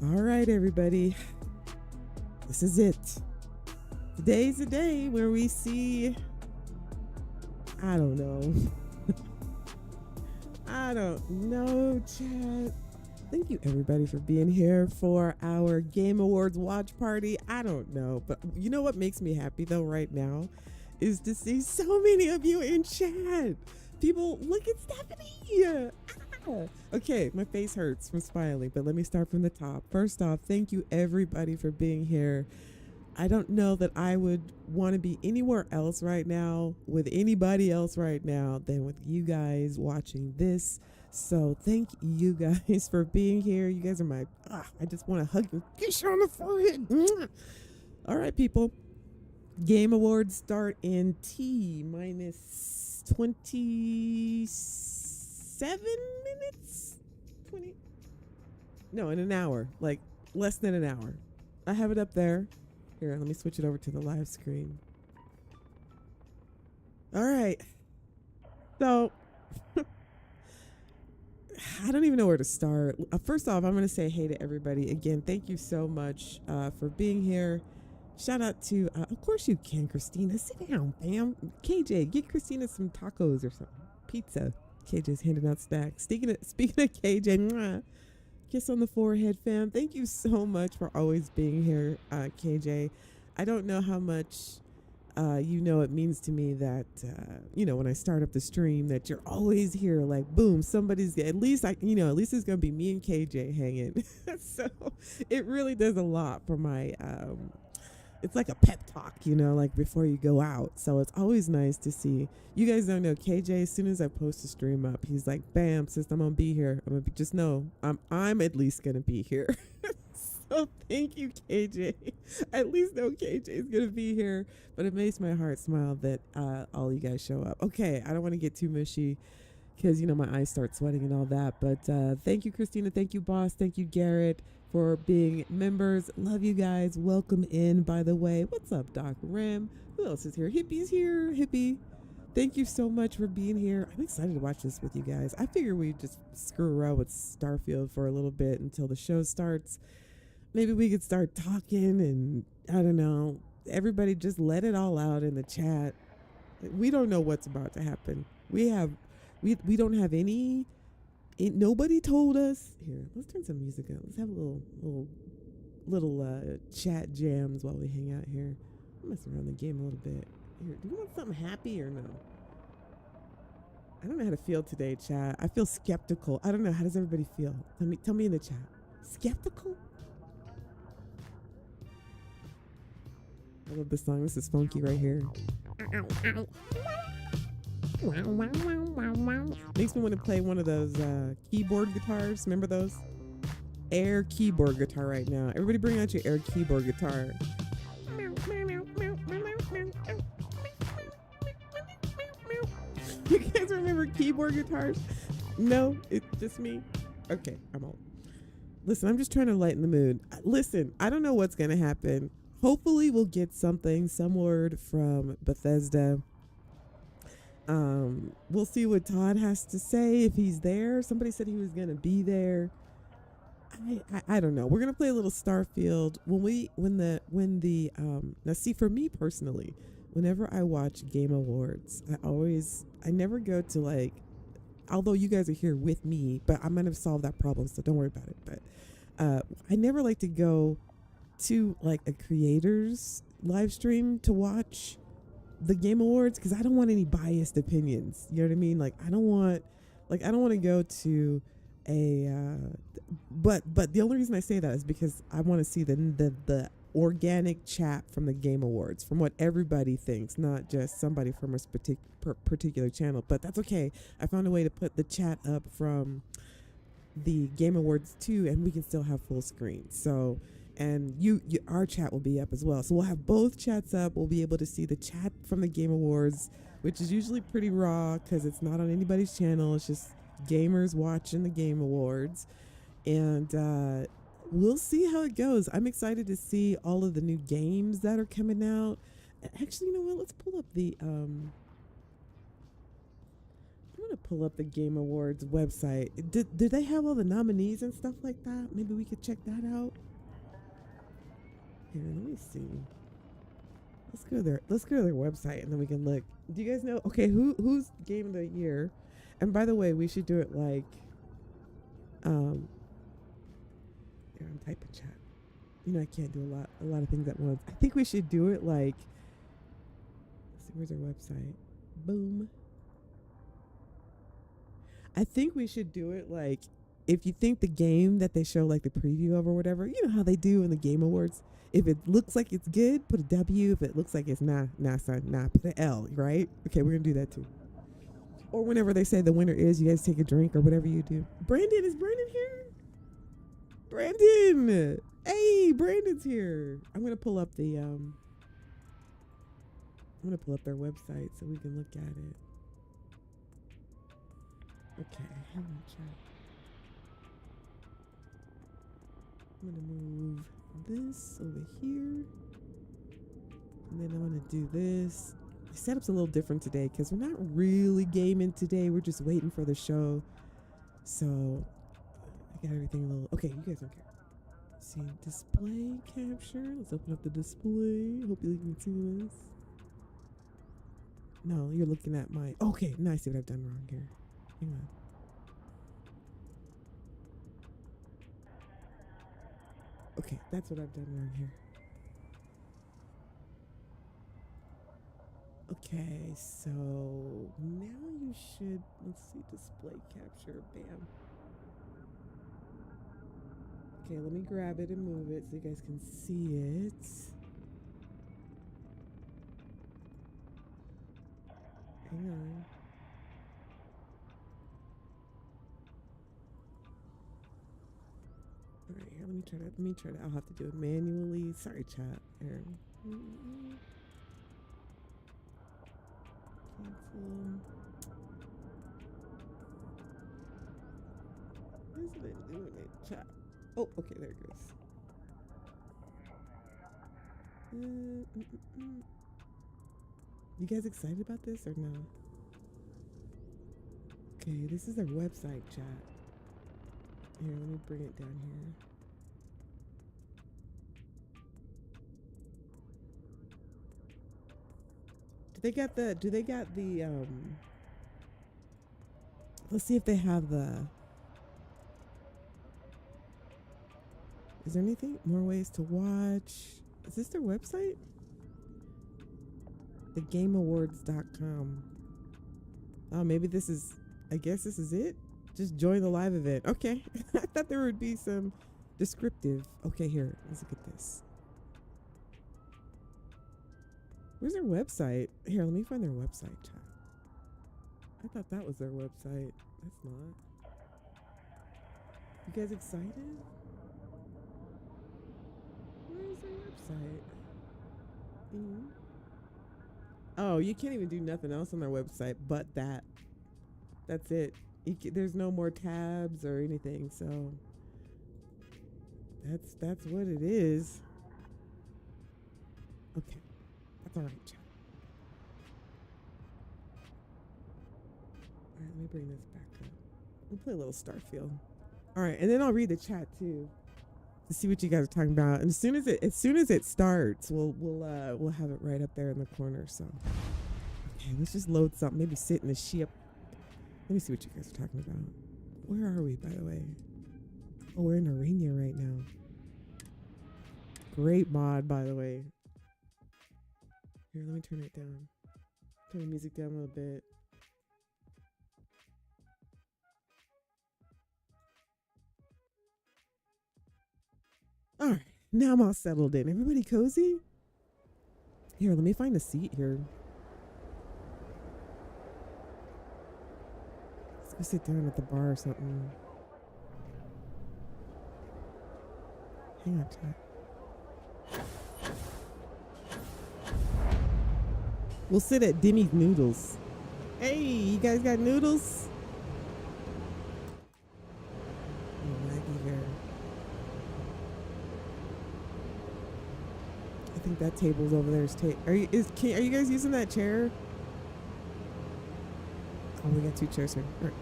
All right, everybody. This is it. Today's the day where we see. I don't know. I don't know, Chad. Thank you, everybody, for being here for our Game Awards watch party. I don't know, but you know what makes me happy, though, right now? Is to see so many of you in chat. People, look at Stephanie. Okay, my face hurts from smiling, but let me start from the top. First off, thank you everybody for being here. I don't know that I would want to be anywhere else right now with anybody else right now than with you guys watching this. So thank you guys for being here. You guys are my, I just want to hug you, kiss you on the forehead. All right, people. Game Awards start in T minus 27 minutes? 20? No, in an hour. Like less than an hour. I have it up there. Here, let me switch it over to the live screen. All right. So, I don't even know where to start. First off, I'm going to say hey to everybody. Again, thank you so much for being here. Shout out to, of course you can, Christina. Sit down, fam. KJ, get Christina some tacos or something. Pizza. KJ's handing out snacks. Speaking of KJ, mwah, kiss on the forehead, fam. Thank you so much for always being here, KJ. I don't know how much it means to me that, when I start up the stream, that you're always here. Like, boom, somebody's, at least it's going to be me and KJ hanging. So it really does a lot for my, it's like a pep talk, like before you go out. So it's always nice to see. You guys don't know, KJ, as soon as I post a stream up, he's like, bam, sis, I'm going to be here. Just know, I'm at least going to be here. So thank you, KJ. At least know KJ is going to be here. But it makes my heart smile that all you guys show up. Okay, I don't want to get too mushy because, my eyes start sweating and all that. But thank you, Christina. Thank you, boss. Thank you, Garrett, for being members. Love you guys. Welcome in, by the way. What's up, Doc Ram? Who else is here? Hippie's here. Hippie. Thank you so much for being here. I'm excited to watch this with you guys. I figure we just screw around with Starfield for a little bit until the show starts. Maybe we could start talking and, I don't know, everybody just let it all out in the chat. We don't know what's about to happen. We don't have any... Nobody told us. Here, let's turn some music up. Let's have a little chat jams while we hang out here. I'll mess around the game a little bit. Here, do we want something happy or no? I don't know how to feel today, chat. I feel skeptical. I don't know. How does everybody feel? Tell me in the chat. Skeptical? I love this song. This is funky right here. Makes me want to play one of those keyboard guitars. Remember those? Air keyboard guitar right now. Everybody bring out your air keyboard guitar. You guys remember keyboard guitars? No? It's just me? Okay, I'm old. Listen, I'm just trying to lighten the mood. Listen, I don't know what's going to happen. Hopefully we'll get some word from Bethesda. We'll see what Todd has to say if he's there. Somebody said he was going to be there. I don't know. We're going to play a little Starfield now see, for me personally, whenever I watch Game Awards, I never go to although you guys are here with me, but I'm going to solve that problem. So don't worry about it. But, I never like to go to a creator's live stream to watch the Game Awards because I don't want any biased opinions. You know what I mean? I don't want to go to but the only reason I say that is because I want to see the organic chat from the Game Awards, from what everybody thinks, not just somebody from a particular channel. But that's okay. I found a way to put the chat up from the Game Awards too, and we can still have full screen. So, and our chat will be up as well. So we'll have both chats up. We'll be able to see the chat from the Game Awards, which is usually pretty raw because it's not on anybody's channel. It's just gamers watching the Game Awards. And we'll see how it goes. I'm excited to see all of the new games that are coming out. Actually, you know what? Let's pull up the... I'm going to pull up the Game Awards website. Did they have all the nominees and stuff like that? Maybe we could check that out. Here, let me see. Let's go to their website and then we can look. Do you guys know? Okay, who's game of the year? And by the way, we should do it like here, I'm typing chat. You know I can't do a lot of things at once. I think we should do it like, let's see, where's our website? Boom. I think we should do it like, if you think the game that they show like the preview of or whatever, you know how they do in the Game Awards. If it looks like it's good, put a W. If it looks like it's nah, son, put an L, right? Okay, we're gonna do that too. Or whenever they say the winner is, you guys take a drink or whatever you do. Brandon, is Brandon here? Brandon! Hey, Brandon's here. I'm gonna pull up the I'm gonna pull up their website so we can look at it. Okay, hang on, chat. I'm gonna move this over here, and then I'm gonna do this. My setup's a little different today because we're not really gaming today. We're just waiting for the show. So I got everything a little. Okay, you guys don't care. See, display capture. Let's open up the display. Hope you can see this. No, you're looking at my. Okay, now I see what I've done wrong here. Hang on. Okay, that's what I've done wrong here. Okay, so now you should, let's see, display capture, bam. Okay, let me grab it and move it so you guys can see it. Hang on. All right, here, let me try to, I'll have to do it manually. Sorry, chat. Here. Cancel. Isn't it doing it, chat? Oh, okay, there it goes. You guys excited about this or no? Okay, this is their website, chat. Here, let me bring it down here. Do they got the let's see if they have the, is there anything more ways to watch? Is this their website? thegameawards.com. Oh, maybe this is, I guess this is it. Just join the live event. Okay. I thought there would be some descriptive. Okay, here. Let's look at this. Where's their website? Here, let me find their website, chat. I thought that was their website. That's not. You guys excited? Where is their website? Oh, you can't even do nothing else on their website but that. That's it. There's no more tabs or anything, so that's what it is. Okay, that's all right, chat. All right, let me bring this back up. We'll play a little Starfield. All right, and then I'll read the chat too to see what you guys are talking about. And as soon as it starts, we'll have it right up there in the corner. So, okay, let's just load something. Maybe sit in the ship. Let me see what you guys are talking about. Where are we, by the way? Oh, we're in Arena right now. Great mod, by the way. Here, let me turn it down. Turn the music down a little bit. All right, now I'm all settled in. Everybody cozy? Here, let me find a seat here. Let's go sit down at the bar or something. Hang on, chat. We'll sit at Demi's Noodles. Hey, you guys got noodles? Maggie here. I think that table's over there. Are you guys using that chair? Oh, we got 2 chairs here. All right.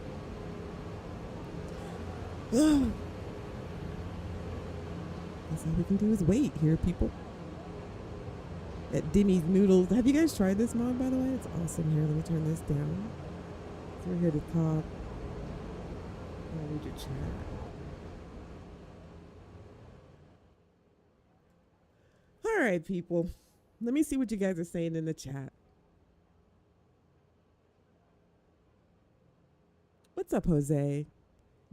That's all we can do is wait here, people. At Denny's Noodles. Have you guys tried this mod, by the way? It's awesome. Here, let me turn this down. So we're here to talk. I'll read your chat. All right, people. Let me see what you guys are saying in the chat. What's up, Jose?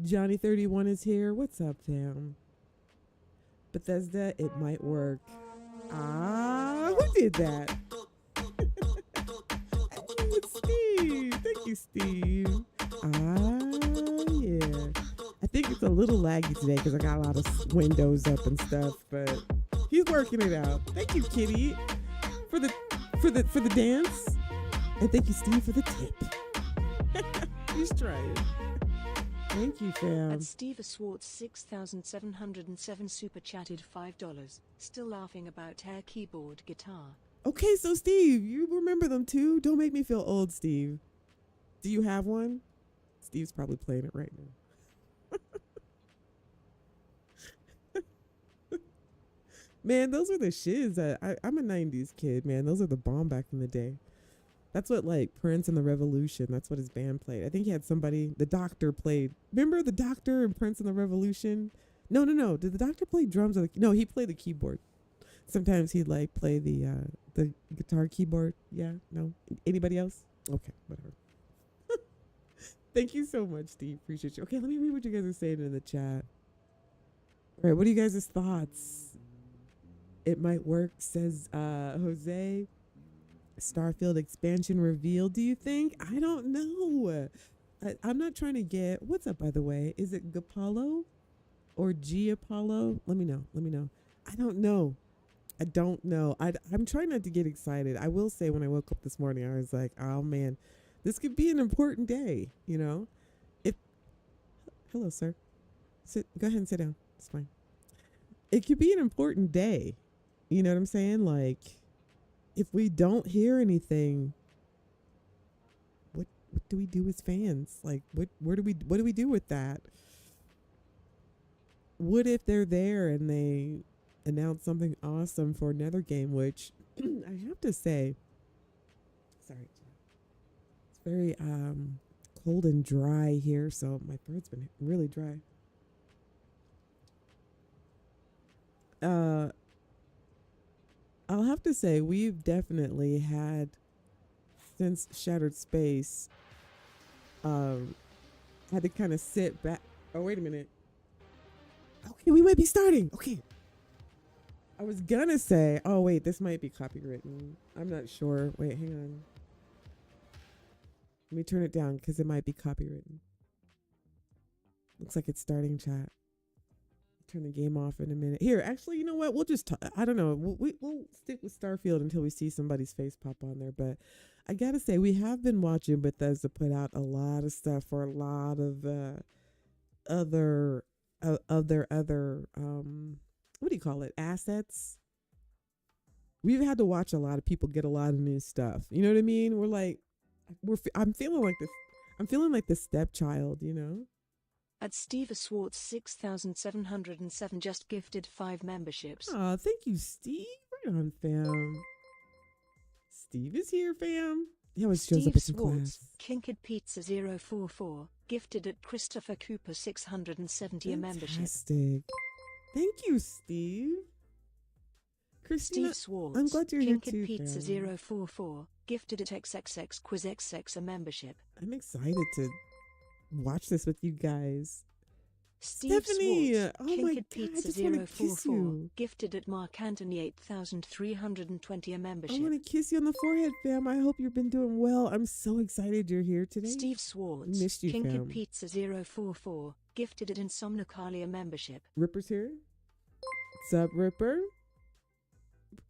Johnny31 is here. What's up, fam? Bethesda, it might work. Who did that? It's Steve. Thank you, Steve. Yeah. I think it's a little laggy today because I got a lot of windows up and stuff, but he's working it out. Thank you, Kitty, for the dance, and thank you, Steve, for the tip. He's trying. Thank you, fam. At Steve Swartz 6,707 super chatted $5. Still laughing about hair, keyboard, guitar. Okay, so Steve, you remember them too? Don't make me feel old, Steve. Do you have one? Steve's probably playing it right now. Man, those are the shiz. I'm a 90s kid, man. Those are the bomb back in the day. That's what, like, Prince and the Revolution, that's what his band played. I think he had somebody, the Doctor played. Remember the Doctor and Prince and the Revolution? No. Did the Doctor play drums? No, he played the keyboard. Sometimes he'd, like, play the guitar keyboard. Yeah? No? Anybody else? Okay, whatever. Thank you so much, Steve. Appreciate you. Okay, let me read what you guys are saying in the chat. All right, what are you guys' thoughts? It might work, says Jose. Starfield expansion reveal, do you think? I don't know. I'm not trying to get... What's up, by the way? Is it Gapollo or Giapollo? Let me know. I don't know. I'm trying not to get excited. I will say when I woke up this morning, I was like, oh, man, this could be an important day, you know? Hello, sir. Go ahead and sit down. It's fine. It could be an important day. You know what I'm saying? Like... If we don't hear anything, what do we do as fans? Like, what do we do with that? What if they're there and they announce something awesome for another game? Which I have to say, sorry, it's very cold and dry here, so my throat's been really dry. I'll have to say we've definitely had, since Shattered Space, had to kind of sit back. Oh, wait a minute. Okay, we might be starting. Okay. I was gonna say, oh wait, this might be copywritten. I'm not sure. Wait, hang on. Let me turn it down because it might be copywritten. Looks like it's starting, chat. Turn the game off in a minute. Here, actually, you know what? We'll just I don't know. We'll stick with Starfield until we see somebody's face pop on there. But I gotta say, we have been watching Bethesda put out a lot of stuff for a lot of other what do you call it? Assets. We've had to watch a lot of people get a lot of new stuff. You know what I mean? I'm feeling like this. I'm feeling like the stepchild. You know. At Steve Swartz 6,707 just gifted 5 memberships. Aw, thank you, Steve. Right on, fam. Steve is here, fam. He always shows up at some class. Kinked Pizza 044 gifted at Christopher Cooper 670 a membership. Fantastic. Thank you, Steve. Christina, Steve Swartz, I'm glad you're here too, Kinked Pizza fam. 044 gifted at XXX Quiz XX a membership. I'm excited to watch this with you guys. Steve Stephanie, Swartz, oh my God, Pizza I just want to kiss 044 you. gifted at Mark Anthony 8,320 a membership. I want to kiss you on the forehead, fam. I hope you've been doing well. I'm so excited you're here today. Steve Swartz, Missed you, Kinked fam. Pizza 044 gifted at Insomnicalia membership. Ripper's here. What's up, Ripper?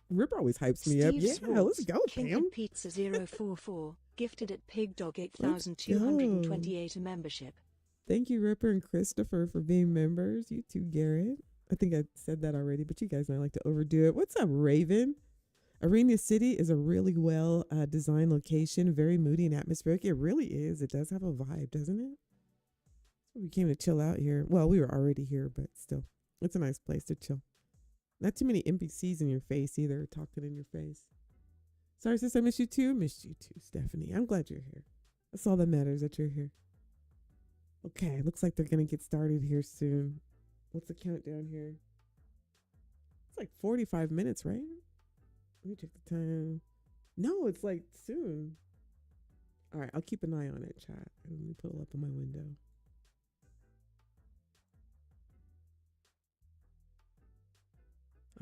Ripper always hypes me up. Steve Yeah, Swartz, let's go, fam. Kinked Pizza 044 gifted at Pig Dog 8,228 a membership. Thank you, Ripper and Christopher, for being members. You too, Garrett. I think I said that already, but you guys might like to overdo it. What's up, Raven? Arena City is a really well designed location, very moody and atmospheric. It really is. It does have a vibe, doesn't it? We came to chill out here. Well, we were already here, but still, it's a nice place to chill. Not too many NPCs in your face either, talking in your face. Sorry, sis, I missed you too. Missed you too, Stephanie. I'm glad you're here. That's all that matters, that you're here. Okay, looks like they're going to get started here soon. What's the countdown here? It's like 45 minutes, right? Let me check the time. No, it's like soon. All right, I'll keep an eye on it, chat. Let me pull it up on my window.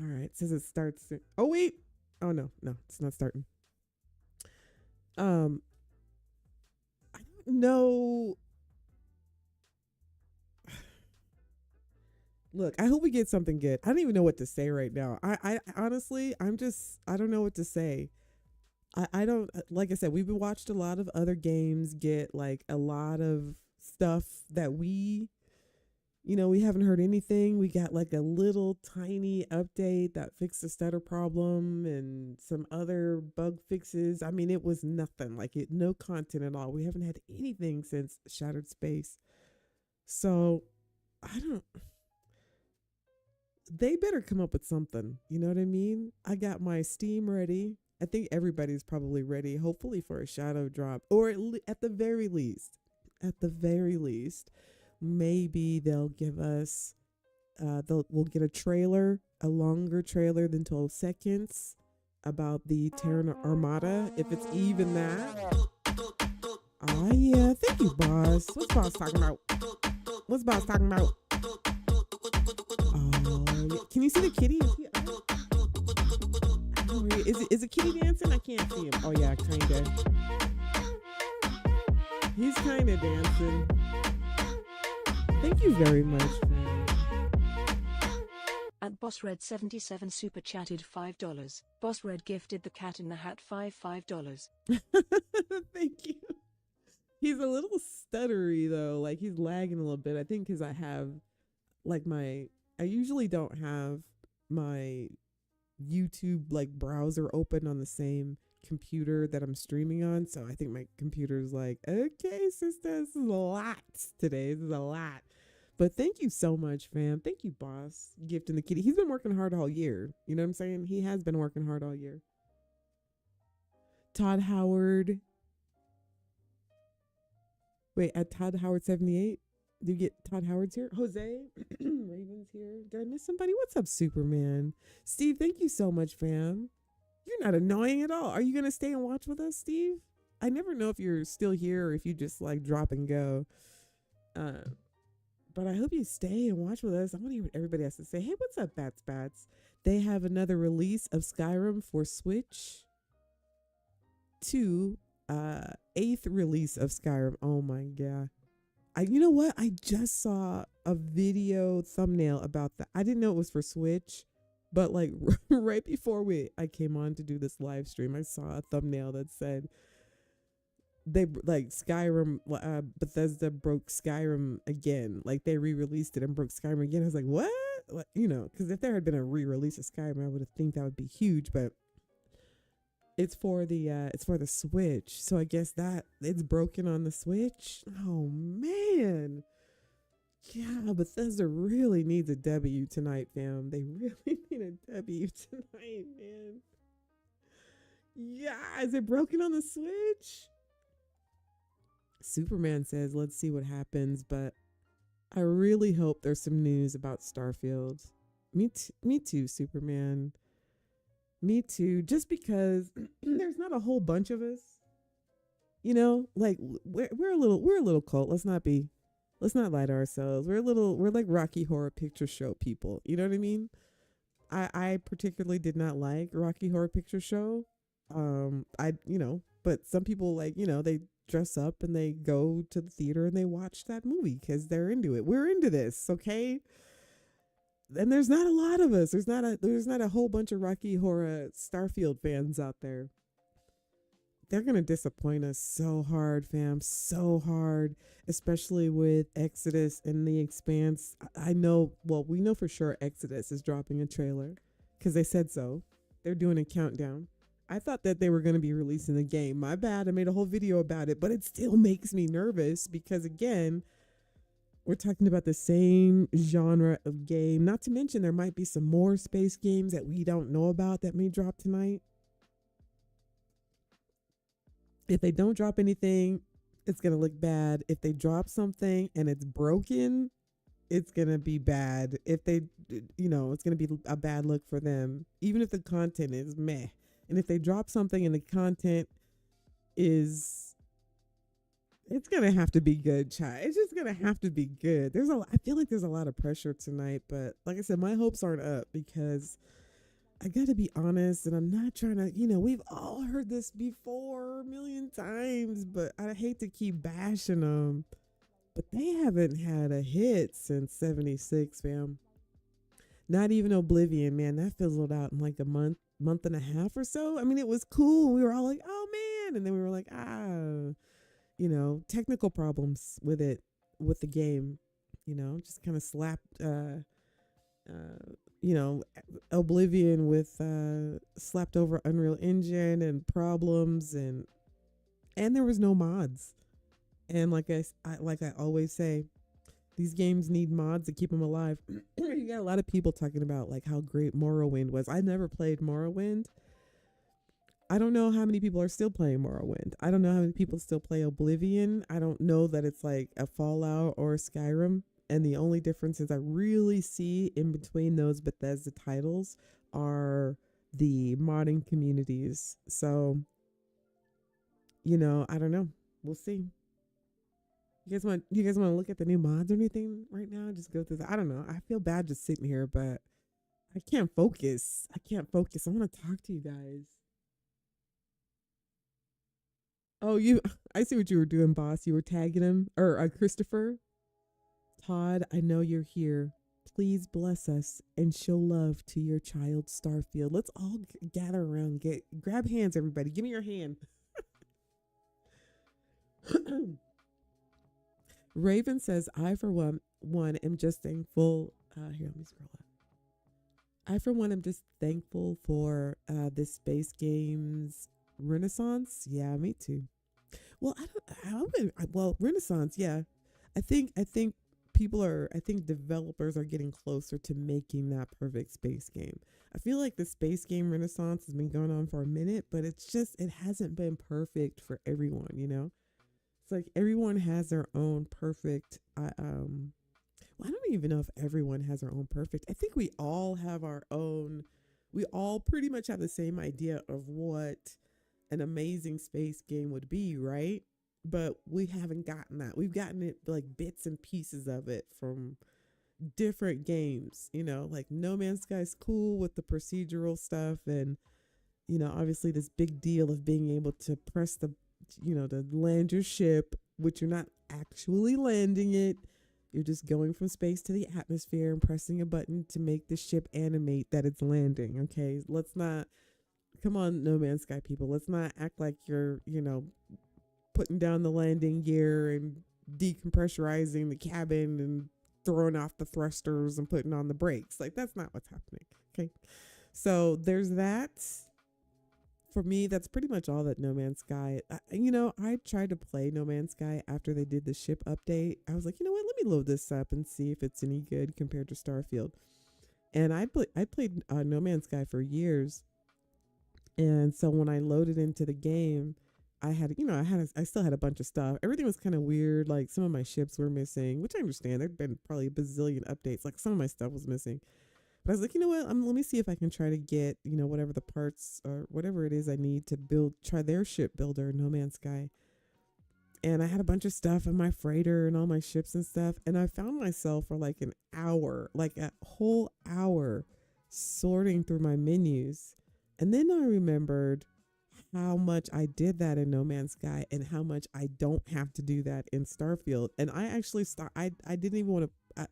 All right, it says it starts soon. Oh, wait. Oh, no, it's not starting. I don't know. Look, I hope we get something good. I don't even know what to say right now. I honestly, I don't know what to say. I don't, like I said, we've been watched a lot of other games get like a lot of stuff that we haven't heard anything. We got like a little tiny update that fixed the stutter problem and some other bug fixes. I mean, it was nothing, no content at all. We haven't had anything since Shattered Space. So they better come up with something. You know what I mean? I got my Steam ready. I think everybody's probably ready, hopefully for a shadow drop, or at the very least, maybe they'll give us, we'll get a trailer, a longer trailer than 12 seconds about the Terran Armada, if it's even that. Oh yeah, thank you, boss. What's boss talking about? Oh, yeah. Can you see the kitty? Is it kitty dancing? I can't see him. Oh yeah, kinda. He's kinda dancing. Thank you very much. At Boss Red 77 super chatted $5. Boss Red gifted the Cat in the Hat $5. Thank you. He's a little stuttery though, like he's lagging a little bit. I think because I have I usually don't have my YouTube browser open on the same computer that I'm streaming on. So I think my computer's like, okay, Sista, this is a lot today. This is a lot. But thank you so much, fam. Thank you, boss. Gifting the kitty. He's been working hard all year. You know what I'm saying? He has been working hard all year. Todd Howard. Wait, at Todd Howard 78? Do you get Todd Howard's here? Jose? Raven's here. Did I miss somebody? What's up, Superman? Steve, thank you so much, fam. You're not annoying at all. Are you going to stay and watch with us, Steve? I never know if you're still here or if you just drop and go. But I hope you stay and watch with us. I want to hear what everybody has to say. Hey, what's up, Bats? They have another release of Skyrim for Switch. 8th release of Skyrim. Oh my God. You know what? I just saw a video thumbnail about that. I didn't know it was for Switch, but right before I came on to do this live stream, I saw a thumbnail that said they Skyrim, Bethesda broke Skyrim again. They re-released it and broke Skyrim again. I was like, what? Because if there had been a re-release of Skyrim, I would have think that would be huge, but it's for the Switch. So I guess that it's broken on the Switch. Oh man. Yeah, Bethesda really needs a W tonight, fam. They really need a W tonight, man. Yeah, is it broken on the Switch? Superman says, let's see what happens, but I really hope there's some news about Starfield. Me too, Superman. Me too. Just because there's not a whole bunch of us, we're a little cult. Let's not lie to ourselves. We're like Rocky Horror Picture Show people. You know what I mean? I particularly did not like Rocky Horror Picture Show. But some people they dress up and they go to the theater and they watch that movie because they're into it. We're into this, okay? And there's not a lot of us. There's not a whole bunch of Rocky Horror Starfield fans out there. They're going to disappoint us so hard, fam. So hard, especially with Exodus and The Expanse. We know for sure Exodus is dropping a trailer because they said so. They're doing a countdown. I thought that they were going to be releasing the game. My bad. I made a whole video about it, but it still makes me nervous because, again, we're talking about the same genre of game. Not to mention there might be some more space games that we don't know about that may drop tonight. If they don't drop anything, it's going to look bad. If they drop something and it's broken, it's going to be bad. If they, it's going to be a bad look for them, even if the content is meh. And if they drop something and the content is, it's going to have to be good, child. It's just going to have to be good. I feel like there's a lot of pressure tonight, but like I said, my hopes aren't up because I got to be honest, and I'm not trying to, we've all heard this before a million times, but I hate to keep bashing them, but they haven't had a hit since 76, fam. Not even Oblivion, man. That fizzled out in like a month and a half or so. I mean, it was cool. We were all like, oh man. And then we were like, technical problems with the game, just kind of slapped, Oblivion with slapped over Unreal Engine and problems, and there was no mods. And like I always say, these games need mods to keep them alive. You got a lot of people talking about like how great Morrowind was. I never played Morrowind. I don't know how many people are still playing Morrowind. I don't know how many people still play Oblivion. I don't know that it's like a Fallout or a Skyrim. And the only differences I really see in between those Bethesda titles are the modding communities. So, I don't know. We'll see. You guys want to look at the new mods or anything right now? Just go through that. I don't know. I feel bad just sitting here, but I can't focus. I want to talk to you guys. Oh, I see what you were doing, boss. You were tagging him, or Christopher. Todd, I know you're here. Please bless us and show love to your child Starfield. Let's all gather around. Grab hands, everybody. Give me your hand. Raven says, I for one am just thankful. Here, let me scroll up. I for one am just thankful for this space games renaissance. Yeah, me too. Well, renaissance. Yeah, I think developers are getting closer to making that perfect space game. I feel like the space game renaissance has been going on for a minute, but it hasn't been perfect for everyone, It's like everyone has their own perfect, I don't even know if everyone has their own perfect. I think we all have our own, we all pretty much have the same idea of what an amazing space game would be, right? But we haven't gotten that. We've gotten it like bits and pieces of it from different games, like No Man's Sky's cool with the procedural stuff. And, obviously this big deal of being able to press to land your ship, which you're not actually landing it. You're just going from space to the atmosphere and pressing a button to make the ship animate that it's landing. Okay. Come on, No Man's Sky people. Let's not act like you're, putting down the landing gear and decompressurizing the cabin and throwing off the thrusters and putting on the brakes. Like, that's not what's happening. Okay. So there's that. For me, that's pretty much all that No Man's Sky. I tried to play No Man's Sky after they did the ship update. I was like, you know what? Let me load this up and see if it's any good compared to Starfield. And I played No Man's Sky for years. And so when I loaded into the game, I still had a bunch of stuff. Everything was kind of weird. Like some of my ships were missing, which I understand. There'd been probably a bazillion updates. Like some of my stuff was missing. But I was like, you know what? Let me see if I can try to get, whatever the parts or whatever it is I need to try their ship builder, No Man's Sky. And I had a bunch of stuff on my freighter and all my ships and stuff. And I found myself for like an hour, like a whole hour, sorting through my menus. And then I remembered how much I did that in No Man's Sky and how much I don't have to do that in Starfield. And I actually I didn't even want to,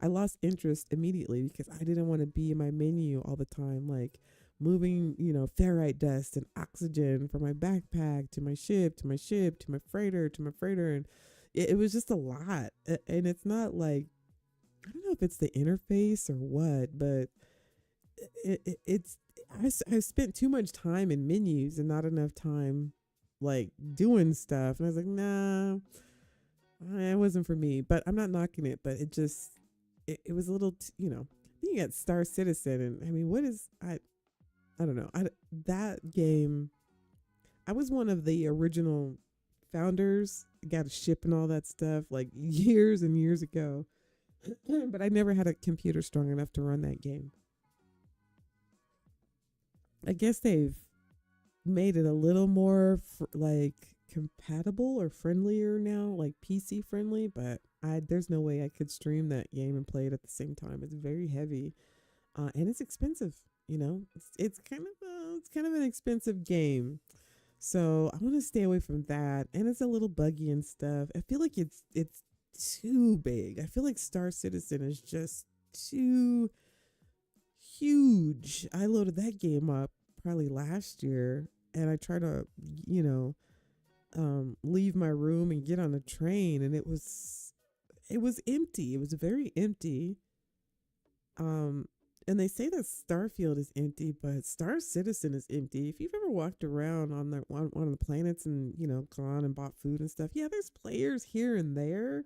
I lost interest immediately because I didn't want to be in my menu all the time, like moving, ferrite dust and oxygen from my backpack to my ship, to my ship, to my freighter, to my freighter. And it was just a lot. And it's not like, I don't know if it's the interface or what, but it's I spent too much time in menus and not enough time like doing stuff. And I was like, nah, it wasn't for me. But I'm not knocking it. But it just, it was a little, then you got Star Citizen. And I mean, I don't know. That game, I was one of the original founders. Got a ship and all that stuff like years and years ago. But I never had a computer strong enough to run that game. I guess they've made it a little more like compatible or friendlier now, like PC friendly, but there's no way I could stream that game and play it at the same time. It's very heavy, and it's expensive. It's kind of an expensive game, so I want to stay away from that. And it's a little buggy and stuff. I feel like it's too big. I feel like Star Citizen is just too huge. I loaded that game up probably last year, and I tried to, leave my room and get on a train, and it was empty. It was very empty. And they say that Starfield is empty, but Star Citizen is empty. If you've ever walked around on one of the planets and gone and bought food and stuff, yeah, there's players here and there.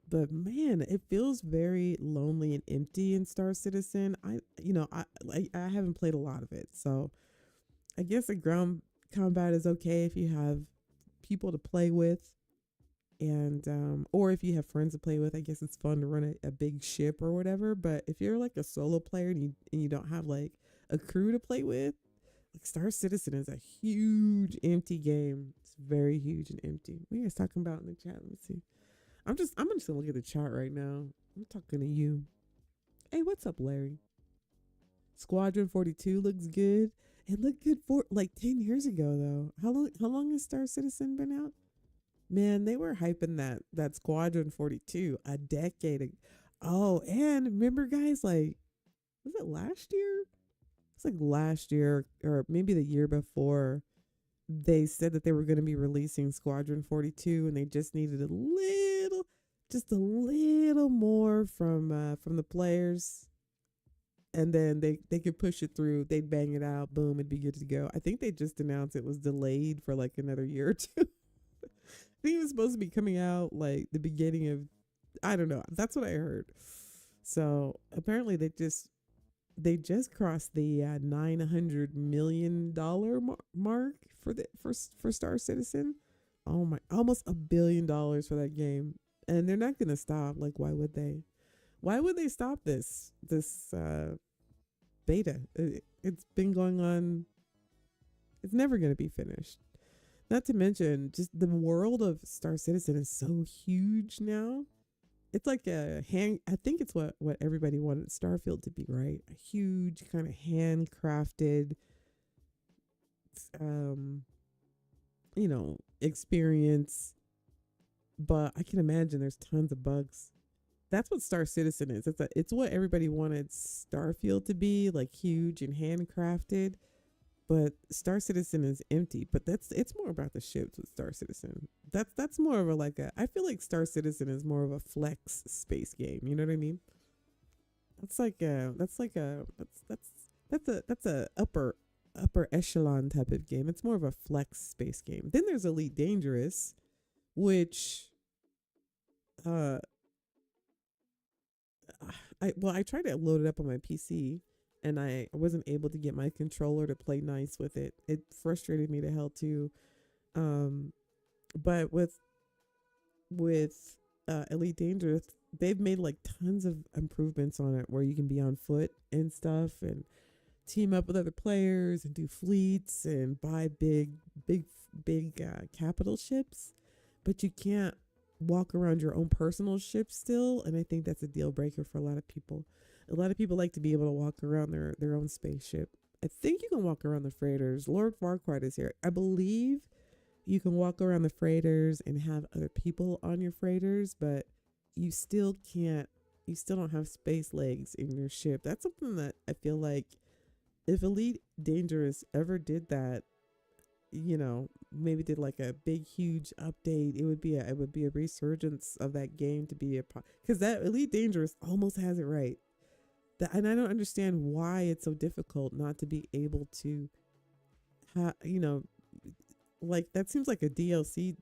But man, it feels very lonely and empty in Star Citizen. I haven't played a lot of it, so I guess the ground combat is okay if you have people to play with, and or if you have friends to play with. I guess it's fun to run a big ship or whatever. But if you're like a solo player and you don't have like a crew to play with, like Star Citizen is a huge empty game. It's very huge and empty. What are you guys talking about in the chat? Let me see. I'm just gonna look at the chat right now. I'm talking to you. Hey, what's up, Larry? Squadron 42 looks good. It looked good for like 10 years ago though. How long has Star Citizen been out? Man, they were hyping that Squadron 42 a decade ago. Oh, and remember guys, like, was it last year? It's like last year or maybe the year before. They said that they were going to be releasing Squadron 42 and they just needed just a little more from the players, and then they could push it through. They'd bang it out, boom, it'd be good to go. I think they just announced it was delayed for like another year or two. I think it was supposed to be coming out like the beginning of, I don't know, that's what I heard. So apparently they just crossed the $900 million mark for Star Citizen. Oh my, almost $1 billion for that game. And they're not going to stop. Like, why would they? Why would they stop this beta? It's been going on. It's never going to be finished. Not to mention, just the world of Star Citizen is so huge now. It's like I think it's what everybody wanted Starfield to be, right? A huge kind of handcrafted, experience. But I can imagine there's tons of bugs. That's what Star Citizen is. It's what everybody wanted Starfield to be, like huge and handcrafted. But Star Citizen is empty. But it's more about the ships with Star Citizen. That's more of I feel like Star Citizen is more of a flex space game. You know what I mean? That's a upper echelon type of game. It's more of a flex space game. Then there's Elite Dangerous, which I tried to load it up on my PC and I wasn't able to get my controller to play nice with it. It frustrated me to hell too. But with Elite Dangerous, they've made like tons of improvements on it where you can be on foot and stuff and team up with other players and do fleets and buy big capital ships, but you can't walk around your own personal ship still. And I think that's a deal breaker for a lot of people. A lot of people like to be able to walk around their own spaceship. I think you can walk around the freighters. Lord Farquaad is here. I believe you can walk around the freighters and have other people on your freighters, but you still don't have space legs in your ship. That's something that I feel like if Elite Dangerous ever did that, maybe did like a big huge update, it would be a resurgence of that game to be because that Elite Dangerous almost has it right. And I don't understand why it's so difficult not to be able to, you know, like that seems like a DLC.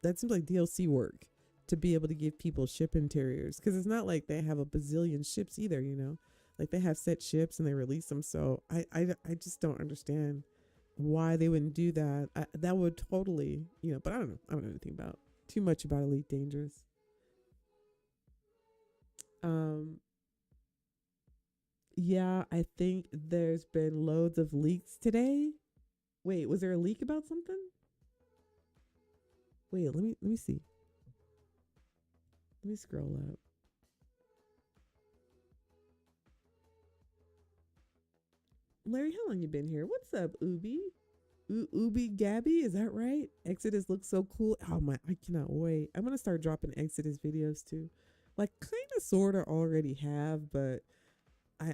That seems like DLC work to be able to give people ship interiors, because it's not like they have a bazillion ships either. You know, like they have set ships and they release them. So I just don't understand why they wouldn't do that. That would totally, you know. But I don't know. I don't know anything about too much about Elite Dangerous. Um, yeah, I think there's been loads of leaks today. Wait, was there a leak about something? Wait, let me see. Let me scroll up. Larry, how long you been here? What's up, Ubi? Ubi Gabby, is that right? Exodus looks so cool. Oh my, I cannot wait. I'm gonna start dropping Exodus videos too. Like kind of sorta already have, but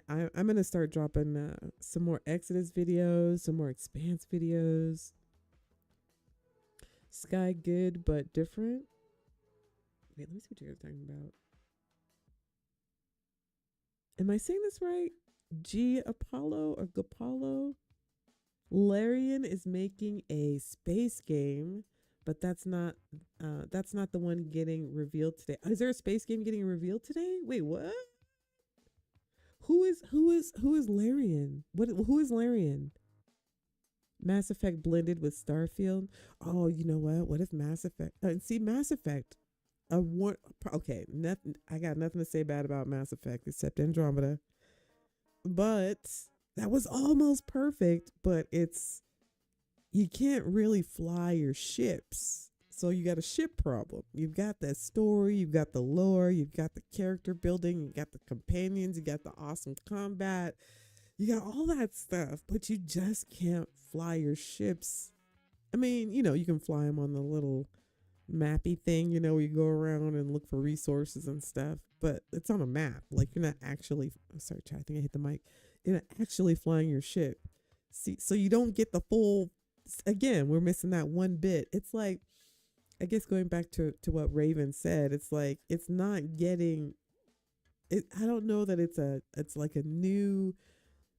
I'm gonna start dropping some more Exodus videos, some more Expanse videos. Sky good but different. Wait, let me see what you're talking about. Am I saying this right? G Apollo or Gapollo? Larian is making a space game, but that's not the one getting revealed today. Is there a space game getting revealed today? Wait, what? Who is Larian? Who is Larian? Mass Effect blended with Starfield. Oh, you know what? What if Mass Effect? See, Mass Effect. Okay, nothing. I got nothing to say bad about Mass Effect except Andromeda. But that was almost perfect. But you can't really fly your ships. So you got a ship problem. You've got that story, you've got the lore, you've got the character building, you got the companions, you got the awesome combat, you got all that stuff, but you just can't fly your ships. I mean, you know, you can fly them on the little mappy thing, you know, where you go around and look for resources and stuff, but it's on a map. Like you're not actually, I'm sorry, Chad, I think I hit the mic. You're not actually flying your ship. See, so you don't get the full, again, we're missing that one bit. It's like, I guess going back to what Raven said, it's like, it's not getting it. I don't know that it's like a new,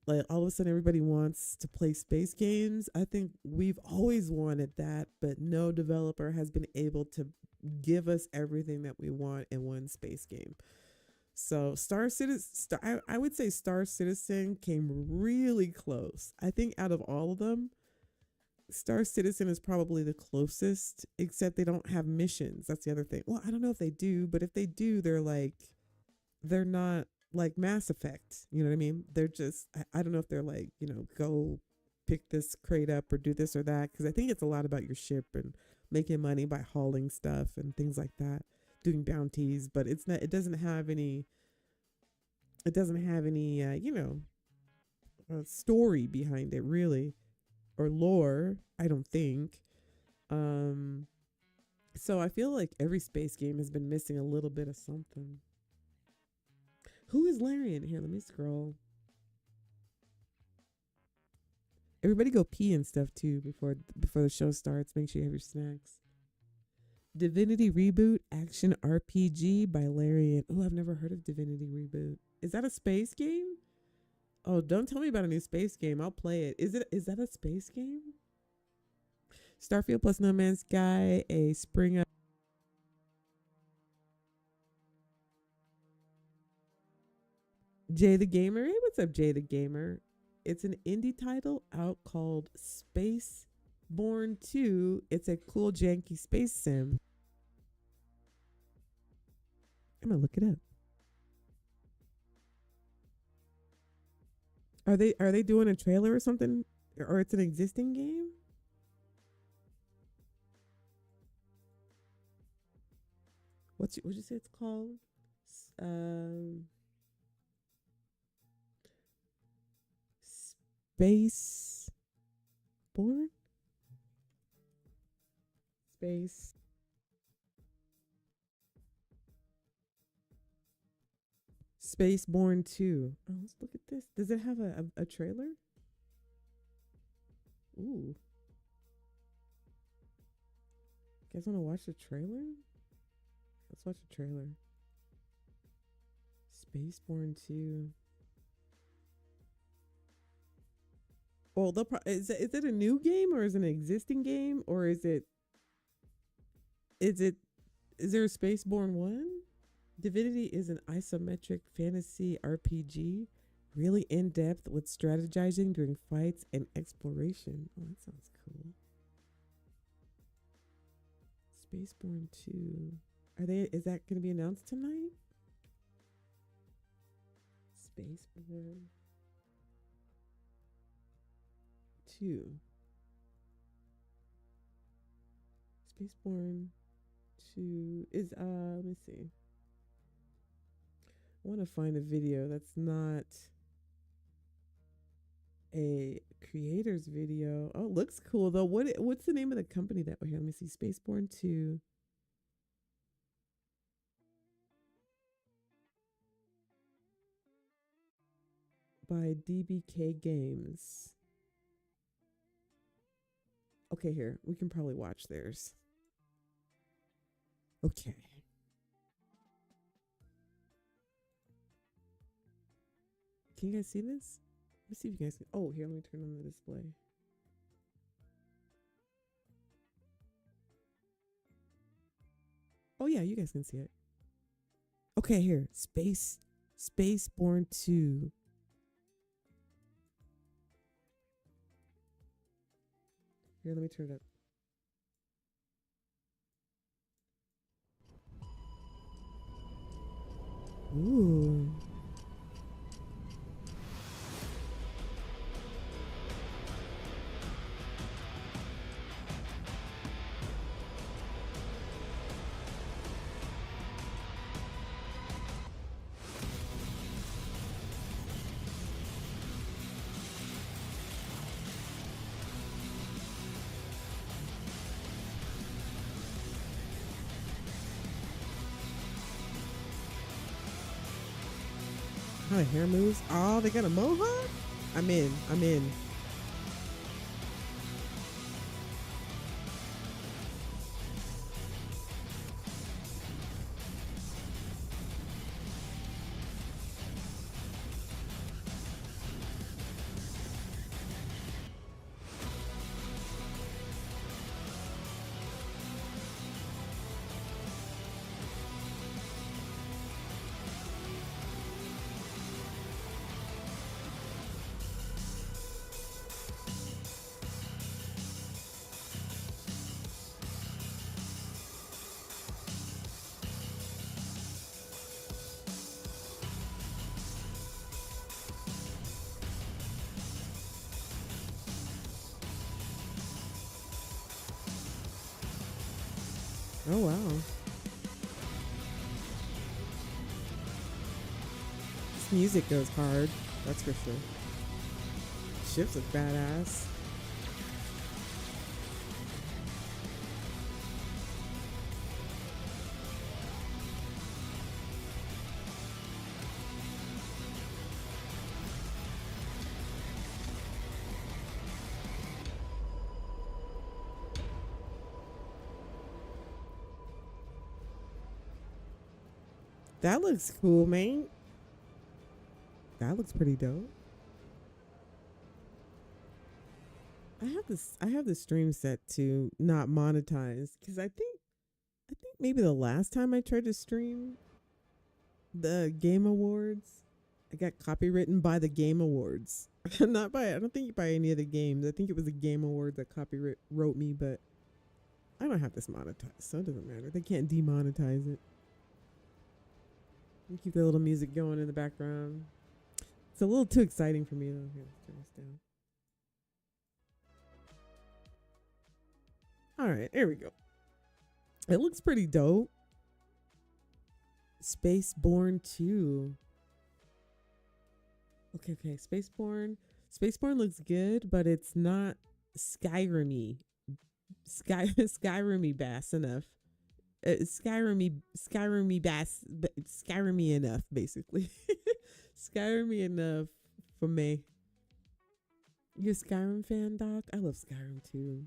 like all of a sudden everybody wants to play space games. I think we've always wanted that, but no developer has been able to give us everything that we want in one space game. So I would say Star Citizen came really close. I think out of all of them, Star Citizen is probably the closest, except they don't have missions. That's the other thing. Well, I don't know if they do, but if they do, they're not like Mass Effect. You know what I mean? They're just, I don't know if they're like, you know, go pick this crate up or do this or that. Cause I think it's a lot about your ship and making money by hauling stuff and things like that, doing bounties, but it doesn't have any, you know, story behind it really. Or lore, I don't think. So I feel like every space game has been missing a little bit of something. Who is Larian? Here, let me scroll. Everybody go pee and stuff too before the show starts. Make sure you have your snacks. Divinity Reboot Action RPG by Larian. Oh, I've never heard of Divinity Reboot. Is that a space game? Oh, don't tell me about a new space game. I'll play it. Is that a space game? Starfield plus No Man's Sky, a spring up. Jay the Gamer. Hey, what's up, Jay the Gamer? It's an indie title out called Spaceborne 2. It's a cool, janky space sim. I'm gonna look it up. Are they doing a trailer or something, or it's an existing game? What'd you say it's called? Space Born? Space. Spaceborne 2. Oh, let's look at this. Does it have a trailer? Ooh. You guys want to watch the trailer? Let's watch the trailer. Spaceborne 2. Well, is it a new game or is it an existing game or is it is there a Spaceborne one? Divinity is an isometric fantasy RPG, really in depth with strategizing during fights and exploration. Oh, that sounds cool. Spaceborne 2. Is that going to be announced tonight? Spaceborne 2. Spaceborne 2 is let me see. I want to find a video that's not a creator's video. Oh, it looks cool though. What's the name of the company that we're here? Let me see. Spaceborne 2. By DBK Games. Okay, here. We can probably watch theirs. Okay. Can you guys see this? Let me see if you guys can. Oh, here, let me turn on the display. Oh, yeah, you guys can see it. Okay, here. Spaceborne 2. Here, let me turn it up. Ooh. How the hair moves. Oh, they got a mohawk? I'm in. Oh, wow. This music goes hard. That's for sure. Ships look badass. That looks cool, man. That looks pretty dope. I have the stream set to not monetize because I think maybe the last time I tried to stream the Game Awards, I got copywritten by the Game Awards. Not by I don't think by any of the games. I think it was the Game Awards that wrote me, but I don't have this monetized, so it doesn't matter. They can't demonetize it. Keep the little music going in the background. It's a little too exciting for me though. Here, let's turn this down. All right, there we go. It looks pretty dope. Spaceborne 2. Okay. Spaceborne looks good, but it's not Skyrim-y. Skyrim-y bass enough. Skyrim-y enough, basically. Skyrim-y enough for me. You a Skyrim fan, Doc? I love Skyrim too.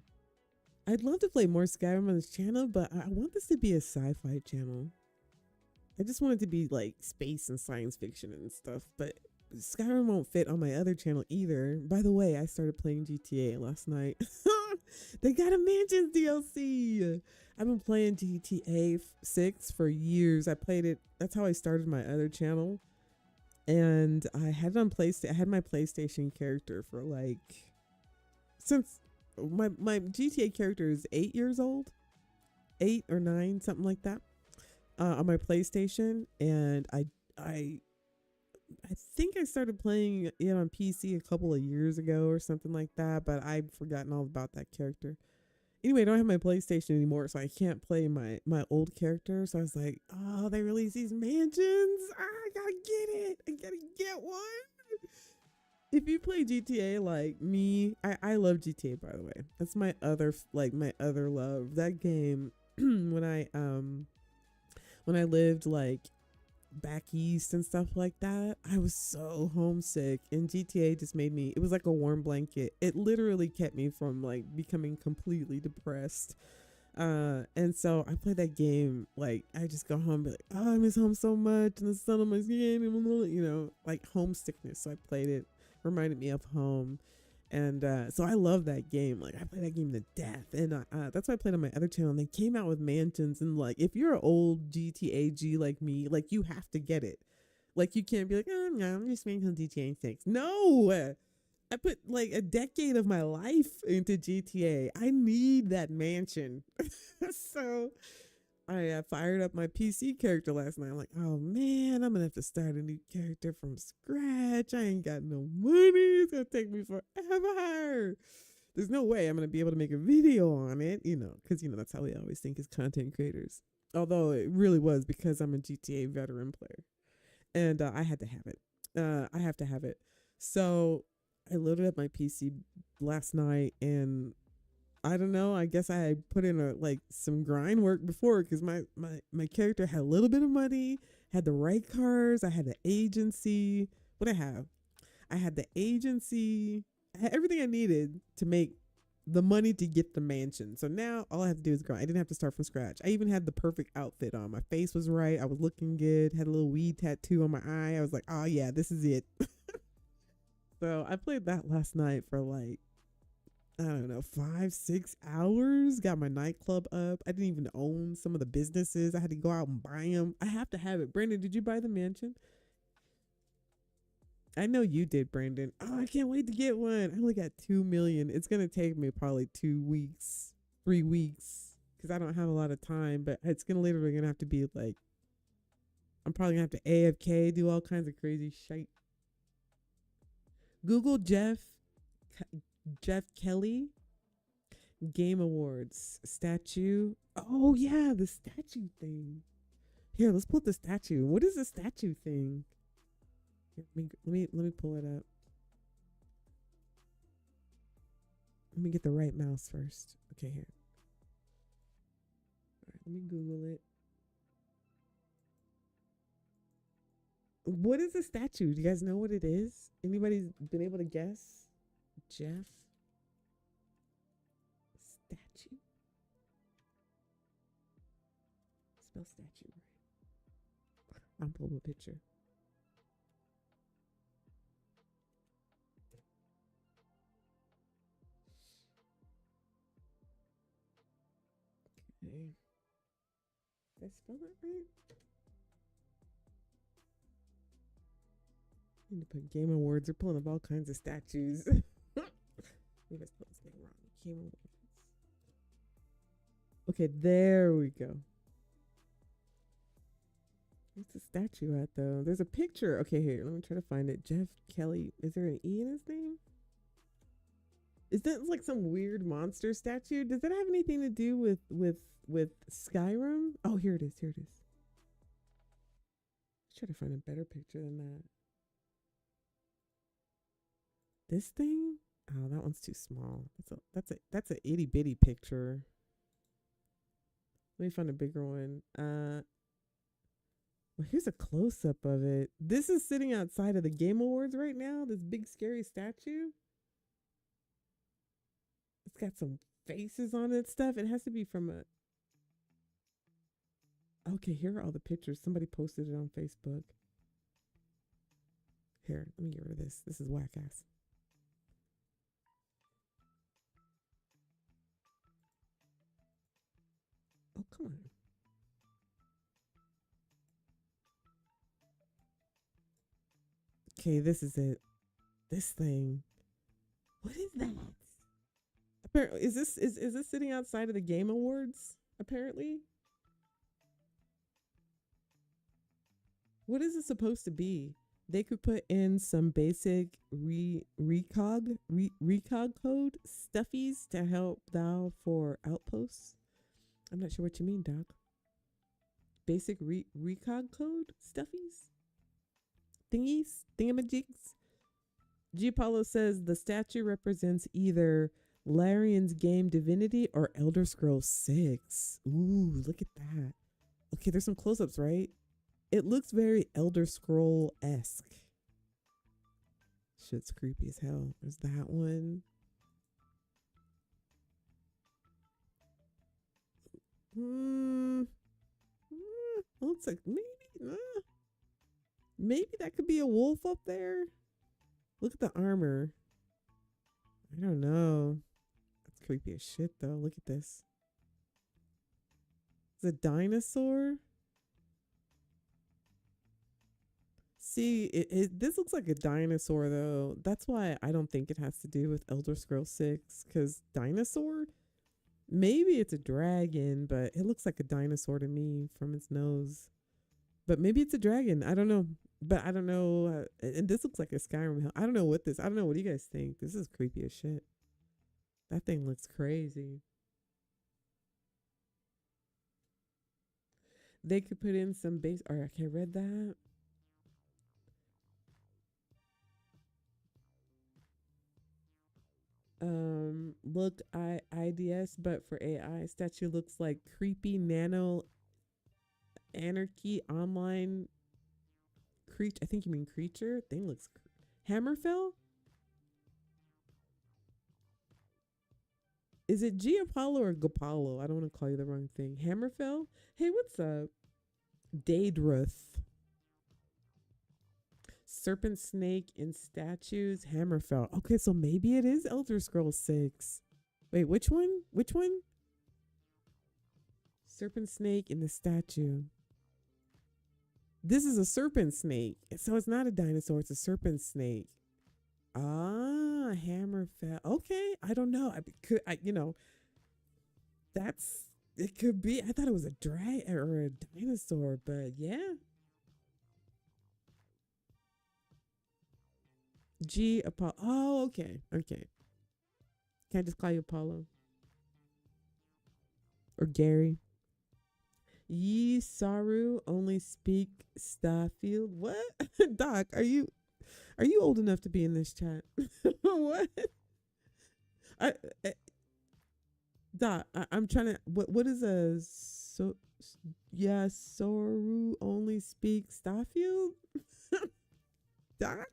I'd love to play more Skyrim on this channel, but I want this to be a sci-fi channel. I just want it to be like space and science fiction and stuff, but Skyrim won't fit on my other channel either. By the way, I started playing GTA last night. They got a Mansions DLC. I've been playing GTA 6 for years. I played it. That's how I started my other channel. And I had it on PlayStation. I had my PlayStation character for like since my GTA character is 8 years old, 8 or 9, something like that, on my PlayStation. And I think I started playing it on PC a couple of years ago or something like that, but I've forgotten all about that character. Anyway, I don't have my PlayStation anymore, so I can't play my old character. So I was like, oh, they released these mansions. I gotta get it. I gotta get one. If you play GTA like me, I love GTA, by the way. That's my other love. That game, when I lived like back east and stuff like that, I was so homesick, and GTA just made me, it was like a warm blanket. It literally kept me from like becoming completely depressed. And so I play that game, like I just go home and be like, oh, I miss home so much, and the sun on my skin, you know, like homesickness. So I played it, reminded me of home. And so I love that game. Like I play that game to death, and that's why I played on my other channel. And they came out with mansions, and like if you're an old GTA G like me, like you have to get it. Like you can't be like, oh no, I'm just waiting until GTA 6. No, I put like a decade of my life into GTA. I need that mansion. So I fired up my PC character last night. I'm like, oh man, I'm gonna have to start a new character from scratch. I ain't got no money. It's gonna take me forever. There's no way I'm gonna be able to make a video on it, you know, because, you know, that's how we always think as content creators. Although it really was because I'm a GTA veteran player. And I had to have it. I have to have it. So I loaded up my PC last night, and I don't know. I guess I put in some grind work before, because my character had a little bit of money, had the right cars. I had the agency. What I have? I had the agency. I had everything I needed to make the money to get the mansion. So now all I have to do is grind. I didn't have to start from scratch. I even had the perfect outfit on. My face was right. I was looking good. Had a little weed tattoo on my eye. I was like, oh yeah, this is it. So I played that last night for like, I don't know, 5-6 hours. Got my nightclub up. I didn't even own some of the businesses. I had to go out and buy them. I have to have it. Brandon, did you buy the mansion? I know you did, Brandon. Oh, I can't wait to get one. I only got 2 million. It's going to take me probably 2 weeks, 3 weeks, because I don't have a lot of time, but it's literally going to have to be like, I'm probably going to have to AFK, do all kinds of crazy shit. Google Geoff Keighley Game Awards statue. Oh yeah, the statue thing. Here, let's pull up the statue. What is the statue thing? Here, let me pull it up. Let me get the right mouse first. Okay, here. All right, let me Google it. What is a statue? Do you guys know what it is? Anybody's been able to guess? Geoff statue. Spell statue right. I'll pull up a picture. Okay. Did I spell that right? I need to put Game Awards. They're pulling up all kinds of statues. Maybe I spelled this name wrong. Game Awards. Okay, there we go. What's the statue at, though? There's a picture. Okay, here, let me try to find it. Geoff Keighley. Is there an E in his name? Is that like some weird monster statue? Does that have anything to do with Skyrim? Oh, here it is. Here it is. Let's try to find a better picture than that. This thing? Oh, that one's too small. That's a itty bitty picture. Let me find a bigger one. Well, here's a close up of it. This is sitting outside of the Game Awards right now. This big scary statue. It's got some faces on it, stuff. It has to be from a. Okay, here are all the pictures. Somebody posted it on Facebook. Here, let me get rid of this. This is whack ass. Oh, come on. Okay, this is it. This thing. What is that? Apparently, is this sitting outside of the Game Awards? Apparently. What is it supposed to be? They could put in some basic recog code stuffies to help thou for outposts. I'm not sure what you mean, Doc. Basic recog code stuffies? Thingies? Thingamajigs? G. Apollo says the statue represents either Larian's game Divinity or Elder Scrolls 6. Ooh, look at that. Okay, there's some close-ups, right? It looks very Elder Scroll-esque. Shit's creepy as hell. There's that one. Looks like maybe that could be a wolf up there. Look at the armor. I don't know. That's creepy as shit, though. Look at this. It's a dinosaur. See, this looks like a dinosaur, though. That's why I don't think it has to do with Elder Scrolls 6. Because dinosaur? Maybe it's a dragon, but it looks like a dinosaur to me from its nose. But maybe it's a dragon. I don't know. But I don't know. And this looks like a Skyrim hill. I don't know what this. I don't know. What do you guys think? This is creepy as shit. That thing looks crazy. They could put in some base. Or okay, read that. Look, IDS, but for AI. Statue looks like creepy nano anarchy online creature. I think you mean creature. Thing looks Hammerfell. Is it G Apollo or Gopalo? I don't want to call you the wrong thing. Hammerfell. Hey, what's up? Daedruth. Serpent snake in statues. Hammerfell. Okay, so maybe it is Elder Scrolls 6. Wait, which one? Which one? Serpent snake in the statue. This is a serpent snake. So it's not a dinosaur. It's a serpent snake. Ah, Hammerfell. Okay, I don't know. That's it. Could be. I thought it was a dragon or a dinosaur, but yeah. G Apollo. Oh, okay, okay. Can't just call you Apollo or Gary. Ye Saru only speak Starfield. What? Doc, are you old enough to be in this chat? What? I Doc, I'm trying to what is a yeah, Saru only speak Starfield? Doc?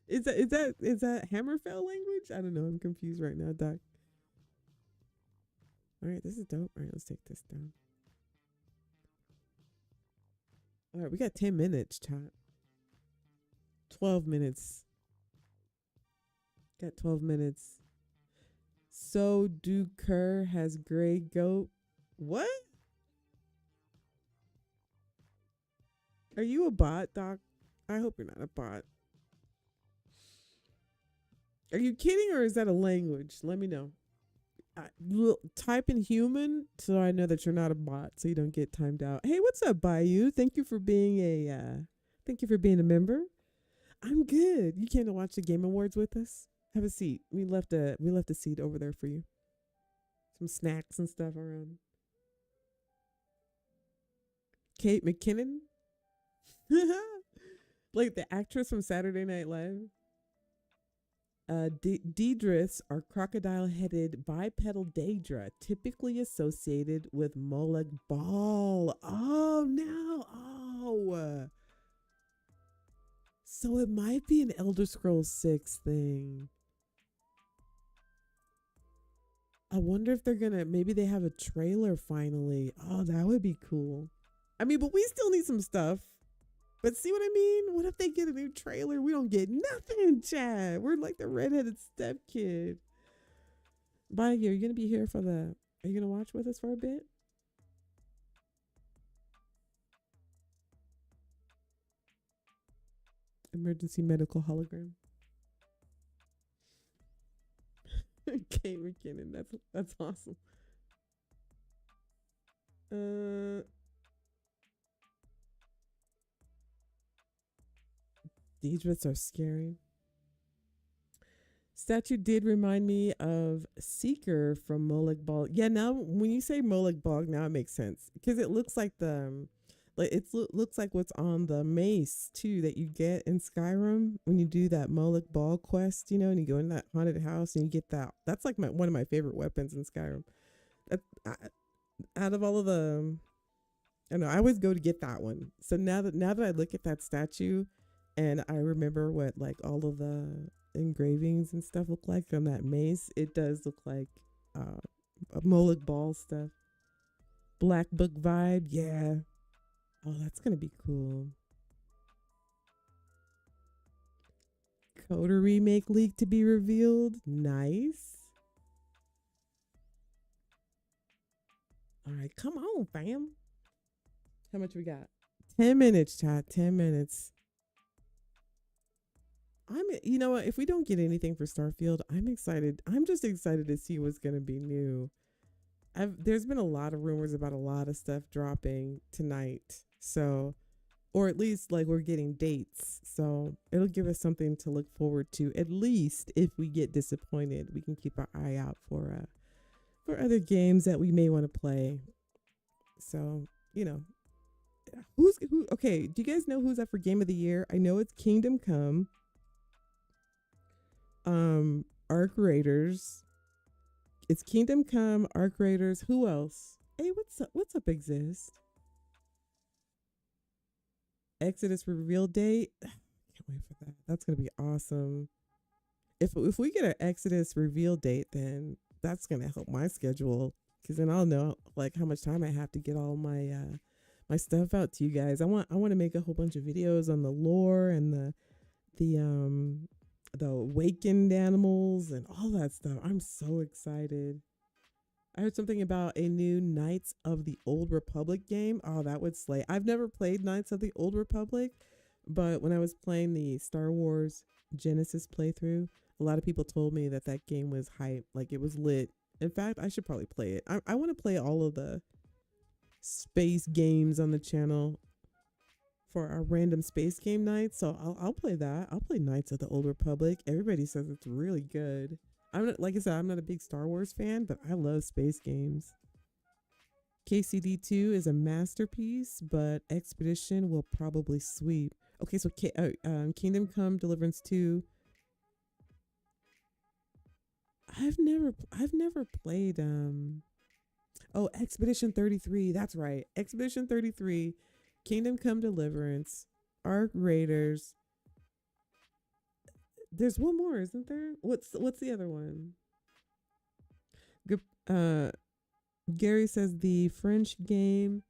Is that Hammerfell language? I don't know. I'm confused right now, Doc. All right, this is dope. All right, let's take this down. All right, we got 10 minutes, chat. 12 minutes. Got 12 minutes. So do Kerr has gray goat. What? Are you a bot, Doc? I hope you're not a bot. Are you kidding or is that a language? Let me know. Type in human so I know that you're not a bot so you don't get timed out. Hey, what's up, Bayou? Thank you for being a member. I'm good. You came to watch the Game Awards with us? Have a seat. We left a seat over there for you. Some snacks and stuff around. Kate McKinnon? Like the actress from Saturday Night Live. Daedriths are crocodile-headed bipedal daedra, typically associated with Molag Bal. Oh, no. Oh. So it might be an Elder Scrolls 6 thing. I wonder if they're maybe they have a trailer finally. Oh, that would be cool. I mean, but we still need some stuff. But see what I mean? What if they get a new trailer? We don't get nothing, Chad. We're like the redheaded step kid. Bye, are you gonna be here for the? Are you gonna watch with us for a bit? Emergency medical hologram. Kate McKinnon. That's awesome. Deidre's are scary. Statue did remind me of Seeker from Molag Bal. Yeah, now when you say Molag Bal, now it makes sense because it looks like looks like what's on the mace too that you get in Skyrim when you do that Molag Bal quest, you know, and you go in that haunted house and you get that. That's like one of my favorite weapons in Skyrim. Out of all of the, I don't know, I always go to get that one. So now that I look at that statue, and I remember what like all of the engravings and stuff look like on that mace, it does look like a Molag Bal stuff. Black Book vibe, yeah. Oh, that's gonna be cool. Coda remake leak to be revealed. Nice. All right, come on, fam. How much we got? 10 minutes, chat. 10 minutes. You know what? If we don't get anything for Starfield, I'm excited. I'm just excited to see what's gonna be new. There's been a lot of rumors about a lot of stuff dropping tonight. So, or at least like we're getting dates. So it'll give us something to look forward to. At least if we get disappointed, we can keep our eye out for other games that we may want to play. So, you know, who? Okay, do you guys know who's up for Game of the Year? I know it's Kingdom Come, Arc Raiders. It's Kingdom Come, Arc Raiders. Who else? Hey, what's up, Exist? Exodus reveal date. Can't wait for that. That's gonna be awesome. If we get an Exodus reveal date, then that's gonna help my schedule because then I'll know like how much time I have to get all my my stuff out to you guys. I want to make a whole bunch of videos on the lore and the awakened animals and all that stuff. I'm so excited. I heard something about a new Knights of the Old Republic game. Oh, that would slay. I've never played Knights of the Old Republic, but when I was playing the Star Wars Genesis playthrough, a lot of people told me that game was hype. Like it was lit. In fact, I should probably play it. I want to play all of the space games on the channel for our random space game nights. So I'll play that. I'll play Knights of the Old Republic. Everybody says it's really good. I'm not, like I said, I'm not a big Star Wars fan, but I love space games. KCD2 is a masterpiece, but Expedition will probably sweep. Okay, so Kingdom Come Deliverance 2. I've never played Expedition 33. That's right. Expedition 33, Kingdom Come Deliverance, Arc Raiders. There's one more, isn't there? What's the other one? Gary says the French game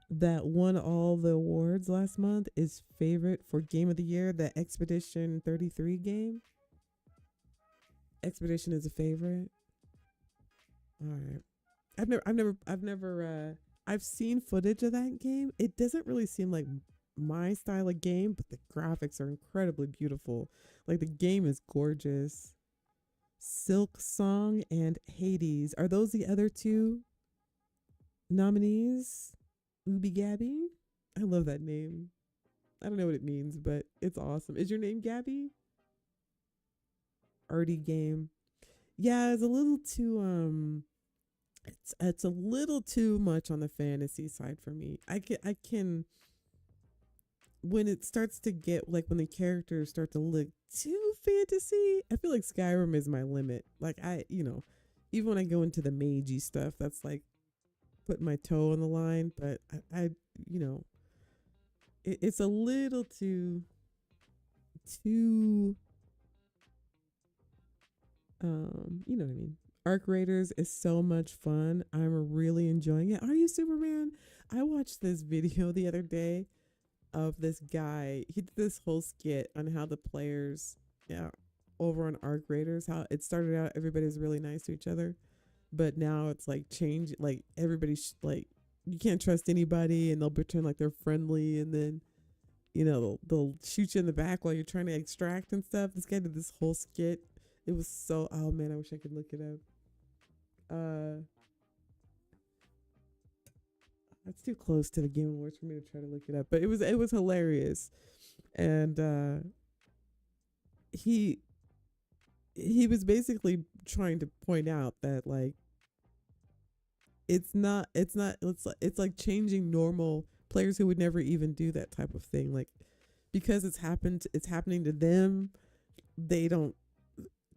that won all the awards last month is favorite for Game of the Year, the Expedition 33 game. Expedition is a favorite. All right. I've seen footage of that game. It doesn't really seem like my style of game, but the graphics are incredibly beautiful. Like the game is gorgeous. Silk Song and Hades. Are those the other two nominees? Ooby Gabby? I love that name. I don't know what it means, but it's awesome. Is your name Gabby? Arty game. Yeah, it's a little too it's a little too much on the fantasy side for me. I can when it starts to get like when the characters start to look too fantasy, I feel like Skyrim is my limit. Like even when I go into the magey stuff, that's like putting my toe on the line. But it's a little too you know what I mean. Arc Raiders is so much fun. I'm really enjoying it. Are you, Superman? I watched this video the other day of this guy. He did this whole skit on how the players, yeah, over on Arc Raiders, how it started out everybody's really nice to each other, but now it's like change. Like everybody's like you can't trust anybody, and they'll pretend like they're friendly, and then they'll shoot you in the back while you're trying to extract and stuff. This guy did this whole skit. It was so, oh man, I wish I could look it up. It's too close to the Game Awards for me to try to look it up, but it was hilarious. And he was basically trying to point out that like it's like changing normal players who would never even do that type of thing, like because it's happening to them, they don't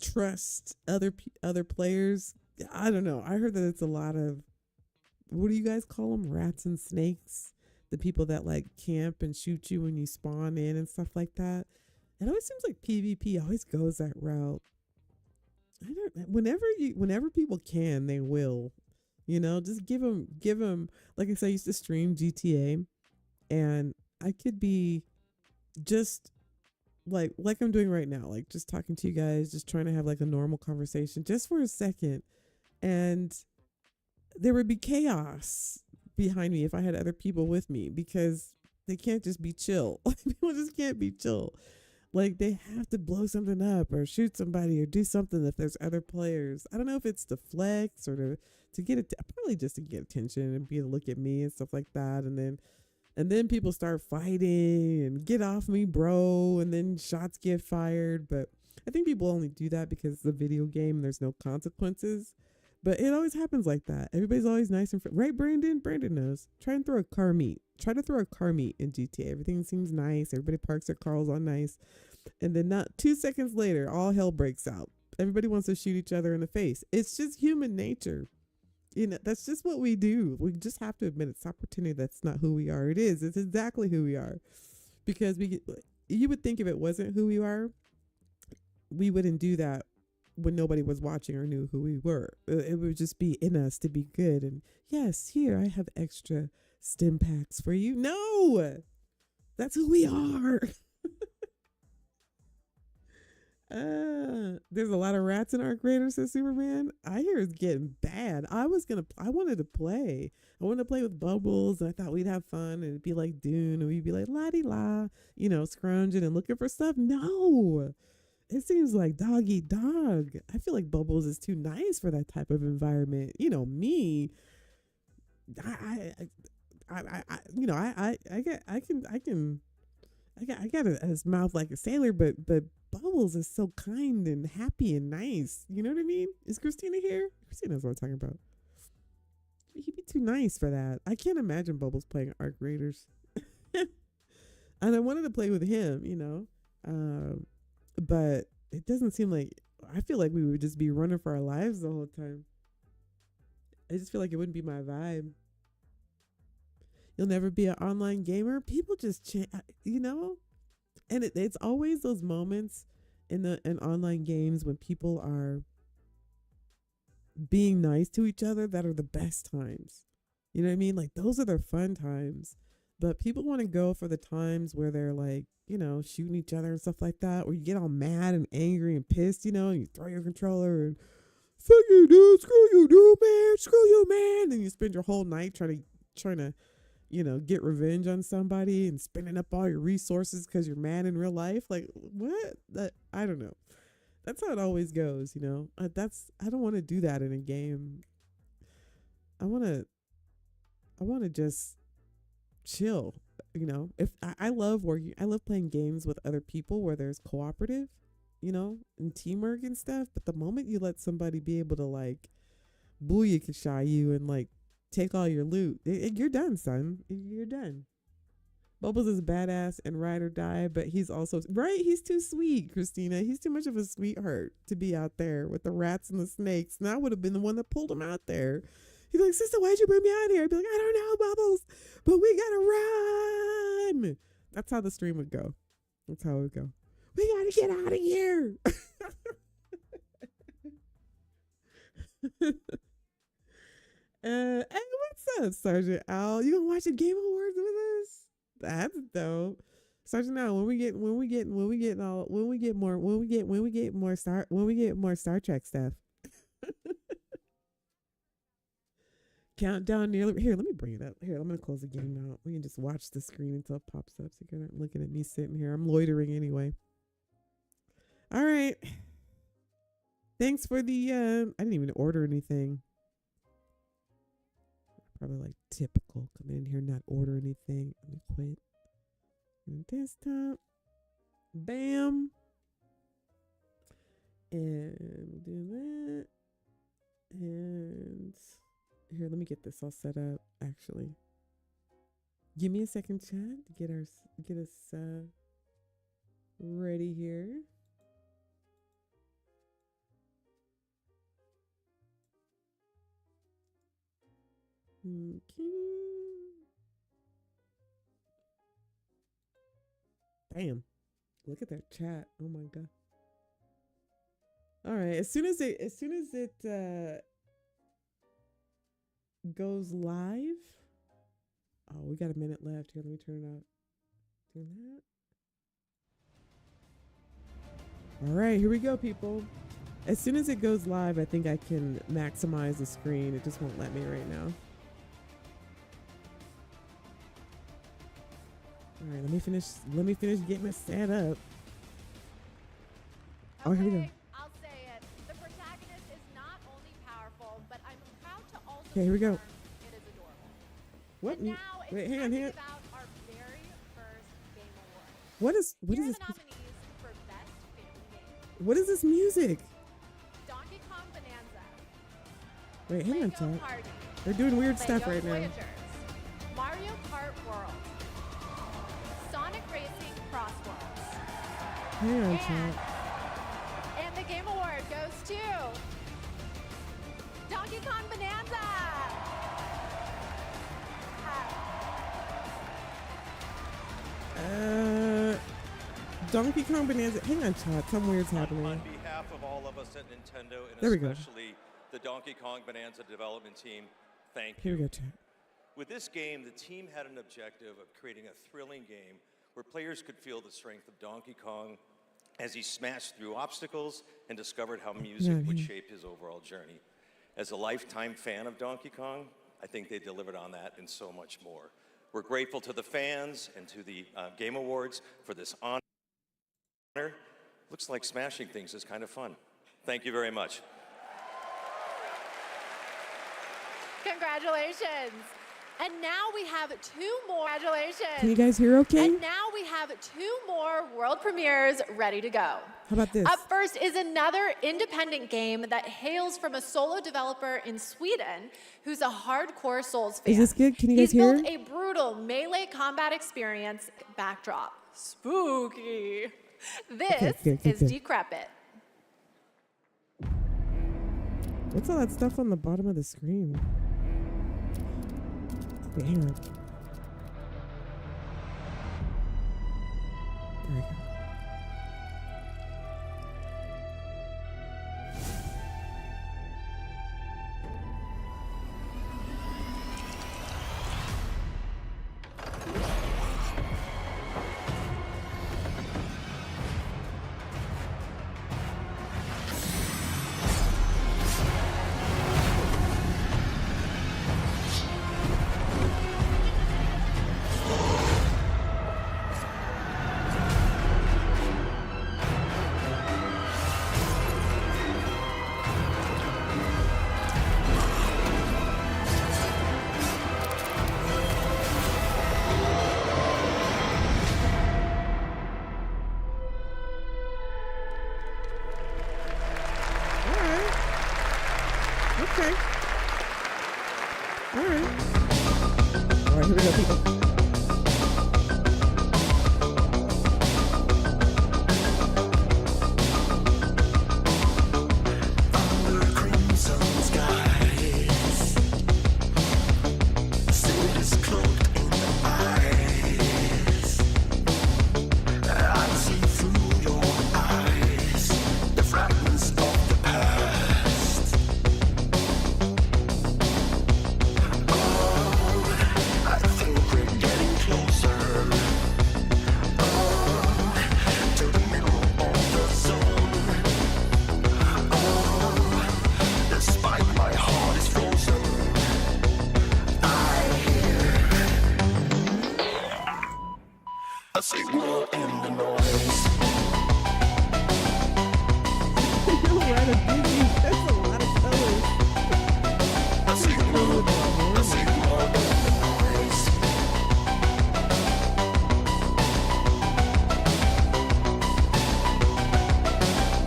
trust other players. I don't know, I heard that it's a lot of, what do you guys call them, rats and snakes, the people that like camp and shoot you when you spawn in and stuff like that. It always seems like PvP always goes that route. Whenever people can, they will. Just give them. Like I said, I used to stream GTA, and I could be just like I'm doing right now, like just talking to you guys, just trying to have like a normal conversation just for a second, and there would be chaos behind me if I had other people with me, because they can't just be chill. People just can't be chill. Like they have to blow something up or shoot somebody or do something if there's other players. I don't know if it's to flex or to get it, probably just to get attention and be able to look at me and stuff like that. And then people start fighting and get off me, bro. And then shots get fired. But I think people only do that because it's a video game and there's no consequences. But it always happens like that. Everybody's always nice and right, Brandon? Brandon knows. Try to throw a car meet in GTA. Everything seems nice. Everybody parks their cars all nice. And then not 2 seconds later, all hell breaks out. Everybody wants to shoot each other in the face. It's just human nature. That's just what we do. We just have to admit it. Stop pretending that's not who we are. It is. It's exactly who we are. Because you would think if it wasn't who we are, we wouldn't do that when nobody was watching or knew who we were. It would just be in us to be good. And yes, here I have extra stim packs for you. No, that's who we are. There's a lot of rats in Arc Raiders, says Superman. I hear it's getting bad. I wanted to play. I wanted to play with Bubbles, and I thought we'd have fun and it'd be like Dune, and we'd be like la-di-la, scrounging and looking for stuff. No. It seems like dog eat dog. I feel like Bubbles is too nice for that type of environment. Me, I got a mouth like a sailor, but Bubbles is so kind and happy and nice. You know what I mean? Is Christina here? Christina knows what I'm talking about. He'd be too nice for that. I can't imagine Bubbles playing Arc Raiders. And I wanted to play with him, but it doesn't seem like, I feel like we would just be running for our lives the whole time. I just feel like it wouldn't be my vibe. You'll never be an online gamer. People just, and it's always those moments in online games when people are being nice to each other that are the best times. You know what I mean? Like those are their fun times. But people want to go for the times where they're like, shooting each other and stuff like that, where you get all mad and angry and pissed, and you throw your controller and fuck you, dude, screw you, man. And you spend your whole night trying to, get revenge on somebody and spending up all your resources because you're mad in real life. Like what? I don't know. That's how it always goes, I don't want to do that in a game. I want to just chill. If I love working, I love playing games with other people where there's cooperative, and teamwork and stuff. But the moment you let somebody be able to like booyakasha you and like take all your loot, you're done, son. You're done. Bubbles is badass and ride or die, but he's also right. He's too sweet, Christina. He's too much of a sweetheart to be out there with the rats and the snakes. And I would have been the one that pulled him out there. He's like, Sista, why'd you bring me out here? I'd be like, I don't know, Bubbles, but we gotta run. That's how the stream would go. That's how it would go. We gotta get out of here. Hey, what's up, Sergeant Al? You gonna watch the Game Awards with us? That's dope. Sergeant, now when we get more Star Trek stuff. Countdown nearly here. Let me bring it up. Here, I'm gonna close the game out. We can just watch the screen until it pops up. So you're not looking at me sitting here. I'm loitering anyway. All right. Thanks for the. I didn't even order anything. Probably like typical. Come in here, not order anything. Let me quit. Desktop. Bam. And we'll do that. And here, let me get this all set up. Actually, give me a second, chat, to get us ready here. Okay. Bam. Look at that chat. Oh my god. All right. As soon as it goes live. Oh, we got a minute left here. Let me turn it up. Do that. All right, here we go, people. As soon as it goes live, I think I can maximize the screen. It just won't let me right now. All right, let me finish getting it set up. Oh, here we go. I'll say it. The protagonist is not only powerful, but I'm proud to also Okay, here we go. it is adorable. What? And now Wait, it's hang on, time hang on. about our very first Game Award. What is Here are this? the nominees for Best Family Game. What is this music? Donkey Kong Bonanza. Wait, hang on, Lego chat. Party. They're doing weird Lego stuff right now. Voyagers. Mario Kart World. Sonic Racing Cross Worlds. Hang on, chat. And the Game Award goes to Donkey Kong Bonanza. Donkey Kong Bonanza. Hang on, chat. Some weird's happening. On behalf of all of us at Nintendo There we and go. especially the Donkey Kong Bonanza development team, thank Here you. we go, chat. With this game, the team had an objective of creating a thrilling game where players could feel the strength of Donkey Kong as he smashed through obstacles and discovered how music would shape his overall journey. As a lifetime fan of Donkey Kong, I think they delivered on that and so much more. We're grateful to the fans and to the Game Awards for this honor. Looks like smashing things is kind of fun. Thank you very much. Congratulations. And now we have two more. Congratulations. Can you guys hear okay? And now we have two more world premieres ready to go. How about this? Up first is another independent game that hails from a solo developer in Sweden who's a hardcore Souls fan. Is this good? Can you guys He's hear? built a brutal melee combat experience backdrop. Spooky. This is Decrepit. What's all that stuff on the bottom of the screen? Wait, hang on. There we go. signal in the noise. You're right, a biggie. That's a lot of colors. A signal in the noise.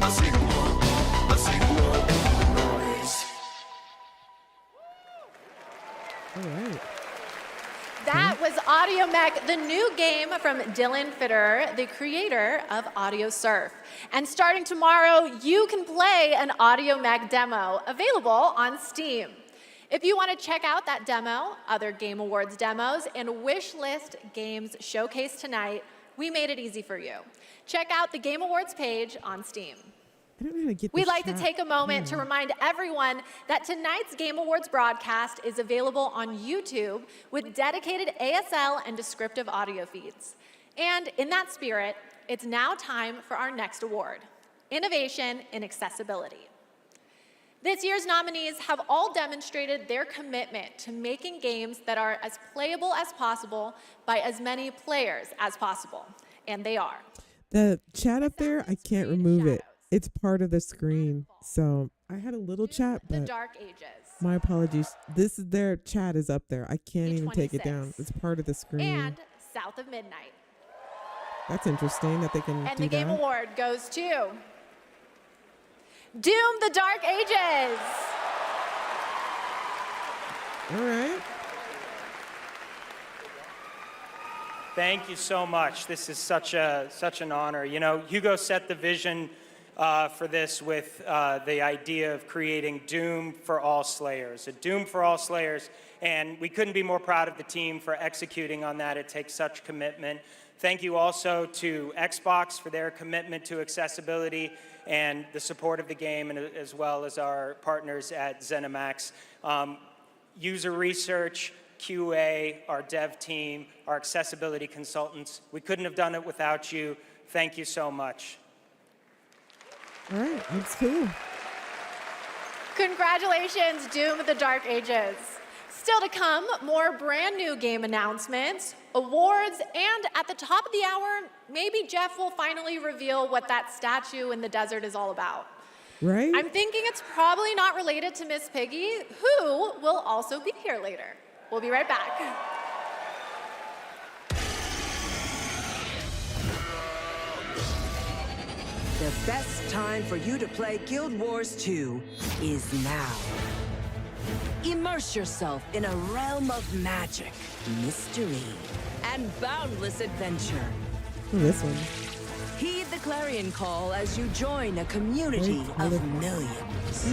A signal in the noise. All right. That was Audio Mech, the new game from Dylan Fitter, the creator of Audio Surf. And starting tomorrow, you can play an Audio Mech demo available on Steam. If you want to check out that demo, other Game Awards demos, and wish list games showcased tonight, we made it easy for you. Check out the Game Awards page on Steam. I don't know how to get We'd this like to shot. take a moment to remind everyone that tonight's Game Awards broadcast is available on YouTube with dedicated ASL and descriptive audio feeds. And in that spirit, it's now time for our next award, Innovation in Accessibility. This year's nominees have all demonstrated their commitment to making games that are as playable as possible by as many players as possible, and they are. The chat up there, I can't remove it. It's part of the screen. So I had a little chat, The but Dark Ages. my apologies. This is their chat is up there. I can't even take it down. E26. It's part of the screen. And South of Midnight. That's interesting that they can And do the Game that. Award goes to Doom: The Dark Ages. All right. Thank you so much. This is such an honor. You know, Hugo set the vision for this with the idea of creating Doom for all Slayers, a Doom for all Slayers, and we couldn't be more proud of the team for executing on that. It takes such commitment. Thank you also to Xbox for their commitment to accessibility and the support of the game, and as well as our partners at ZeniMax. User research, QA, our dev team, our accessibility consultants. We couldn't have done it without you. Thank you so much. All right. That's cool. Congratulations, Doom: The Dark Ages. Still to come, more brand new game announcements, awards, and at the top of the hour, maybe Geoff will finally reveal what that statue in the desert is all about. Right? I'm thinking it's probably not related to Miss Piggy, who will also be here later. We'll be right back. The best time for you to play Guild Wars 2 is now. Immerse yourself in a realm of magic, mystery, and boundless adventure. Oh, this one. Heed the clarion call as you join a community Wait, of hold it. millions.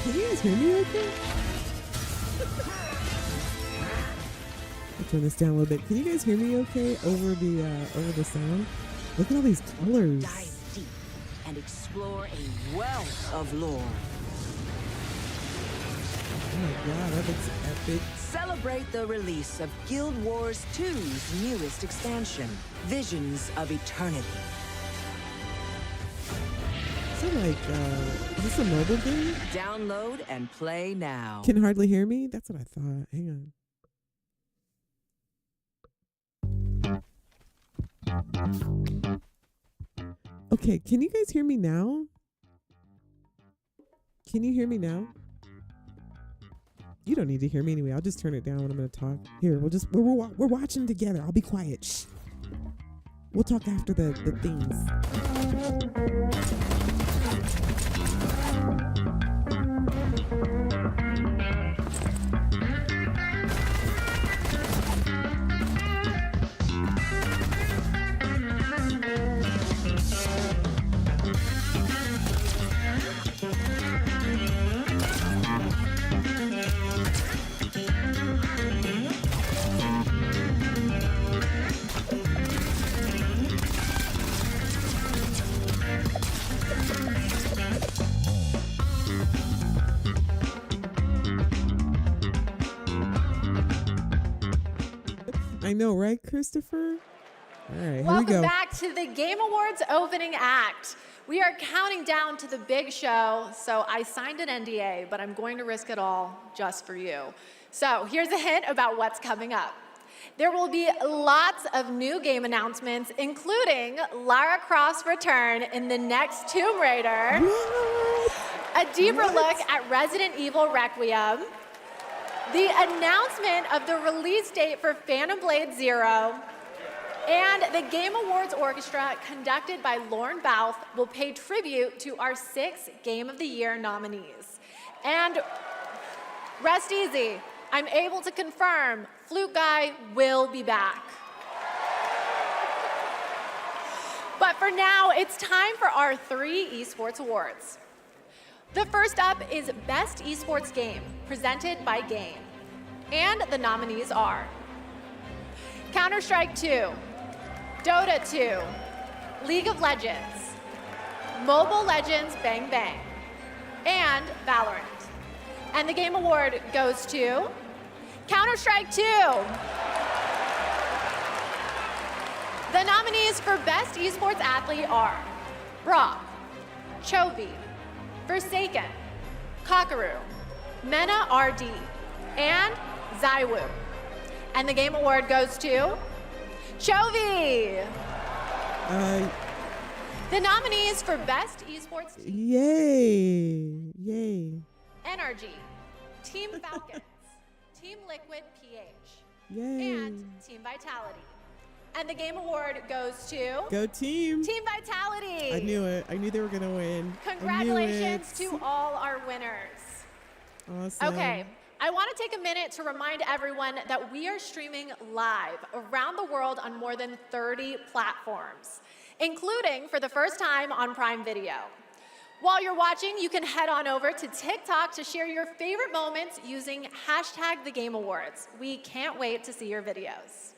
Can you guys hear me okay? I'll turn this down a little bit. Can you guys hear me okay over the sound? Look at all these colors. Dive deep and explore a wealth of lore. Oh my god, that looks epic. Celebrate the release of Guild Wars 2's newest expansion, Visions of Eternity. So like, is this a mobile game? Download and play now. Can hardly hear me? That's what I thought. Hang on. Okay, can you guys hear me now? Can you hear me now? You don't need to hear me anyway. I'll just turn it down when I'm going to talk. Here, we're watching together. I'll be quiet. Shh. We'll talk after the things. I know, right, Christopher? All right, here we Welcome go. back to the Game Awards opening act. We are counting down to the big show, so I signed an NDA, but I'm going to risk it all just for you. So here's a hint about what's coming up. There will be lots of new game announcements, including Lara Croft's return in the next Tomb Raider, a deeper look at Resident Evil Requiem, the announcement of the release date for Phantom Blade Zero, and the Game Awards Orchestra, conducted by Lorne Balfe, will pay tribute to our 6 Game of the Year nominees. And rest easy, I'm able to confirm Flute Guy will be back. But for now, it's time for our 3 esports awards. The first up is Best Esports Game, presented by Game. And the nominees are Counter-Strike 2, Dota 2, League of Legends, Mobile Legends Bang Bang, and Valorant. And the Game Award goes to Counter-Strike 2. The nominees for Best Esports Athlete are Brock, Chovy, Forsaken, Kakaru, Mena RD, and Zywoo. And the Game Award goes to Chovy. The nominees for Best Esports Team. Yay. NRG, Team Falcons, Team Liquid PH, Yay. and Team Vitality. And the Game Award goes to Go team. Team Vitality. I knew it. I knew they were going to win. Congratulations I knew it. to all our winners. Awesome. Okay, I want to take a minute to remind everyone that we are streaming live around the world on more than 30 platforms, including for the first time on Prime Video. While you're watching, you can head on over to TikTok to share your favorite moments using #TheGameAwards. We can't wait to see your videos.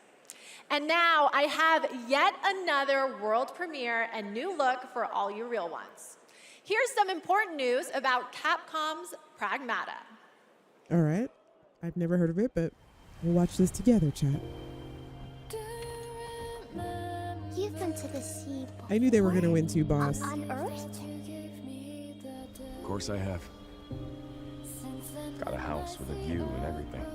And now I have yet another world premiere and new look for all you real ones. Here's some important news about Capcom's Pragmata. All right. I've never heard of it, but we'll watch this together, chat. You've been to the sea before. I knew they were going to win too, boss. On Earth? Of course I have. Got a house with a view and everything.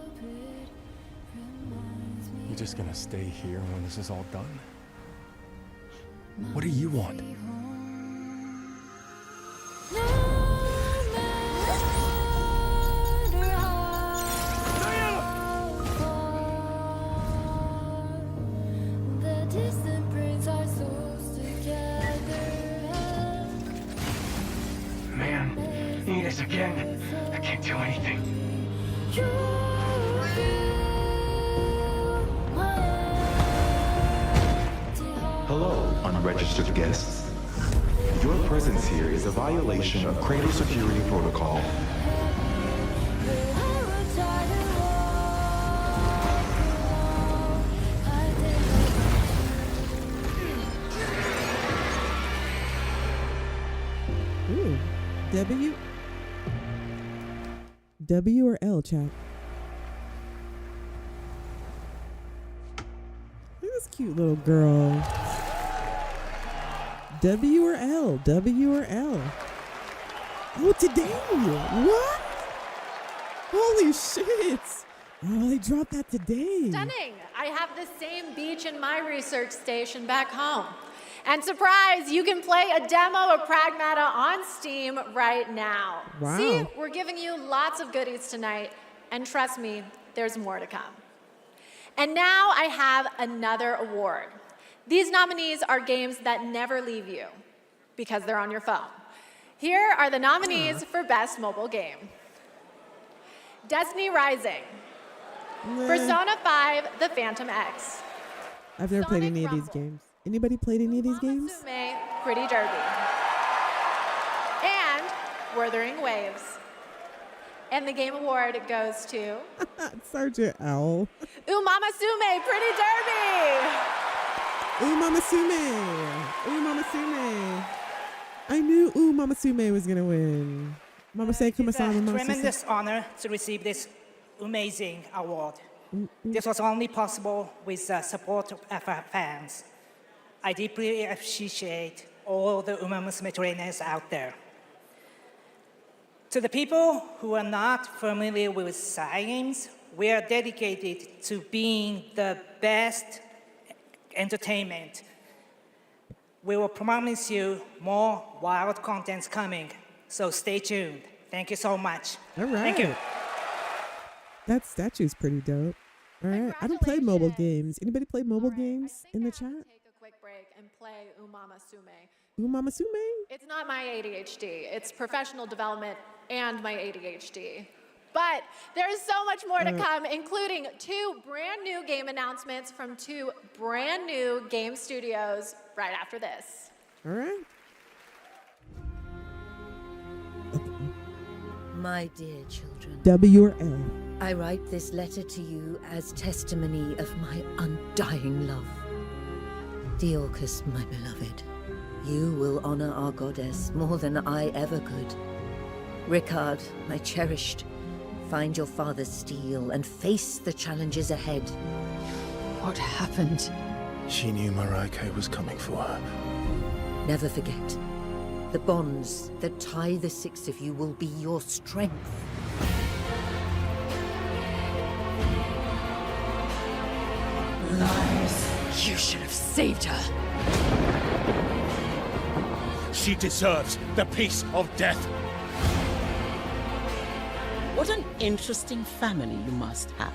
You just gonna stay here when this is all done? What do you want? Man, you need us again. I can't do anything. Hello, unregistered guests. Your presence here is a violation of cradle security protocol. Ooh. W or L, chat? Look at this cute little girl. W or L? W or L? Oh, today? What? Holy shit. Oh, they dropped that today. Stunning. I have the same beach in my research station back home. And surprise, you can play a demo of Pragmata on Steam right now. Wow. See, we're giving you lots of goodies tonight, and trust me, there's more to come. And now I have another award. These nominees are games that never leave you because they're on your phone. Here are the nominees for Best Mobile Game. Destiny Rising, Persona 5, The Phantom X. I've never played Sonic any of these Rumble. games. Anybody played any of these games? Sume, Pretty Derby. And Wuthering Waves. And the Game Award goes to Sergeant Owl. Mama Sume, Pretty Derby. Mama Sume. Mama Sume. I knew Mama Sume was going to win. Mama say, come It's a on, Mama tremendous honor to receive this amazing award. This was only possible with the support of our fans. I deeply appreciate all the Uma Musume trainers out there. To the people who are not familiar with science we are dedicated to being the best entertainment. We will promise you more wild contents coming, so stay tuned. Thank you so much. All right. Thank you. That statue's pretty dope. All right. I don't play mobile games. Anybody play mobile games in the chat? Take a quick break and play Umama Sume. Umama Sume? It's not my ADHD. It's professional development and my ADHD. But there is so much more to come, including 2 brand new game announcements from 2 brand new game studios right after this. All right. My dear children, W or L? I write this letter to you as testimony of my undying love. Deorcus, my beloved, you will honor our goddess more than I ever could. Rickard, my cherished, find your father's steel and face the challenges ahead. What happened? She knew Marike was coming for her. Never forget, the bonds that tie the 6 of you will be your strength. Lies. You should have saved her. She deserves the peace of death. What an interesting family you must have.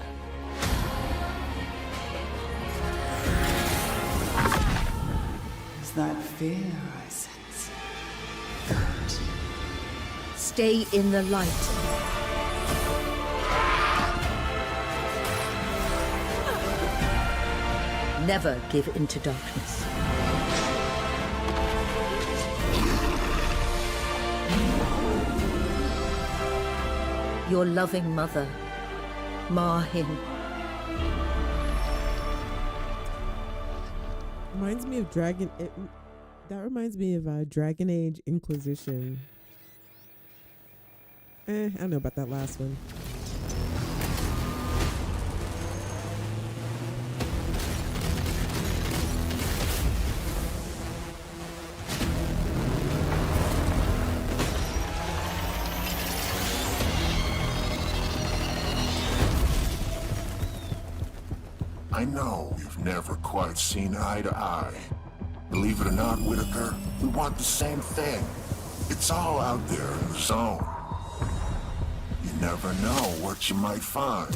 Is that fear I sense? Good. Stay in the light. Never give in to darkness. Your loving mother, Mahin. Reminds me of that reminds me of Dragon Age Inquisition. I don't know about that last one. I know we've never quite seen eye to eye. Believe it or not, Whitaker, we want the same thing. It's all out there in the zone. You never know what you might find.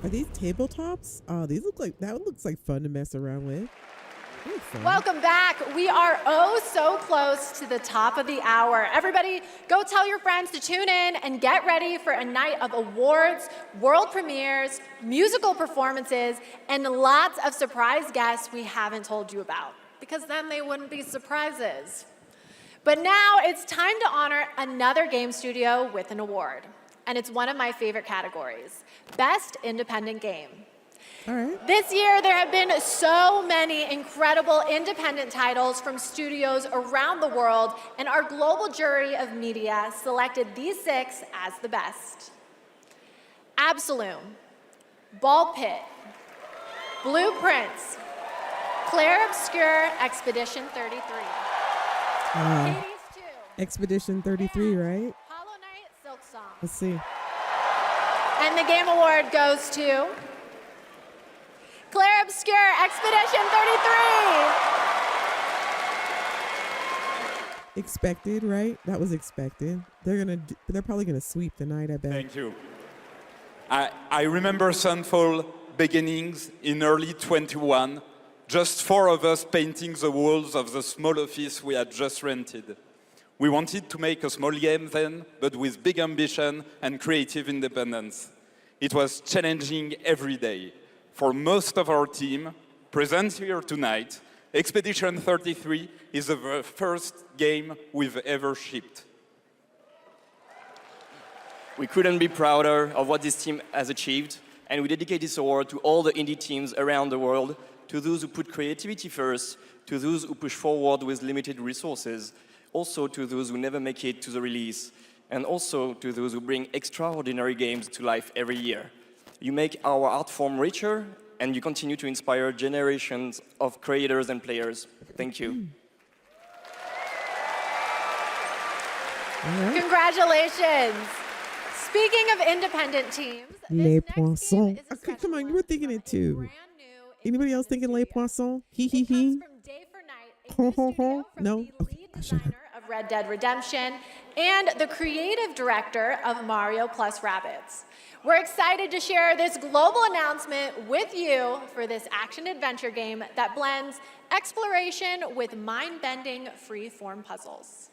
Are these tabletops? Oh, these looks like fun to mess around with. Welcome back. We are oh so close to the top of the hour. Everybody, go tell your friends to tune in and get ready for a night of awards, world premieres, musical performances, and lots of surprise guests we haven't told you about, because then they wouldn't be surprises. But now it's time to honor another game studio with an award. And it's one of my favorite categories, Best Independent Game. All right. This year, there have been so many incredible independent titles from studios around the world, and our global jury of media selected these 6 as the best. Absolum, Ball Pit, Blueprints, Clair Obscur, Expedition 33. Hades 2. Expedition 33, right? Hollow Knight, Silk Song. Let's see. And the game award goes to Clair Obscur, Expedition 33. Expected, right? That was expected. They're probably gonna sweep the night, I bet. Thank you. I remember Sunfall beginnings in early 21, just 4 of us painting the walls of the small office we had just rented. We wanted to make a small game then, but with big ambition and creative independence. It was challenging every day. For most of our team, present here tonight, Expedition 33 is the first game we've ever shipped. We couldn't be prouder of what this team has achieved, and we dedicate this award to all the indie teams around the world, to those who put creativity first, to those who push forward with limited resources. also to those who never make it to the release, and also to those who bring extraordinary games to life every year. You make our art form richer, and you continue to inspire generations of creators and players. Thank you. Congratulations. Speaking of independent teams, Les Poissons. Okay, come on, you were thinking it too. Anybody else thinking Les Poissons? He. Ho ho ho. No. Okay. Shut up. Of Red Dead Redemption and the creative director of Mario plus Rabbids. We're excited to share this global announcement with you for this action-adventure game that blends exploration with mind-bending free-form puzzles.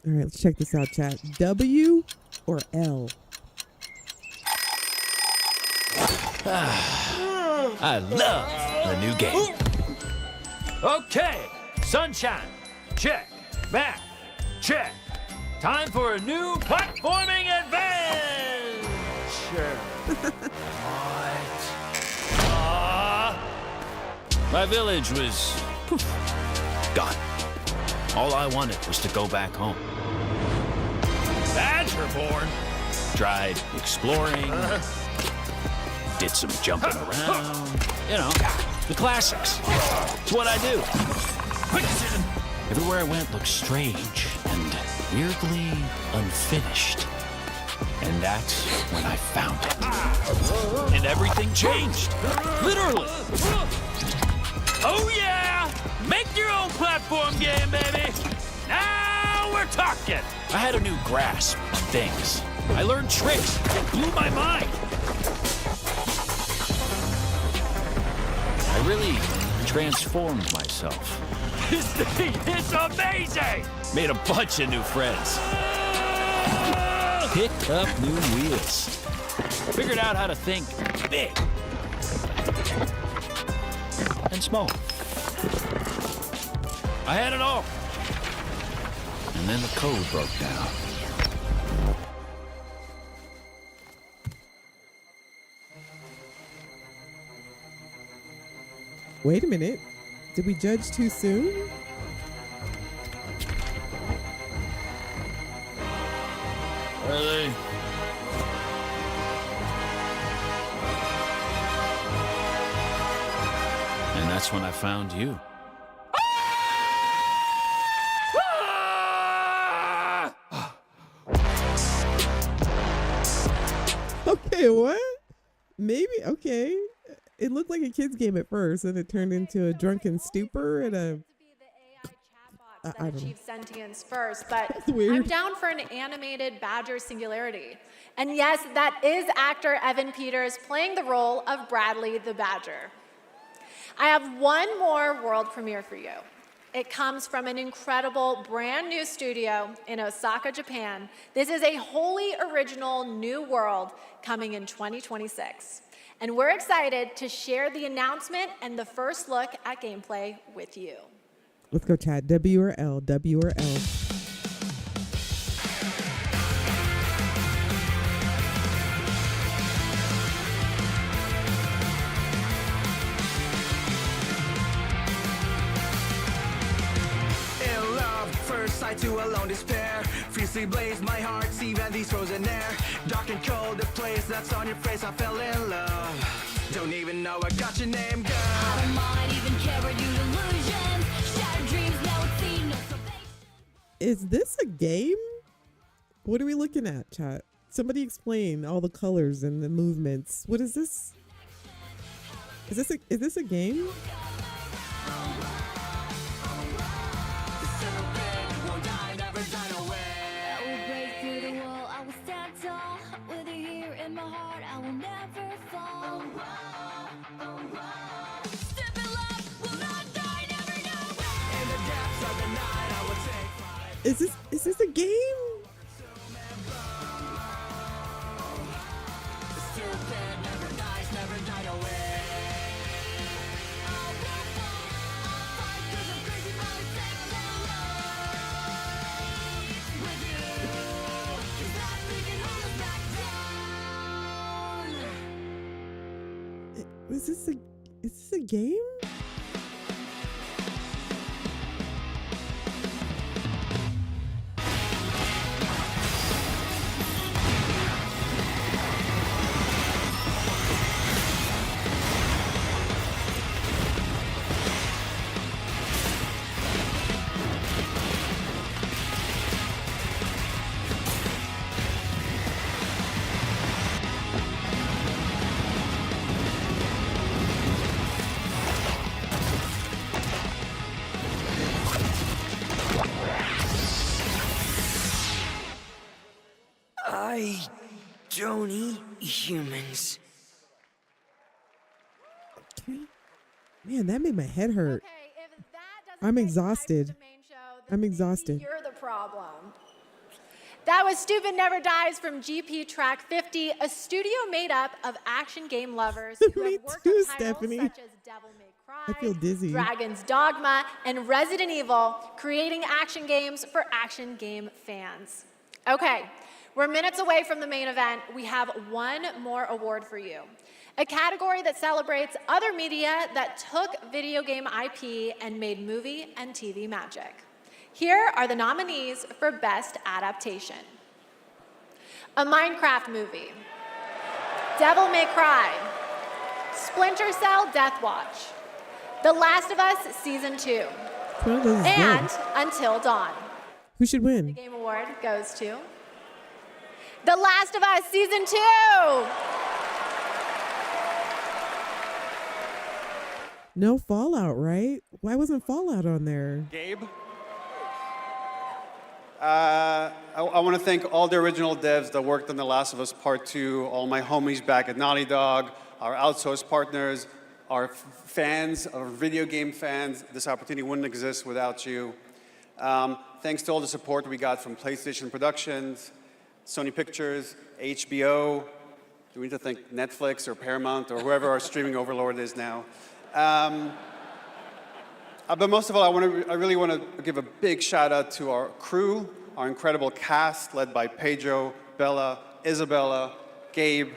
All right, let's check this out, chat. W or L? I love the new game. Okay, sunshine, check. Back, check. Time for a new platforming adventure. What? My village was gone. All I wanted was to go back home. Badgerborn. Tried exploring. Did some jumping around. You know, the classics. It's what I do. Everywhere I went looked strange and weirdly unfinished. And that's when I found it. And everything changed. Literally. Oh yeah! Make your own platform game, baby! Now we're talking! I had a new grasp on things. I learned tricks that blew my mind. I really transformed myself. This thing is amazing! Made a bunch of new friends. Picked up new wheels. Figured out how to think big. And small. I had it all. And then the code broke down. Wait a minute. Did we judge too soon? Really? And that's when I found you. Okay, what? Maybe, okay. It looked like a kid's game at first, and it turned into a drunken stupor and a... I don't know. Achieve sentience first, but weird. I'm down for an animated Badger Singularity. And yes, that is actor Evan Peters playing the role of Bradley the Badger. I have one more world premiere for you. It comes from an incredible brand new studio in Osaka, Japan. This is a wholly original new world coming in 2026. And we're excited to share the announcement and the first look at gameplay with you. Let's go, chat. W or L? W or L? In love, first sight to alone despair. Fiercely blaze my heart, even these frozen air. Dark and cold, the place that's on your face, I fell in love. Don't even know I got your name, girl. I don't mind even care what you delusions. Shattered dreams, now it's seen, no salvation. Is this a game? What are we looking at, chat? Somebody explain all the colors and the movements. What is this? Is this a game? Is this a game? Is this a game? don't eat humans. Man, that made my head hurt. I'm exhausted. I'm exhausted. You're the problem. That was Stupid Never Dies from GP Track 50, a studio made up of action game lovers who have worked on titles Stephanie. such as Devil May Cry, I feel dizzy. Dragon's Dogma, and Resident Evil, creating action games for action game fans. Okay, we're minutes away from the main event. We have one more award for you. A category that celebrates other media that took video game IP and made movie and TV magic. Here are the nominees for Best Adaptation. A Minecraft movie, Devil May Cry, Splinter Cell Death Watch, The Last of Us Season 2, and Until Dawn. Who should The win? Game Award goes to The Last of Us Season 2. No Fallout, right? Why wasn't Fallout on there? Gabe? I want to thank all the original devs that worked on The Last of Us Part 2, all my homies back at Naughty Dog, our outsourced partners, our fans, our video game fans. This opportunity wouldn't exist without you. Thanks to all the support we got from PlayStation Productions, Sony Pictures, HBO. Do we need to thank Netflix or Paramount or whoever our streaming overlord is now? But most of all, I really want to give a big shout out to our crew, our incredible cast led by Pedro, Bella, Isabella, Gabe.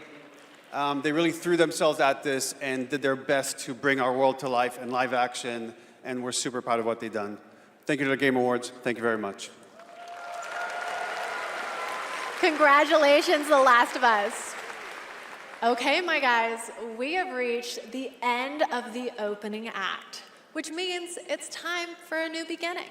They really threw themselves at this and did their best to bring our world to life in live action, and we're super proud of what they've done. Thank you to the Game Awards. Thank you very much. Congratulations, The Last of Us. Okay, my guys, we have reached the end of the opening act, which means it's time for a new beginning.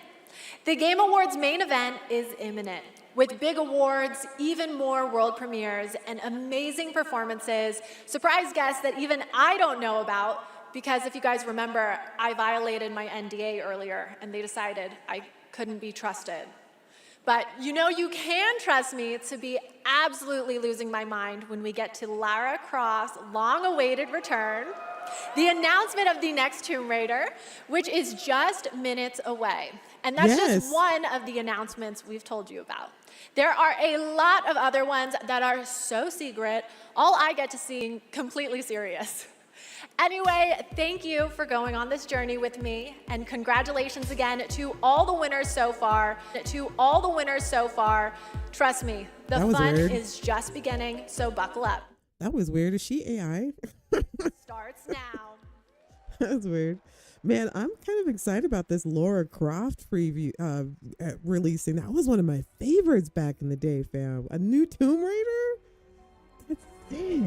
The Game Awards main event is imminent, with big awards, even more world premieres, and amazing performances, surprise guests that even I don't know about, because if you guys remember, I violated my NDA earlier, and they decided I couldn't be trusted. But you know you can trust me to be absolutely losing my mind when we get to Lara Croft's long-awaited return, the announcement of the next Tomb Raider, which is just minutes away. And that's just one of the announcements we've told you about. There are a lot of other ones that are so secret, all I get to see completely serious. Anyway, thank you for going on this journey with me, and congratulations again to all the winners so far. Trust me, the fun is just beginning, so buckle up. That was weird. Is she AI? Starts now. That's weird. Man, I'm kind of excited about this Lara Croft preview releasing. That was one of my favorites back in the day, fam. A new Tomb Raider? That's sick.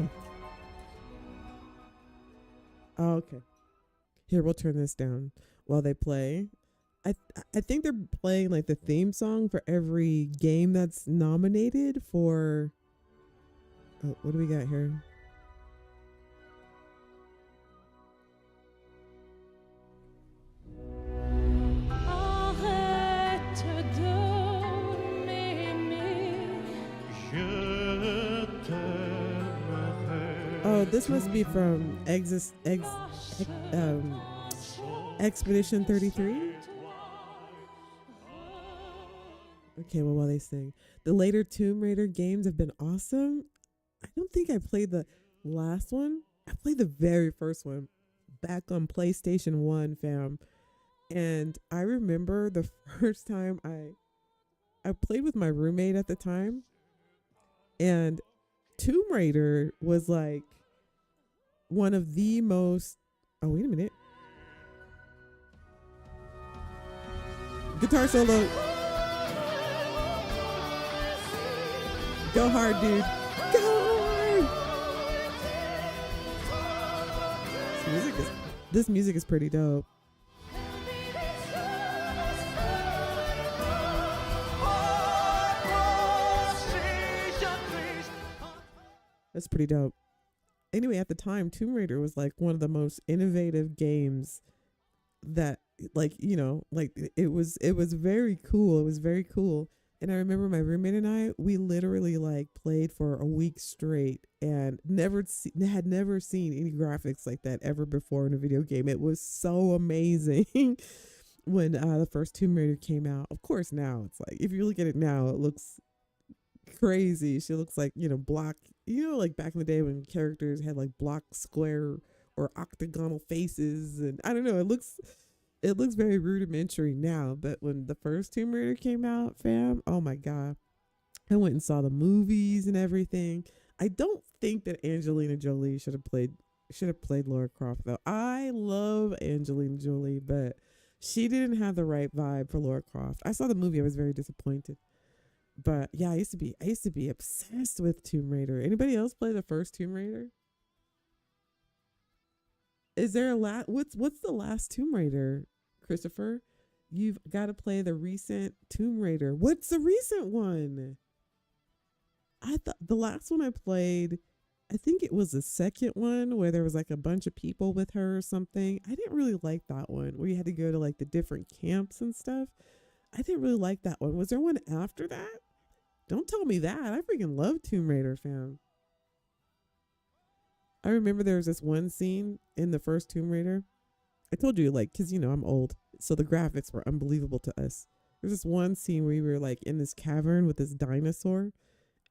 Oh, okay. Here, we'll turn this down while they play. I think they're playing like the theme song for every game that's nominated for. Oh, what do we got here? Oh, this must be from Expedition 33. Okay, well, while they sing, the later Tomb Raider games have been awesome. I don't think I played the last one. I played the very first one back on PlayStation 1, fam. And I remember the first time I played with my roommate at the time, and Tomb Raider was like one of the most. Oh, wait a minute. Guitar solo. Go hard, dude. Go hard. This music is pretty dope. That's pretty dope. Anyway, at the time, Tomb Raider was like one of the most innovative games that, like, you know, like it was very cool. It was very cool And I remember my roommate and I, we literally like played for a week straight and had never seen any graphics like that ever before in a video game. It was so amazing when the first Tomb Raider came out. Of course, now it's like, if you look at it now, it looks crazy. She looks like, block, like back in the day when characters had like block, square, or octagonal faces. And I don't know, it looks very rudimentary now, but when the first Tomb Raider came out, fam, oh my God. I went and saw the movies and everything. I don't think that Angelina Jolie should have played Lara Croft though. I love Angelina Jolie, but she didn't have the right vibe for Lara Croft. I saw the movie, I was very disappointed. But yeah, I used to be obsessed with Tomb Raider. Anybody else play the first Tomb Raider? Is there what's the last Tomb Raider, Christopher? You've got to play the recent Tomb Raider. What's the recent one? I thought the last one I played, I think it was the second one where there was like a bunch of people with her or something. I didn't really like that one where you had to go to like the different camps and stuff. I didn't really like that one. Was there one after that? Don't tell me that. I freaking love Tomb Raider, fam. I remember there was this one scene in the first Tomb Raider. I told you, like, because, I'm old. So the graphics were unbelievable to us. There's this one scene where we were, like, in this cavern with this dinosaur.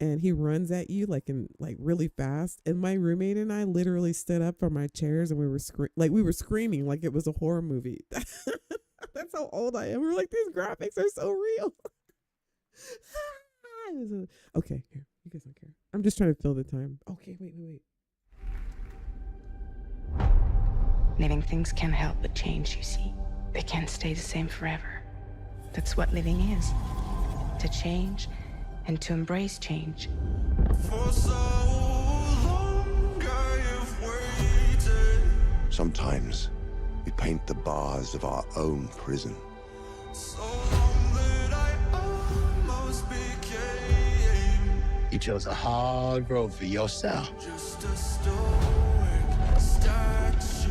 And he runs at you, like, really fast. And my roommate and I literally stood up from our chairs and we were screaming like it was a horror movie. That's how old I am. We were like, these graphics are so real. Okay, here. You guys don't care. I'm just trying to fill the time. Okay, wait. Living things can't help but change, you see. They can't stay the same forever. That's what living is. To change and to embrace change. For so long I have waited. Sometimes we paint the bars of our own prison. So long that I almost became You chose a hard road for yourself. just a stoic statue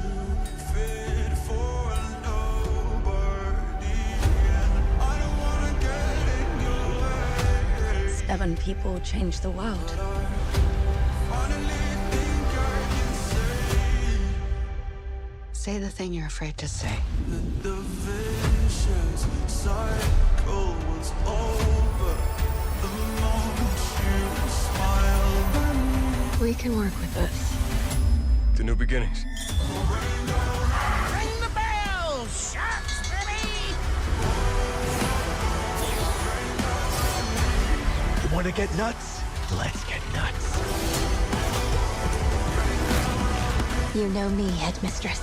fit for nobody. And I don't wanna get in your way. 7 people change the world. Say the thing you're afraid to say. The vicious cycle was over the moment you smiled at me. We can work with this. The new beginnings. Ring the bell! Sharks, baby! You want to get nuts? Let's get nuts. You know me, headmistress.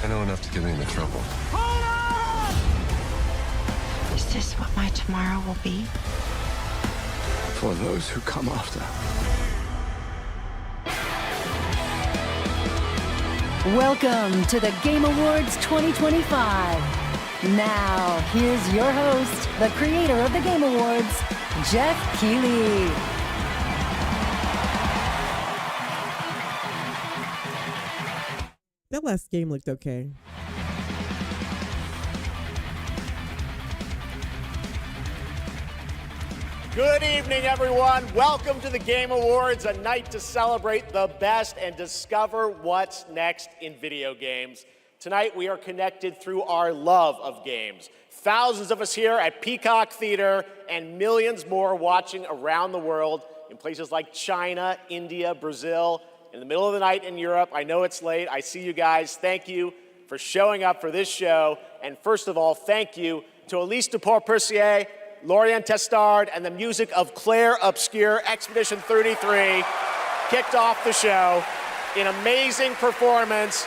I know enough to get me into trouble. Is this what my tomorrow will be? For those who come after. Welcome to the Game Awards 2025. Now, here's your host, the creator of the Game Awards, Geoff Keighley. That last game looked okay. Good evening, everyone. Welcome to the Game Awards, a night to celebrate the best and discover what's next in video games. Tonight, we are connected through our love of games. Thousands of us here at Peacock Theater and millions more watching around the world in places like China, India, Brazil, in the middle of the night in Europe. I know it's late. I see you guys. Thank you for showing up for this show. And first of all, thank you to Elise Duport-Percier, Lorian Testard, and the music of Claire Obscure. Expedition 33 kicked off the show. An amazing performance.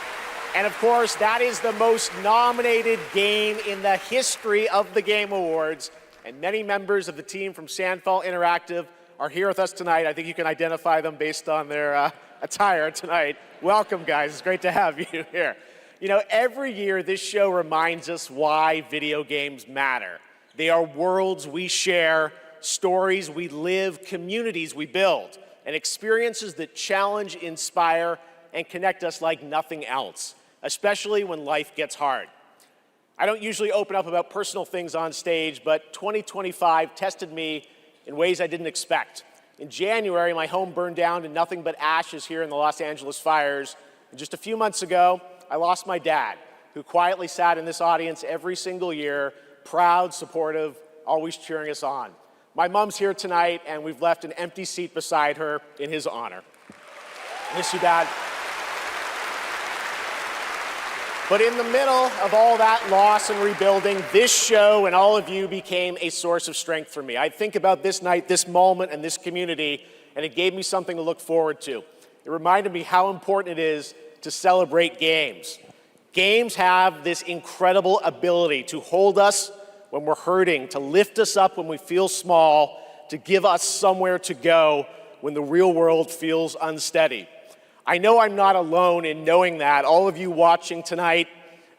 And of course, that is the most nominated game in the history of the Game Awards. And many members of the team from Sandfall Interactive are here with us tonight. I think you can identify them based on their attire tonight. Welcome, guys. It's great to have you here. You know, every year this show reminds us why video games matter. They are worlds we share, stories we live, communities we build, and experiences that challenge, inspire, and connect us like nothing else, especially when life gets hard. I don't usually open up about personal things on stage, but 2025 tested me in ways I didn't expect. In January, my home burned down to nothing but ashes here in the Los Angeles fires. And just a few months ago, I lost my dad, who quietly sat in this audience every single year, proud, supportive, always cheering us on. My mom's here tonight, and we've left an empty seat beside her in his honor. Miss you, Dad. But in the middle of all that loss and rebuilding, this show and all of you became a source of strength for me. I think about this night, this moment, and this community, and it gave me something to look forward to. It reminded me how important it is to celebrate games. Games have this incredible ability to hold us when we're hurting, to lift us up when we feel small, to give us somewhere to go when the real world feels unsteady. I know I'm not alone in knowing that. All of you watching tonight,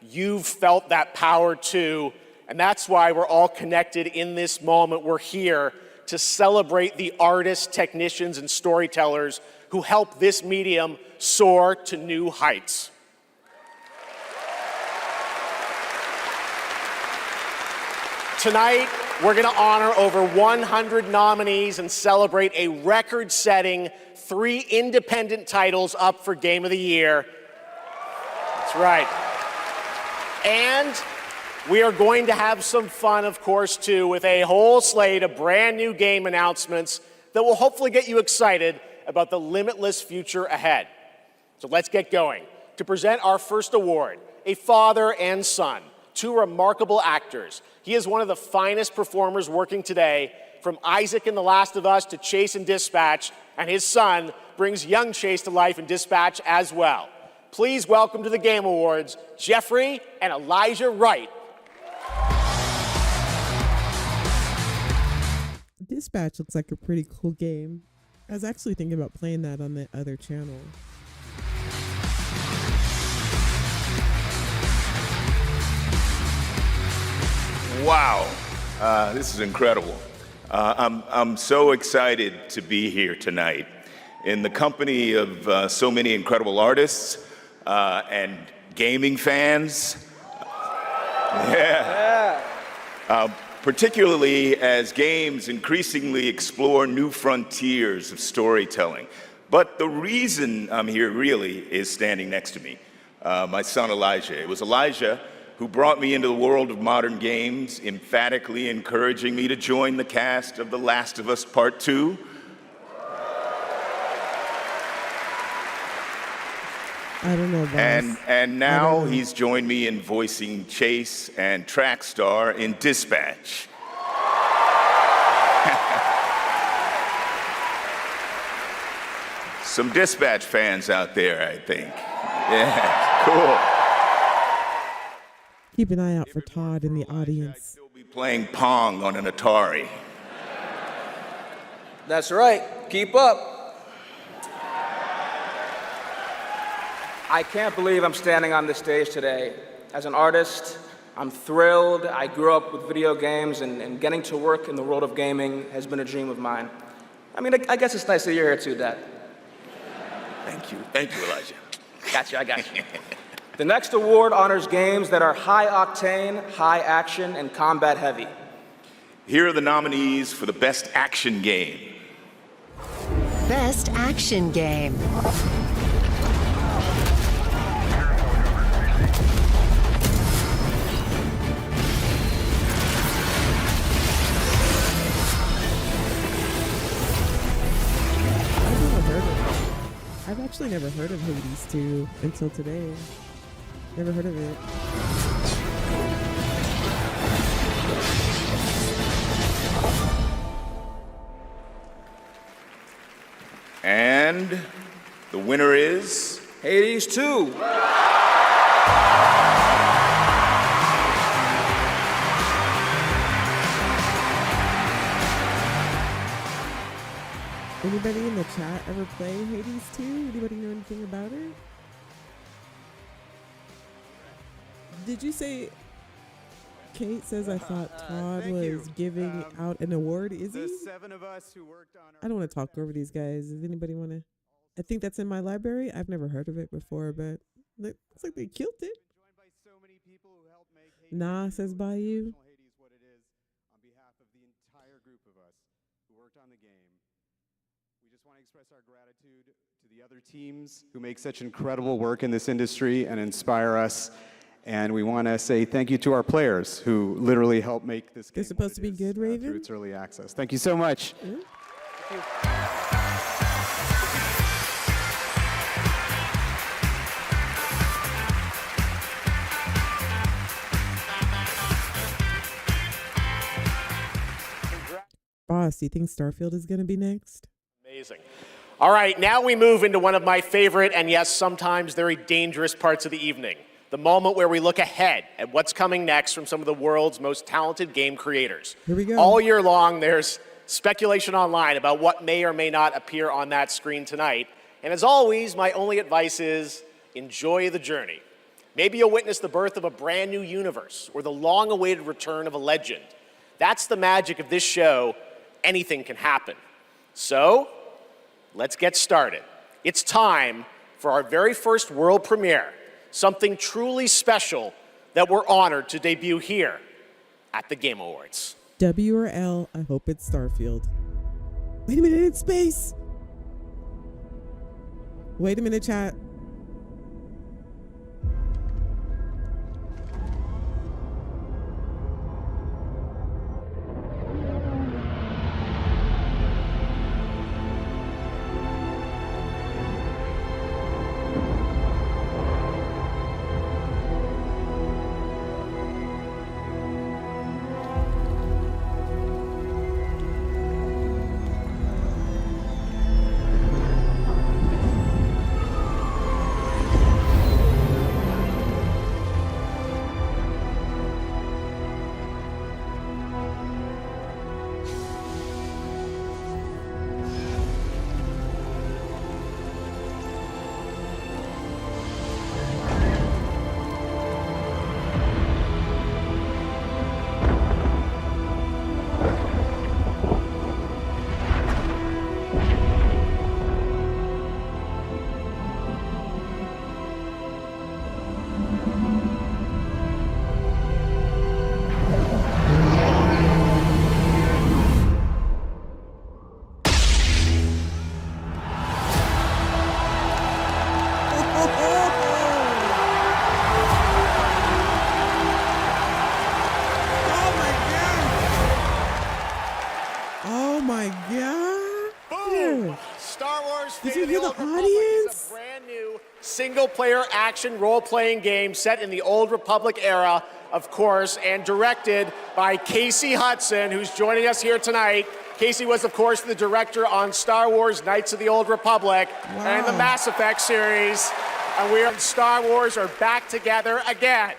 you've felt that power too, and that's why we're all connected in this moment. We're here to celebrate the artists, technicians, and storytellers who help this medium soar to new heights. Tonight, we're going to honor over 100 nominees and celebrate a record-setting 3 independent titles up for Game of the Year. That's right. And we are going to have some fun, of course, too, with a whole slate of brand new game announcements that will hopefully get you excited about the limitless future ahead. So let's get going. To present our first award, a father and son, 2 remarkable actors. He is one of the finest performers working today, from Isaac in The Last of Us to Chase in Dispatch, and his son brings young Chase to life in Dispatch as well. Please welcome to the Game Awards, Jeffrey and Elijah Wright. Dispatch looks like a pretty cool game. I was actually thinking about playing that on the other channel. Wow, this is incredible. I'm so excited to be here tonight in the company of so many incredible artists and gaming fans. Particularly as games increasingly explore new frontiers of storytelling. But the reason I'm here really is standing next to me, my son Elijah. It was Elijah who brought me into the world of modern games, emphatically encouraging me to join the cast of The Last of Us Part 2. I don't know, boss. And now he's joined me in voicing Chase and Trackstar in Dispatch. Some Dispatch fans out there, I think. Yeah, cool. Keep an eye out for Todd in the audience. He'll be playing Pong on an Atari. That's right. Keep up. I can't believe I'm standing on this stage today. As an artist, I'm thrilled. I grew up with video games, and getting to work in the world of gaming has been a dream of mine. I mean, I guess it's nice that you're here too, Dad. Thank you. Thank you, Elijah. Gotcha, I got you. The next award honors games that are high octane, high action, and combat heavy. Here are the nominees for the Best Action Game. Best Action Game. I've actually never heard of Hades 2 until today. Never heard of it. And the winner is Hades 2. Anybody in the chat ever play Hades 2? Anybody know anything about it? Did you say Kate says I thought Todd was giving out an award? Is he? 7 of us who worked on I don't want to talk over these guys. Does anybody want to? I think that's in my library. I've never heard of it before, but looks like they killed it. Nah says by you. Hades what it is on behalf of the entire group of us who worked on the game. We just want to express our gratitude to the other teams who make such incredible work in this industry and inspire us. And we want to say thank you to our players who literally help make this game. It's supposed to be good, Raven? Through its early access. Thank you so much. Mm-hmm. Thank you. Boss, do you think Starfield is going to be next? Amazing. All right, now we move into one of my favorite and yes, sometimes very dangerous parts of the evening. The moment where we look ahead at what's coming next from some of the world's most talented game creators. Here we go. All year long, there's speculation online about what may or may not appear on that screen tonight. And as always, my only advice is enjoy the journey. Maybe you'll witness the birth of a brand new universe or the long-awaited return of a legend. That's the magic of this show. Anything can happen. So, let's get started. It's time for our very first world premiere, something truly special that we're honored to debut here at the Game Awards. W or L, I hope it's Starfield. Wait a minute, it's space. Wait a minute, chat. Single-player action role-playing game set in the Old Republic era, of course, and directed by Casey Hudson, who's joining us here tonight. Casey was, of course, the director on Star Wars Knights of the Old Republic and the Mass Effect series. And we are Star Wars are back together again.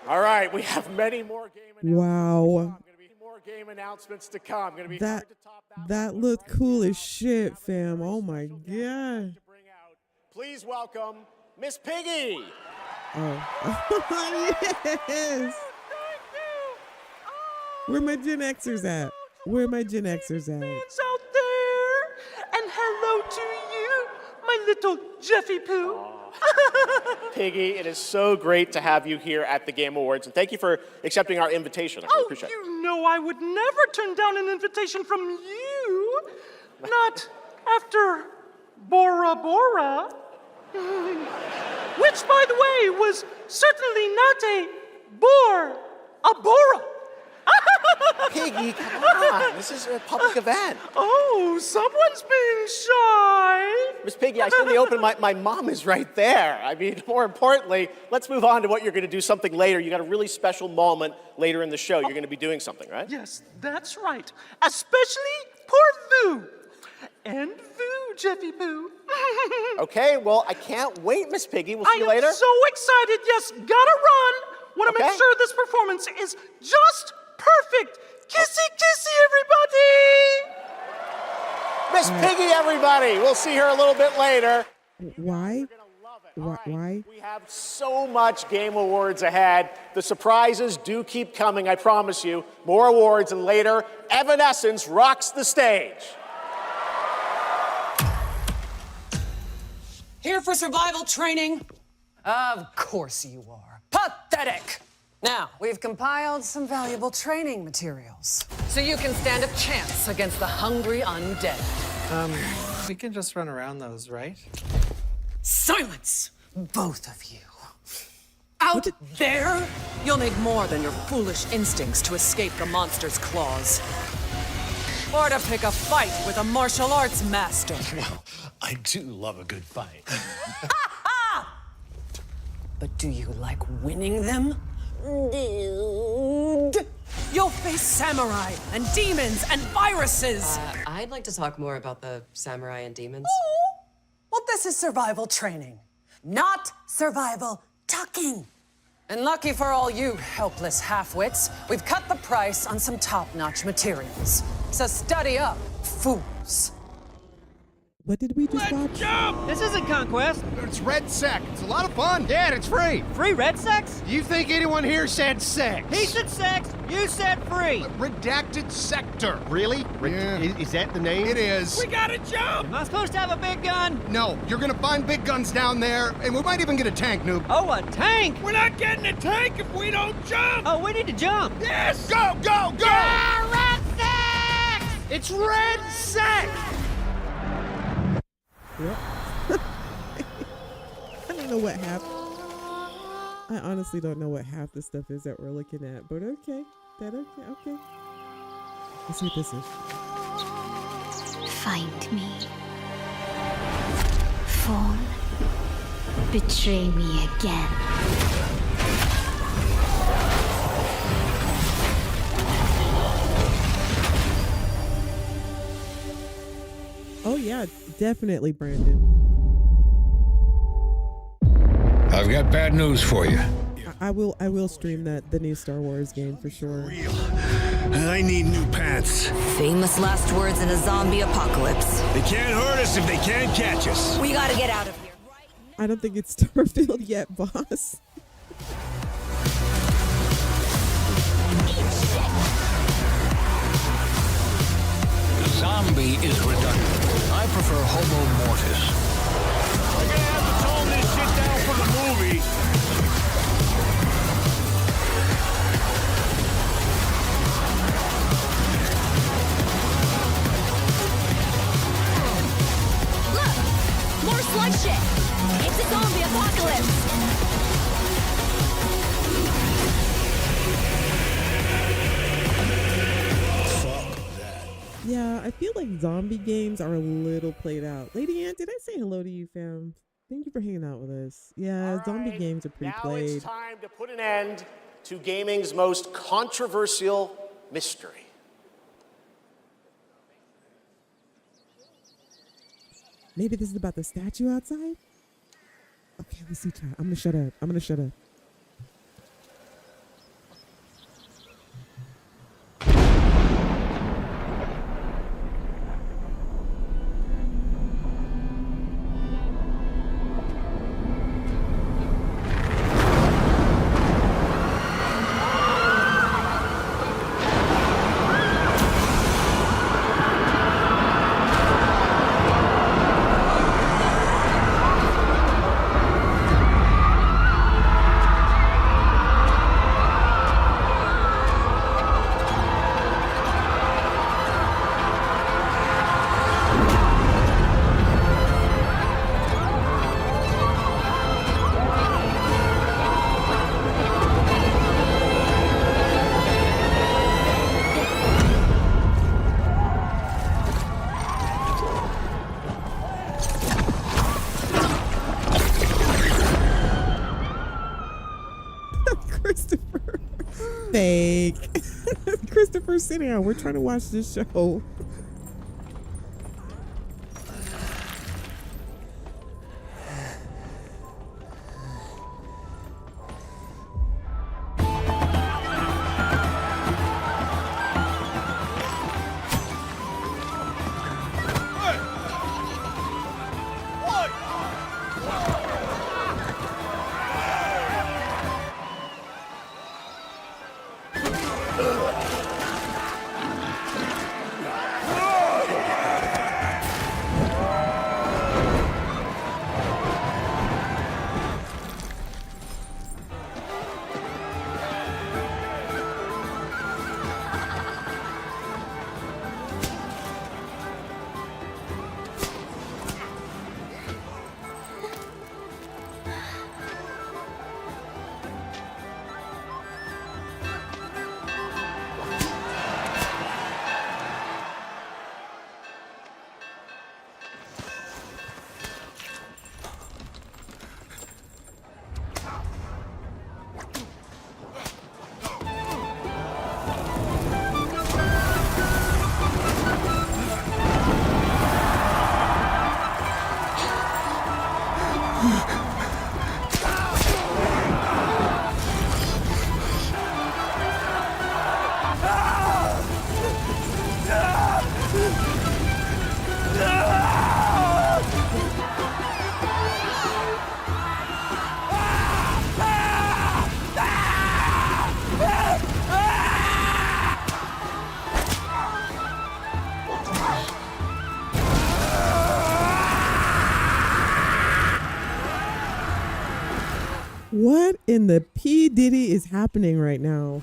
All right, we have many more game announcements to come. Gonna be hard to top that looked cool as shit, fam. Oh my god. Please welcome Miss Piggy. Oh. Yes. Where my Gen Xers at? Where my Gen Xers at? Out there, and hello to you, my little Jeffy Poo. Piggy, it is so great to have you here at the Game Awards, and thank you for accepting our invitation. I really appreciate it. You know I would never turn down an invitation from you. Not after Bora Bora. Which, by the way, was certainly not a bore, a Bora. Piggy, come on. This is a public event. Oh, someone's being shy. Miss Piggy, I said in the open, my mom is right there. I mean, more importantly, let's move on to what you're going to do something later. You got a really special moment later in the show. You're going to be doing something, right? Yes, that's right. Especially poor Vu. And Vu, Jeffy Poo. Okay, well, I can't wait, Miss Piggy. We'll see you later. I am so excited. Yes, gotta run. Want to make sure this performance is just perfect. Kissy, kissy, everybody. Miss Piggy, everybody. We'll see her a little bit later. Why? Why? We have so much Game Awards ahead. The surprises do keep coming, I promise you. More awards, and later, Evanescence rocks the stage. Here for survival training? Of course you are. Pathetic! Now, we've compiled some valuable training materials, so you can stand a chance against the hungry undead. We can just run around those, right? Silence, both of you. Out there, you'll need more than your foolish instincts to escape the monster's claws. Or to pick a fight with a martial arts master. Well, I do love a good fight. But do you like winning them? Dude. You'll face samurai and demons and viruses. I'd like to talk more about the samurai and demons. Oh. Well, this is survival training, not survival talking. And lucky for all you helpless half-wits, we've cut the price on some top-notch materials. So study up, fools. What did we just watch? This isn't Conquest. It's Red Sec. It's a lot of fun. Yeah, and it's free. Free Red Sex? You think anyone here said sex? He said sex. You said free. Redacted Sector. Really? Yeah. Is that the name? It is. We gotta jump. Am I supposed to have a big gun? No, you're gonna find big guns down there, and we might even get a tank, noob. Oh, a tank? We're not getting a tank if we don't jump. Oh, we need to jump. Yes. Go, go, go. Yeah, Red Sex. It's Red Sex. What? I don't know what half. I honestly don't know what half the stuff is that we're looking at, but okay. Okay. Let's see what this is. Find me. Phone. Betray me again. Oh yeah, definitely, Brandon. I've got bad news for you. I will stream the new Star Wars game for sure. I need new pants. Famous last words in a zombie apocalypse. They can't hurt us if they can't catch us. We gotta get out of here. I don't think it's Starfield yet, boss. Zombie is redundant. I prefer Homo Mortis. We're gonna have to tone this shit down for the movie. Look! More slug shit! It's a zombie apocalypse! Yeah, I feel like zombie games are a little played out. Lady Ann, did I say hello to you, fam? Thank you for hanging out with us. Yeah, zombie games are pre-played. Now it's time to put an end to gaming's most controversial mystery. Maybe this is about the statue outside? Okay, let's see, chat. I'm gonna shut up. Fake. Christopher, sit down. We're trying to watch this show. What in the P. Diddy is happening right now?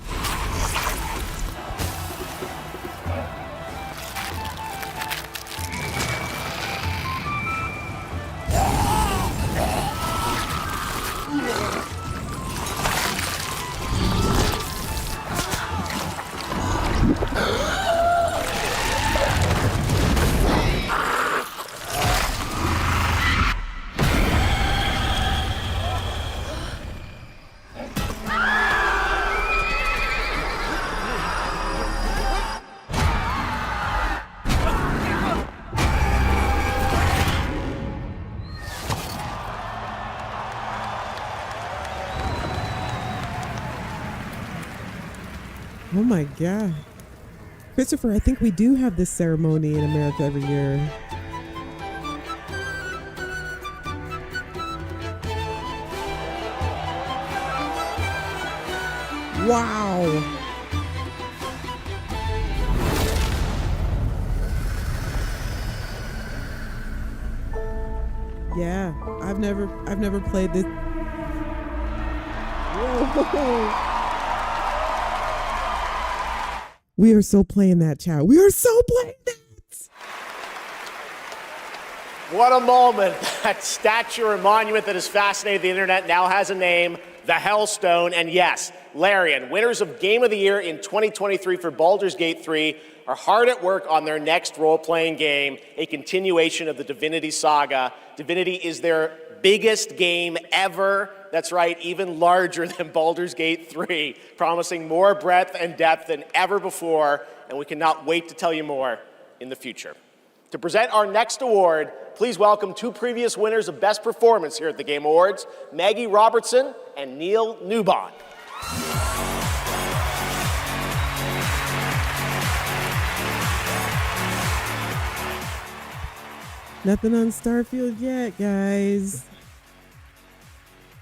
Oh my God. Christopher, I think we do have this ceremony in America every year. Wow. Yeah, I've never played this. Whoa. We are so playing that, chat. We are so playing that. What a moment. That statue or monument that has fascinated the internet now has a name, the Hellstone. And yes, Larian, winners of Game of the Year in 2023 for Baldur's Gate 3, are hard at work on their next role-playing game, a continuation of the Divinity saga. Divinity is their biggest game ever. That's right, even larger than Baldur's Gate 3, promising more breadth and depth than ever before, and we cannot wait to tell you more in the future. To present our next award, please welcome two previous winners of Best Performance here at the Game Awards, Maggie Robertson and Neil Newbon. Nothing on Starfield yet, guys.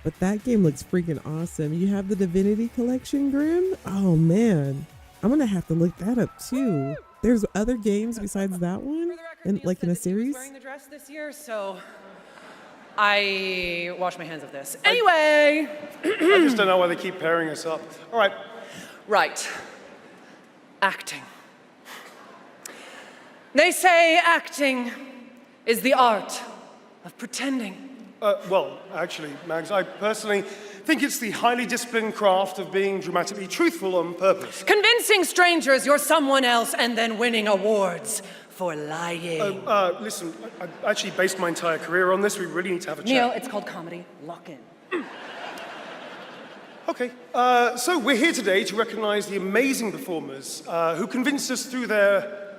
But that game looks freaking awesome. You have the Divinity Collection, Grim? Oh, man. I'm going to have to look that up, too. There's other games besides that one? And like in a series? Wearing the dress this year, so I wash my hands of this. Anyway. I just don't know why they keep pairing us up. All right. Right. Acting. They say acting is the art of pretending. Well, actually, Mags, I personally think it's the highly disciplined craft of being dramatically truthful on purpose. Convincing strangers you're someone else and then winning awards for lying. Listen, I actually based my entire career on this. We really need to have a chat. Neil, it's called comedy. Lock in. Okay, so we're here today to recognize the amazing performers who convinced us through their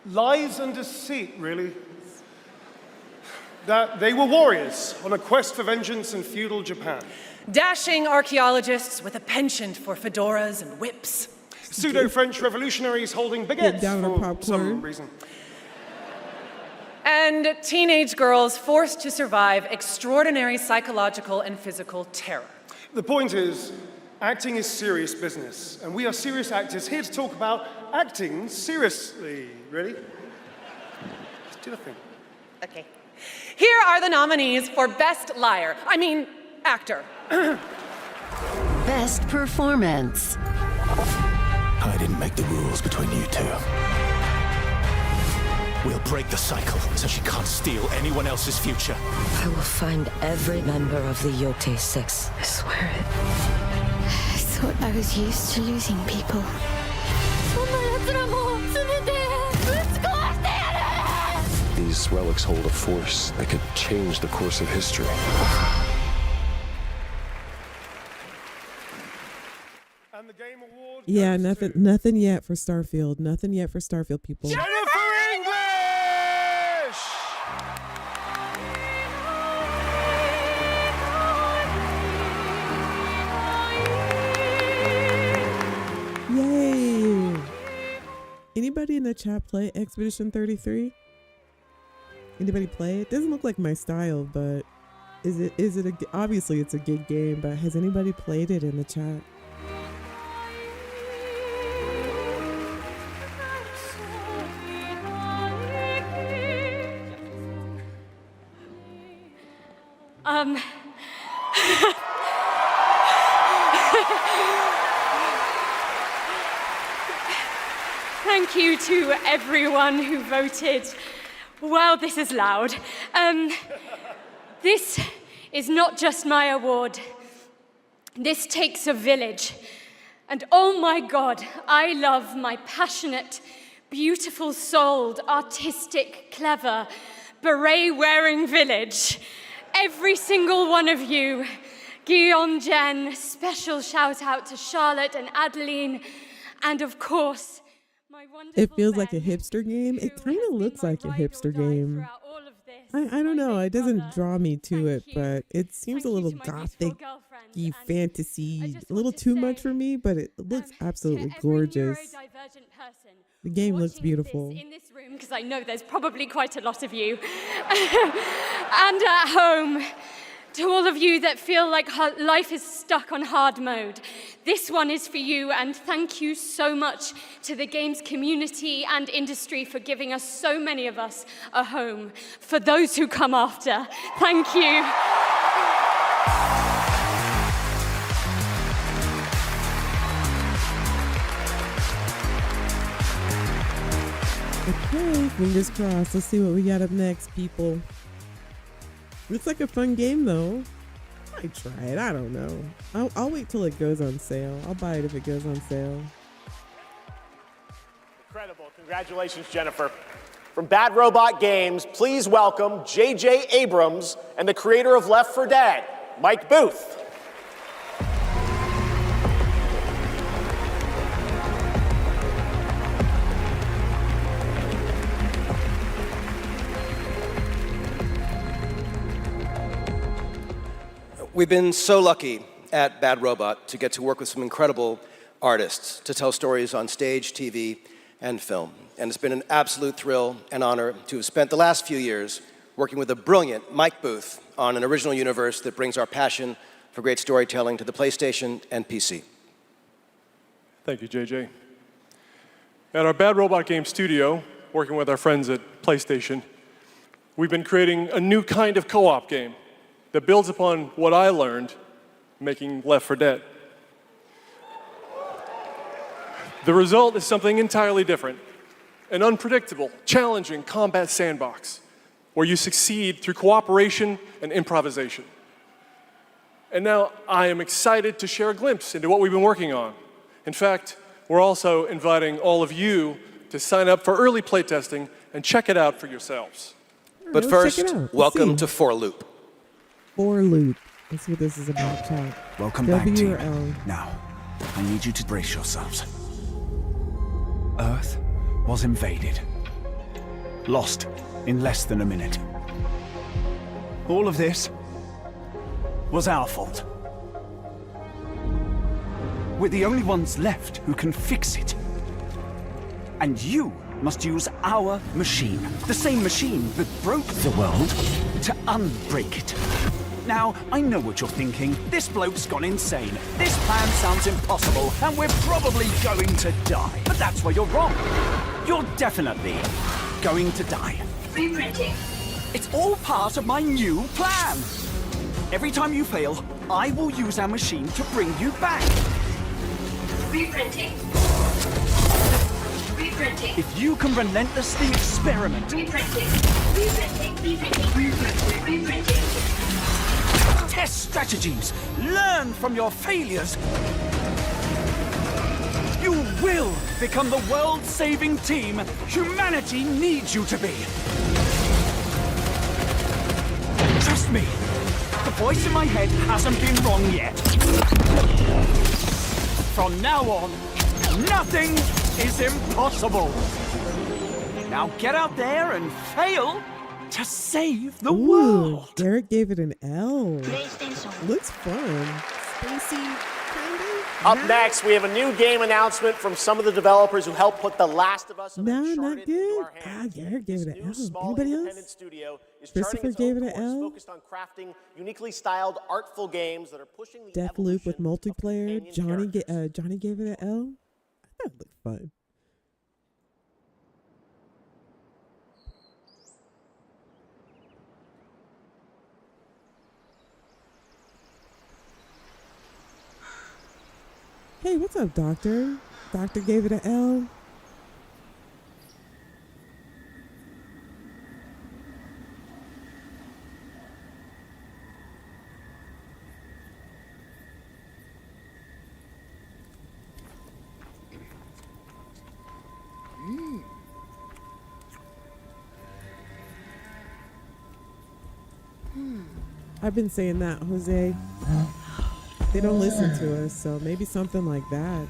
lies and deceit, really, that they were warriors on a quest for vengeance in feudal Japan. Dashing archaeologists with a penchant for fedoras and whips. Pseudo-French revolutionaries holding baguettes for some reason. And teenage girls forced to survive extraordinary psychological and physical terror. The point is, acting is serious business, and we are serious actors here to talk about acting seriously. Ready? Let's do the thing. Okay. Here are the nominees for Best Actor. Best Performance. I didn't make the rules between you two. We'll break the cycle so she can't steal anyone else's future. I will find every member of the Yote Six. I swear it. I thought I was used to losing people. These relics hold a force that could change the course of history. Yeah, nothing yet for Starfield. Nothing yet for Starfield, people. Jennifer English! Yay! Anybody in the chat play Expedition 33? Anybody play it? Doesn't look like my style, but is it obviously it's a good game, but has anybody played it in the chat? thank you to everyone who voted. Wow, this is loud. This is not just my award. This takes a village. And oh my God, I love my passionate, beautiful-souled, artistic, clever, beret-wearing village. Every single one of you. Guillaume, Jen, special shout out to Charlotte and Adeline, and of course, my wonderful It feels like a hipster game. It kind of looks like a hipster game. I don't know. It doesn't draw me to it, but it seems a little gothic-y fantasy. A little too much for me, but it looks absolutely gorgeous. The game looks beautiful. In this room, because I know there's probably quite a lot of you, and at home. To all of you that feel like life is stuck on hard mode, this one is for you, and thank you so much to the games community and industry for giving us, so many of us, a home. For those who come after, thank you. Okay, fingers crossed. Let's see what we got up next, people. Looks like a fun game, though. I might try it. I don't know. I'll wait till it goes on sale. I'll buy it if it goes on sale. Incredible. Congratulations, Jennifer. From Bad Robot Games, please welcome J.J. Abrams and the creator of Left 4 Dead, Mike Booth. We've been so lucky at Bad Robot to get to work with some incredible artists to tell stories on stage, TV, and film. And it's been an absolute thrill and honor to have spent the last few years working with the brilliant Mike Booth on an original universe that brings our passion for great storytelling to the PlayStation and PC. Thank you, JJ. At our Bad Robot Game studio, working with our friends at PlayStation, we've been creating a new kind of co-op game that builds upon what I learned making Left 4 Dead. The result is something entirely different, an unpredictable, challenging combat sandbox where you succeed through cooperation and improvisation. And now I am excited to share a glimpse into what we've been working on. In fact, we're also inviting all of you to sign up for early playtesting and check it out for yourselves. But first, welcome to 4 Loop. 4 Loop. Let's see what this is about, chat. Welcome back, team. Now, I need you to brace yourselves. Earth was invaded. Lost in less than a minute. All of this was our fault. We're the only ones left who can fix it. And you must use our machine, the same machine that broke the world, to unbreak it. Now, I know what you're thinking. This bloke's gone insane. This plan sounds impossible, and we're probably going to die. But that's where you're wrong. You're definitely going to die. Reprinting. It's all part of my new plan. Every time you fail, I will use our machine to bring you back. Reprinting. Reprinting. If you can relentlessly experiment. Reprinting. Reprinting. Reprinting. Reprinting. Test strategies. Learn from your failures. You will become the world-saving team humanity needs you to be. Trust me, the voice in my head hasn't been wrong yet. From now on, nothing is impossible. Now get out there and fail to save the world. Derek gave it an L. Looks fun. Spacey. Up next, we have a new game announcement from some of the developers who helped put The Last of Us and No, Uncharted not good. into our hands. Derek gave it an L. Small Anybody independent else? studio is Christopher charting its gave own it an course, L. focused on crafting uniquely styled, artful games that are pushing the Deathloop with multiplayer. Johnny gave it an L. That looked fun. Hey, what's up, Doctor? Doctor gave it an L. I've been saying that, Jose. They don't listen to us, so maybe something like that.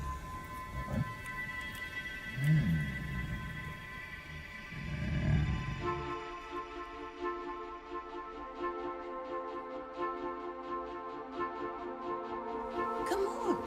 Come on.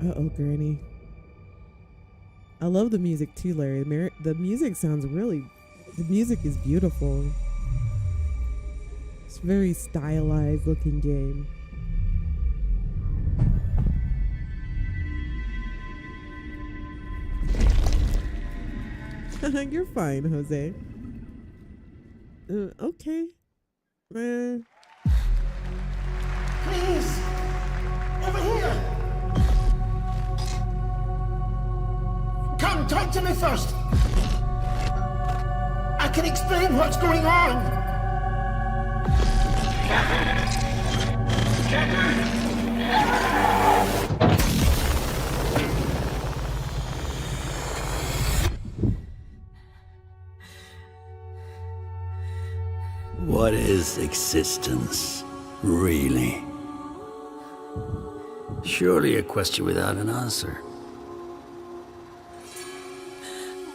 Uh-oh, Granny. I love the music too, Larry. The music sounds really... The music is beautiful. It's a very stylized looking game. You're fine, Jose. Okay. Please! Over here! Come, talk to me first! I can explain what's going on! What is existence, really? Surely a question without an answer.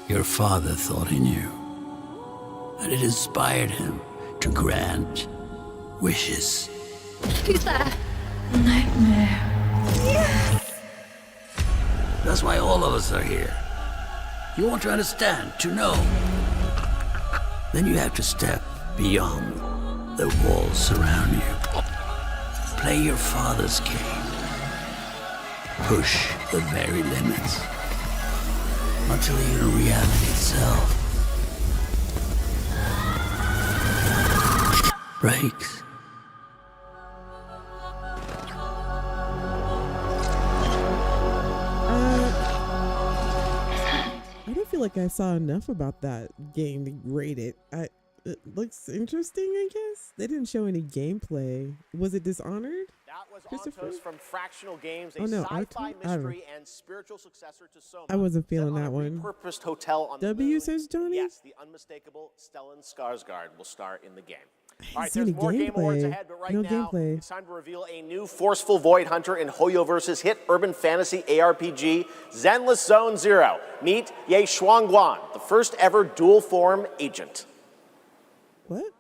Your father thought he knew, and it inspired him to grant wishes. Who's there? Nightmare. Yes! That's why all of us are here. You want to understand, to know. Then you have to step beyond the walls surround you. Play your father's game. Push the very limits. Until even reality itself breaks. I don't feel like I saw enough about that game to rate it. It looks interesting, I guess. They didn't show any gameplay. Was it Dishonored? That was Autos from Fractional Games, a no, sci-fi mystery and spiritual successor to Soma. I wasn't feeling that one. Repurposed hotel on W the moon. says Johnny? Yes, the unmistakable Stellan Skarsgård will star in the game. All right, seen there's any more Game Awards gameplay. ahead, but right No now gameplay. it's time to reveal a new forceful Void Hunter in Hoyoverse's hit urban fantasy ARPG, Zenless Zone Zero. Meet Ye Shuangguan, the first ever dual form agent. What?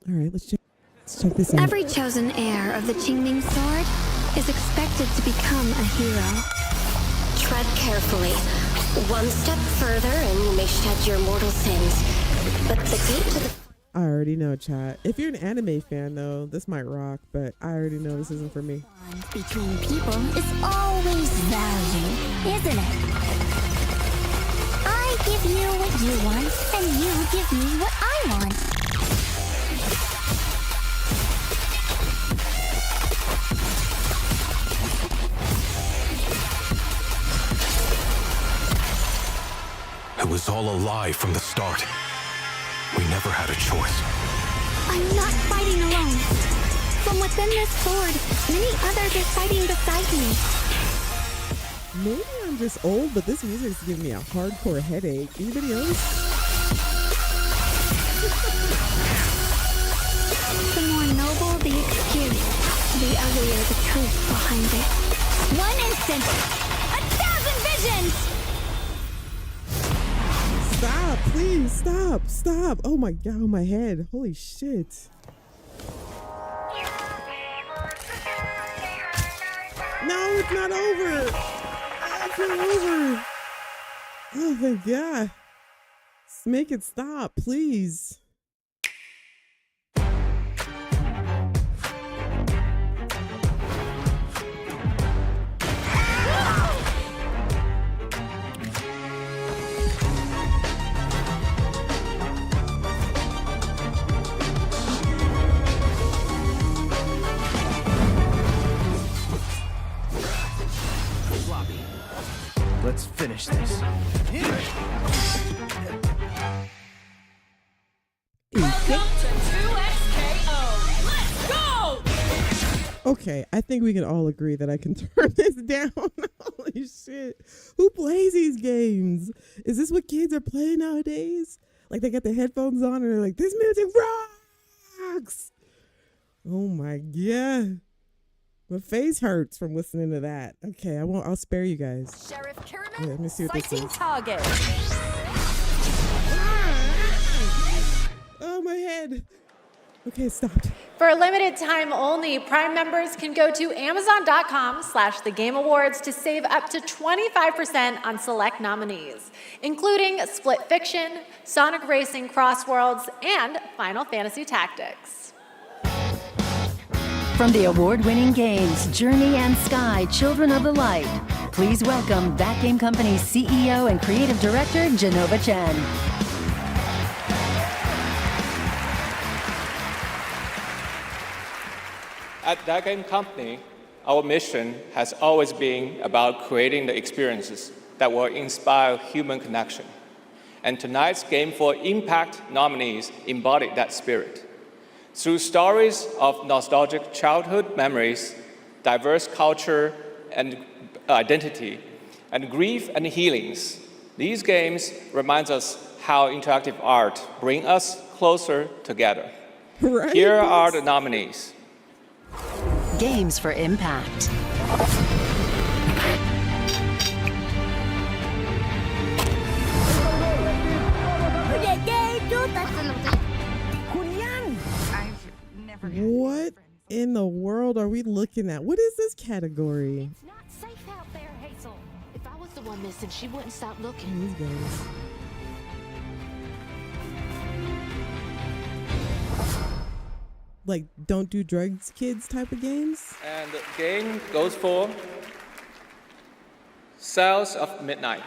All right, let's check this out. Every chosen heir of the Qingming sword is expected to become a hero. Tread carefully. One step further and you may shed your mortal sins. But the gate to the... I already know, chat. If you're an anime fan, though, this might rock, but I already know this isn't for me. between people is always value, isn't it? I give you what you want, and you give me what I want. It was all a lie from the start. We never had a choice. I'm not fighting alone. From within this sword, many others are fighting beside me. Maybe I'm just old, but this music is giving me a hardcore headache. Anybody else? The more noble the excuse, the uglier the truth behind it. One instant, 1,000 visions! Stop, please, stop. Oh my god, my head. Holy shit. No, it's not over. It's not over. Oh my god. Just make it stop, please. Okay, I think we can all agree that I can turn this down. Holy shit. Who plays these games? Is this what kids are playing nowadays? Like they got the headphones on and they're like, this music rocks. Oh my God. My face hurts from listening to that. Okay, I'll spare you guys. Sheriff Kerriman, Okay, let me see what this sighting is. target. Oh, my head. Okay, stop. For a limited time only, Prime members can go to Amazon.com/thegameawards to save up to 25% on select nominees, including Split Fiction, Sonic Racing Crossworlds, and Final Fantasy Tactics. From the award-winning games Journey and Sky, Children of the Light, please welcome That Game Company's CEO and Creative Director, Genova Chen. At That Game Company, our mission has always been about creating the experiences that will inspire human connection. And tonight's Game for Impact nominees embody that spirit. Through stories of nostalgic childhood memories, diverse culture and identity, and grief and healings, these games remind us how interactive art brings us closer together. Right. Here are the nominees. Games for Impact. What in the world are we looking at? What is this category? It's not safe out there, Hazel. If I was the one missing, she wouldn't stop looking. These guys. Like, don't do drugs, kids type of games? And the game goes for Cells of Midnight.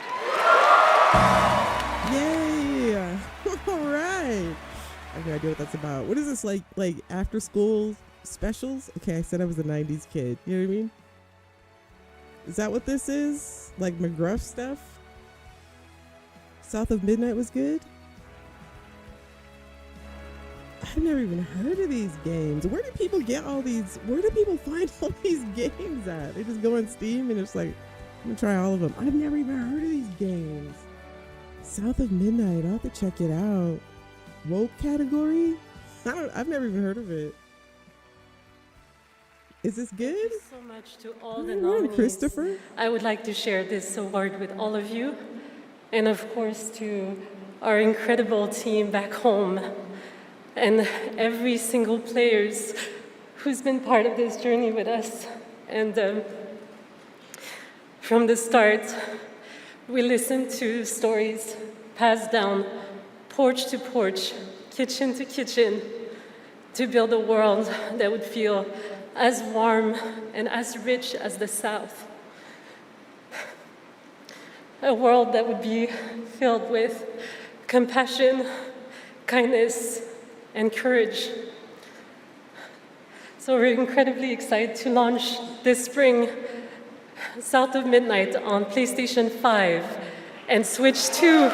Yay! All right. I have no idea what that's about. What is this, like after school specials? Okay, I said I was a 90s kid. You know what I mean? Is that what this is? Like McGruff stuff? South of Midnight was good? I've never even heard of these games. Where do people get all these? Where do people find all these games at? They just go on Steam and it's like, I'm gonna try all of them. I've never even heard of these games. South of Midnight, I'll have to check it out. Woke category? I've never even heard of it. Is this good? Thank you so much to all the Ooh, nominees. Christopher? I would like to share this award with all of you, and of course to our incredible team back home, and every single players who's been part of this journey with us. And from the start, we listened to stories passed down porch to porch, kitchen to kitchen, to build a world that would feel as warm and as rich as the South. A world that would be filled with compassion, kindness, and courage. So we're incredibly excited to launch this spring South of Midnight on PlayStation 5 and Switch 2.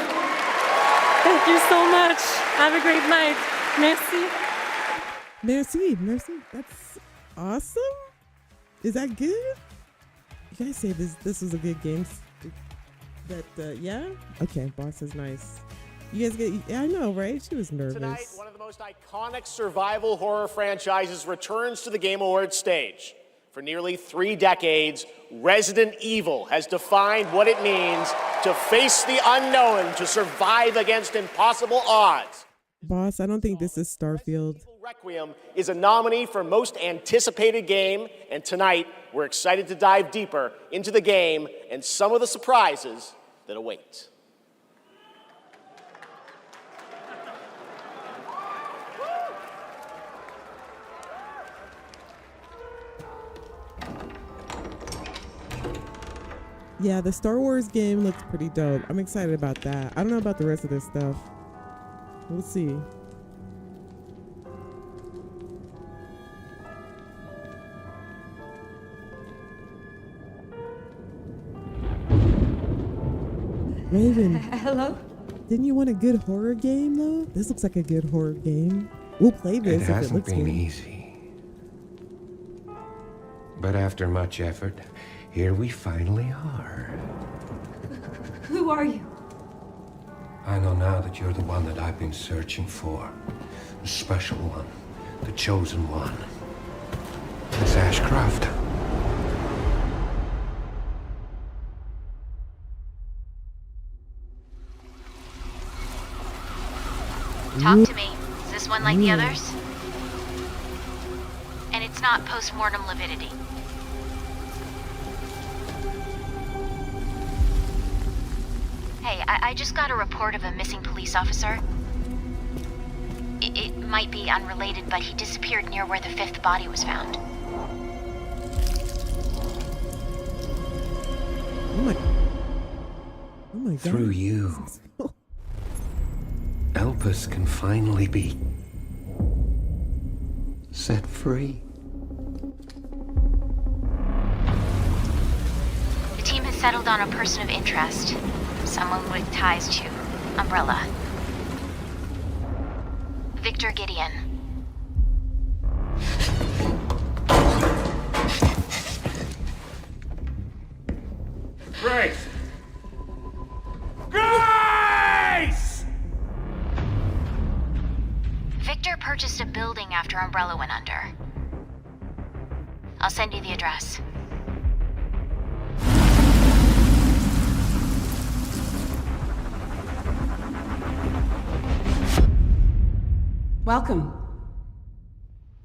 Thank you so much. Have a great night. Merci. Merci, merci. That's awesome. Is that good? You guys say this was a good game. Yeah? Okay, boss is nice. You guys get, yeah, I know, right? She was nervous. Tonight, one of the most iconic survival horror franchises returns to the Game Awards stage. For nearly 3 decades, Resident Evil has defined what it means to face the unknown, to survive against impossible odds. Boss, I don't think this is Starfield. Requiem is a nominee for Most Anticipated Game, and tonight we're excited to dive deeper into the game and some of the surprises that await. Yeah, the Star Wars game looks pretty dope. I'm excited about that. I don't know about the rest of this stuff. We'll see. Raven. Hello? Didn't you want a good horror game, though? This looks like a good horror game. We'll play this if it looks good. Easy. But after much effort, here we finally are. Who are you? I know now that you're the one that I've been searching for. The special one. The chosen one. Miss Ashcroft. Talk to me. Is this one like the others? And it's not post-mortem lividity. Hey, I just got a report of a missing police officer. It might be unrelated, but he disappeared near where the 5th body was found. Oh my God. Through you, Elpis can finally be set free. The team has settled on a person of interest. Someone with ties to Umbrella. Victor Gideon. Grace! Grace! Victor purchased a building after Umbrella went under. I'll send you the address. Welcome.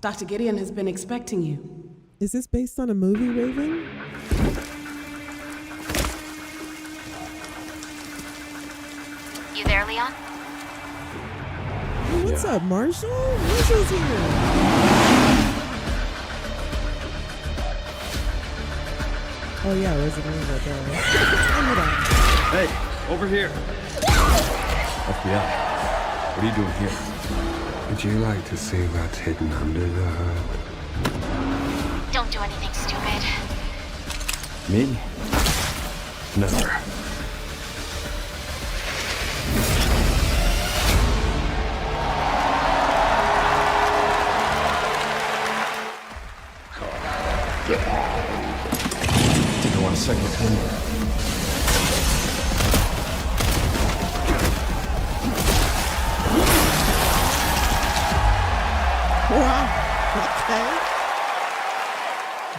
Dr. Gideon has been expecting you. Is this based on a movie, Raven? You there, Leon? Hey, what's up, Marshall? Marshall's here. Oh yeah, Resident Evil. Hey, over here. FBI. What are you doing here? Would you like to see what's hidden under the hood? Don't do anything stupid. Me? Never. I want a second opinion. Wow. Okay.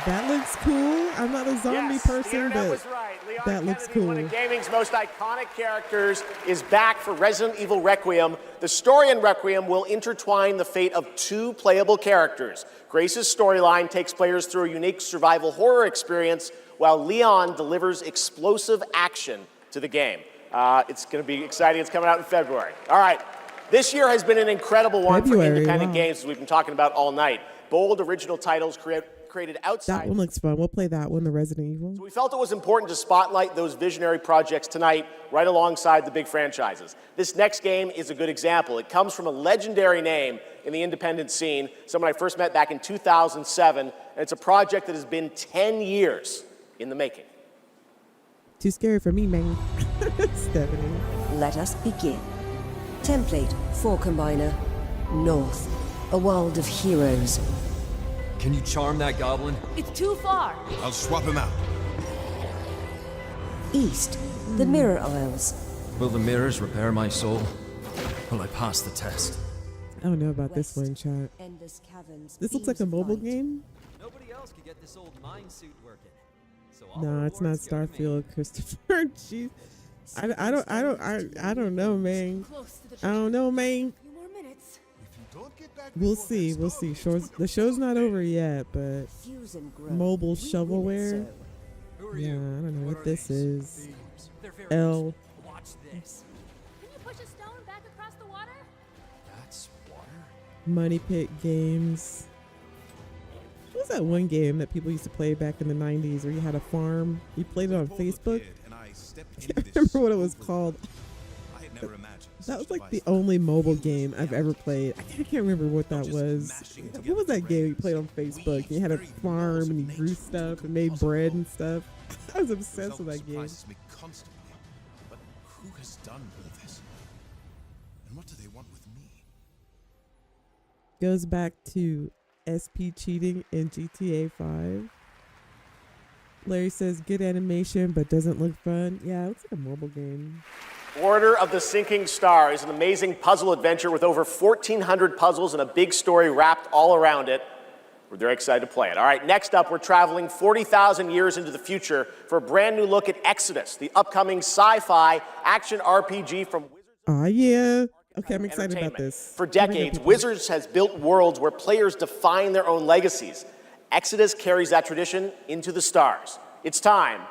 That looks cool. I'm not a zombie person, but was right. Leon that looks Kennedy, cool. one of gaming's most iconic characters, is back for Resident Evil Requiem. The story in Requiem will intertwine the fate of 2 playable characters. Grace's storyline takes players through a unique survival horror experience, while Leon delivers explosive action to the game. It's going to be exciting. It's coming out in February. All right. This year has been an incredible one for independent games, as we've been talking about all night. Bold original titles created outside. That one looks fun. We'll play that one, the Resident Evil. So we felt it was important to spotlight those visionary projects tonight, right alongside the big franchises. This next game is a good example. It comes from a legendary name in the independent scene, someone I first met back in 2007, and it's a project that has been 10 years in the making. Too scary for me, man. Stephanie. Let us begin. Template 4 Combiner. North. A world of heroes. Can you charm that goblin? It's too far. I'll swap him out. East. The Mirror Isles. Will the mirrors repair my soul? Will I pass the test? I don't know about this one, chat. Endless caverns. This looks like a mobile game. Nobody else could get this old mine suit working. So No, it's not Starfield, Christopher. Jeez. I don't know, man. I don't know, man. We'll see. We'll see. The show's not over yet, but mobile shovelware. Yeah, I don't know what this is. L. Watch this. Can you push a stone back across the water? That's water. Money Pit Games. What was that one game that people used to play back in the 90s where you had a farm? You played it on Facebook? I can't remember what it was called. That was like the only mobile game I've ever played. I can't remember what that was. What was that game you played on Facebook? You had a farm and you grew stuff and made bread and stuff. I was obsessed with that game. Me constantly. But who has done all this? And what do they want with me? Goes back to SP cheating in GTA 5. Larry says good animation, but doesn't look fun. Yeah, it looks like a mobile game. Order of the Sinking Star is an amazing puzzle adventure with over 1,400 puzzles and a big story wrapped all around it. We're very excited to play it. All right, next up, we're traveling 40,000 years into the future for a brand new look at Exodus, the upcoming sci-fi action RPG from Wizards Oh, yeah. Okay, I'm excited about this. For decades, Wizards has built worlds where players define their own legacies. Exodus carries that tradition into the stars. It's time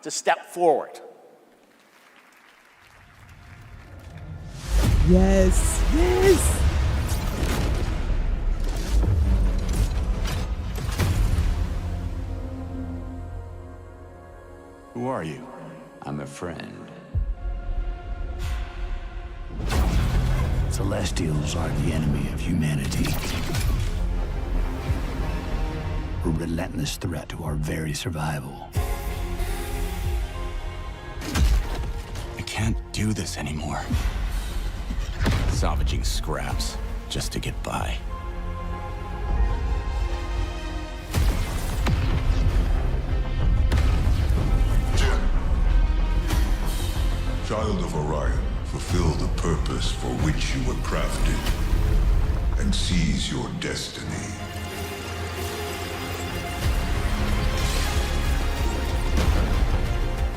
to step forward. Yes, yes. Who are you? I'm a friend. Celestials are the enemy of humanity. A relentless threat to our very survival. I can't do this anymore. Salvaging scraps just to get by. Child of Orion, fulfill the purpose for which you were crafted, and seize your destiny.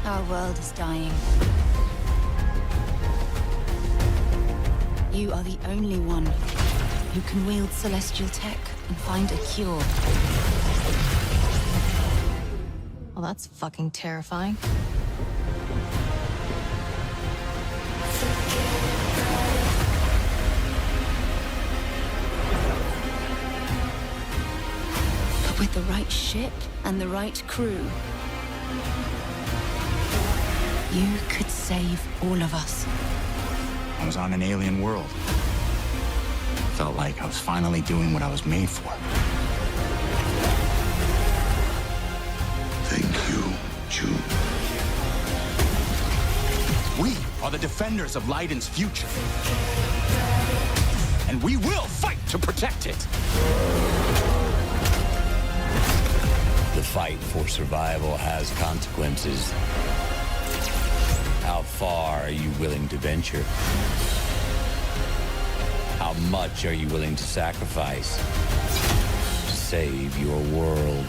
Our world is dying. You are the only one who can wield celestial tech and find a cure. Well, that's fucking terrifying. But with the right ship and the right crew, you could save all of us. I was on an alien world. Felt like I was finally doing what I was made for. Thank you, June. We are the defenders of Leiden's future. And we will fight to protect it. The fight for survival has consequences. How far are you willing to venture? How much are you willing to sacrifice to save your world?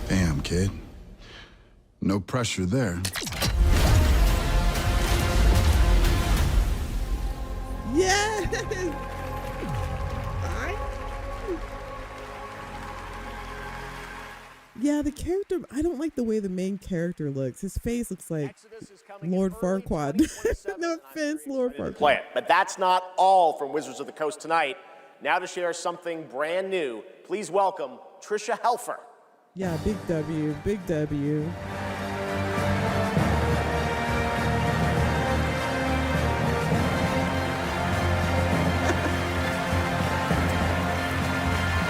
Damn, kid. No pressure there. Yes! Yeah, the character, I don't like the way the main character looks. His face looks like Lord Farquaad. No offense, Lord Farquaad. Play it. But that's not all from Wizards of the Coast tonight. Now to share something brand new, please welcome Trisha Helfer. Yeah, big W, big W.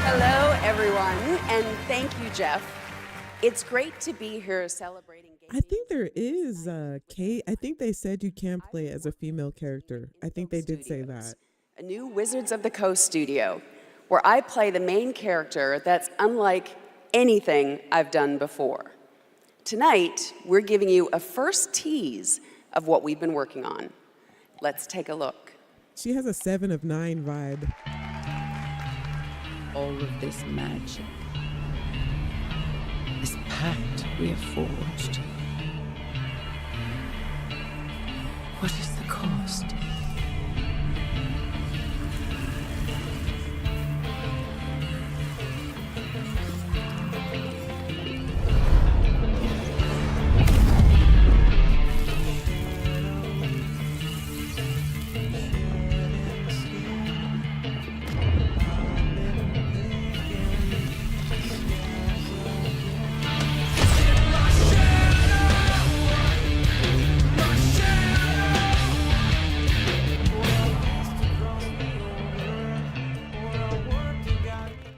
Hello, everyone, and thank you, Geoff. It's great to be here celebrating. I think there is, Kate. I think they said you can't play as a female character. I think they did say that. A new Wizards of the Coast studio, where I play the main character that's unlike anything I've done before. Tonight, we're giving you a first tease of what we've been working on. Let's take a look. She has a 7 of 9 vibe. All of this magic, this pact we have forged. What is the cost?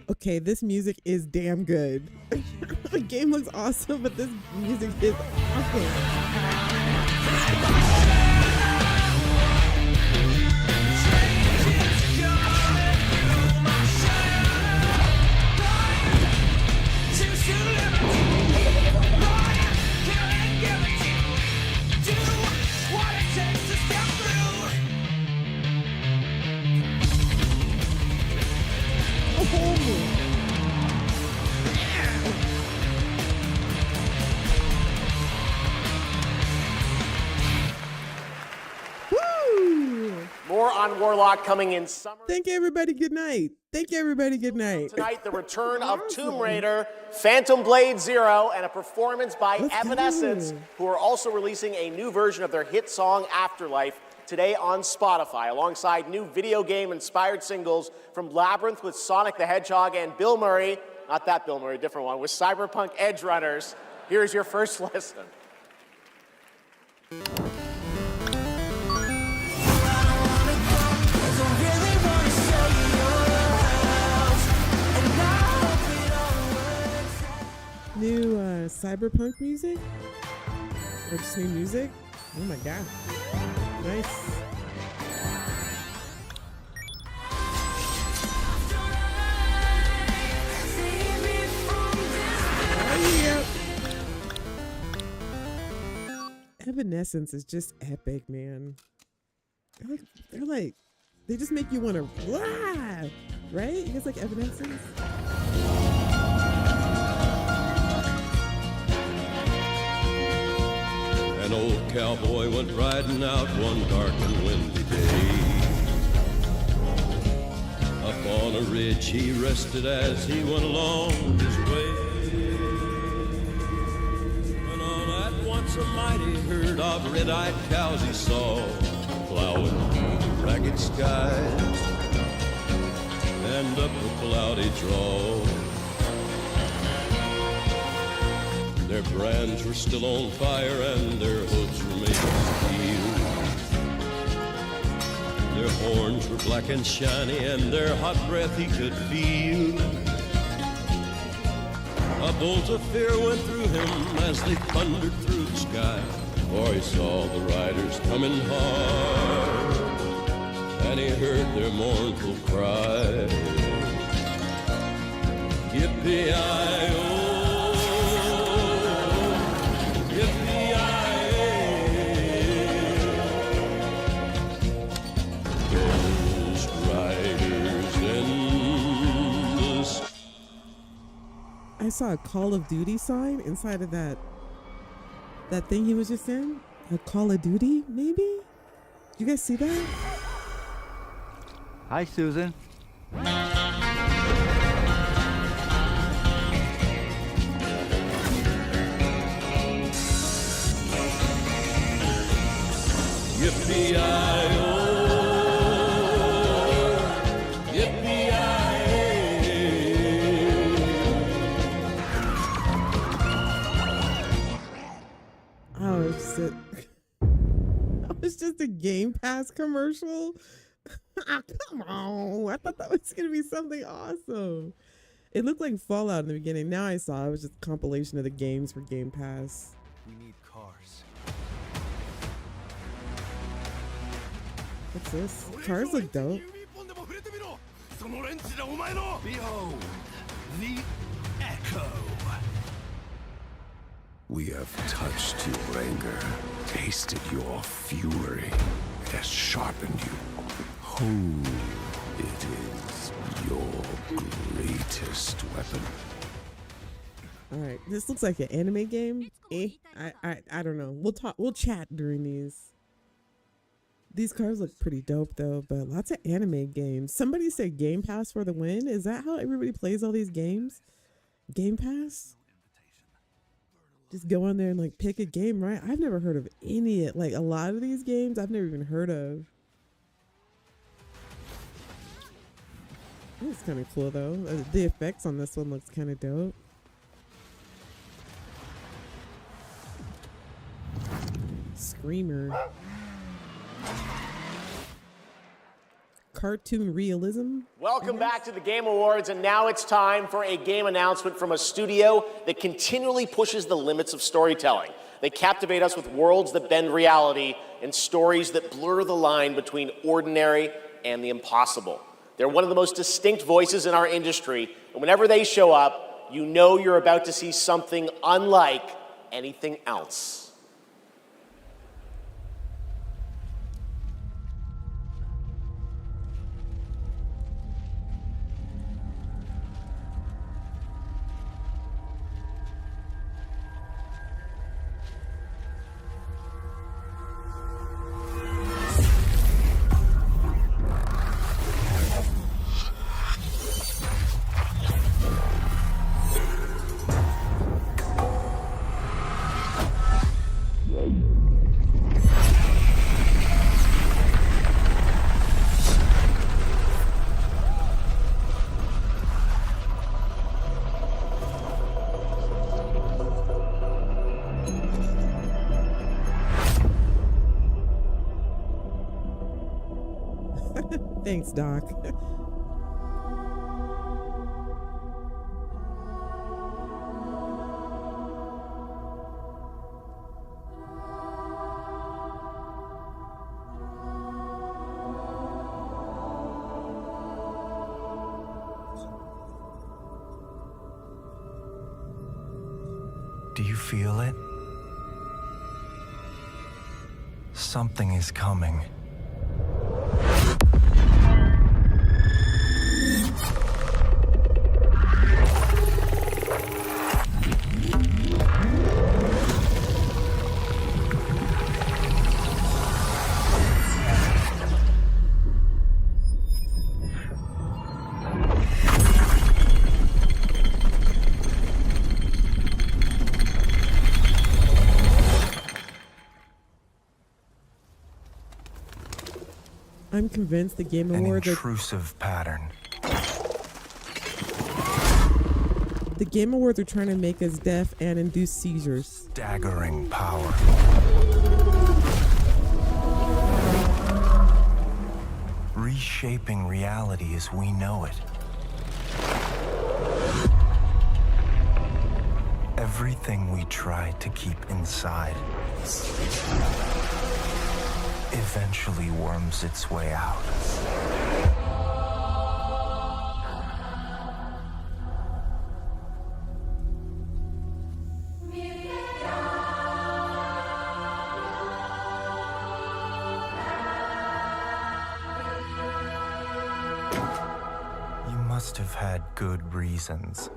Okay, this music is damn good. The game looks awesome, but this music is awesome. Neon Warlock coming in summer. Thank you, everybody. Good night. Thank you, everybody. Good night. Tonight, the return of Tomb Raider, Phantom Blade Zero, and a performance by Evanescence, who are also releasing a new version of their hit song Afterlife today on Spotify, alongside new video game-inspired singles from Labyrinth with Sonic the Hedgehog and Bill Murray, not that Bill Murray, a different one, with Cyberpunk Edge Runners. Here's your first listen. New cyberpunk music? Or just new music? Oh my god. Nice. Evanescence is just epic, man. They just make you want to laugh, right? You guys like Evanescence? An old cowboy went riding out one dark and windy day. Up on a ridge he rested as he went along his way. When all at once a mighty herd of red-eyed cows he saw plowing through the ragged skies and up a cloudy draw. Their brands were still on fire and their hooves were made of steel. Their horns were black and shiny and their hot breath he could feel. A bolt of fear went through him as they thundered through the sky, for he saw the riders coming hard and he heard their mournful cry. Yippee-i-oh. I saw a Call of Duty sign inside of that thing he was just in. A Call of Duty, maybe? You guys see that? Hi, Susan. Yippee-i-oh. That was just a Game Pass commercial. Come on. I thought that was going to be something awesome. It looked like Fallout in the beginning. Now I saw it was just a compilation of the games for Game Pass. We need cars. What's this? Cars look dope. Behold, the Echo. We have touched your anger, tasted your fury. It has sharpened you. Who it is your greatest weapon. All right, this looks like an anime game. I don't know. We'll chat during these. These cars look pretty dope though, but lots of anime games. Somebody said Game Pass for the win. Is that how everybody plays all these games? Game Pass? Just go on there and like pick a game, right? I've never heard of any, like a lot of these games I've never even heard of. It's kind of cool though. The effects on this one looks kind of dope. Screamer. Cartoon realism. Welcome back to the Game Awards, and now it's time for a game announcement from a studio that continually pushes the limits of storytelling. They captivate us with worlds that bend reality and stories that blur the line between ordinary and the impossible. They're one of the most distinct voices in our industry, and whenever they show up, you know you're about to see something unlike anything else. Thanks, Doc. Do you feel it? Something is coming. I'm convinced the Game Awards An intrusive pattern. The Game Awards are trying to make us deaf and induce seizures. Staggering power. Reshaping reality as we know it. Everything we tried to keep inside eventually worms its way out. You must have had good reasons.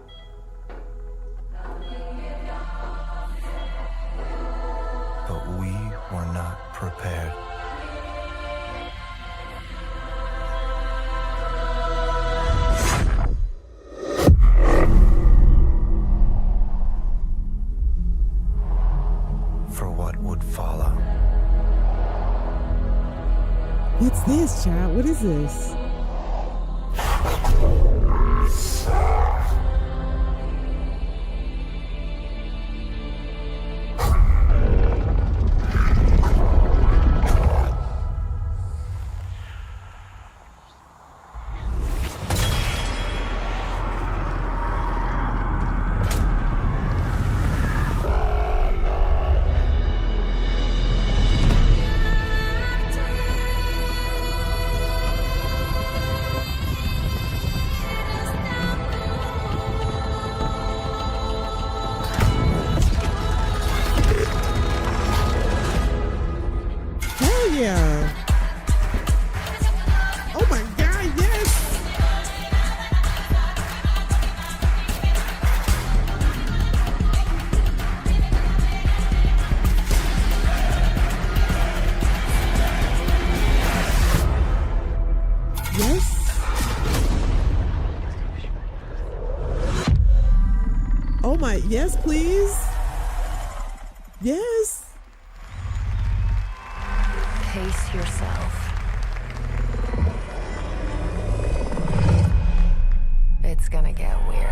But we were not prepared. For what would follow. What's this, child? What is this? Yeah. Oh my God, yes. Yes. Oh my, yes, please. Yes. Pace yourself. It's gonna get weirder.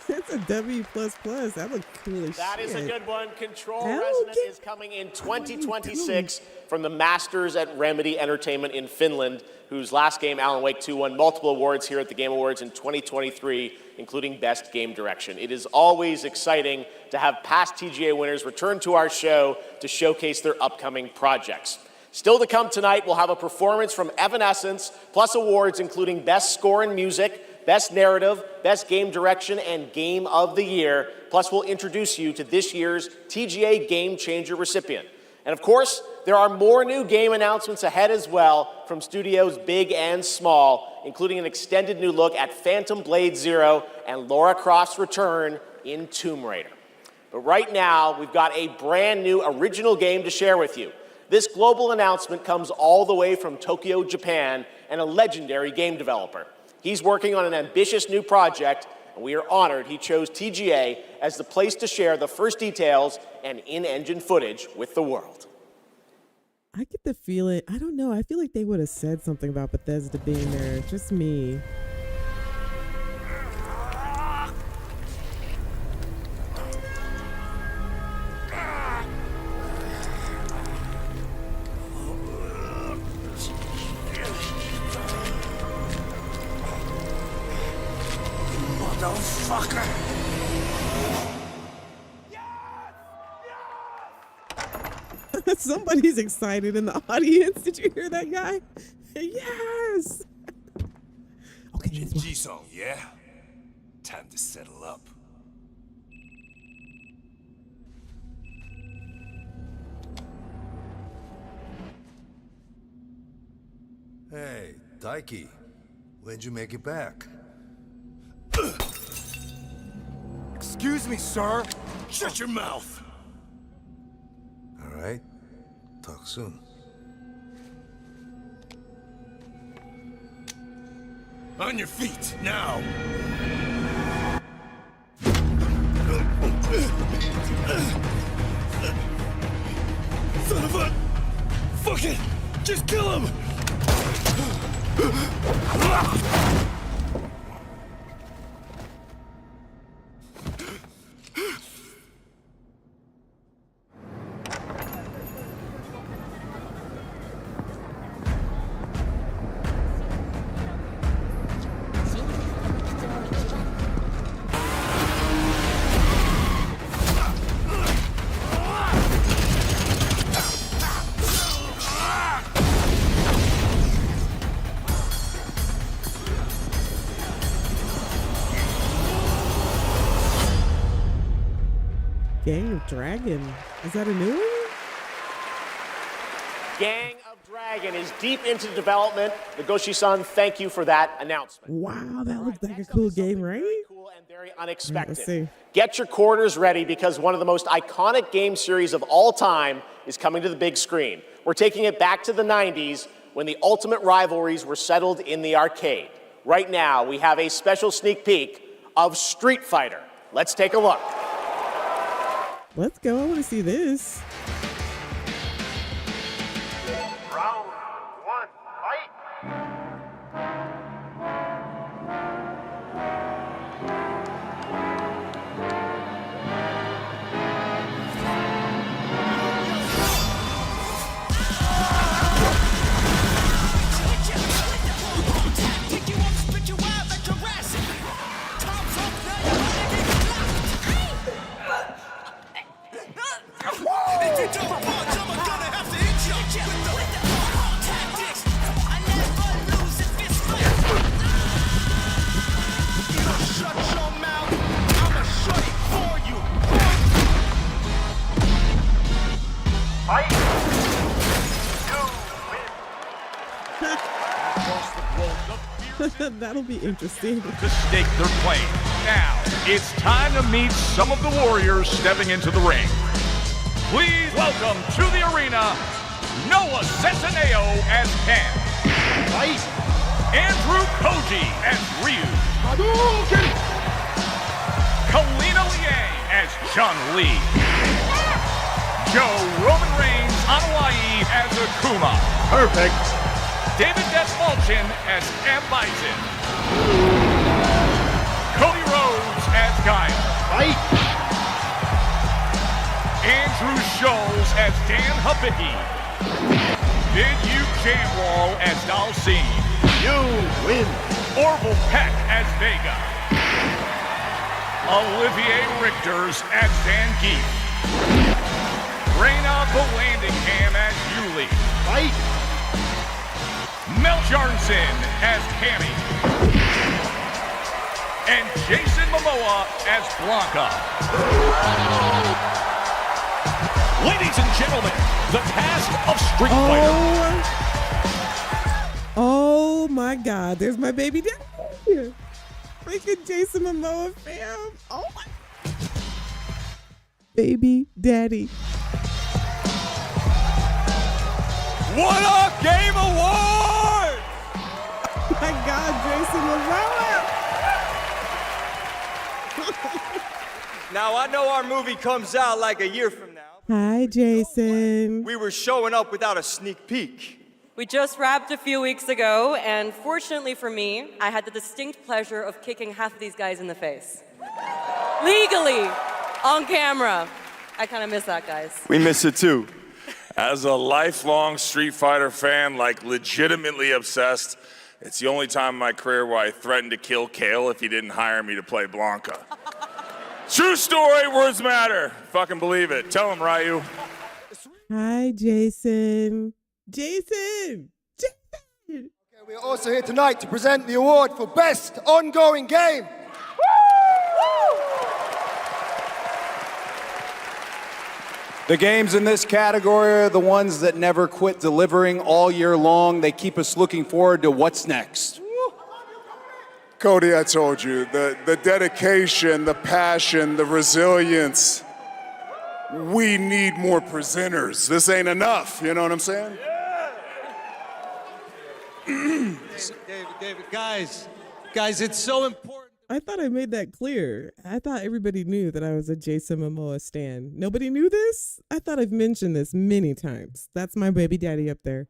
It's a W++. That looked cool as That shit. is a good one. Control Hell Resonant is coming in 2026 from the Masters at Remedy Entertainment in Finland, whose last game, Alan Wake 2, won multiple awards here at the Game Awards in 2023, including Best Game Direction. It is always exciting to have past TGA winners return to our show to showcase their upcoming projects. Still to come tonight, we'll have a performance from Evanescence, plus awards including Best Score in Music, Best Narrative, Best Game Direction, and Game of the Year. Plus, we'll introduce you to this year's TGA Game Changer recipient. And of course, there are more new game announcements ahead as well from studios big and small, including an extended new look at Phantom Blade Zero and Lara Croft's return in Tomb Raider. But right now, we've got a brand new original game to share with you. This global announcement comes all the way from Tokyo, Japan, and a legendary game developer. He's working on an ambitious new project, and we are honored he chose TGA as the place to share the first details and in-engine footage with the world. I get the feeling, I don't know, I feel like they would have said something about Bethesda being there. Just me. motherfucker! Somebody's excited in the audience. Did you hear that guy? Yes. Okay. G-Song, yeah? Time to settle up. Hey, Daiki. When'd you make it back? Excuse me, sir. Shut your mouth. All right. Talk soon. On your feet, now. Son of a... Fuck it! Just kill him! Gang of Dragon. Is that a new one? Gang of Dragon is deep into development. Nagoshi-san, thank you for that announcement. Wow, that looks like a cool game, right? Very cool and very unexpected. Let's see. Get your quarters ready because one of the most iconic game series of all time is coming to the big screen. We're taking it back to the 90s when the ultimate rivalries were settled in the arcade. Right now, we have a special sneak peek of Street Fighter. Let's take a look. Let's go. I want to see this. Round one, fight! That'll be interesting. To stake their claim. Now, it's time to meet some of the warriors stepping into the ring. Please welcome to the arena, Noah Centineo as Ken. Fight! Andrew Koji as Ryu. Hadouken! Kalina Liang as Chun-Li. Joe Roman Reigns on Hawaii as Akuma. Perfect. David Despalchin as M. Bison. Cody Rhodes as Guile. Fight! Andrew Scholes as Dan Habicki. Bid-Yu Jamwal as Dalcine. You win. Orville Peck as Vega. Olivier Richters as Zangief. Reyna Vallandigham as Yuli. Fight! Mel Jarnson as Cammy. And Jason Momoa as Blanca. Ladies and gentlemen, the cast of Street Fighter. Oh my God, there's my baby daddy. Freaking Jason Momoa, fam. Oh my. Baby daddy. What a game award! Oh my God, Jason Momoa. Now, I know our movie comes out like a year from now. Hi, Jason. We were showing up without a sneak peek. We just wrapped a few weeks ago, and fortunately for me, I had the distinct pleasure of kicking half of these guys in the face. Legally, on camera. I kind of miss that, guys. We miss it too. As a lifelong Street Fighter fan, like legitimately obsessed, It's the only time in my career where I threatened to kill Kale if he didn't hire me to play Blanca. True story, words matter. Fucking believe it. Tell him, Ryu. Hi, Jason. Jason! We're also here tonight to present the award for Best Ongoing Game. The games in this category are the ones that never quit delivering all year long. They keep us looking forward to what's next. Cody, I told you, the dedication, the passion, the resilience. We need more presenters. This ain't enough, you know what I'm saying? David, guys, it's so important. I thought I made that clear. I thought everybody knew that I was a Jason Momoa stan. Nobody knew this? I thought I've mentioned this many times. That's my baby daddy up there.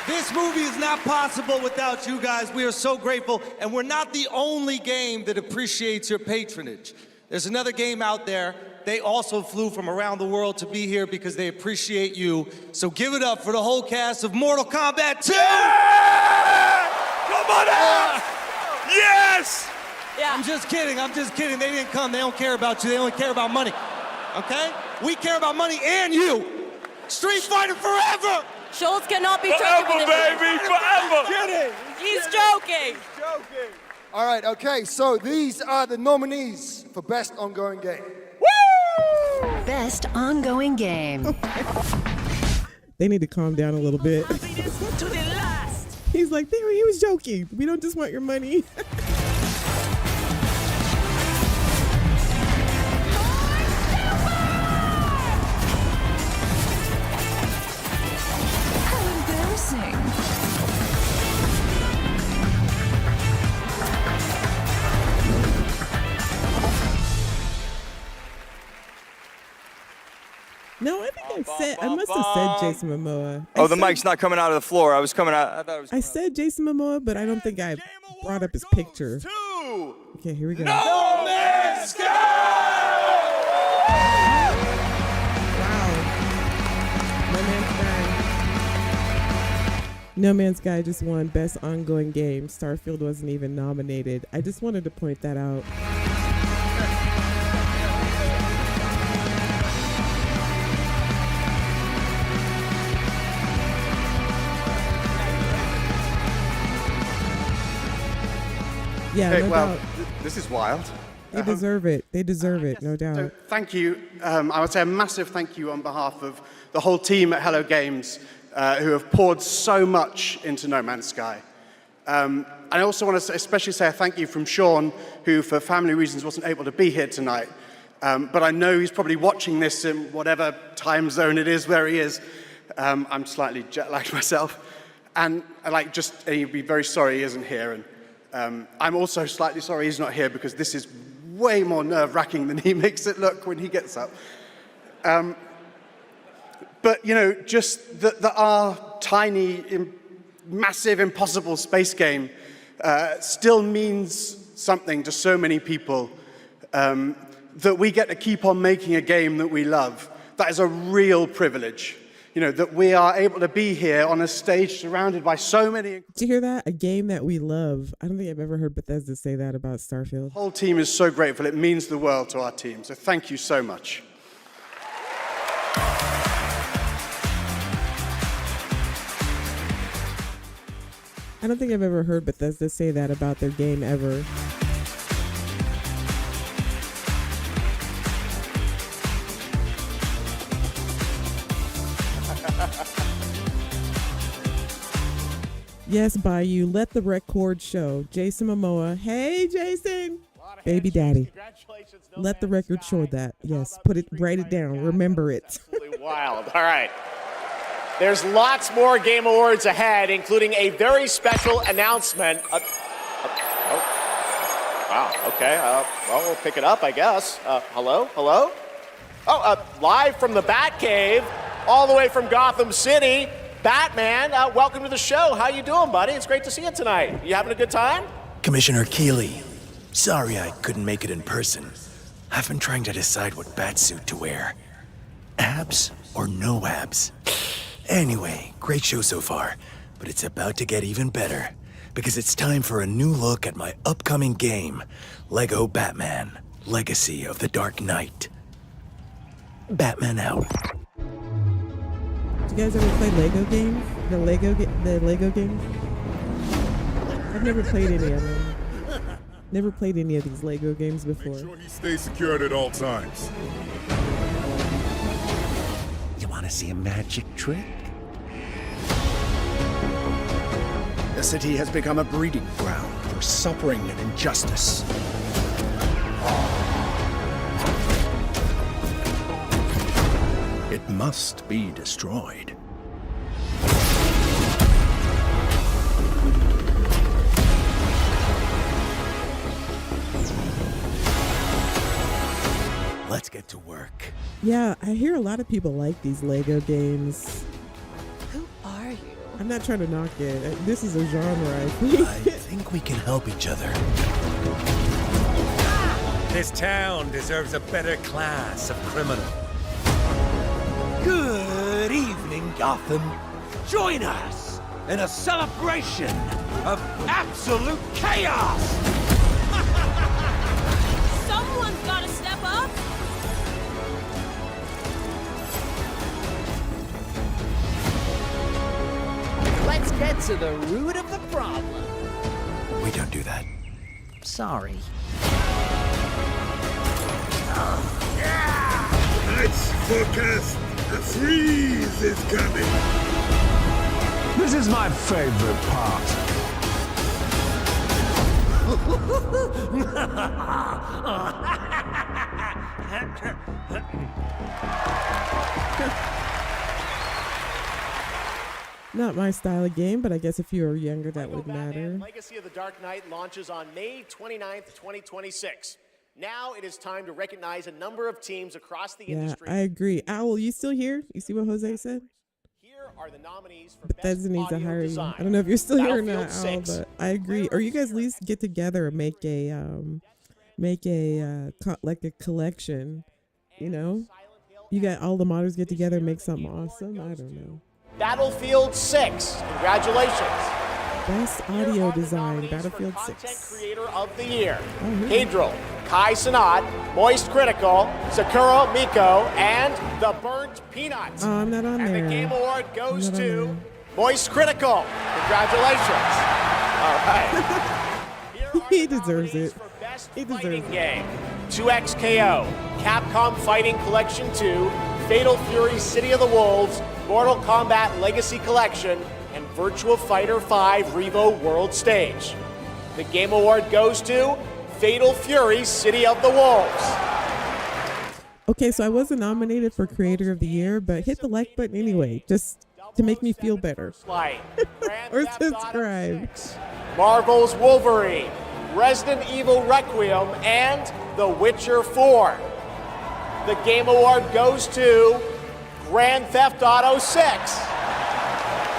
This movie is not possible without you guys. We are so grateful, and we're not the only game that appreciates your patronage. There's another game out there. They also flew from around the world to be here because they appreciate you. So give it up for the whole cast of Mortal Kombat 2! Yeah! Come on out! Yes! Yeah. I'm just kidding. They didn't come. They don't care about you. They only care about money. Okay? We care about money and you. Street Fighter forever! Schultz cannot be forever, joking with baby, forever! Kidding. He's joking. All right, okay, so these are the nominees for Best Ongoing Game. Best Ongoing Game. They need to calm down a little bit. He's like, there, he was joking. We don't just want your money. How embarrassing. No, I think I must have said Jason Momoa. Oh, the mic's not coming out of the floor. I thought it was. I said Jason Momoa, but I don't think I brought up his picture. Okay, here we go. No Man's Sky! No Man's Sky just won Best Ongoing Game. Starfield wasn't even nominated. I just wanted to point that out. Yeah, hey, no well, doubt. This is wild. They deserve it. They deserve it, no doubt. So thank you. I would say a massive thank you on behalf of the whole team at Hello Games who have poured so much into No Man's Sky. I also want to especially say a thank you from Sean, who for family reasons wasn't able to be here tonight. But I know he's probably watching this in whatever time zone it is where he is. I'm slightly jet-lagged myself. And he'd be very sorry he isn't here. And I'm also slightly sorry he's not here because this is way more nerve-wracking than he makes it look when he gets up. But, you know, just that our tiny, massive, impossible space game still means something to so many people, that we get to keep on making a game that we love. That is a real privilege. You know, that we are able to be here on a stage surrounded by so many. Did you hear that? A game that we love. I don't think I've ever heard Bethesda say that about Starfield. The whole team is so grateful. It means the world to our team. So thank you so much. I don't think I've ever heard Bethesda say that about their game ever. Yes, Bayou, let the record show. Jason Momoa. Hey, Jason. Baby daddy. Let the record show that. Yes, write it down. Remember it. Absolutely wild. All right. There's lots more Game Awards ahead, including a very special announcement. Wow, okay. Well, we'll pick it up, I guess. Hello? Oh, live from the Batcave, all the way from Gotham City, Batman, welcome to the show. How you doing, buddy? It's great to see you tonight. You having a good time? Commissioner Keighley, sorry I couldn't make it in person. I've been trying to decide what batsuit to wear. Abs or no abs? Anyway, great show so far. But it's about to get even better, because it's time for a new look at my upcoming game, Lego Batman, Legacy of the Dark Knight. Batman out. Do you guys ever play Lego games? The Lego games? I've never played any of them. Never played any of these Lego games before. Make sure he stays secured at all times. You want to see a magic trick? The city has become a breeding ground for suffering and injustice. It must be destroyed. Let's get to work. Yeah, I hear a lot of people like these Lego games. Who are you? I'm not trying to knock it. This is a genre, I think. I think we can help each other. This town deserves a better class of criminal. Good evening, Gotham. Join us in a celebration of absolute chaos! Someone's gotta step up! Let's get to the root of the problem. We don't do that. Sorry. Tonight's forecast, a freeze is coming. This is my favorite part. Not my style of game, but I guess if you were younger, that would matter. Legacy of the Dark Knight launches on May 29th, 2026. Now it is time to recognize a number of teams across the industry. I agree. Owl, you still here? You see what Jose said? Here are the nominees for Bethesda needs to hire you. I don't know if you're still here or not, Owl, but I agree. Or you guys at least get together and make a collection. You know, you got all the modders get together and make something awesome. I don't know. Battlefield 6. Congratulations. Best audio design, Battlefield 6. Content Creator of the Year. Oh, Cadril, Kai Sanat, Moist Critical, Sakura Miko, and The Burnt Peanuts. Oh, I'm not on there. And the Game Award goes to Moist Critical. Congratulations. All right. He deserves it. He deserves Fighting it. Game, 2XKO, Capcom Fighting Collection 2, Fatal Fury City of the Wolves, Mortal Kombat Legacy Collection, and Virtua Fighter 5 Revo World Stage. The Game Award goes to Fatal Fury City of the Wolves. Okay, so I wasn't nominated for Creator of the Year, but hit the like button anyway, just to make me feel better. Or subscribe. Marvel's Wolverine, Resident Evil Requiem, and The Witcher 4. The Game Award goes to Grand Theft Auto 6.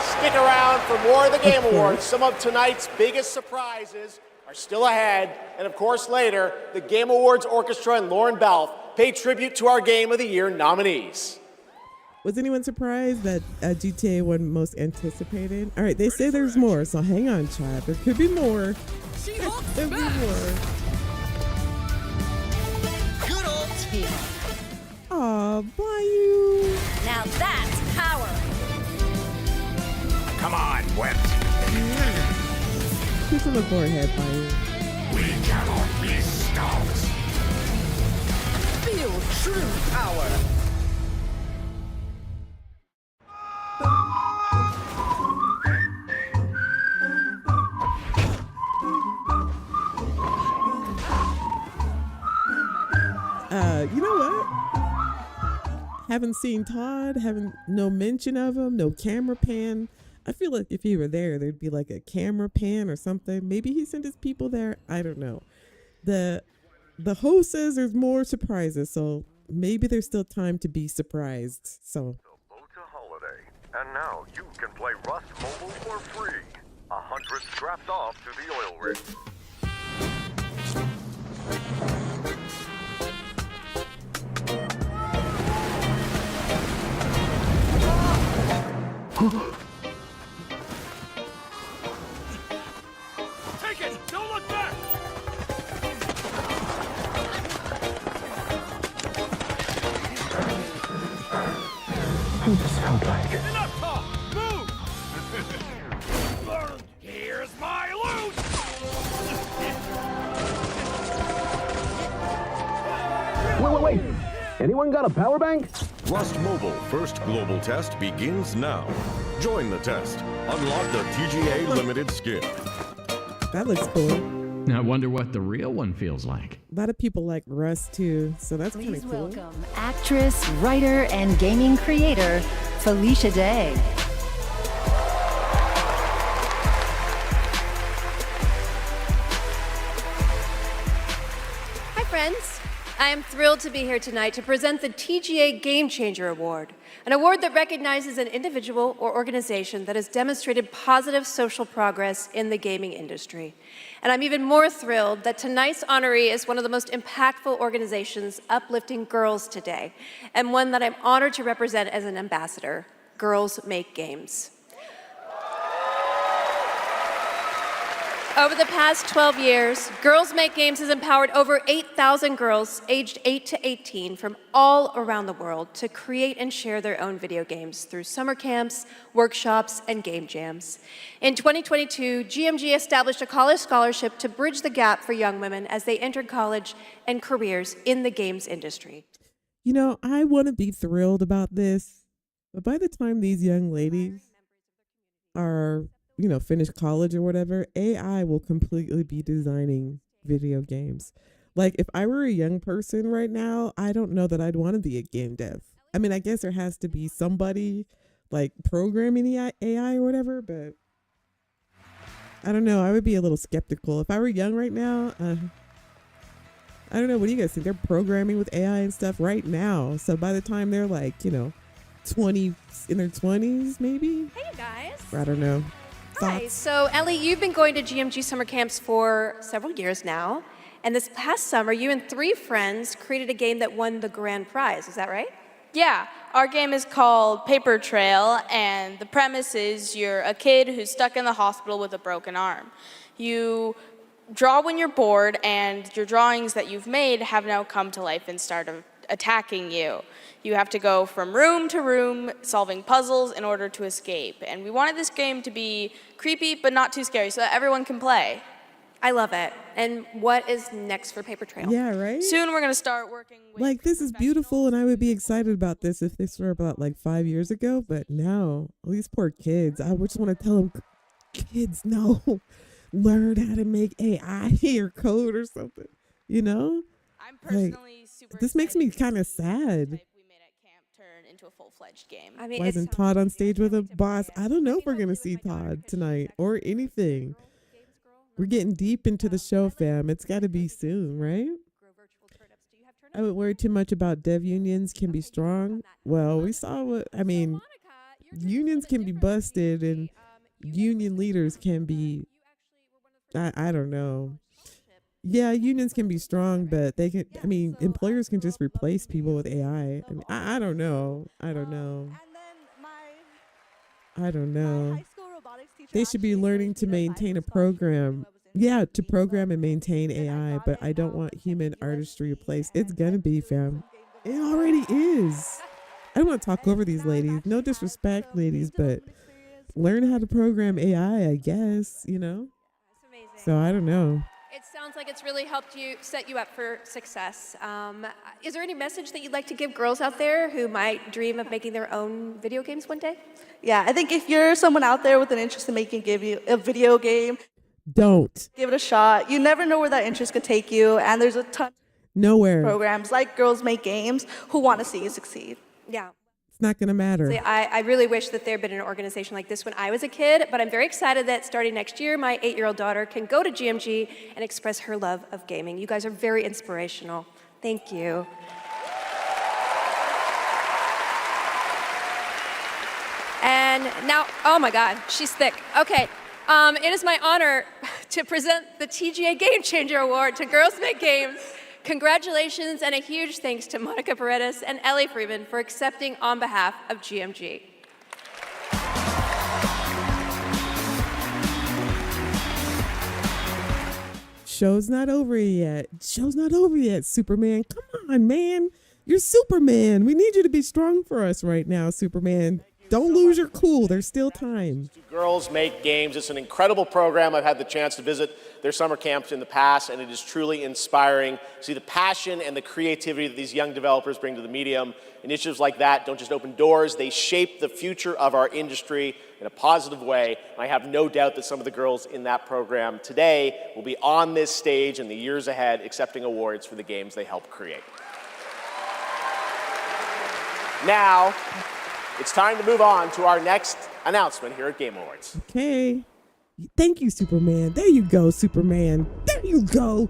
Stick around for more of the Game Awards. Some of tonight's biggest surprises are still ahead. And of course, later, the Game Awards Orchestra and Lauren Belth pay tribute to our Game of the Year nominees. Was anyone surprised that GTA won most anticipated? All right, they say there's more, so hang on, Chad. There could be more. There could be more. Good old team. Aw, Bayou. Now that's power. Come on, Welp. Kiss on the forehead, Bayou. We cannot be stopped. Feel true power. You know what? Haven't seen Todd, no mention of him, no camera pan. I feel like if he were there, there'd be like a camera pan or something. Maybe he sent his people there. I don't know. The host says there's more surprises, so maybe there's still time to be surprised. So Holiday. And now you can play Rust Mobile for free. 100 strapped off to the oil rig. what this felt like. Enough talk! Move! Here's my loot! Wait. Anyone got a power bank? Rust Mobile first global test begins now. Join the test. Unlock the TGA limited skin. That looks cool. I wonder what the real one feels like. A lot of people like Rust too, so that's kind of Please cool. welcome actress, writer, and gaming creator, Felicia Day. Hi, friends. I am thrilled to be here tonight to present the TGA Game Changer Award, an award that recognizes an individual or organization that has demonstrated positive social progress in the gaming industry. And I'm even more thrilled that tonight's honoree is one of the most impactful organizations uplifting girls today, and one that I'm honored to represent as an ambassador, Girls Make Games. Over the past 12 years, Girls Make Games has empowered over 8,000 girls aged 8 to 18 from all around the world to create and share their own video games through summer camps, workshops, and game jams. In 2022, GMG established a college scholarship to bridge the gap for young women as they enter college and careers in the games industry. You know, I want to be thrilled about this, but by the time these young ladies are, finish college or whatever, AI will completely be designing video games. Like, if I were a young person right now, I don't know that I'd want to be a game dev. I mean, I guess there has to be somebody like programming the AI or whatever, but I don't know. I would be a little skeptical. If I were young right now, I don't know. What do you guys think? They're programming with AI and stuff right now. So by the time they're like, 20, in their 20s, maybe? Hey, you guys. I don't know. Hi, so Ellie, you've been going to GMG summer camps for several years now. And this past summer, you and 3 friends created a game that won the grand prize. Is that right? Yeah, our game is called Paper Trail, and the premise is you're a kid who's stuck in the hospital with a broken arm. You draw when you're bored, and your drawings that you've made have now come to life and start attacking you. You have to go from room to room solving puzzles in order to escape. And we wanted this game to be creepy but not too scary so that everyone can play. I love it. And what is next for Paper Trail? Yeah, right? Soon we're going to start working with... Like, this is beautiful, and I would be excited about this if this were about, 5 years ago. But now, these poor kids, I just want to tell them, kids, no, learn how to make AI or code or something, I'm personally super this makes me kind of sad. Into a full-fledged game. I mean, Why isn't Todd on stage with a boss? I don't know if we're going to see Todd tonight or anything. We're getting deep into the show, fam. It's got to be soon, right? I wouldn't worry too much about dev unions can be strong. Well, we saw unions can be busted and union leaders can be, I don't know. Yeah, unions can be strong, but they can, employers can just replace people with AI. I don't know. They should be learning to maintain a program. Yeah, to program and maintain AI, but I don't want human artistry replaced. It's gonna be, fam. It already is. I don't want to talk over these ladies. No disrespect, ladies, but learn how to program AI, I guess, So I don't know. It sounds like it's really helped you set you up for success. Is there any message that you'd like to give girls out there who might dream of making their own video games one day? Yeah, I think if you're someone out there with an interest in making a video game, don't give it a shot. You never know where that interest could take you, and there's a ton of programs like Girls Make Games who want to see you succeed. Yeah. It's not going to matter. See, I really wish that there had been an organization like this when I was a kid, but I'm very excited that starting next year, my 8-year-old daughter can go to GMG and express her love of gaming. You guys are very inspirational. Thank you. And now, oh my God, she's thick. Okay, it is my honor to present the TGA Game Changer Award to Girls Make Games. Congratulations and a huge thanks to Monica Paredes and Ellie Freeman for accepting on behalf of GMG. Show's not over yet. Superman. Come on, man. You're Superman. We need you to be strong for us right now, Superman. Don't lose your cool. There's still time. Girls Make Games. It's an incredible program. I've had the chance to visit their summer camps in the past, and it is truly inspiring to see the passion and the creativity that these young developers bring to the medium. Initiatives like that don't just open doors, they shape the future of our industry in a positive way. And I have no doubt that some of the girls in that program today will be on this stage in the years ahead accepting awards for the games they helped create. Now, it's time to move on to our next announcement here at Game Awards. Okay. Thank you, Superman. There you go, Superman. There you go.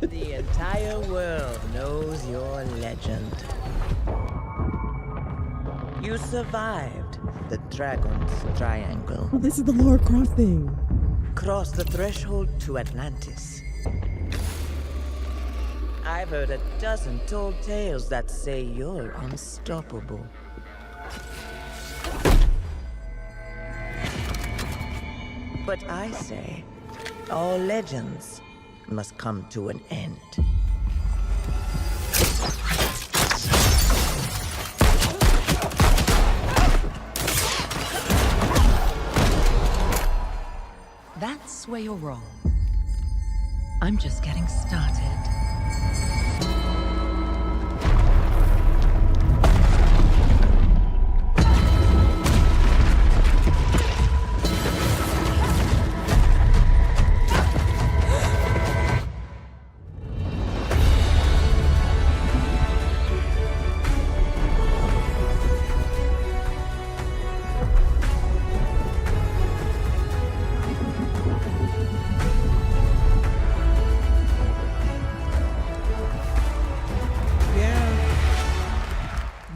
The entire world knows your legend. You survived the Dragon's Triangle. Oh, this is the Lara Croft thing. Crossed the threshold to Atlantis. I've heard a dozen tall tales that say you're unstoppable. But I say, all legends must come to an end. That's where you're wrong. I'm just getting started.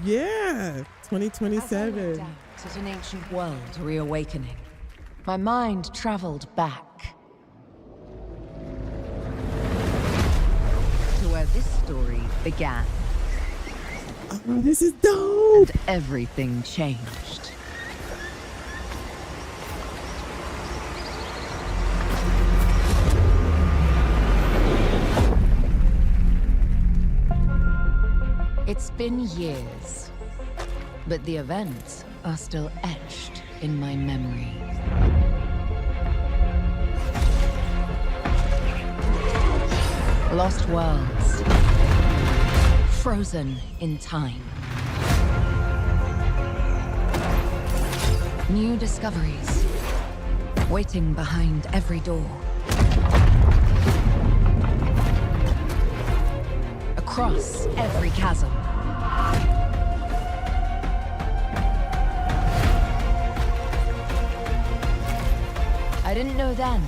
Yeah, 2027. At an ancient world reawakening, my mind traveled back to where this story began. Oh, this is dope. And everything changed. It's been years, but the events are still etched in my memory. Lost worlds, frozen in time. New discoveries, waiting behind every door. Across every chasm. I didn't know then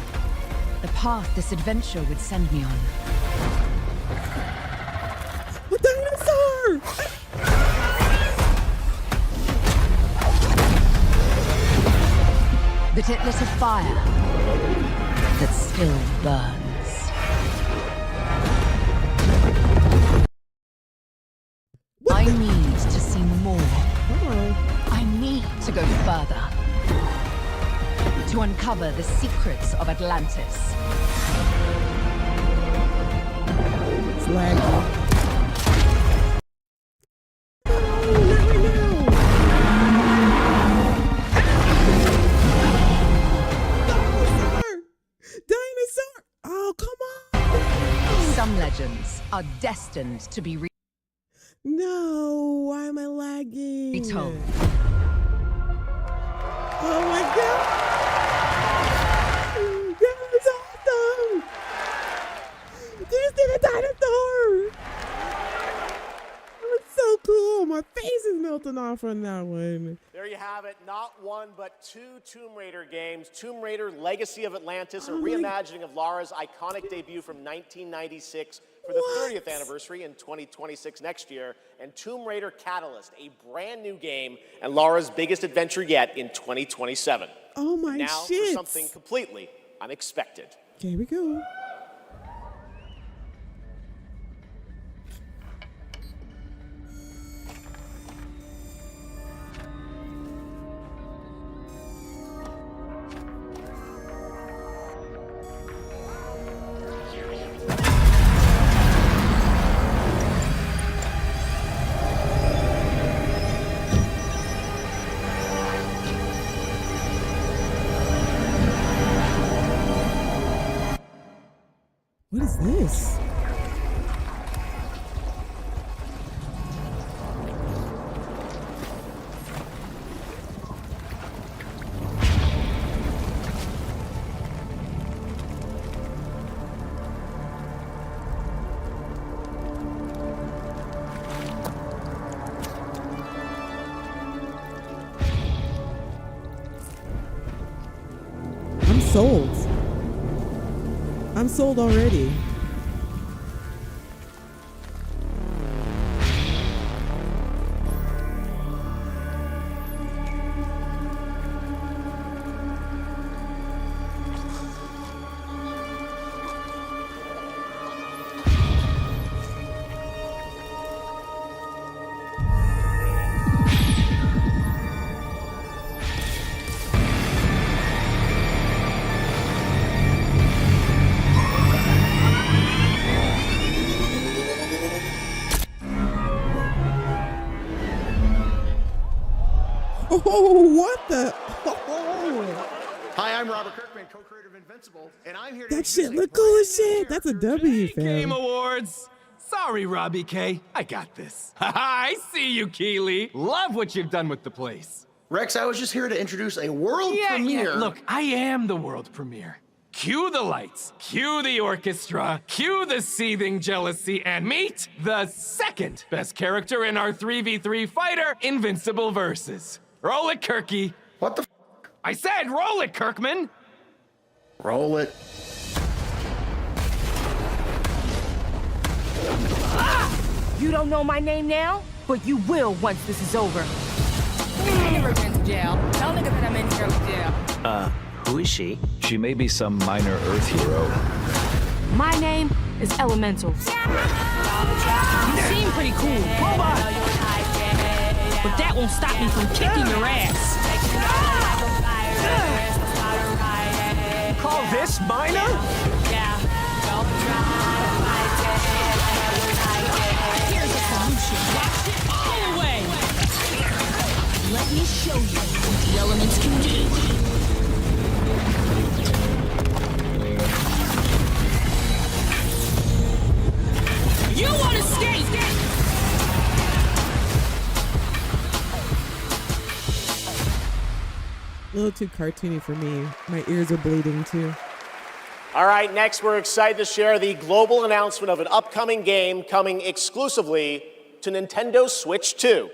the path this adventure would send me on. A dinosaur! But it lit a fire that still burns. I need to see more. I need to go further. To uncover the secrets of Atlantis. It's laggy. Dinosaur! Oh, come on! Some legends are destined to be No, why am I lagging? retold. Oh my god! That was awesome! You did a dinosaur! That was so cool. My face is melting off on that one. There you have it. Not one, but two Tomb Raider games. Tomb Raider Legacy of Atlantis, a reimagining of Lara's iconic debut from 1996 for the 30th anniversary in 2026 next year, and Tomb Raider Catalyst, a brand new game and Lara's biggest adventure yet in 2027. Oh my now shit. for something completely unexpected. Here we go. this? Sold. I'm sold already. Oh, what the? Oh. Hi, I'm Robert Kirkman, co-creator of Invincible, and I'm here to That shit look cool as shit. That's a W, fam. Game Awards. Sorry, Robbie K. I got this. I see you, Keighley. Love what you've done with the place. Rex, I was just here to introduce a world premiere. Yeah, look, I am the world premiere. Cue the lights, cue the orchestra, cue the seething jealousy, and meet the second best character in our 3v3 fighter, Invincible Versus. Roll it, Kirky. What the f? I said roll it, Kirkman. Roll it. You don't know my name now, but you will once this is over. I never been to jail. Tell niggas that I'm in here with jail. Who is she? She may be some minor Earth hero. My name is Elemental. You seem pretty cool. Robot! But that won't stop me from kicking your ass. You call this minor? Here's a solution. Watch it. Go away. Let me show you what the elements can do. You want to skate? A little too cartoony for me. My ears are bleeding too. All right, next we're excited to share the global announcement of an upcoming game coming exclusively to Nintendo Switch 2.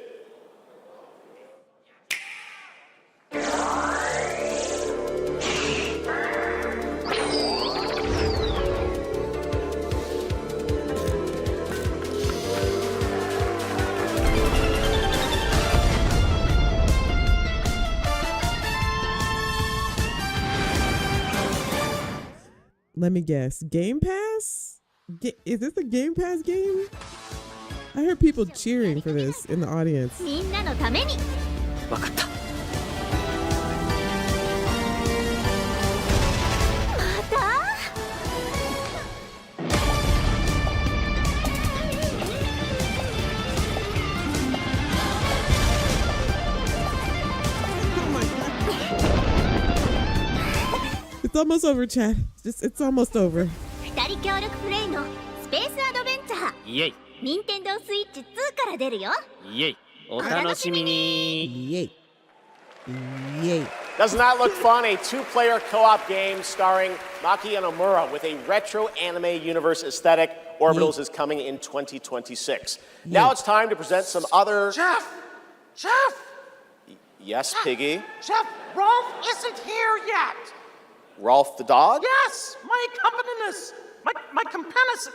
Let me guess. Game Pass? Is this a Game Pass game? I heard people cheering for this in the audience. みんなのために。わかった。また？ It's almost over, Chad. It's almost over. 二人協力プレイのスペースアドベンチャー。イエイ。任天堂スイッチ2から出るよ。イエイ。お楽しみに。Yay. Yay. Doesn't that look fun? A two-player co-op game starring Maki Yanomura with a retro anime universe aesthetic. Orbitals is coming in 2026. Now it's time to present some other... Geoff! Yes, Piggy? Geoff, Rolf isn't here yet. Rolf the dog? Yes, my accompanist, my companist,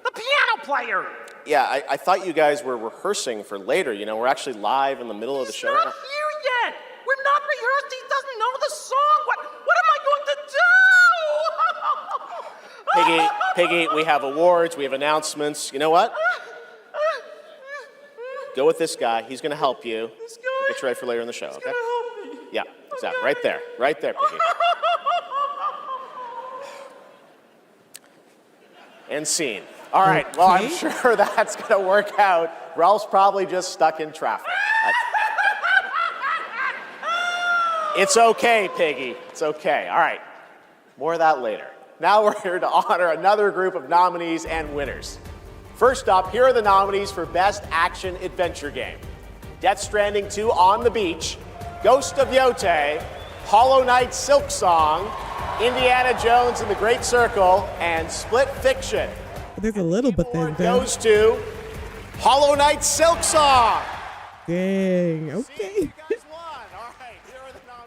the piano player. Yeah, I thought you guys were rehearsing for later. You know, we're actually live in the middle of the show. He's not here yet. We're not rehearsed. He doesn't know the song. What am I going to do? Piggy, we have awards, we have announcements. You know what? Go with this guy. He's going to help you. This guy? We'll get you ready for later in the show, okay? He's going to help me. Yeah, exactly. Right there, Piggy. And scene. All right, well, I'm sure that's going to work out. Ralph's probably just stuck in traffic. It's okay, Piggy. It's okay. All right, more of that later. Now we're here to honor another group of nominees and winners. First up, here are the nominees for Best Action Adventure Game. Death Stranding 2 On the Beach, Ghost of Yote, Hollow Knight Silk Song, Indiana Jones and the Great Circle, and Split Fiction. There's a little Bethesda. Goes to Hollow Knight Silk Song. Dang, okay.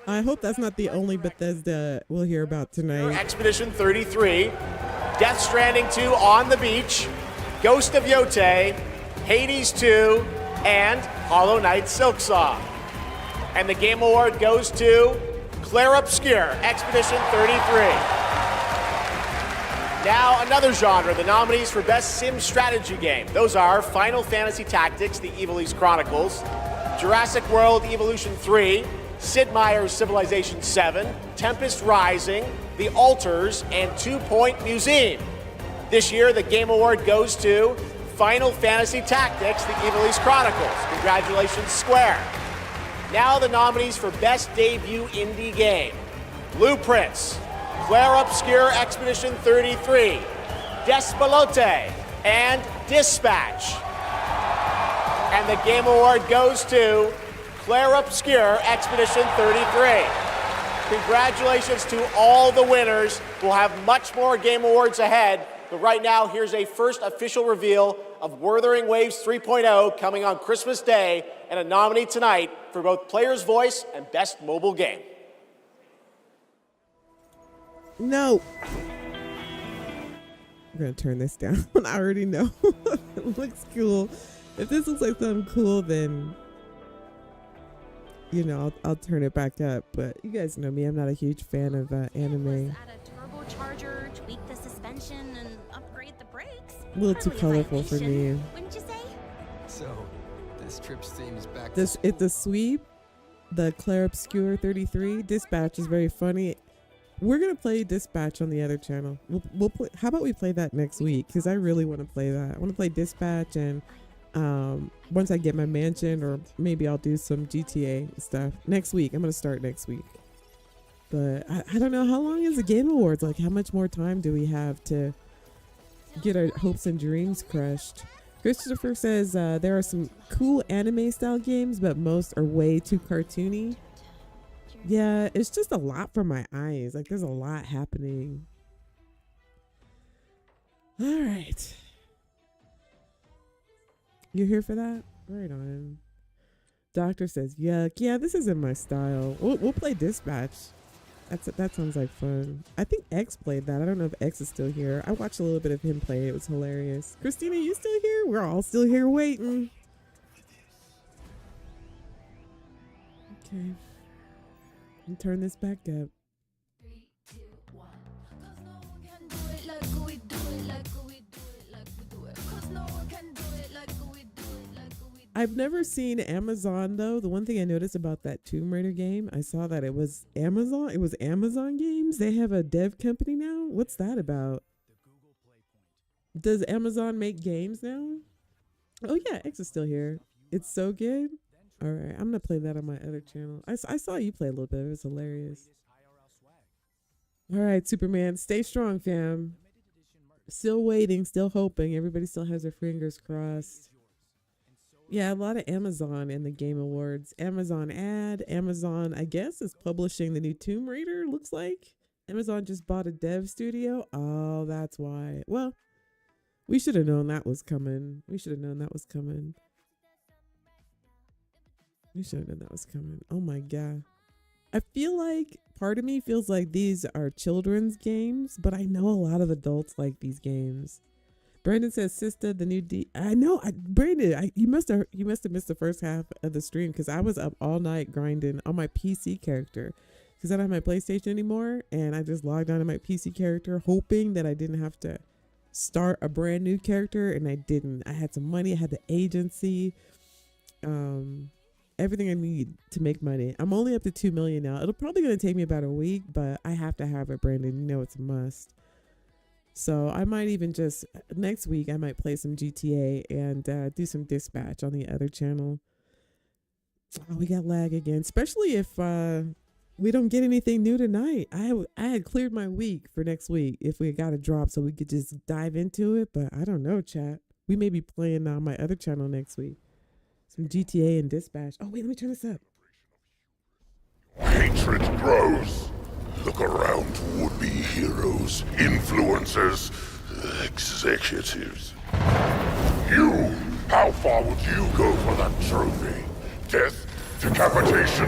I hope that's not the only Bethesda we'll hear about tonight. Expedition 33, Death Stranding 2 On the Beach, Ghost of Yote, Hades 2, and Hollow Knight Silk Song. And the Game Award goes to Claire Obscure, Expedition 33. Now another genre, the nominees for Best Sim Strategy Game. Those are Final Fantasy Tactics, The Evilise Chronicles, Jurassic World Evolution 3, Sid Meier's Civilization 7, Tempest Rising, The Alters, and 2 Point Museum. This year, the Game Award goes to Final Fantasy Tactics, The Evilise Chronicles. Congratulations, Square. Now the nominees for Best Debut Indie Game. Blueprints, Claire Obscure Expedition 33, Despelote, and Dispatch. And the Game Award goes to Claire Obscure Expedition 33. Congratulations to all the winners. We'll have much more Game Awards ahead, but right now here's a first official reveal of Wuthering Waves 3.0 coming on Christmas Day, and a nominee tonight for both Player's Voice and Best Mobile Game. No. I'm going to turn this down. I already know. It looks cool. If this looks like something cool, then you know, I'll turn it back up. But you guys know me, I'm not a huge fan of anime. Add a turbocharger, tweak the suspension, and upgrade the brakes. A little too colorful for me. Wouldn't you say? So, this trip's theme is back This it's the sweep, the Claire Obscure 33. Dispatch is very funny. We're gonna play Dispatch on the other channel. We'll play. How about we play that next week? Because I really want to play that. I want to play Dispatch, and once I get my mansion, or maybe I'll do some GTA stuff next week. I'm gonna start next week. But I don't know, how long is the Game Awards? Like, how much more time do we have to get our hopes and dreams crushed? Christopher says there are some cool anime style games, but most are way too cartoony. Yeah, it's just a lot for my eyes. Like, there's a lot happening. All right. You here for that? Right on. Doctor says, yuck. Yeah, this isn't my style. We'll play Dispatch. That sounds like fun. I think X played that. I don't know if X is still here. I watched a little bit of him play. It was hilarious. Christina, you still here? We're all still here waiting. Okay. And turn this back up. I've never seen Amazon though. The one thing I noticed about that Tomb Raider game, I saw that it was Amazon. It was Amazon Games. They have a dev company now. What's that about? Does Amazon make games now? Oh yeah, X is still here. It's so good. All right, I'm gonna play that on my other channel. I saw you play a little bit. It was hilarious. All right, Superman, stay strong, fam. Still waiting, still hoping. Everybody still has their fingers crossed. Yeah, a lot of Amazon in the Game Awards. Amazon ad. Amazon, I guess, is publishing the new Tomb Raider, looks like. Amazon just bought a dev studio. Oh, that's why. Well, we should have known that was coming. We should have known that was coming. We should have known that was coming. Oh my God. I feel like, part of me feels like these are children's games, but I know a lot of adults like these games. Brandon says, Sista, the new I know, Brandon, you must have missed the first half of the stream, because I was up all night grinding on my PC character, because I don't have my PlayStation anymore, and I just logged on to my PC character, hoping that I didn't have to start a brand new character, and I didn't. I had some money, I had the agency, everything I need to make money. I'm only up to 2 million now. It'll probably gonna take me about a week, but I have to have it, Brandon. You know it's a must. So I might even just, next week, I might play some GTA and do some Dispatch on the other channel. Oh, we got lag again, especially if we don't get anything new tonight. I had cleared my week for next week if we got a drop so we could just dive into it, but I don't know, chat. We may be playing on my other channel next week. Some GTA and Dispatch. Oh, wait, let me turn this up. Hatred grows. Look around, would-be heroes, influencers, executives. You, how far would you go for that trophy? Death? Decapitation?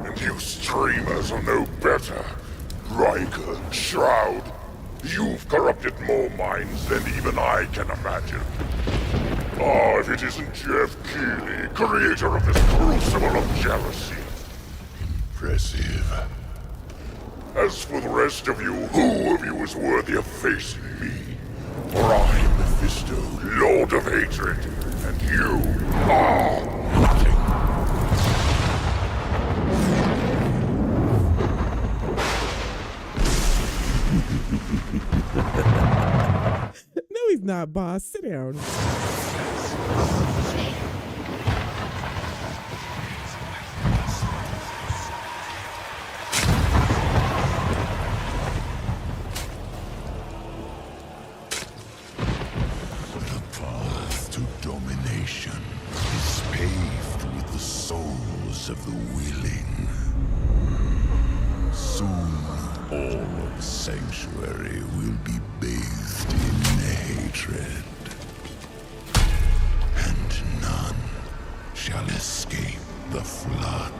And you streamers are no better. Riker, Shroud, you've corrupted more minds than even I can imagine. Oh, if it isn't Geoff Keighley, creator of this crucible of jealousy. Impressive. As for the rest of you, who of you is worthy of facing me? For I am Mephisto, Lord of Hatred, and you are nothing. No, he's not, boss. Sit down. Is paved with the souls of the willing. Soon, all of Sanctuary will be bathed in hatred. And none shall escape the flood.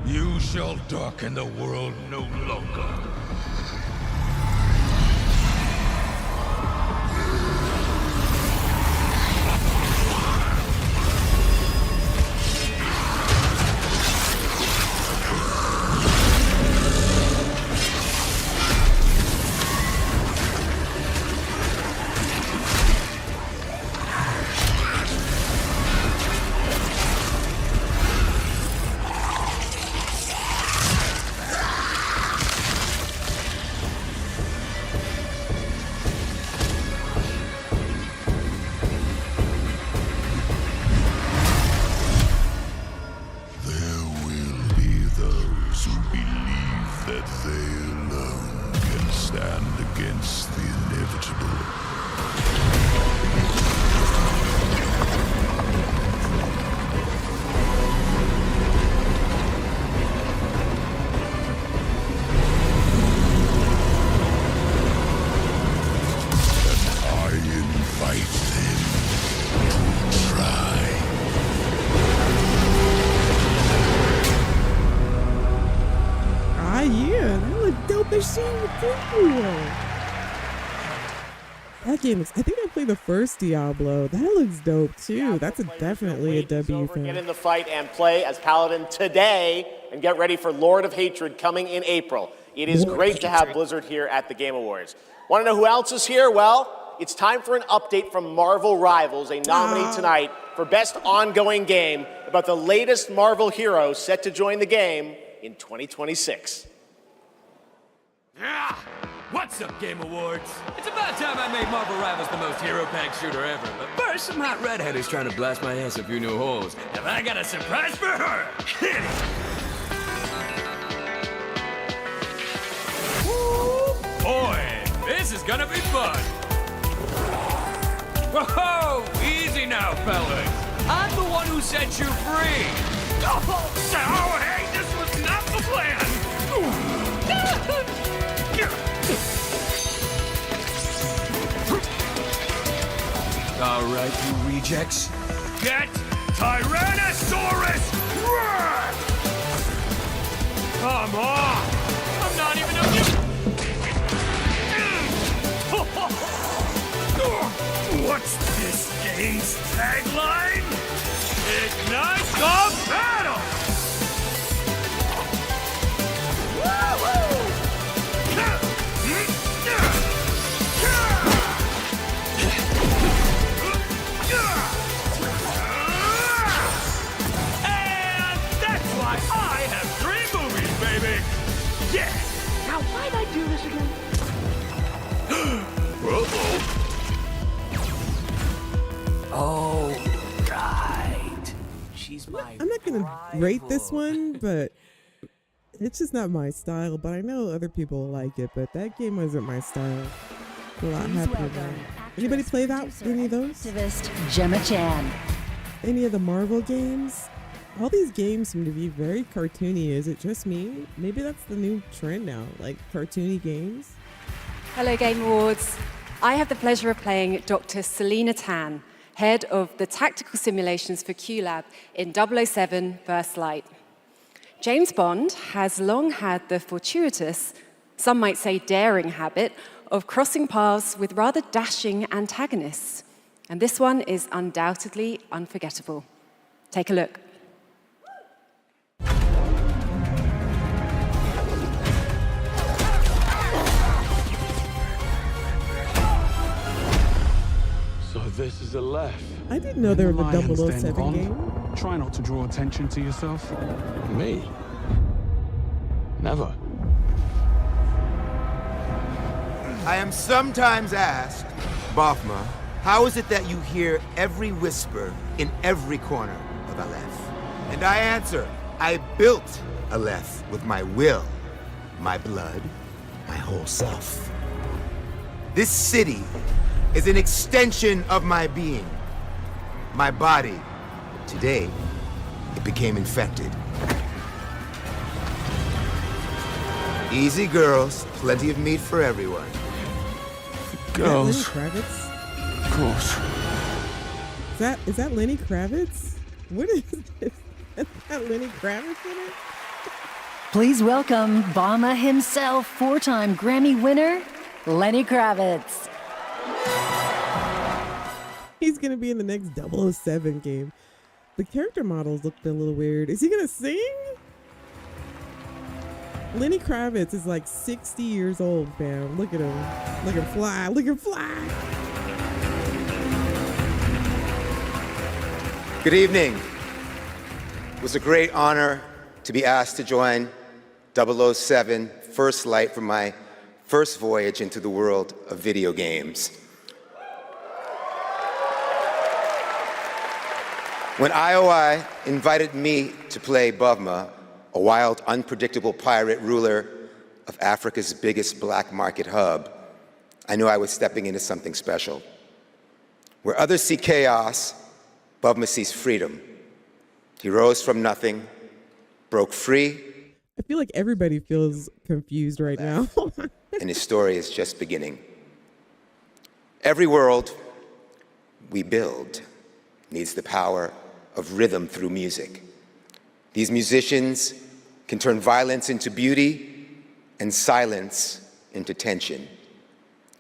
You shall darken the world no longer. That game is, I think I played the first Diablo. That looks dope too. That's definitely a W for Get in the fight and play as Paladin today and get ready for Lord of Hatred coming in April. It is great to have Blizzard here at the Game Awards. Want to know who else is here? Well, it's time for an update from Marvel Rivals, a nominee tonight for Best Ongoing Game about the latest Marvel hero set to join the game in 2026. What's up, Game Awards? It's about time I made Marvel Rivals the most hero-packed shooter ever. But first, some hot redhead who's trying to blast my ass a few new holes. And I got a surprise for her! Hit it! Woo! Boy, this is gonna be fun! Whoa! Easy now, fellas! I'm the one who set you free! Oh, hey, this was not the plan! All right, you rejects. Get Tyrannosaurus Rex! Come on! I'm not even a... What's this game's tagline? Ignite the battle! I have 3 movies, baby! Yeah! Now, why'd I do this again? I'm not gonna rate this one, but it's just not my style. But I know other people like it. But that game wasn't my style. A lot happier now. Anybody play any of those? Activist Gemma Chan. Any of the Marvel games? All these games seem to be very cartoony. Is it just me? Maybe that's the new trend now, like cartoony games. Hello, Game Awards. I have the pleasure of playing Dr. Selena Tan, head of the tactical simulations for QLab in 007 First Light. James Bond has long had the fortuitous, some might say daring habit, of crossing paths with rather dashing antagonists. And this one is undoubtedly unforgettable. Take a look. So this is a left. I didn't know there was a 007 game. Try not to draw attention to yourself. Me? Never. I am sometimes asked, Bafma, how is it that you hear every whisper in every corner of Aleph? And I answer, I built Aleph with my will, my blood, my whole self. This city is an extension of my being, my body. Today, it became infected. Easy, girls. Plenty of meat for everyone. Girls. Is that Lenny Kravitz? Of course. Is that Lenny Kravitz? What is this? Is that Lenny Kravitz in it? Please welcome Obama himself, four-time Grammy winner, Lenny Kravitz. He's going to be in the next 007 game. The character models looked a little weird. Is he going to sing? Lenny Kravitz is like 60 years old, fam. Look at him. Look at him fly. Look at him fly. Good evening. It was a great honor to be asked to join 007 First Light for my first voyage into the world of video games. When IOI invited me to play Bavma, a wild, unpredictable pirate ruler of Africa's biggest black market hub, I knew I was stepping into something special. Where others see chaos, Bavma sees freedom. He rose from nothing, broke free. I feel like everybody feels confused right now. And his story is just beginning. Every world we build needs the power of rhythm through music. These musicians can turn violence into beauty and silence into tension.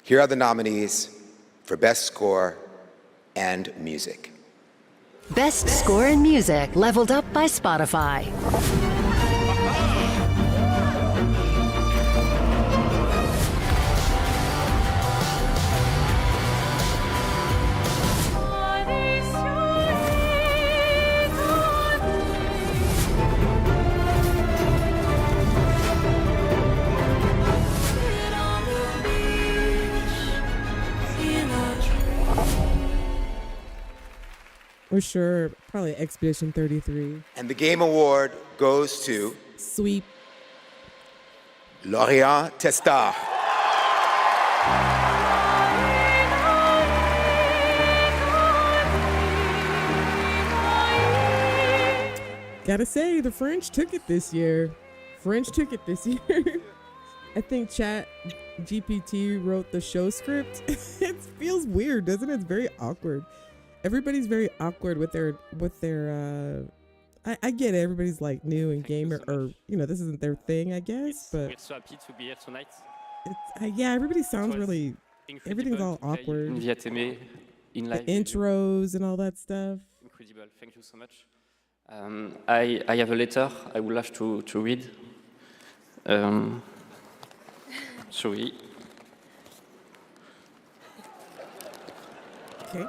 Here are the nominees for Best Score and Music. Best Score in Music, leveled up by Spotify. For sure, probably Expedition 33. And the Game Award goes to... Sweep. Lorient Testa. Gotta say, the French took it this year. I think Chat GPT wrote the show script. It feels weird, doesn't it? It's very awkward. Everybody's very awkward with their I get it, everybody's like new and gamer, or this isn't their thing, I guess, but it's yeah, everybody sounds really, everything's all awkward. The intros and all that stuff. Incredible, thank you so much. I have a letter I would like to read. Sorry. Okay.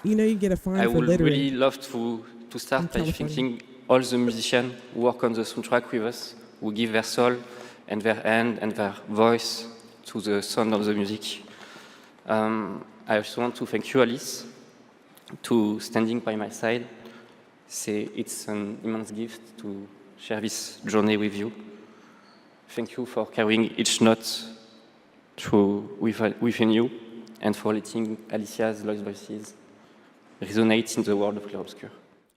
You get a fine for littering. I would really love to start by thanking all the musicians who work on the soundtrack with us, who give their soul and their hand and their voice to the sound of the music. I also want to thank you, Alice, to standing by my side It's an immense gift to share this journey with you. Thank you for carrying each note within you and for letting Alicia's lost voices resonate in the world of Clair-Obscur.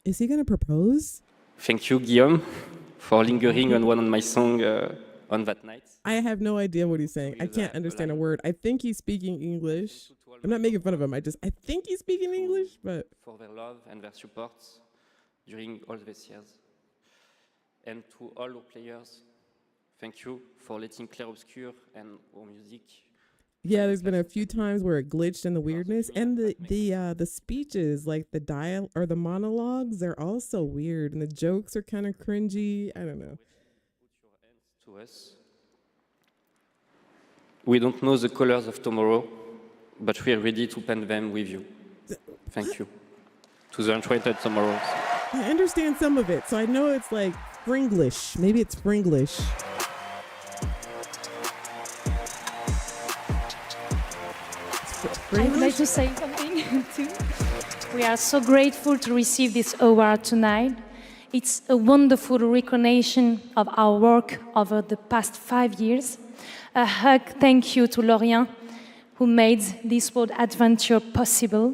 Is he going to propose? Thank you, Guillaume, for lingering on one of my songs on that night. I have no idea what he's saying. I can't understand a word. I think he's speaking English. I'm not making fun of him. I think he's speaking English, but... For their love and their support during all these years. And to all our players, thank you for letting Clair-Obscur and our music. Yeah, there's been a few times where it glitched in the weirdness, and the speeches, like the dial or the monologues, they're also weird, and the jokes are kind of cringy. I don't know. To us, we don't know the colors of tomorrow, but we are ready to paint them with you. Thank you. To the enchanted tomorrows. I understand some of it, so I know it's like Springlish. Maybe it's Springlish. I would like to say something too. We are so grateful to receive this award tonight. It's a wonderful recognition of our work over the past 5 years. A hug thank you to Lorient, who made this world adventure possible.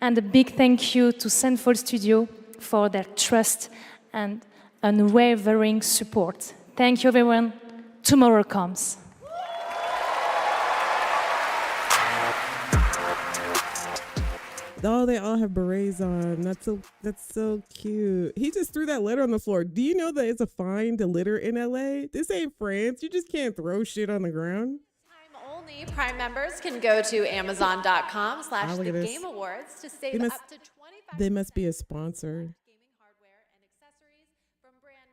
And a big thank you to Central Studio for their trust and unwavering support. Thank you, everyone. Tomorrow comes. Oh, they all have berets on. That's so cute. He just threw that litter on the floor. Do you know that it's a fine to litter in LA? This ain't France. You just can't throw shit on the ground. Only Prime members can go to Amazon.com/The Game Awards to save up to 25%. They must be a sponsor.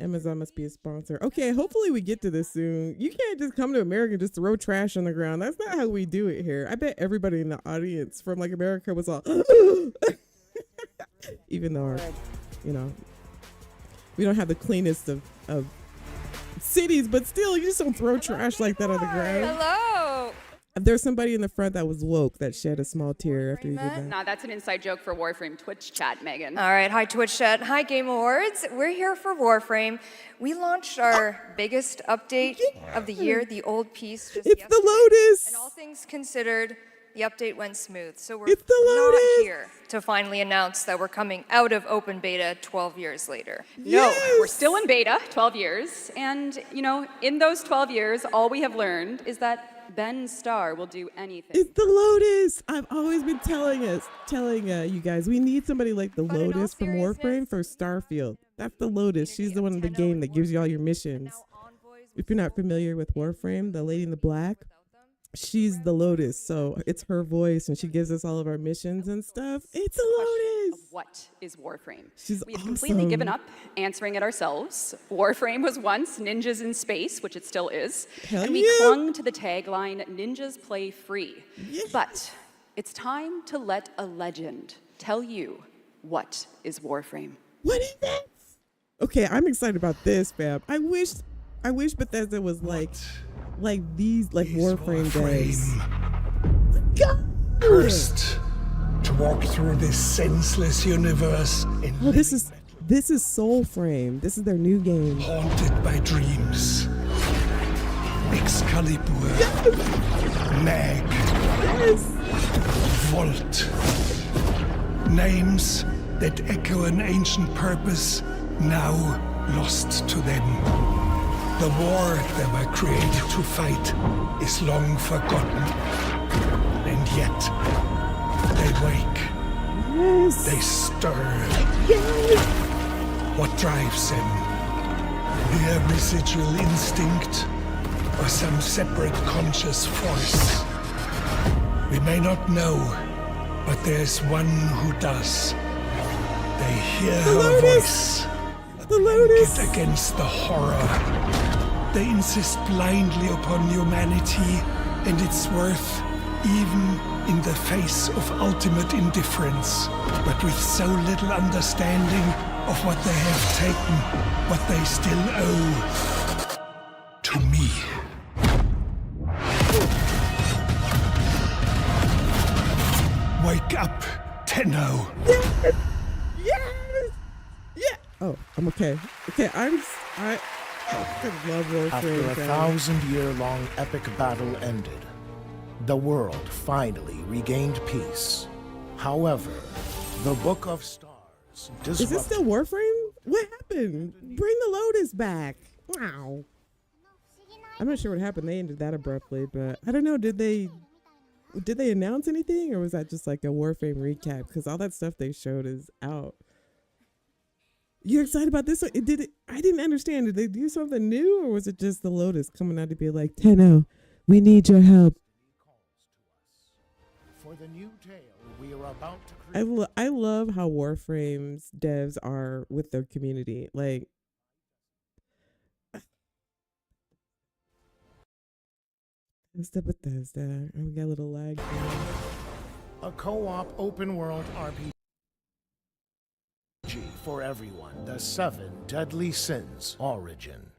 Amazon must be a sponsor. Okay, hopefully we get to this soon. You can't just come to America and just throw trash on the ground. That's not how we do it here. I bet everybody in the audience from like America was all, even though we don't have the cleanest of cities, but still, you just don't throw trash like that on the ground. Hello. There's somebody in the front that was woke that shed a small tear after you did that. Nah, that's an inside joke for Warframe Twitch chat, Megan. All right, hi Twitch chat, hi Game Awards. We're here for Warframe. We launched our biggest update of the year, the old piece. Just it's the Lotus. And all things considered, the update went smooth. So we're it's the not here to finally announce that we're coming out of open beta 12 years later. No, we're still in beta, 12 years. And, in those 12 years, all we have learned is that Ben Starr will do anything. It's the Lotus. I've always been telling you guys, we need somebody like the Lotus from Warframe for Starfield. That's the Lotus. She's the one in the game that gives you all your missions. If you're not familiar with Warframe, the lady in the black, she's the Lotus. So it's her voice and she gives us all of our missions and stuff. It's a Lotus. What is Warframe? We have completely given up answering it ourselves. Warframe was once Ninjas in Space, which it still is. Hell and we clung to the tagline, Ninjas Play Free. Yeah. But it's time to let a legend tell you what is Warframe. What is that? Okay, I'm excited about this, fam. I wish Bethesda was like Warframe days. Cursed to walk through this senseless universe. This is Soulframe. This is their new game. Haunted by dreams. Excalibur. Mag. Volt. Names that echo an ancient purpose now lost to them. The war they were created to fight is long forgotten. And yet, they wake. Yes. They stir. Yes. What drives them? Mere residual instinct or some separate conscious force? We may not know, but there's one who does. They hear her voice. The Lotus. Get against the horror. They insist blindly upon humanity and its worth, even in the face of ultimate indifference, but with so little understanding of what they have taken, what they still owe to me. Wake up, Tenno. Yes! I'm okay. Okay, I love Warframe. After a 1,000-year-long epic battle ended, the world finally regained peace. However, the Book of Stars disrupted... Is it still Warframe? What happened? Bring the Lotus back. Wow. I'm not sure what happened. They ended that abruptly, but I don't know. Did they announce anything, or was that just like a Warframe recap? Because all that stuff they showed is out. You excited about this? I didn't understand. Did they do something new, or was it just the Lotus coming out to be like, Tenno, we need your help? For the new tale we are about to create... I love how Warframe's devs are with their community. Like, Bethesda. We got a little lag here. A co-op open-world RPG for everyone. The 7 Deadly Sins Origin.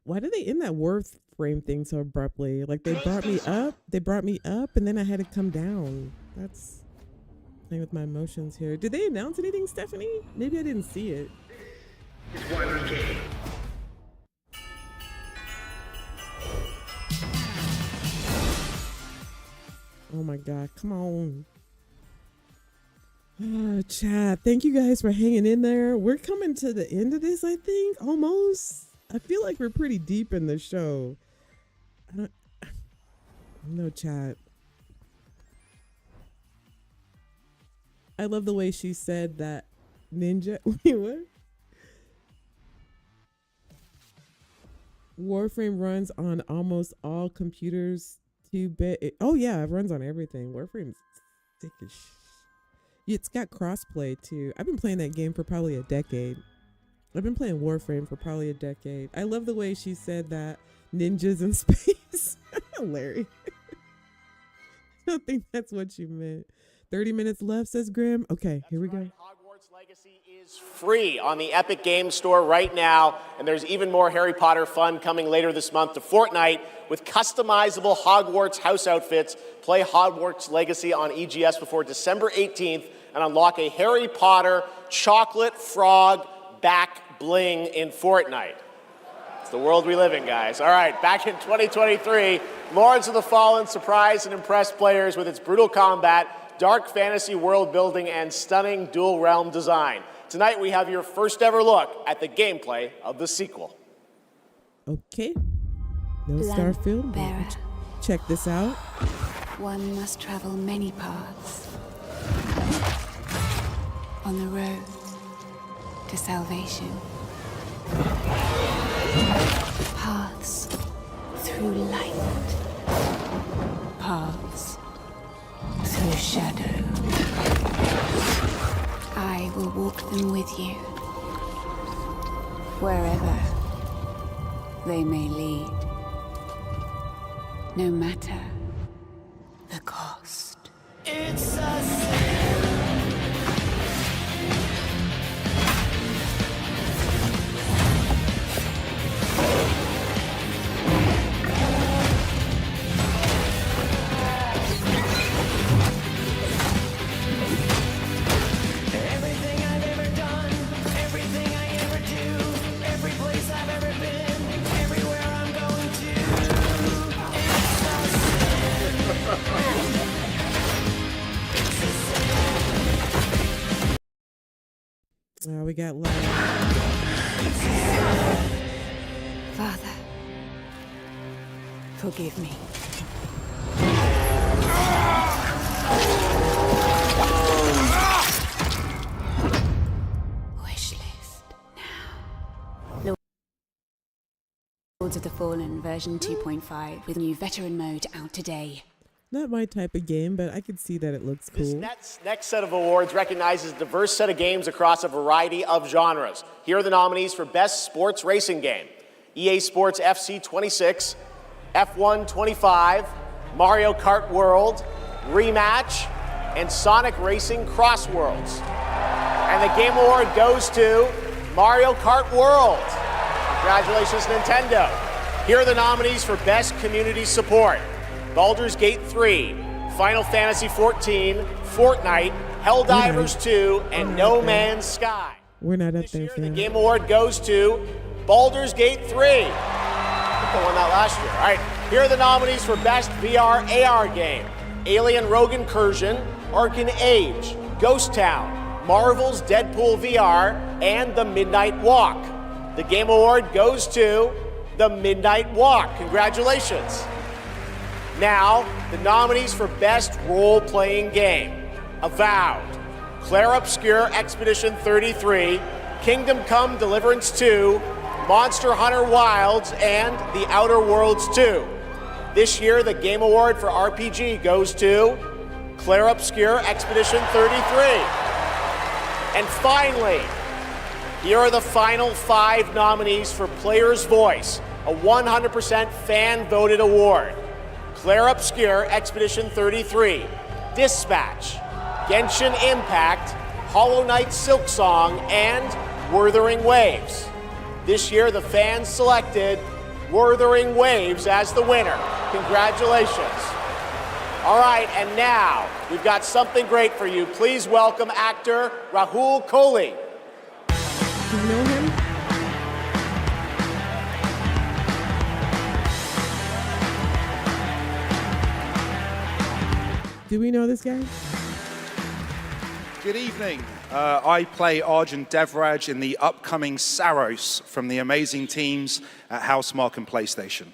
Why did they end that Warframe thing so abruptly? Like, they brought me up, and then I had to come down. That's playing with my emotions here. Did they announce anything, Stephanie? Maybe I didn't see it. Oh my God, come on. Chat, thank you guys for hanging in there. We're coming to the end of this, I think, almost. I feel like we're pretty deep in the show. No, chat. I love the way she said that Ninja. Wait, what? Warframe runs on almost all computers. 2-bit. Oh yeah, it runs on everything. Warframe's thick as It's got crossplay too. I've been playing that game for probably a decade. I've been playing Warframe for probably a decade. I love the way she said that ninjas in space. Larry. I don't think that's what you meant. 30 minutes left, says Grim. Okay, here we go. Hogwarts Legacy is free on the Epic Games Store right now, and there's even more Harry Potter fun coming later this month to Fortnite with customizable Hogwarts house outfits. Play Hogwarts Legacy on EGS before December 18th and unlock a Harry Potter chocolate frog back bling in Fortnite. It's the world we live in, guys. All right, back in 2023, Lords of the Fallen surprised and impressed players with its brutal combat, dark fantasy world building, and stunning dual realm design. Tonight we have your first ever look at the gameplay of the sequel. Okay. No Starfield. Bearer. Check this out. One must travel many paths on the road to salvation. Paths through light. Paths through shadow. I will walk them with you, wherever they may lead, no matter the cost. It's a sin. We got live. Father, forgive me. Wish list now. Lords of the Fallen version 2.5 with new veteran mode out today. Not my type of game, but I could see that it looks cool. This next set of awards recognizes a diverse set of games across a variety of genres. Here are the nominees for Best Sports Racing Game: EA Sports FC 26, F1 25, Mario Kart World, Rematch, and Sonic Racing Cross Worlds. And the Game Award goes to Mario Kart World. Congratulations, Nintendo. Here are the nominees for Best Community Support: Baldur's Gate 3, Final Fantasy XIV, Fortnite, Helldivers 2, and No Man's Sky. We're not up there, The fam. Game Award goes to Baldur's Gate 3. I think they won that last year. All right, here are the nominees for Best VR AR Game. Alien Rogue Incursion, Arcan Age, Ghost Town, Marvel's Deadpool VR, and The Midnight Walk. The Game Award goes to The Midnight Walk. Congratulations. Now, the nominees for Best Role-Playing Game. Avowed, Claire Obscure Expedition 33, Kingdom Come Deliverance 2, Monster Hunter Wilds, and The Outer Worlds 2. This year, the Game Award for RPG goes to Claire Obscure Expedition 33. And finally, here are the final 5 nominees for Player's Voice, a 100% fan-voted award. Claire Obscure Expedition 33, Dispatch, Genshin Impact, Hollow Knight Silksong, and Wuthering Waves. This year, the fans selected Wuthering Waves as the winner. Congratulations. All right, and now we've got something great for you. Please welcome actor Rahul Kohli. Do you know him? Do we know this guy? Good evening. I play Arjun Devraj in the upcoming Saros from the amazing teams at Housemarque and PlayStation.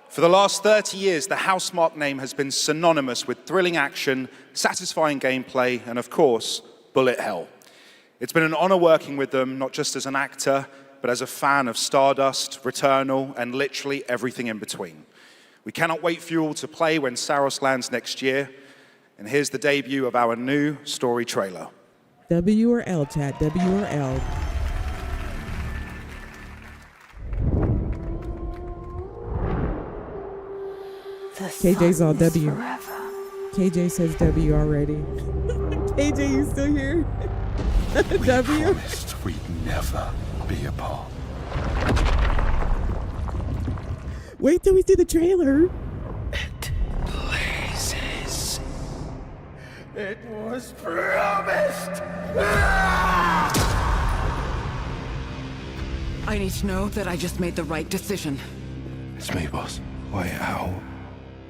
For the last 30 years, the Housemarque name has been synonymous with thrilling action, satisfying gameplay, and of course, bullet hell. It's been an honor working with them, not just as an actor, but as a fan of Stardust, Returnal, and literally everything in between. We cannot wait for you all to play when Saros lands next year. And here's the debut of our new story trailer. W or L, chat. W or L. KJ's all W. KJ says W already. KJ, you still here? W? Promised we'd never be apart. Wait till we see the trailer. Blazes. It was promised. I need to know that I just made the right decision. It's me, boss. Wait, how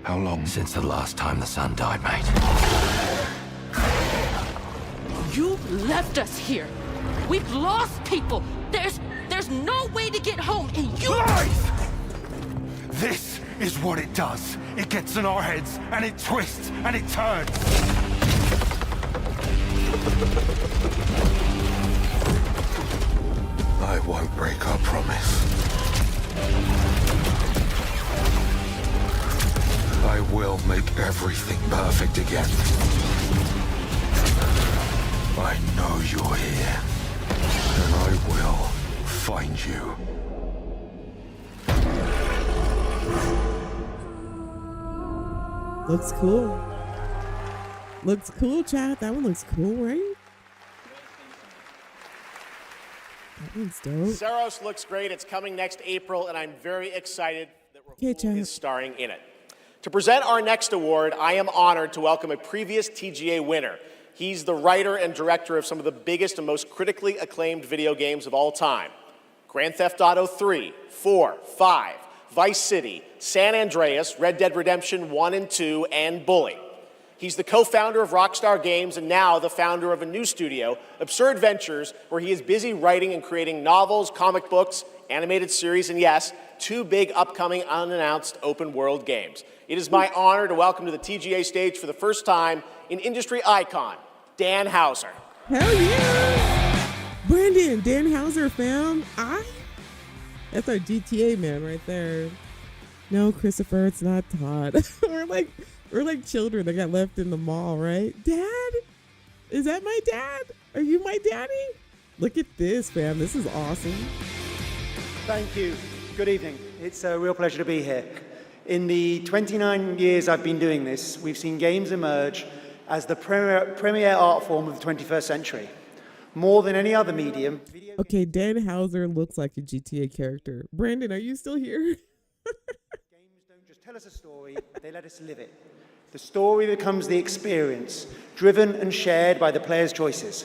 long? Since the last time the sun died, mate. You left us here. We've lost people. There's no way to get home, and you... Lies! This is what it does. It gets in our heads, and it twists, and it turns. I won't break our promise. I will make everything perfect again. I know you're here, and I will find you. Looks cool. Looks cool, chat. That one looks cool, right? That one's dope. Saros looks great. It's coming next April, and I'm very excited that Rahul is starring in it. To present our next award, I am honored to welcome a previous TGA winner. He's the writer and director of some of the biggest and most critically acclaimed video games of all time. Grand Theft Auto 3, 4, 5, Vice City, San Andreas, Red Dead Redemption 1 and 2, and Bully. He's the co-founder of Rockstar Games and now the founder of a new studio, Absurd Ventures, where he is busy writing and creating novels, comic books, animated series, and yes, 2 big upcoming unannounced open world games. It is my honor to welcome to the TGA stage for the first time an industry icon, Dan Houser. Hell yeah! Brandon, Dan Houser, fam. That's our GTA man right there. No, Christopher, it's not Todd. We're like children that got left in the mall, right? Dad? Is that my dad? Are you my daddy? Look at this, fam. This is awesome. Thank you. Good evening. It's a real pleasure to be here. In the 29 years I've been doing this, we've seen games emerge as the premier art form of the 21st century. More than any other medium. Okay, Dan Houser looks like a GTA character. Brandon, are you still here? Games don't just tell us a story, they let us live it. The story becomes the experience, driven and shared by the player's choices.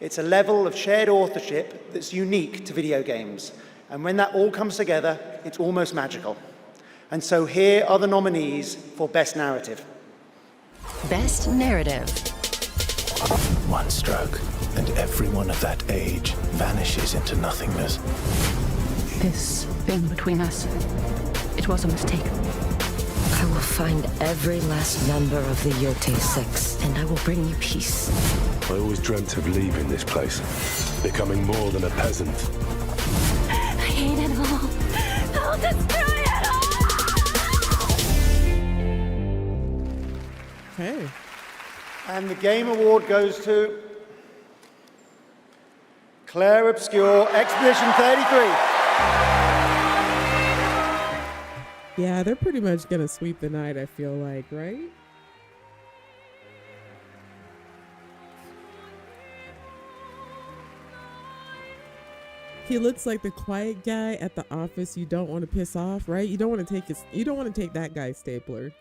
It's a level of shared authorship that's unique to video games. And when that all comes together, it's almost magical. And so here are the nominees for Best Narrative. Best Narrative. One stroke, and everyone of that age vanishes into nothingness. This thing between us, it was a mistake. I will find every last member of the Yote Six, and I will bring you peace. I always dreamt of leaving this place, becoming more than a peasant. I hate it all. I'll destroy it all! Okay. And the Game Award goes to Claire Obscure, Expedition 33. Yeah, they're pretty much gonna sweep the night, I feel like, right? He looks like the quiet guy at the office you don't want to piss off, right? You don't want to take that guy's stapler.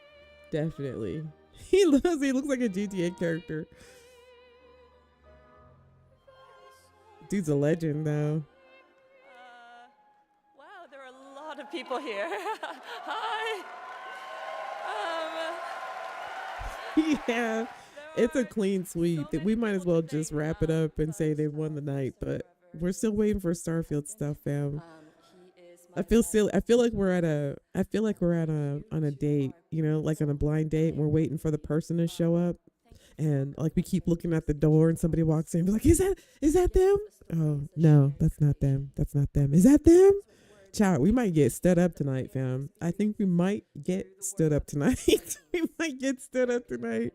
Definitely. He looks like a GTA character. Dude's a legend though. Wow, there are a lot of people here. Hi. Yeah, it's a clean sweep. We might as well just wrap it up and say they won the night, but we're still waiting for Starfield stuff, fam. I feel like we're at on a date, you know, like on a blind date. We're waiting for the person to show up, and like we keep looking at the door, and somebody walks in. We're like, is that them? Oh no, that's not them. That's not them. Is that them? Child, we might get stood up tonight, fam. I think we might get stood up tonight. We might get stood up tonight.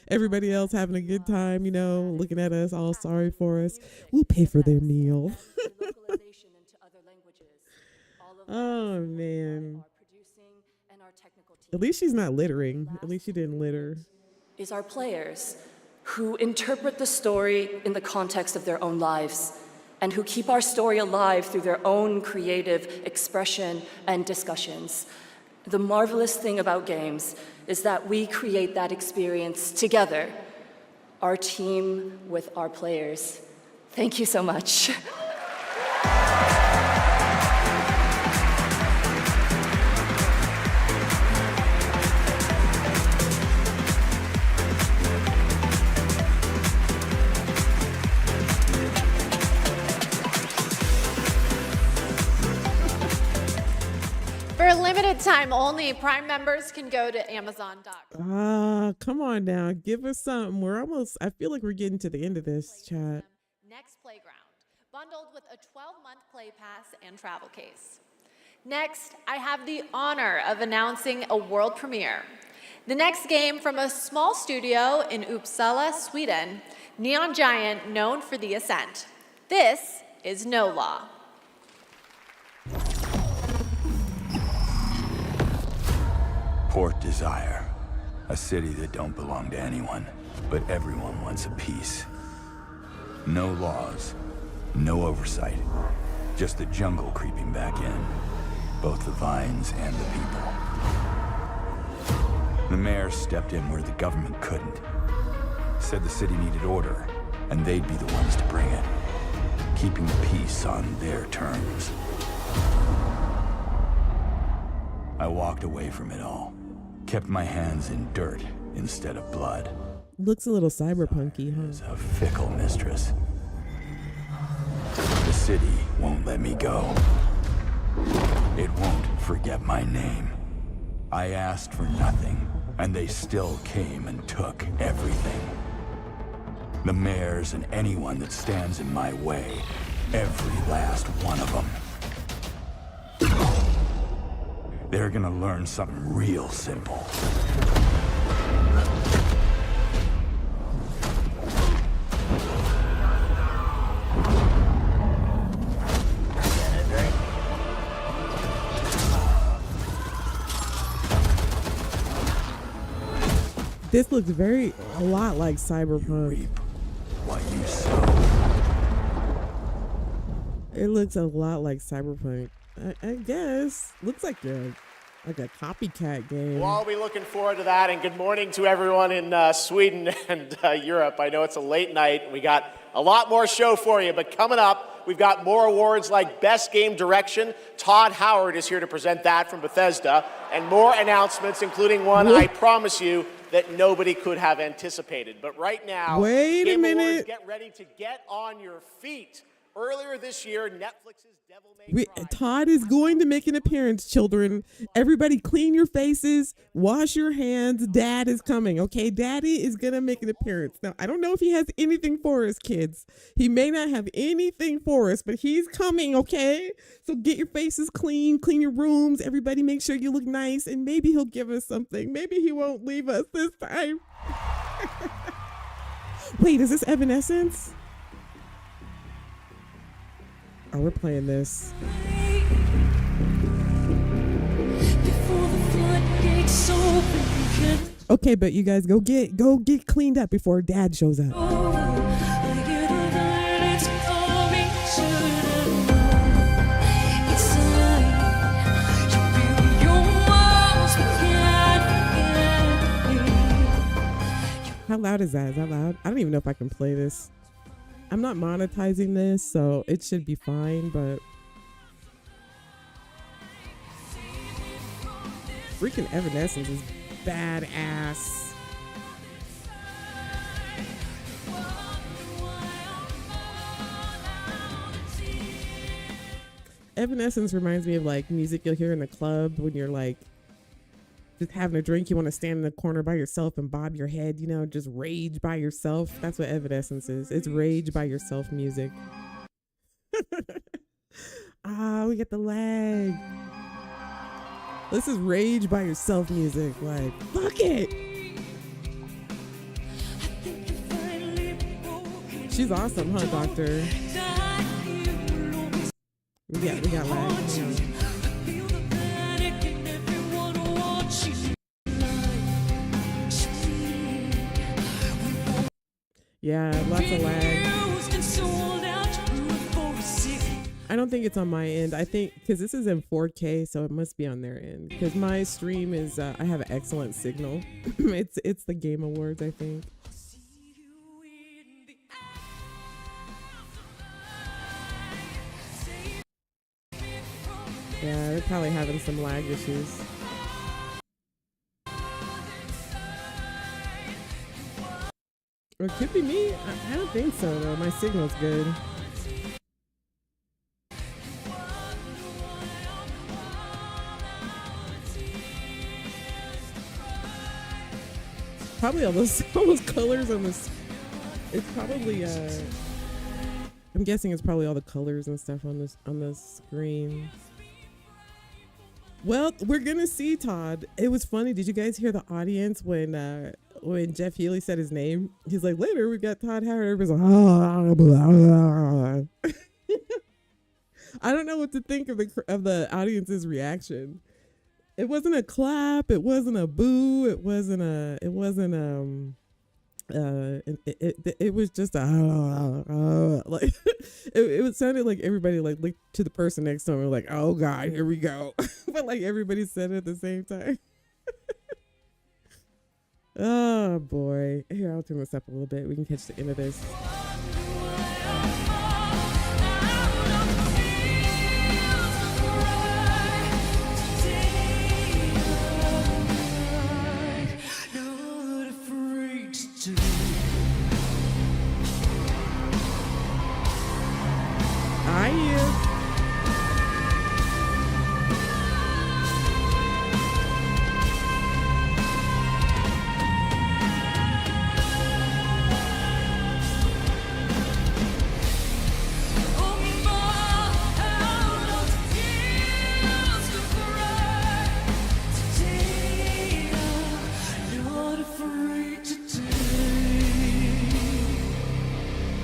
Everybody else having a good time, you know, looking at us, all sorry for us. We'll pay for their meal. Oh, man. At least she's not littering. At least she didn't litter. Is our players who interpret the story in the context of their own lives and who keep our story alive through their own creative expression and discussions. The marvelous thing about games is that we create that experience together, our team with our players. Thank you so much. For a limited time only, Prime members can go to Amazon.com. Come on now. Give us something. I feel like we're getting to the end of this, chat. Next Playground, bundled with a 12-month play pass and travel case. Next, I have the honor of announcing a world premiere. The next game from a small studio in Uppsala, Sweden, Neon Giant, known for The Ascent. This is No Law. Port Desire, a city that don't belong to anyone, but everyone wants a piece. No laws, no oversight, just the jungle creeping back in, both the vines and the people. The mayor stepped in where the government couldn't, said the city needed order, and they'd be the ones to bring it, keeping the peace on their terms. I walked away from it all. Kept my hands in dirt instead of blood. Looks a little cyberpunky, huh? A fickle mistress. The city won't let me go. It won't forget my name. I asked for nothing, and they still came and took everything. The mayors and anyone that stands in my way, every last one of them. They're gonna learn something real simple. This looks a lot like Cyberpunk. What you sow. It looks a lot like Cyberpunk. I guess. Looks like Like a copycat game. We'll all be looking forward to that. And good morning to everyone in Sweden and Europe. I know it's a late night. We got a lot more show for you. But coming up, we've got more awards like Best Game Direction. Todd Howard is here to present that from Bethesda. And more announcements, including one, I promise you, that nobody could have anticipated. But right now, wait a minute. Awards, get ready to get on your feet. Earlier this year, Netflix's Devil May Cry. Todd is going to make an appearance, children. Everybody clean your faces, wash your hands. Dad is coming, okay? Daddy is going to make an appearance. Now, I don't know if he has anything for us, kids. He may not have anything for us, but he's coming, okay? So get your faces clean your rooms. Everybody make sure you look nice, and maybe he'll give us something. Maybe he won't leave us this time. Wait, is this Evanescence? Oh, we're playing this. Okay, but you guys go get cleaned up before Dad shows up. How loud is that? Is that loud? I don't even know if I can play this. I'm not monetizing this, so it should be fine, but freaking Evanescence is badass. Evanescence reminds me of like music you'll hear in the club when you're like just having a drink, you want to stand in the corner by yourself and bob your head, you know, just rage by yourself. That's what Evanescence is. It's rage by yourself music. We get the lag. This is rage by yourself music. Like, fuck it. She's awesome, huh, Doctor? We got lag. Yeah, lots of lag. I don't think it's on my end. I think because this is in 4K, so it must be on their end. Because my stream is, I have an excellent signal. it's the Game Awards, I think. Yeah, they're probably having some lag issues. Or it could be me. I don't think so, though. My signal's good. Probably all those colors on this. It's probably, I'm guessing it's probably all the colors and stuff on the screen. Well, we're going to see, Todd. It was funny. Did you guys hear the audience when Geoff Keighley said his name? He's like, later we got Todd Howard. Everybody's like, blah, blah. I don't know what to think of the audience's reaction. It wasn't a clap. It wasn't a boo. It was just a like it sounded like everybody like looked to the person next to him and like, oh God, here we go. But like everybody said it at the same time. Oh boy. Here, I'll turn this up a little bit. We can catch the end of this. I hear.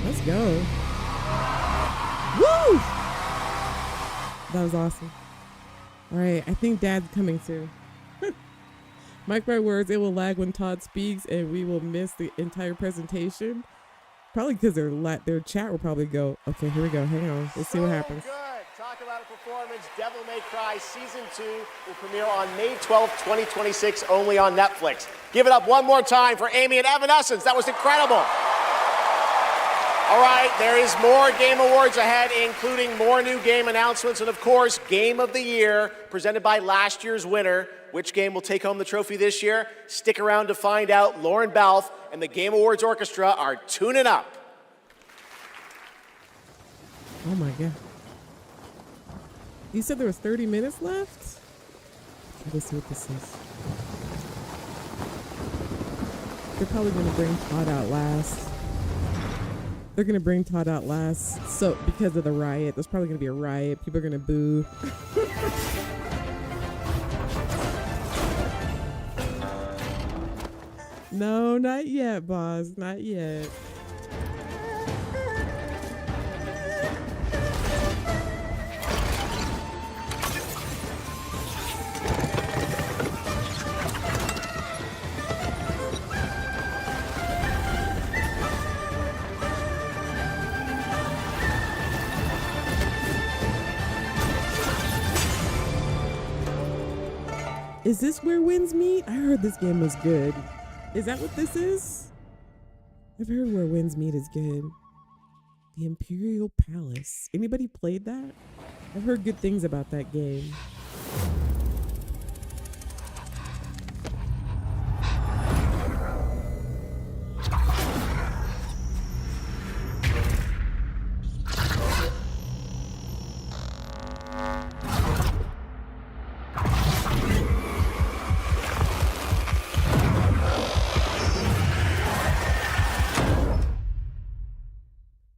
Let's go. Woo! That was awesome. All right, I think Dad's coming soon. Mark my words, it will lag when Todd speaks and we will miss the entire presentation. Probably because their chat will probably go, okay, here we go, hang on, let's see what happens. Good. Talk about a performance, Devil May Cry Season 2 will premiere on May 12th, 2026, only on Netflix. Give it up one more time for Amy and Evanescence. That was incredible. All right, there is more Game Awards ahead, including more new game announcements and, of course, Game of the Year, presented by last year's winner. Which game will take home the trophy this year? Stick around to find out. Lauren Balfe and the Game Awards Orchestra are tuning up. Oh my God. You said there was 30 minutes left? Let's see what this is. They're probably going to bring Todd out last. They're going to bring Todd out last. So, because of the riot, there's probably going to be a riot. People are going to boo. No, not yet, boss. Not yet. Is this where winds meet? I heard this game was good. Is that what this is? I've heard Where Winds Meet is good. The Imperial Palace. Anybody played that? I've heard good things about that game.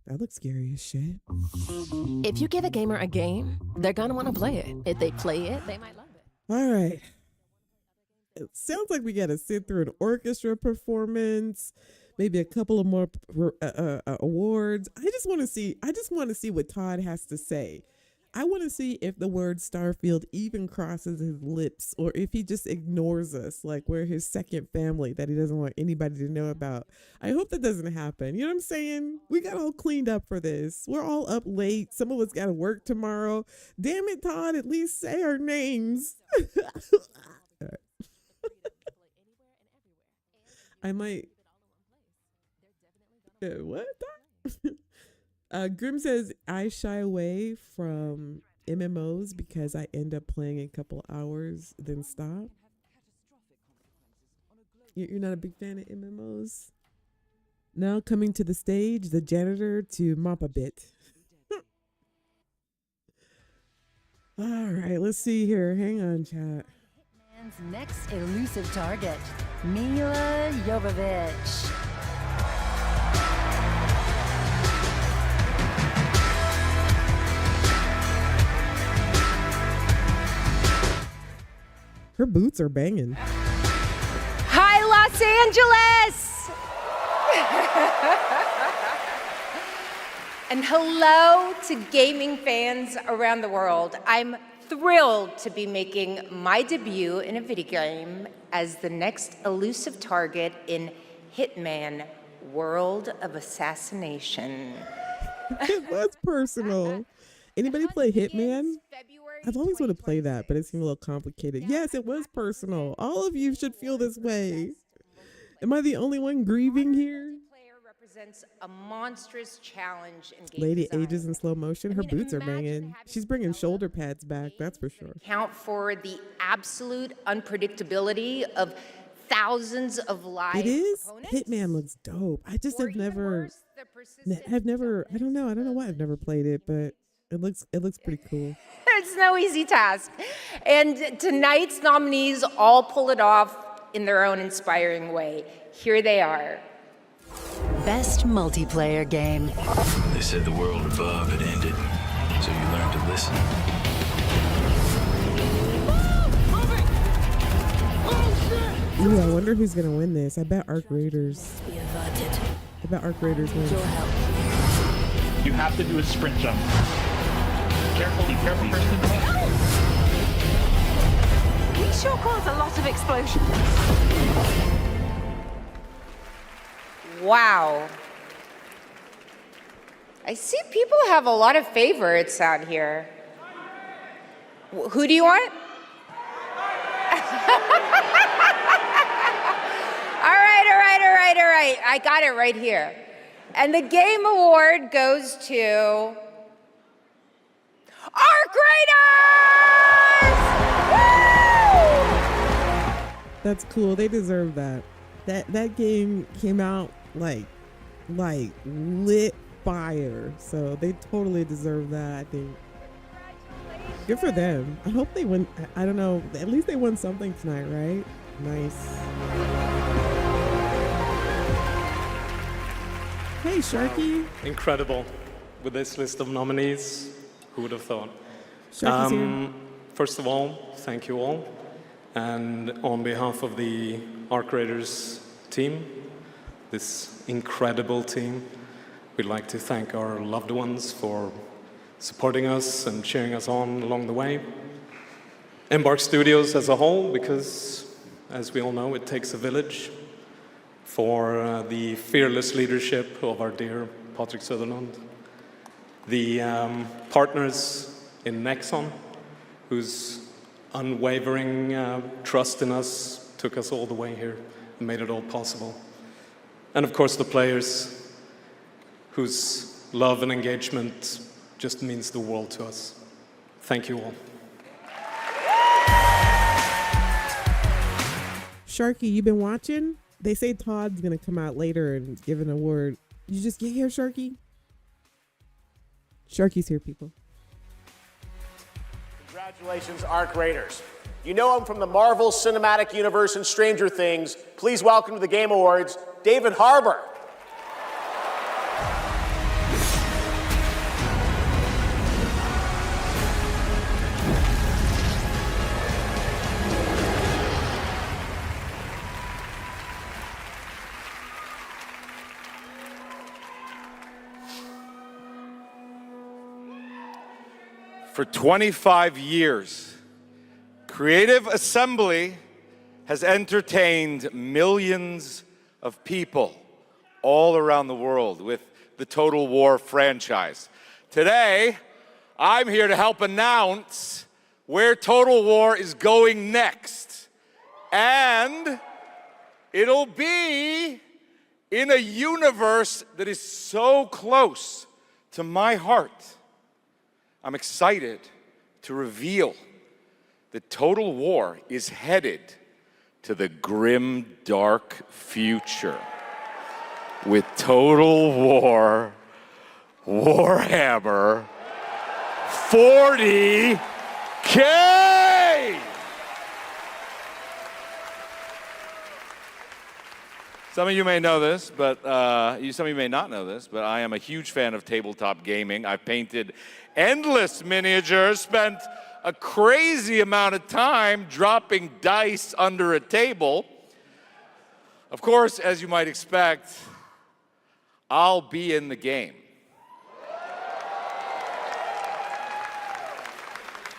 That looks scary as shit. If you give a gamer a game, they're gonna want to play it. If they play it, they might love it. All right. It sounds like we got to sit through an orchestra performance, maybe a couple of more awards. I just want to see what Todd has to say. I want to see if the word Starfield even crosses his lips or if he just ignores us, like we're his second family that he doesn't want anybody to know about. I hope that doesn't happen. You know what I'm saying? We got all cleaned up for this. We're all up late. Some of us got to work tomorrow. Damn it, Todd, at least say our names. I might. What? Grim says, I shy away from MMOs because I end up playing a couple hours, then stop. You're not a big fan of MMOs? Now coming to the stage, the janitor to mop a bit. All right, let's see here. Hang on, chat. Hitman's next elusive target, Mila Jovovich. Her boots are banging. Hi, Los Angeles! And hello to gaming fans around the world. I'm thrilled to be making my debut in a video game as the next elusive target in Hitman: World of Assassination. It was personal. Anybody play Hitman? I've always wanted to play that, but it seemed a little complicated. Yes, it was personal. All of you should feel this way. Am I the only one grieving here? Represents a monstrous challenge in game Lady design. ages in slow motion. Her boots are banging. She's bringing shoulder pads back, that's for sure. Account for the absolute unpredictability of thousands of live It is. opponents. Hitman looks dope. I just have never. I don't know why I've never played it, but it looks pretty cool. It's no easy task. And tonight's nominees all pull it off in their own inspiring way. Here they are. Best multiplayer game. They said the world above had ended, so you learned to listen. Ooh, I wonder who's gonna win this. I bet Arc Raiders. I bet Arc Raiders win. You have to do a sprint jump. Carefully, person. We sure cause a lot of explosions. Wow. I see people have a lot of favorites out here. Who do you want? All right. I got it right here. And the game award goes to Arc Raiders! Woo! That's cool. They deserve that. That game came out like lit fire. So they totally deserve that, I think. Good for them. I hope they win. I don't know. At least they won something tonight, right? Nice. Hey, Sharky. Incredible. With this list of nominees, who would have thought? Sharky's here. First of all, thank you all. And on behalf of the Arc Raiders team, this incredible team, we'd like to thank our loved ones for supporting us and cheering us on along the way. Embark Studios as a whole, because as we all know, it takes a village, for the fearless leadership of our dear Patrick Sutherland. The partners in Nexon, whose unwavering trust in us took us all the way here and made it all possible. And of course the players, whose love and engagement just means the world to us. Thank you all. Sharky, you been watching? They say Todd's gonna come out later and give an award. You just get here, Sharky? Sharky's here, people. Congratulations, Arc Raiders. You know him from the Marvel Cinematic Universe and Stranger Things. Please welcome to the Game Awards, David Harbour. For 25 years, Creative Assembly has entertained millions of people all around the world with the Total War franchise. Today, I'm here to help announce where Total War is going next. And it'll be in a universe that is so close to my heart. I'm excited to reveal that Total War is headed to the grim, dark future with Total War Warhammer 40K! Some of you may know this, but some of you may not know this, but I am a huge fan of tabletop gaming. I've painted endless miniatures, spent a crazy amount of time dropping dice under a table. Of course, as you might expect, I'll be in the game.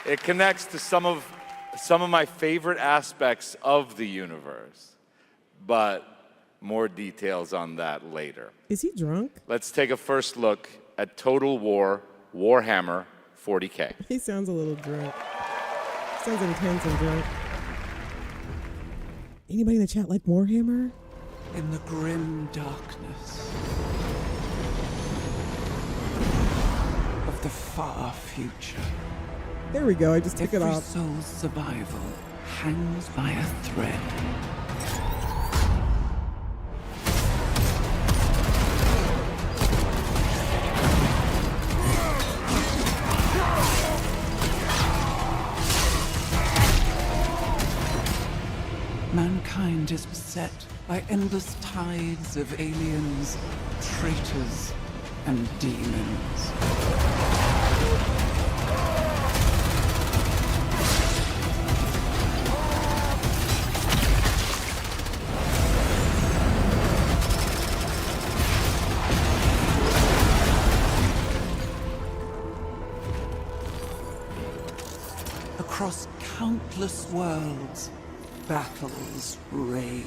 It connects to some of my favorite aspects of the universe, but more details on that later. Is he drunk? Let's take a first look at Total War Warhammer 40K. He sounds a little drunk. Sounds intense and drunk. Anybody in the chat like Warhammer? In the grim darkness of the far future. There we go, I just took it off. Every soul's survival hangs by a thread. Mankind is beset by endless tides of aliens, traitors, and demons. Across countless worlds, battles rage.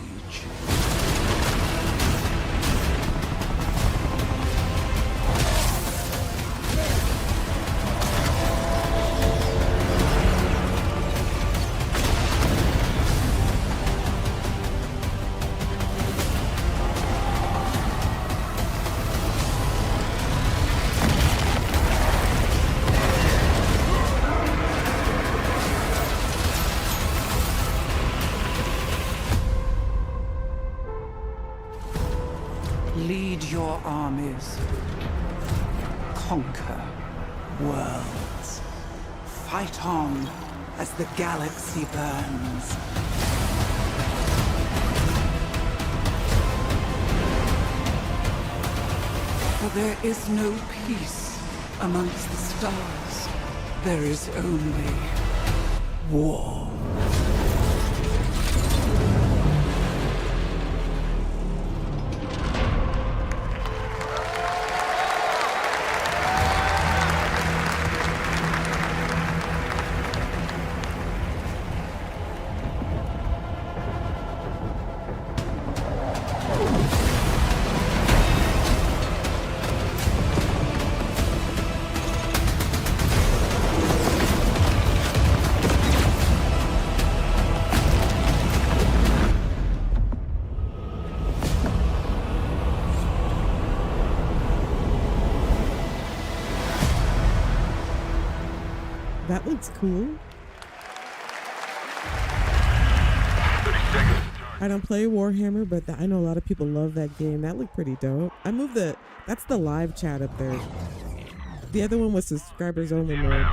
your armies. Conquer worlds. Fight on as the galaxy burns. For there is no peace amongst the stars. There is only war. That looks cool. I don't play Warhammer, but I know a lot of people love that game. That looked pretty dope. I moved that's the live chat up there. The other one was subscribers only mode.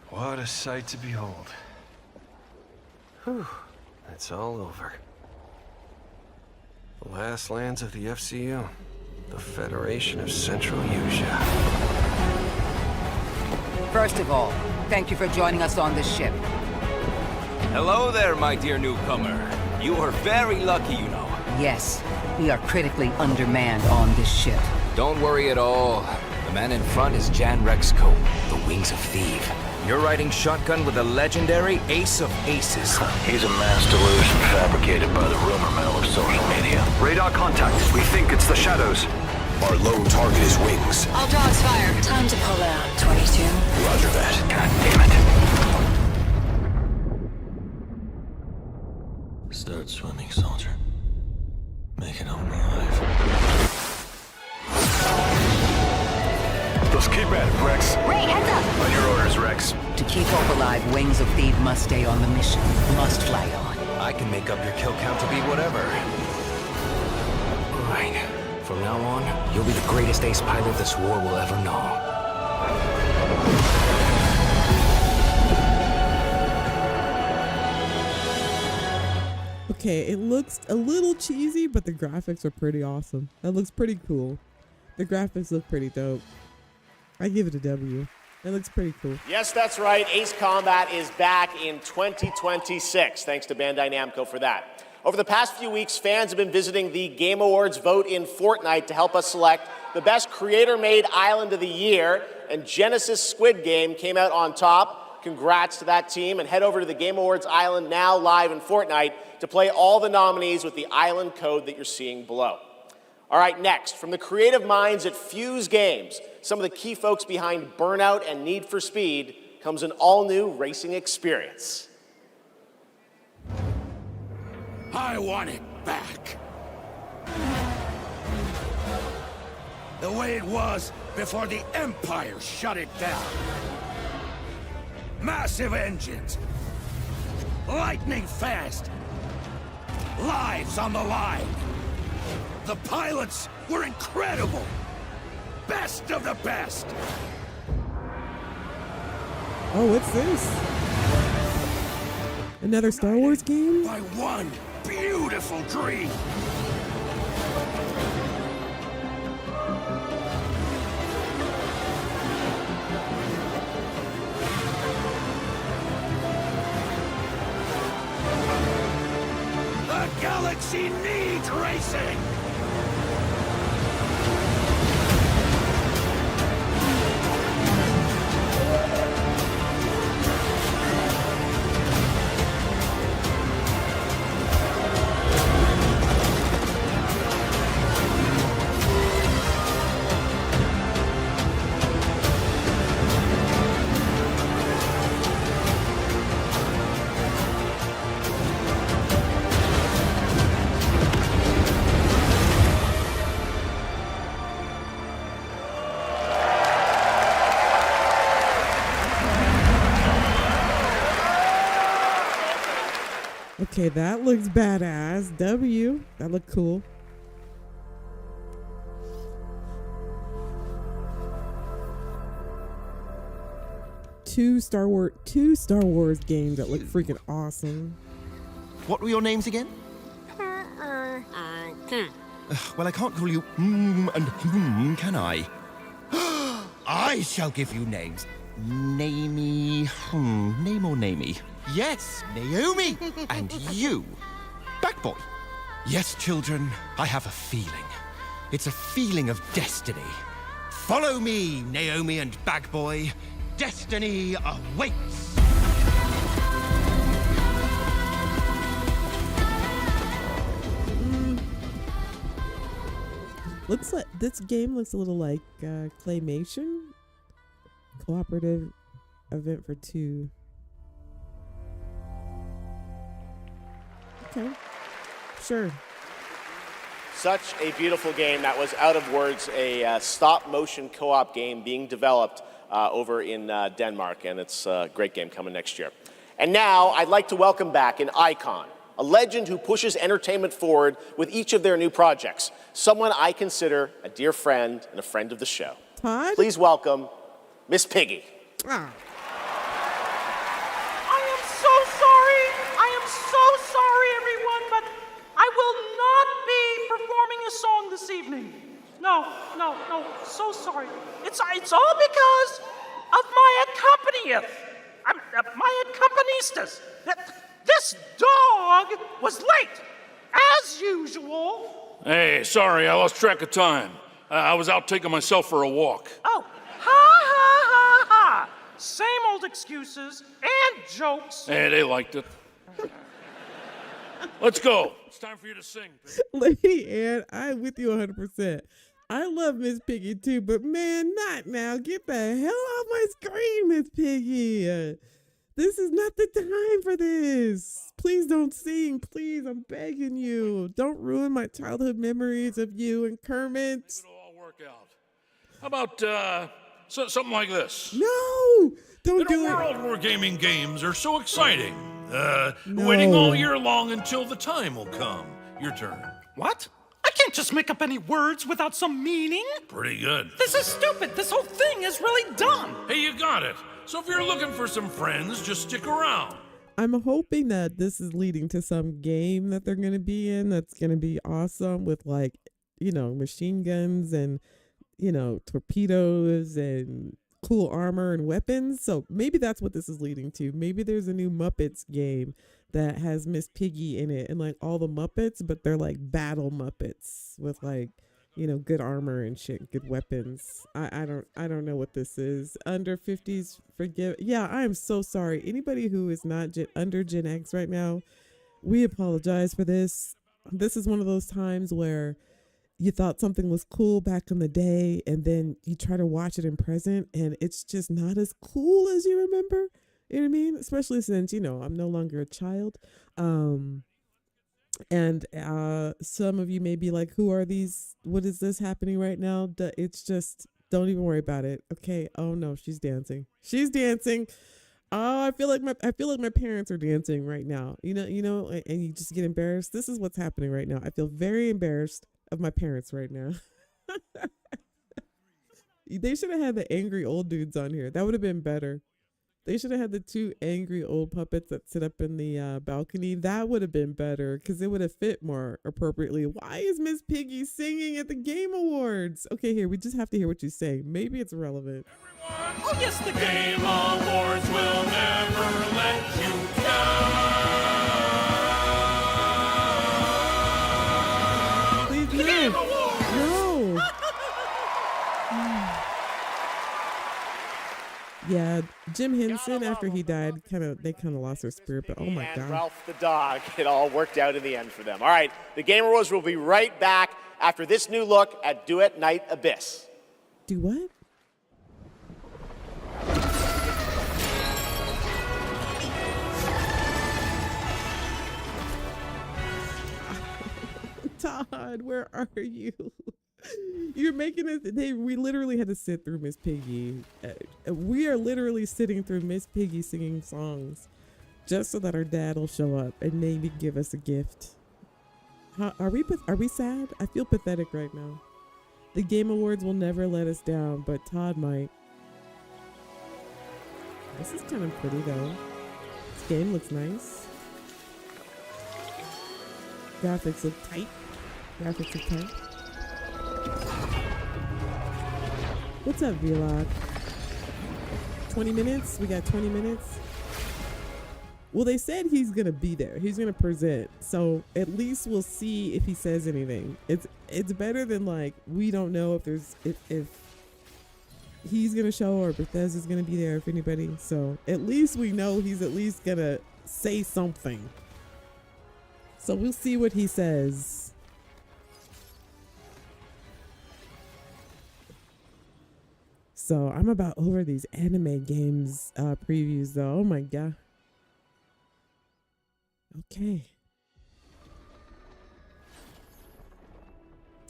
What a sight to behold. Whew, it's all over. The last lands of the FCU, the Federation of Central Usia. First of all, thank you for joining us on this ship. Hello there, my dear newcomer. You are very lucky, you know. Yes, we are critically undermanned on this ship. Don't worry at all. The man in front is Jan Rexco, the Wings of Thief. You're riding shotgun with the legendary Ace of Aces. He's a mass delusion fabricated by the rumor mill of social media. Radar contact. We think it's the shadows. Our lone target is Wings. All dogs fire. Time to pull out. 22. Roger that. God damn it. Start swimming, soldier. Make it home alive. Let's keep at it, Rex. Ray, heads up! On your orders, Rex. To keep hope alive, Wings of Thief must stay on the mission. Must fly on. I can make up your kill count to be whatever. Right. From now on, you'll be the greatest ace pilot this war will ever know. Okay, it looks a little cheesy, but the graphics are pretty awesome. That looks pretty cool. The graphics look pretty dope. I give it a W. It looks pretty cool. Yes, that's right. Ace Combat is back in 2026. Thanks to Bandai Namco for that. Over the past few weeks, fans have been visiting the Game Awards vote in Fortnite to help us select the best creator-made island of the year, and Genesis Squid Game came out on top. Congrats to that team, and head over to the Game Awards island now live in Fortnite to play all the nominees with the island code that you're seeing below. All right, next, from the creative minds at Fuse Games, some of the key folks behind Burnout and Need for Speed, comes an all-new racing experience. I want it back. The way it was before the Empire shut it down. Massive engines. Lightning fast. Lives on the line. The pilots were incredible. Best of the best. Oh, what's this? Another Star Wars game? By one beautiful dream. The galaxy needs racing. Okay, that looks badass. W. That looked cool. Two Star Wars games that look freaking awesome. What were your names again? Well, I can't call you and can I? I shall give you names. Namey. Name or namey? Yes, Naomi. And you, Backboy. Yes, children, I have a feeling. It's a feeling of destiny. Follow me, Naomi and Backboy. Destiny awaits. Looks like this game looks a little like claymation. Cooperative event for 2. Okay. Sure. Such a beautiful game. That was Out of Words, a stop-motion co-op game being developed over in Denmark, and it's a great game coming next year. And now I'd like to welcome back an icon, a legend who pushes entertainment forward with each of their new projects, someone I consider a dear friend and a friend of the show. Todd? Please welcome Miss Piggy. Ah. I am so sorry, everyone, but I will not be performing a song this evening. No, so sorry. It's all because of my my accompanisters. This dog was late, as usual. Hey, sorry, I lost track of time. I was out taking myself for a walk. Oh, ha. Same old excuses and jokes. Hey, they liked it. Let's go. It's time for you to sing. Lady Ann, I'm with you 100%. I love Miss Piggy too, but man, not now. Get the hell off my screen, Miss Piggy. This is not the time for this. Please don't sing. Please, I'm begging you. Don't ruin my childhood memories of you and Kermit. It'll all work out. How about something like this? No, don't do it. In a world where gaming games are so exciting, waiting all year long until the time will come. Your turn. What? I can't just make up any words without some meaning. Pretty good. This is stupid. This whole thing is really dumb. Hey, you got it. So if you're looking for some friends, just stick around. I'm hoping that this is leading to some game that they're going to be in that's going to be awesome with, like, you know, machine guns and, you know, torpedoes and cool armor and weapons. So maybe that's what this is leading to. Maybe there's a new Muppets game that has Miss Piggy in it and like all the Muppets, but they're like battle Muppets with, like, you know, good armor and shit, good weapons. I don't know what this is. Under 50s, forgive. Yeah, I am so sorry. Anybody who is not under Gen X right now, we apologize for this. This is one of those times where you thought something was cool back in the day, and then you try to watch it in present, and it's just not as cool as you remember. You know what I mean? Especially since, you know, I'm no longer a child. And some of you may be like, who are these? What is this happening right now? It's just, don't even worry about it. Okay. Oh no, she's dancing. She's dancing. Oh, I feel like my parents are dancing right now. You know, and you just get embarrassed. This is what's happening right now. I feel very embarrassed of my parents right now. They should have had the angry old dudes on here. That would have been better. They should have had the 2 angry old puppets that sit up in the balcony. That would have been better because it would have fit more appropriately. Why is Miss Piggy singing at the Game Awards? Okay, here, we just have to hear what you say. Maybe it's relevant. Oh, yes, the Game Awards will never let you down. Please, no. No. Yeah, Jim Henson, after he died, they kind of lost their spirit, but oh my God. Ralph the dog, it all worked out in the end for them. All right, the Game Awards will be right back after this new look at Duet Night Abyss. Do what? Todd, where are you? You're making us. We literally had to sit through Miss Piggy. We are literally sitting through Miss Piggy singing songs. just so that our dad will show up and maybe give us a gift. Are we sad? I feel pathetic right now. The Game Awards will never let us down, but Todd might. This is kind of pretty though. This game looks nice. Graphics look tight. Graphics look tight. What's up, Vlog? 20 minutes? We got 20 minutes? Well, they said he's going to be there. He's going to present. So at least we'll see if he says anything. It's better than like, we don't know if he's going to show or Bethesda's going to be there, if anybody. So at least we know he's at least going to say something. So we'll see what he says. So I'm about over these anime games previews though. Oh my God. Okay.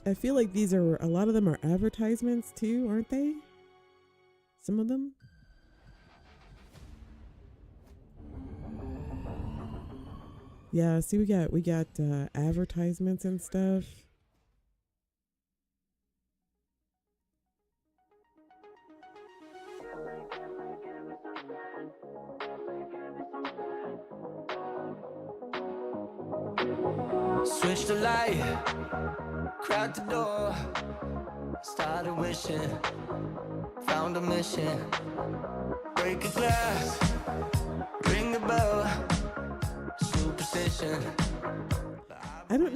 I feel like these are, a lot of them are advertisements too, aren't they? Some of them. Yeah, see we got advertisements and stuff. Switch the light, crack the door, started wishing, found a mission, break a glass, ring the bell, superstition. I don't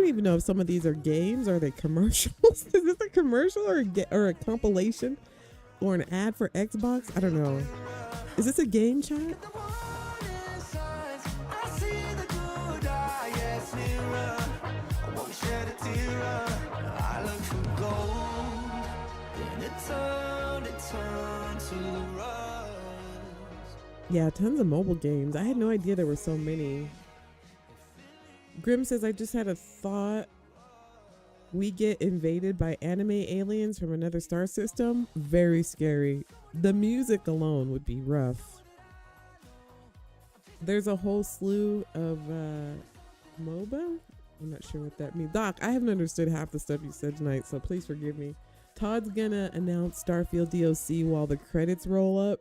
even know if some of these are games or are they commercials. Is this a commercial or a compilation or an ad for Xbox? I don't know. Is this a game, chat? Yeah, tons of mobile games. I had no idea there were so many. Grim says, I just had a thought. We get invaded by anime aliens from another star system. Very scary. The music alone would be rough. There's a whole slew of MOBA. I'm not sure what that means. Doc, I haven't understood half the stuff you said tonight, so please forgive me. Todd's gonna announce Starfield DLC while the credits roll up.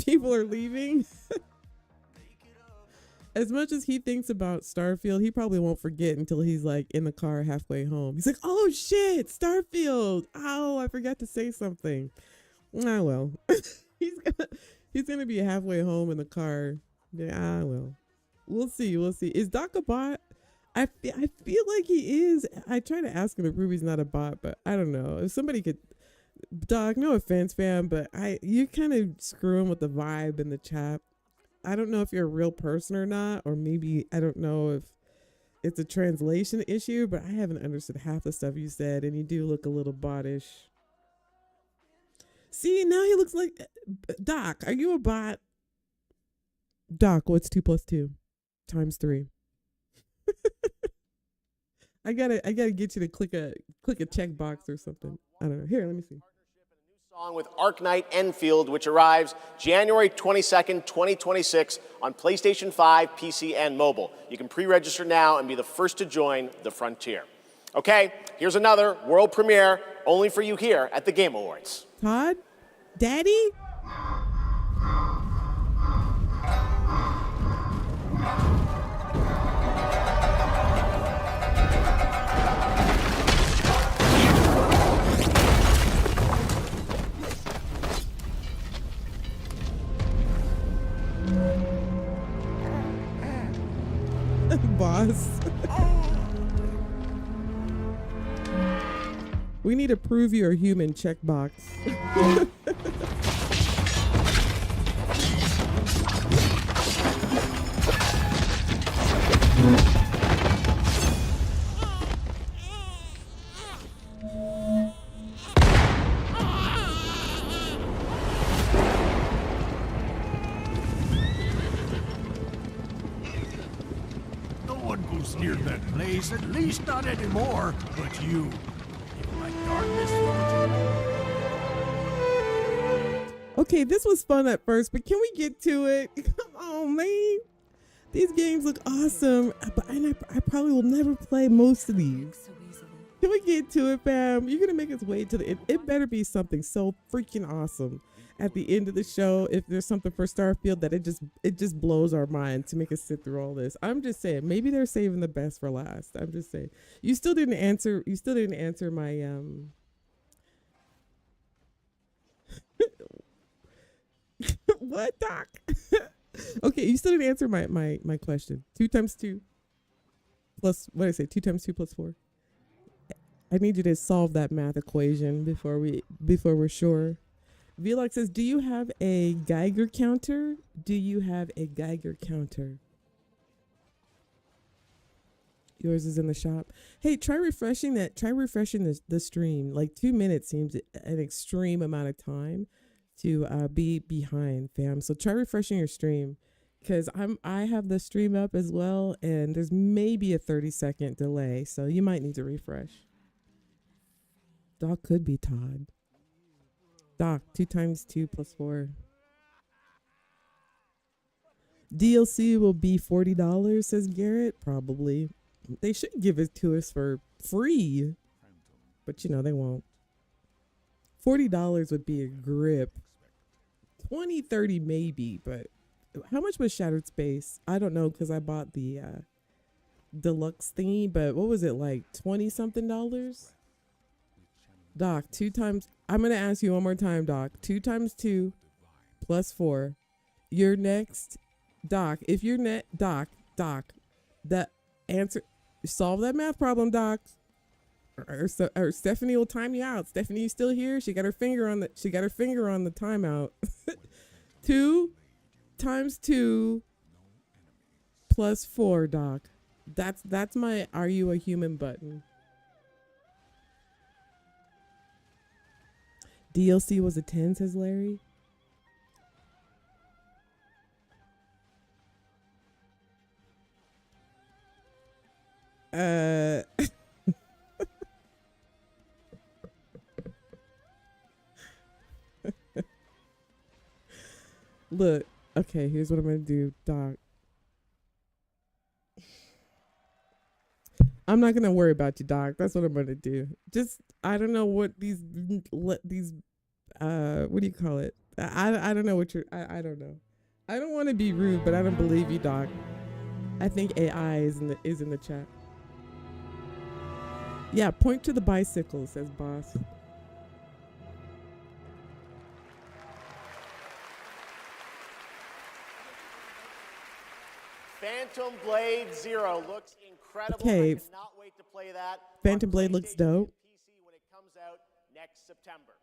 People are leaving. As much as he thinks about Starfield, he probably won't forget until he's like in the car halfway home. He's like, oh shit, Starfield. Oh, I forgot to say something. Ah, well. he's gonna be halfway home in the car. Yeah, well. We'll see. Is Doc a bot? I feel like he is. I try to ask him if Ruby's not a bot, but I don't know. If somebody could, Doc, no offense, fam, but you kind of screwing with the vibe in the chat. I don't know if you're a real person or not, or maybe I don't know if it's a translation issue, but I haven't understood half the stuff you said, and you do look a little bottish. See, now he looks like Doc. Are you a bot? Doc, what's 2 + 2 × 3? I gotta get you to click a checkbox or something. I don't know. Here, let me see. Song with Arknight Enfield, which arrives January 22nd, 2026 on PlayStation 5, PC, and mobile. You can pre-register now and be the first to join the frontier. Okay, here's another world premiere only for you here at the Game Awards. Todd? Daddy? Boss. We need to prove you're a human checkbox. Near that place, at least not anymore. But you, like darkness. Okay, this was fun at first, but can we get to it? Come on, man. These games look awesome, but I probably will never play most of these. Can we get to it, fam? You're gonna make us wait till the end. It better be something so freaking awesome at the end of the show. If there's something for Starfield that it just blows our mind to make us sit through all this. I'm just saying, maybe they're saving the best for last. I'm just saying. You still didn't answer my what, Doc? Okay, you still didn't answer my question. 2 times 2 plus, what did I say? 2 times 2 plus 4. I need you to solve that math equation before we're sure. Vlog says, do you have a Geiger counter? Do you have a Geiger counter? Yours is in the shop. Hey, try refreshing the stream. Like 2 minutes seems an extreme amount of time to be behind, fam. So try refreshing your stream, because I have the stream up as well, and there's maybe a 30-second delay, so you might need to refresh. Doc could be Todd. Doc, 2 times 2 plus 4. DLC will be $40, says Garrett. Probably. They should give it to us for free, but you know they won't. $40 would be a grip. 20, 30 maybe, but how much was Shattered Space? I don't know, because I bought the deluxe thingy, but what was it, like 20 something dollars? Doc, 2 times, I'm going to ask you one more time, Doc. 2 times 2 plus 4. You're next. Doc, if you're Doc, that answer, solve that math problem, Doc. Or Stephanie will time you out. Stephanie, you still here? She got her finger on the timeout. 2 times 2 plus 4, Doc. That's my "Are you a human" button. DLC was a 10, says Larry. Look, okay, here's what I'm gonna do, Doc. I'm not gonna worry about you, Doc. That's what I'm gonna do. Just, I don't know what these what do you call it? I don't know what you're, I don't know. I don't want to be rude, but I don't believe you, Doc. I think AI is in the chat. Yeah, point to the bicycle, says Boss. Phantom Blade Zero looks incredible. Okay. I cannot wait to play that. Phantom Blade looks dope. PC when it comes out next September.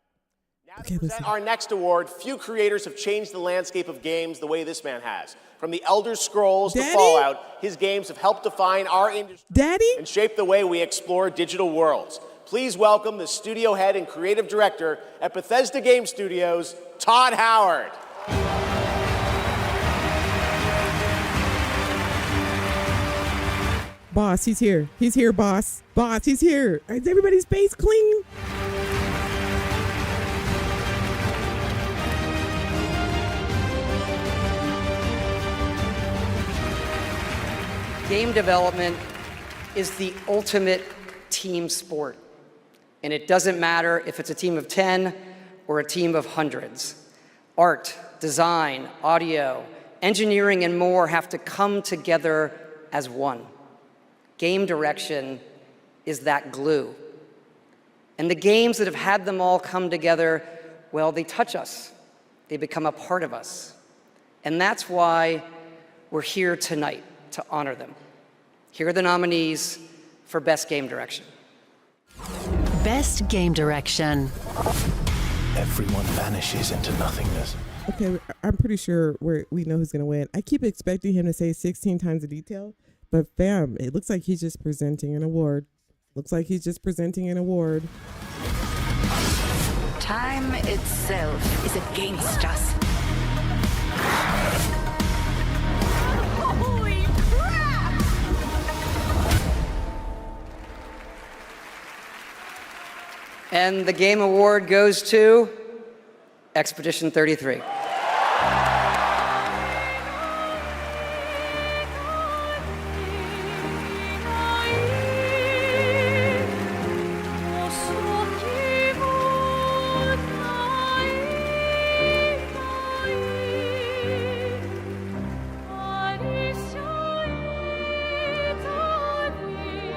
Now Okay, to present listen. our next award, few creators have changed the landscape of games the way this man has. From the Elder Scrolls to Daddy? Fallout, his games have helped define our industry Daddy? and shape the way we explore digital worlds. Please welcome the studio head and creative director at Bethesda Game Studios, Todd Howard. Boss, he's here. He's here, boss. Boss, he's here. Is everybody's face clean? Game development is the ultimate team sport. And it doesn't matter if it's a team of 10 or a team of hundreds. Art, design, audio, engineering, and more have to come together as one. Game direction is that glue. And the games that have had them all come together, well, they touch us. They become a part of us. And that's why we're here tonight, to honor them. Here are the nominees for Best Game Direction. Best Game Direction. Everyone vanishes into nothingness. Okay, I'm pretty sure we know who's going to win. I keep expecting him to say 16 times the detail, but fam, it looks like he's just presenting an award. Looks like he's just presenting an award. Time itself is against us. Holy crap! And the Game Award goes to Expedition 33.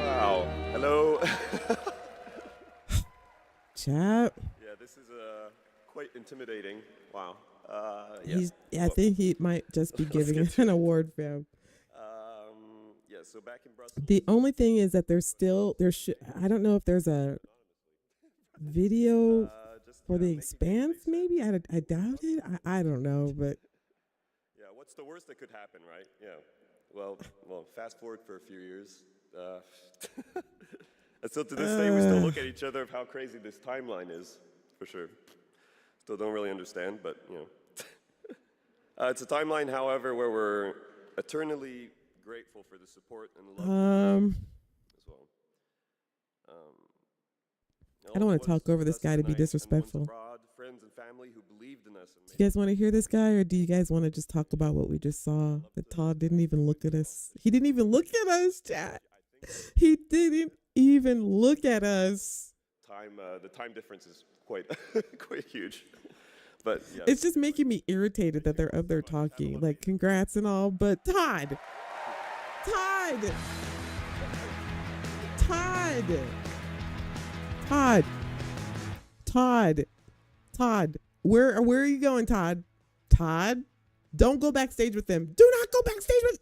Wow. Hello. Chat. Yeah, this is quite intimidating. Wow. I think he might just be giving an award, fam. Yeah, so back in Brussels. The only thing is that I don't know if there's a video for the Expanse, maybe? I doubt it. I don't know, but. Yeah, what's the worst that could happen, right? Yeah. Well, fast forward for a few years. And still to this day, we still look at each other of how crazy this timeline is, for sure. Still don't really understand, but, you know. It's a timeline, however, where we're eternally grateful for the support and the love as well. I don't want to talk over this guy to be disrespectful. Friends and family who believed in us. You guys want to hear this guy, or do you guys want to just talk about what we just saw? That Todd didn't even look at us. He didn't even look at us, chat. He didn't even look at us. The time difference is quite quite huge. But yeah. It's just making me irritated that they're up there talking. Like, congrats and all, but Todd, where are you going, Todd? Todd, don't go backstage with them. Do not go backstage with.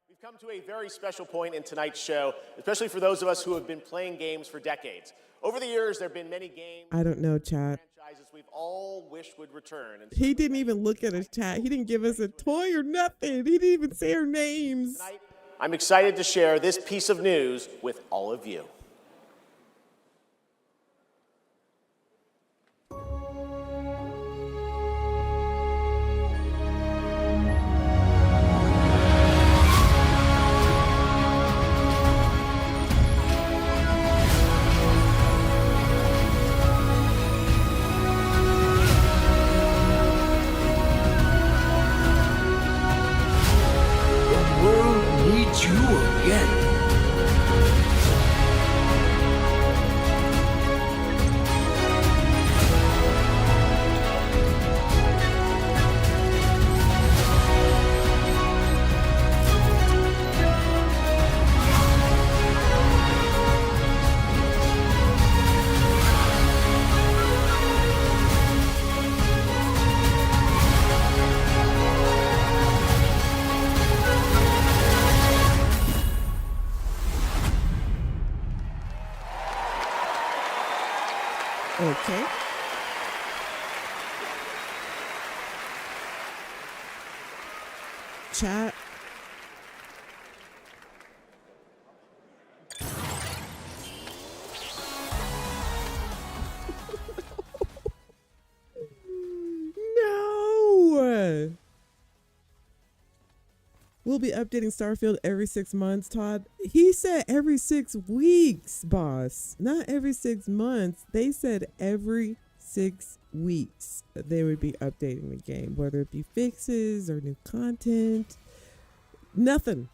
We've come to a very special point in tonight's show, especially for those of us who have been playing games for decades. Over the years, there have been many games. I don't know, chat. Franchises we've all wished would return. And He didn't even look at us, chat. He didn't give us a toy or nothing. He didn't even say our names. Tonight, I'm excited to share this piece of news with all of you. You again. Okay. Chat. No. We'll be updating Starfield every 6 months, Todd. He said every 6 weeks, boss. Not every 6 months. They said every 6 weeks they would be updating the game, whether it be fixes or new content. Nothing.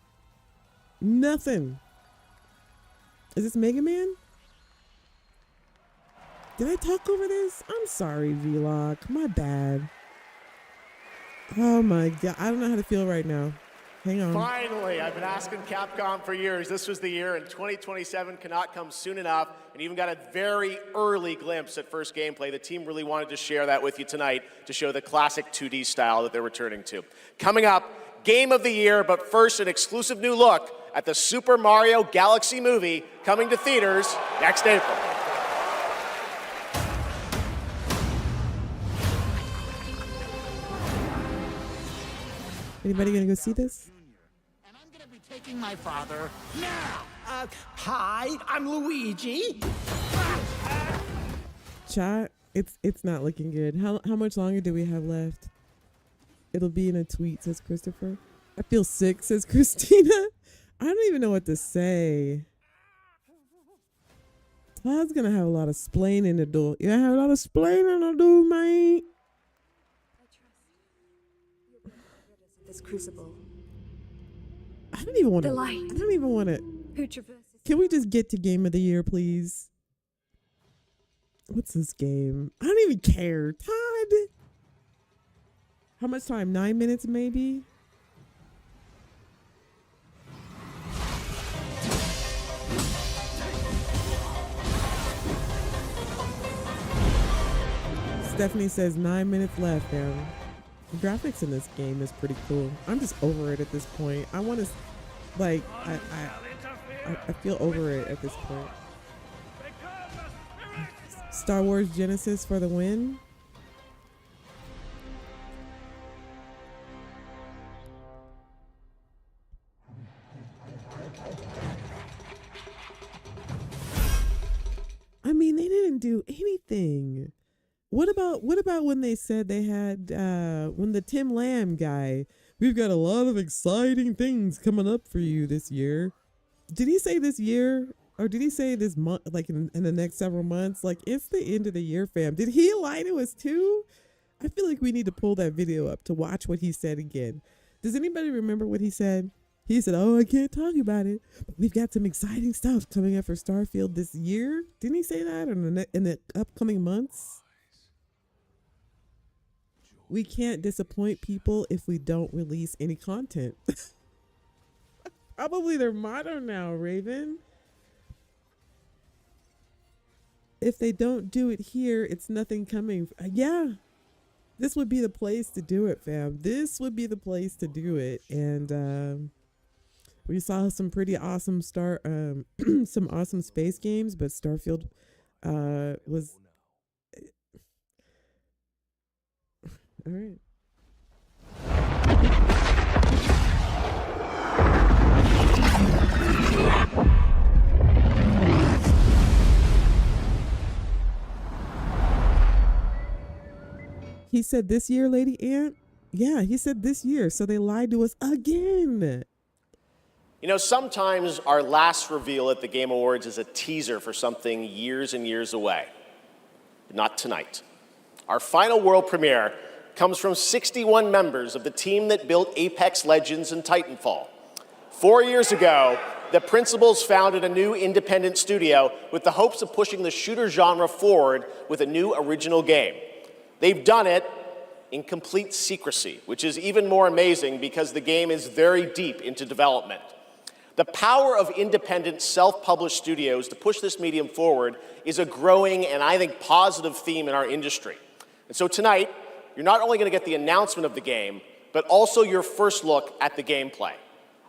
Is this Mega Man? Did I talk over this? I'm sorry, Vlog. My bad. Oh my God. I don't know how to feel right now. Hang on. Finally, I've been asking Capcom for years. This was the year, and 2027 cannot come soon enough. And even got a very early glimpse at first gameplay. The team really wanted to share that with you tonight to show the classic 2D style that they're returning to. Coming up, Game of the Year, but first an exclusive new look at the Super Mario Galaxy movie coming to theaters next April. Anybody gonna go see this? Taking my father now. Hi, I'm Luigi. Chat, it's not looking good. How much longer do we have left? It'll be in a tweet, says Christopher. I feel sick, says Christina. I don't even know what to say. Cloud's gonna have a lot of splaining to do. You have a lot of splaining to do, man. This crucible. I don't even want to. The light. I don't even want to. Who traverses? Can we just get to game of the year, please? What's this game? I don't even care. Todd. How much time? 9 minutes, maybe? Stephanie says 9 minutes left, man. The graphics in this game is pretty cool. I'm just over it at this point. I want to, like, I feel over it at this point. Star Wars Genesis for the win. I mean, they didn't do anything. What about when they said they had when the Tim Lamb guy, we've got a lot of exciting things coming up for you this year. Did he say this year? Or did he say this month, like in the next several months? Like, it's the end of the year, fam. Did he lie to us too? I feel like we need to pull that video up to watch what he said again. Does anybody remember what he said? He said, oh, I can't talk about it, but we've got some exciting stuff coming up for Starfield this year. Didn't he say that in the upcoming months? We can't disappoint people if we don't release any content. Probably their motto now, Raven. If they don't do it here, it's nothing coming. Yeah, this would be the place to do it, fam. This would be the place to do it. And we saw some pretty awesome some awesome space games, but Starfield was all right. He said this year, Lady Ant? Yeah, he said this year. So they lied to us again. You know, sometimes our last reveal at the Game Awards is a teaser for something years and years away. But not tonight. Our final world premiere comes from 61 members of the team that built Apex Legends and Titanfall. 4 years ago, the principals founded a new independent studio with the hopes of pushing the shooter genre forward with a new original game. They've done it in complete secrecy, which is even more amazing because the game is very deep into development. The power of independent, self-published studios to push this medium forward is a growing and I think positive theme in our industry. And so tonight, you're not only going to get the announcement of the game, but also your first look at the gameplay.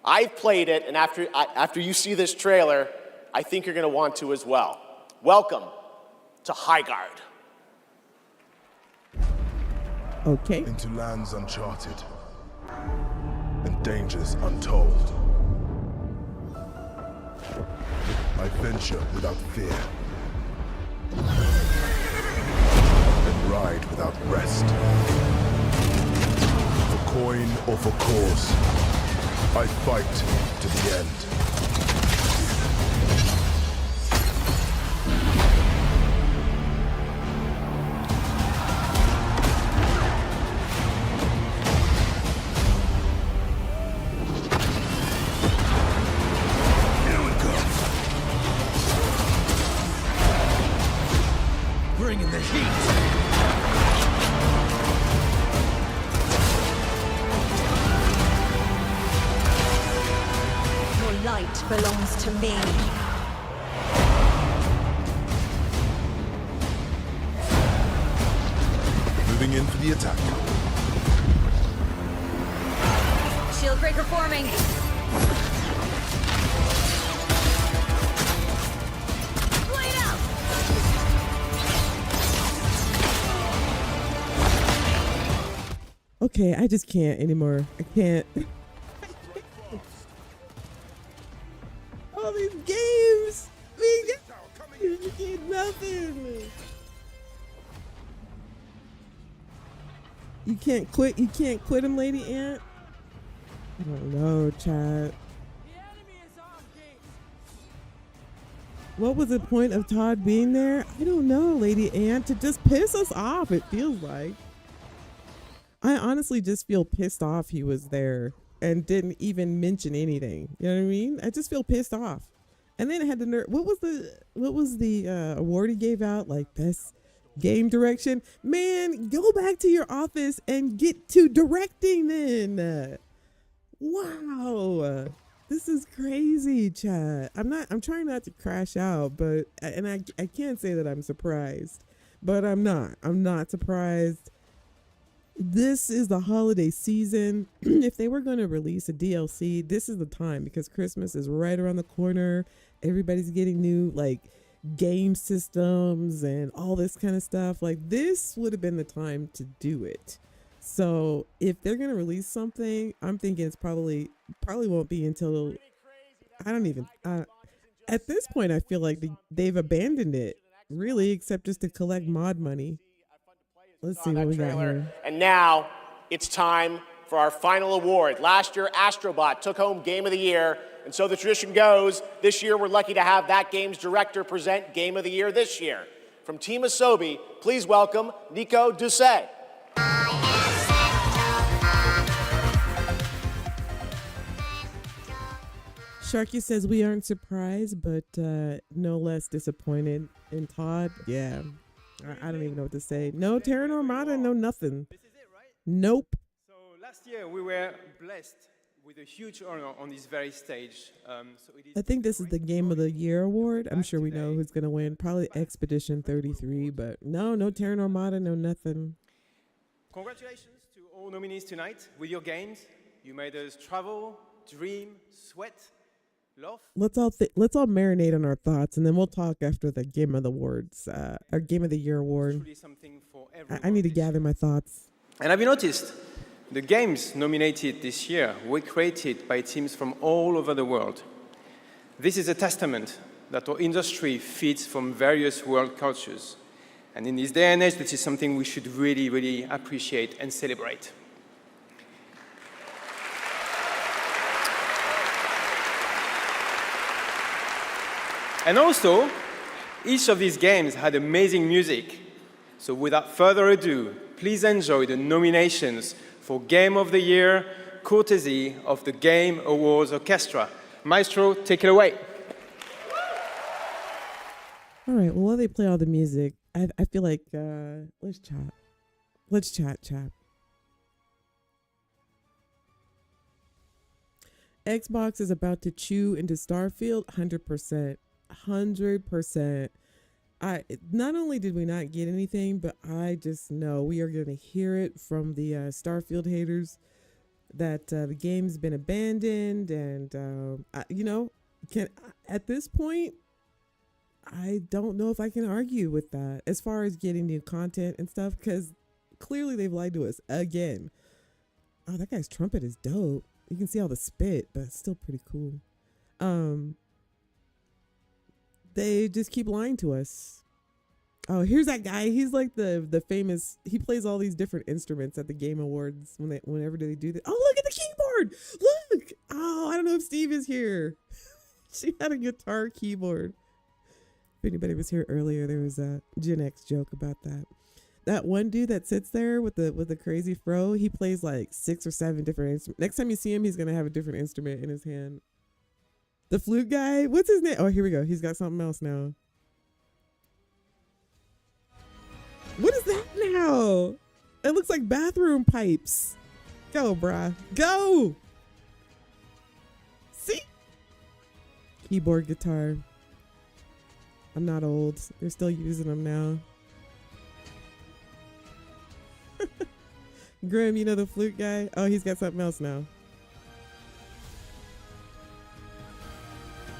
I've played it, and after you see this trailer, I think you're going to want to as well. Welcome to Highguard. Okay. Into lands uncharted and dangers untold. I venture without fear and ride without rest. For coin or for cause, I fight to the end. Bringing the heat. Your light belongs to me. Moving in for the attack. Shield breaker forming. Blade out. Okay, I just can't anymore. I can't. All these games. We get nothing. You can't quit. You can't quit him, Lady Ant. I don't know, Chad. What was the point of Todd being there? I don't know, Lady Ann. To just piss us off, it feels like. I honestly just feel pissed off he was there and didn't even mention anything. You know what I mean? I just feel pissed off. And then it had the nerve. What was the award he gave out? Like best game direction? Man, go back to your office and get to directing then. Wow. This is crazy, chat. I'm trying not to crash out, but I can't say that I'm surprised. But I'm not surprised. This is the holiday season. If they were going to release a DLC, this is the time because Christmas is right around the corner. Everybody's getting new like game systems and all this kind of stuff. Like this would have been the time to do it. So if they're going to release something, I'm thinking it's probably won't be until at this point, I feel like they've abandoned it really, except just to collect mod money. Let's see what we got here. And now it's time for our final award. Last year, Astrobot took home Game of the Year, and so the tradition goes, this year we're lucky to have that game's director present Game of the Year this year. From Team Asobi, please welcome Nico Doucet. Sharky says we aren't surprised, but no less disappointed in Todd. Yeah. I don't even know what to say. No Terran Armada, no nothing. Nope. So last year we were blessed with a huge honor on this very stage. I think this is the Game of the Year award. I'm sure we know who's going to win. Probably Expedition 33, but no Terran Armada, no nothing. Congratulations to all nominees tonight. With your games, you made us travel, dream, sweat, love. Let's all marinate on our thoughts, and then we'll talk after the Game of the Awards, our Game of the Year award. I need to gather my thoughts. And have you noticed the games nominated this year were created by teams from all over the world? This is a testament that our industry feeds from various world cultures. And in this day and age, this is something we should really, really appreciate and celebrate. And also, each of these games had amazing music. So without further ado, please enjoy the nominations for Game of the Year, courtesy of the Game Awards Orchestra. Maestro, take it away. All right, well, while they play all the music, I feel like, let's chat. Let's chat. Xbox is about to chew into Starfield 100%. 100%. Not only did we not get anything, but I just know we are going to hear it from the Starfield haters that the game's been abandoned, and at this point, I don't know if I can argue with that as far as getting new content and stuff, because clearly they've lied to us again. Oh, that guy's trumpet is dope. You can see all the spit, but it's still pretty cool. They just keep lying to us. Oh, here's that guy. He's like the famous. He plays all these different instruments at the Game Awards whenever they do that. Oh, look at the keyboard. Look. Oh, I don't know if Steve is here. She had a guitar keyboard. If anybody was here earlier, there was a Gen X joke about that. That one dude that sits there with the crazy fro, he plays like 6 or 7 different instruments. Next time you see him, he's gonna have a different instrument in his hand. The flute guy, what's his name? Oh, here we go. He's got something else now. What is that now? It looks like bathroom pipes. Go, brah. Go! See? Keyboard guitar. I'm not old. They're still using them now. Grim, you know the flute guy? Oh, he's got something else now.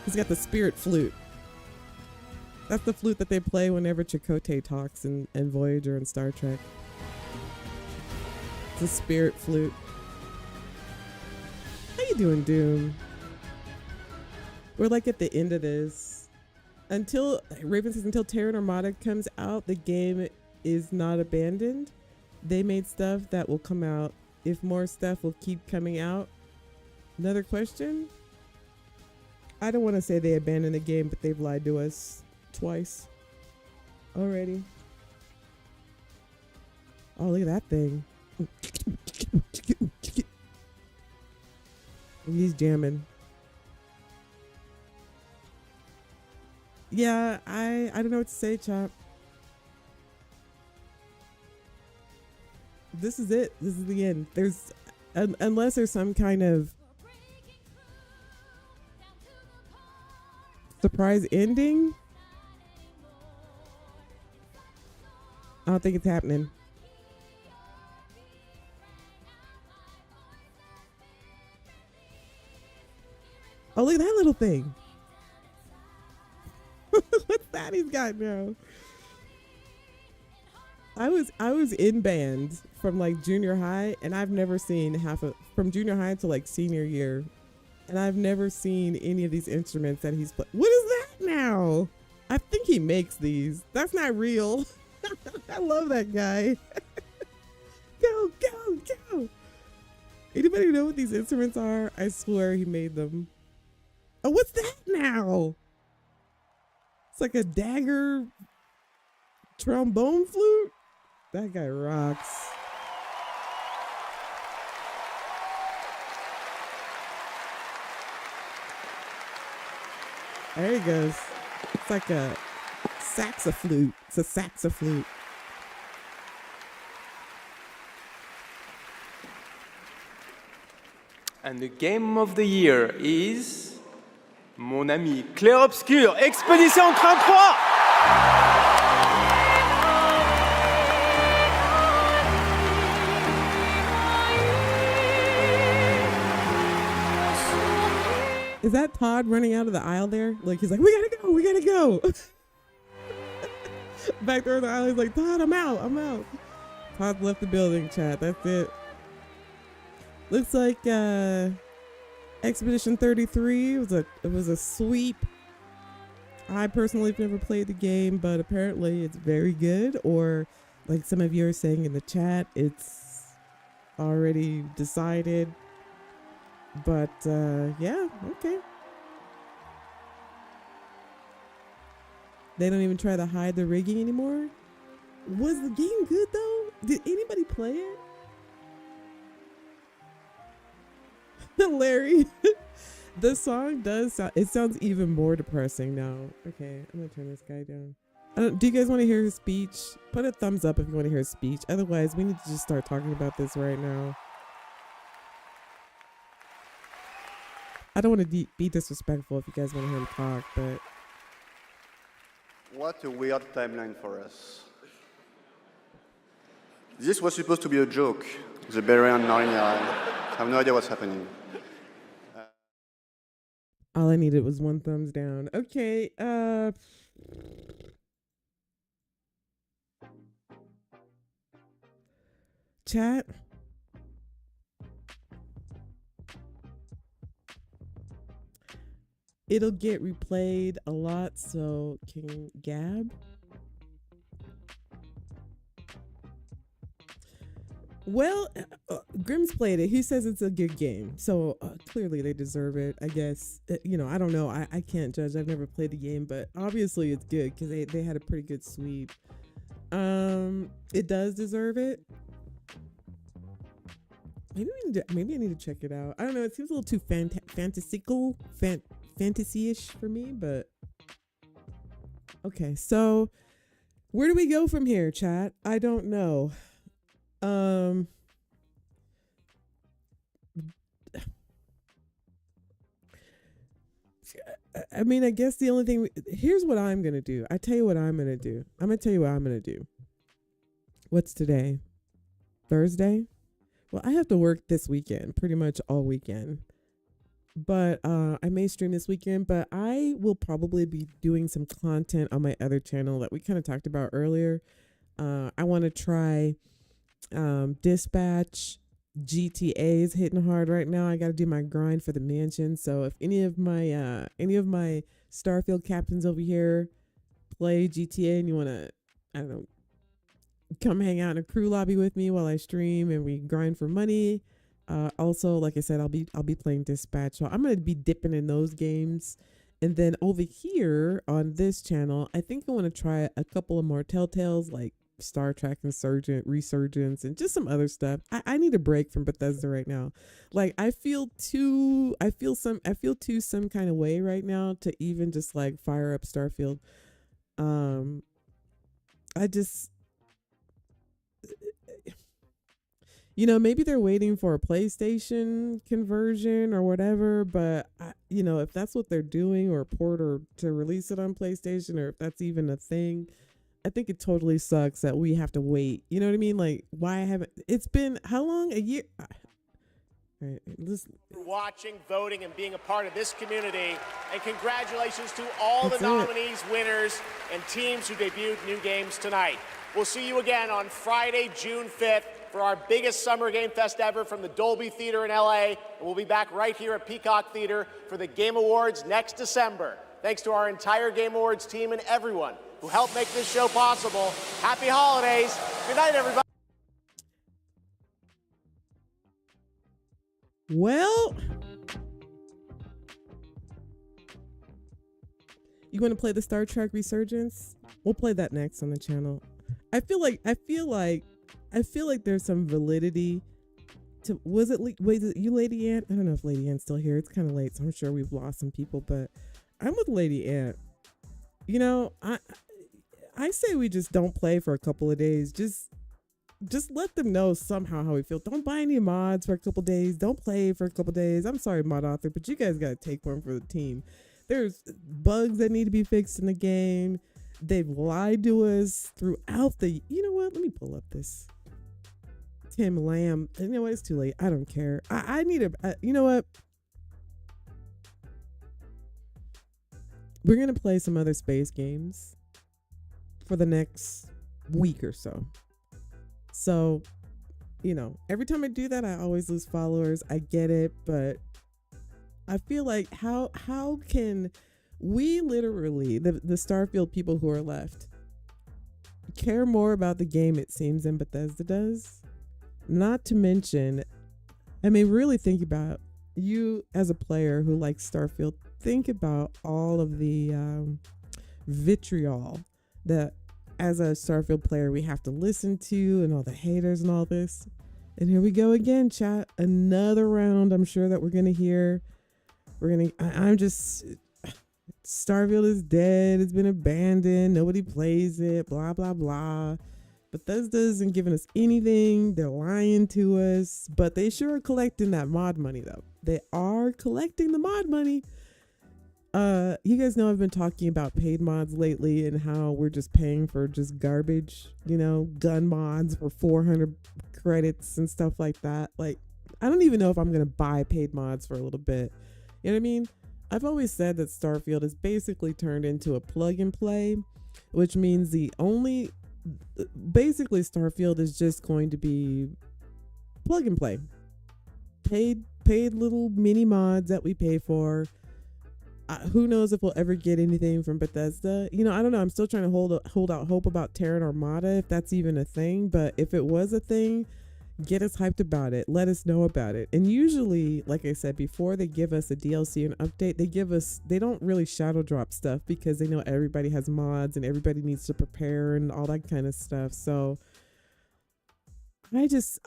He's got the spirit flute. That's the flute that they play whenever Chakotay talks in Voyager and Star Trek. It's a spirit flute. How you doing, Doom? We're like at the end of this. Raven says until Terran Armada comes out, the game is not abandoned. They made stuff that will come out. If more stuff will keep coming out. Another question? I don't want to say they abandoned the game, but they've lied to us twice already. Oh, look at that thing. He's jamming. Yeah, I don't know what to say, Chop. This is it. This is the end. There's unless there's some kind of surprise ending. I don't think it's happening. Oh, look at that little thing. What's that he's got now? I was in band from like junior high, and I've never seen from junior high to like senior year, and I've never seen any of these instruments that he's playing. What is that now? I think he makes these. That's not real. I love that guy. Go, go, go. Anybody know what these instruments are? I swear he made them. Oh, what's that now? It's like a dagger trombone flute. That guy rocks. There he goes. It's like a saxoflute. It's a saxoflute. And the game of the year is Mon ami Clair Obscur, Expédition 33. Is that Todd running out of the aisle there? Like, he's like, we gotta go. Back there in the aisle, he's like, Todd, I'm out. Todd left the building, chat. That's it. Looks like Expedition 33 it was a sweep. I personally have never played the game, but apparently it's very good, or like some of you are saying in the chat, it's already decided. But yeah, okay. They don't even try to hide the rigging anymore. Was the game good though? Did anybody play it? Larry, the song does sound, it sounds even more depressing now. Okay, I'm gonna turn this guy down. Do you guys want to hear his speech? Put a thumbs up if you want to hear his speech. Otherwise, we need to just start talking about this right now. I don't want to be disrespectful if you guys want to hear him talk, but... What a weird timeline for us. This was supposed to be a joke. The Barbarian Narnia. I have no idea what's happening. All I needed was one thumbs down. Okay, chat. It'll get replayed a lot, so can Gab? Well, Grimm's played it. He says it's a good game, so clearly they deserve it, I guess. You know, I don't know. I can't judge. I've never played the game, but obviously it's good because they had a pretty good sweep. It does deserve it. Maybe I need to check it out. I don't know. It seems a little too fantastical, fantasy-ish for me, but okay. So where do we go from here, chat? I don't know. I mean, I guess the only thing here's what I'm gonna do. I tell you what I'm gonna do. I'm gonna tell you what I'm gonna do. What's today? Thursday? Well, I have to work this weekend, pretty much all weekend. But I may stream this weekend, but I will probably be doing some content on my other channel that we kind of talked about earlier. I want to try Dispatch. GTA is hitting hard right now. I got to do my grind for the mansion. So if any of my Starfield captains over here play GTA and you want to, I don't know, come hang out in a crew lobby with me while I stream and we grind for money. Also, like I said, I'll be playing Dispatch, so I'm gonna be dipping in those games. And then over here on this channel, I think I want to try a couple of more Telltales, like Star Trek Resurgence, and just some other stuff. I need a break from Bethesda right now. Like I feel some kind of way right now to even just like fire up Starfield. I just, maybe they're waiting for a PlayStation conversion or whatever, but if that's what they're doing, or a port, or to release it on PlayStation, or if that's even a thing, I think it totally sucks that we have to wait. You know what I mean? Like, why haven't, it's been how long? A year? All right, For watching, voting, and being a part of this community. And congratulations to all That's the it. nominees, winners, and teams who debuted new games tonight. We'll see you again on Friday, June 5th for our biggest Summer Game Fest ever from the Dolby Theater in LA. And we'll be back right here at Peacock Theater for the Game Awards next December. Thanks to our entire Game Awards team and everyone who helped make this show possible. Happy holidays. Good night, everybody. Well, you want to play the Star Trek Resurgence? We'll play that next on the channel. I feel like there's some validity to, was it you, Lady Ant? I don't know if Lady Ant's still here. It's kind of late, so I'm sure we've lost some people, but I'm with Lady Ant. I say we just don't play for a couple of days. Just let them know somehow how we feel. Don't buy any mods for a couple days. Don't play for a couple days. I'm sorry, mod author, but you guys got to take one for the team. There's bugs that need to be fixed in the game. They've lied to us throughout the... You know what? Let me pull up this. Tim Lamb. You know what? It's too late. I don't care. I need a... you know what? We're going to play some other space games for the next week or so. So, every time I do that, I always lose followers. I get it, but I feel like how can we literally, the Starfield people who are left, care more about the game, it seems, than Bethesda does? Not to mention, really think about you as a player who likes Starfield. Think about all of the vitriol that as a Starfield player we have to listen to, and all the haters and all this. And here we go again, chat. Another round I'm sure that we're going to hear. I'm just... Starfield is dead. It's been abandoned. Nobody plays it. Blah, blah, blah. Bethesda isn't giving us anything. They're lying to us. But they sure are collecting that mod money, though. They are collecting the mod money. You guys know I've been talking about paid mods lately and how we're just paying for just garbage, gun mods for 400 credits and stuff like that. Like, I don't even know if I'm going to buy paid mods for a little bit. You know what I mean? I've always said that Starfield is basically turned into a plug and play, which means basically Starfield is just going to be plug and play. Paid little mini mods that we pay for. Who knows if we'll ever get anything from Bethesda? I don't know. I'm still trying to hold out hope about Terran Armada, if that's even a thing. But if it was a thing, get us hyped about it. Let us know about it. And usually, like I said, before they give us a DLC and update, they don't really shadow drop stuff because they know everybody has mods and everybody needs to prepare and all that kind of stuff. So this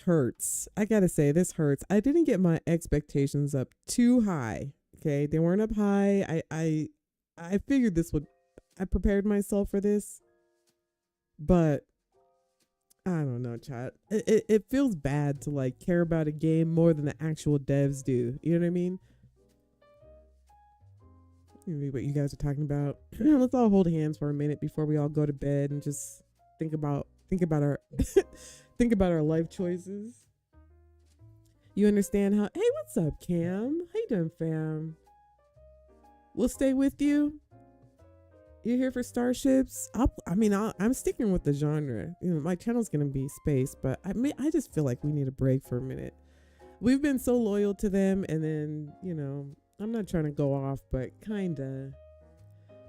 hurts. I gotta say, this hurts. I didn't get my expectations up too high. Okay, they weren't up high. I figured I prepared myself for this, but I don't know, chat. It feels bad to like care about a game more than the actual devs do. You know what I mean? Maybe what you guys are talking about. Let's all hold hands for a minute before we all go to bed and just think about our think about our life choices. You understand how... Hey, what's up, Cam? How you doing, fam? We'll stay with you. You're here for Starships? I'm sticking with the genre. My channel's going to be space, but I just feel like we need a break for a minute. We've been so loyal to them, and then, I'm not trying to go off, but kinda.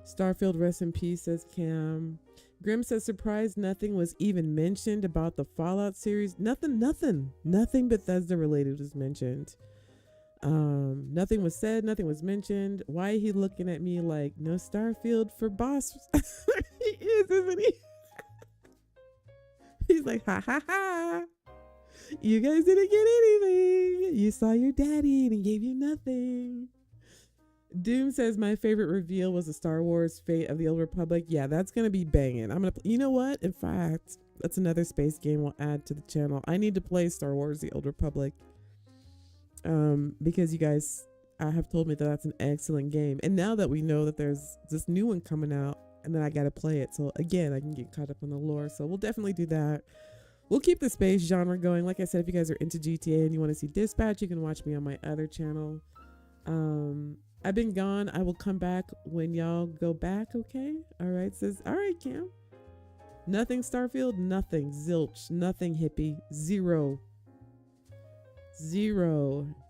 Starfield, rest in peace, says Cam. Grim says, surprised nothing was even mentioned about the Fallout series. Nothing Bethesda related was mentioned. Nothing was said, nothing was mentioned. Why he looking at me like no Starfield for boss? He is, isn't he? He's like, ha ha ha. You guys didn't get anything. You saw your daddy and he gave you nothing. Doom says my favorite reveal was the Star Wars Fate of the Old Republic. Yeah, that's gonna be banging. I'm gonna. You know what? In fact, that's another space game we'll add to the channel. I need to play Star Wars: The Old Republic. Because you guys have told me that that's an excellent game, and now that we know that there's this new one coming out, and then I gotta play it, so again I can get caught up on the lore. So we'll definitely do that. We'll keep the space genre going. Like I said, if you guys are into GTA and you want to see Dispatch, you can watch me on my other channel. I've been gone. I will come back when y'all go back. Okay. All right. Says, all right, Cam. Nothing Starfield. Nothing. Zilch. Nothing hippie. Zero.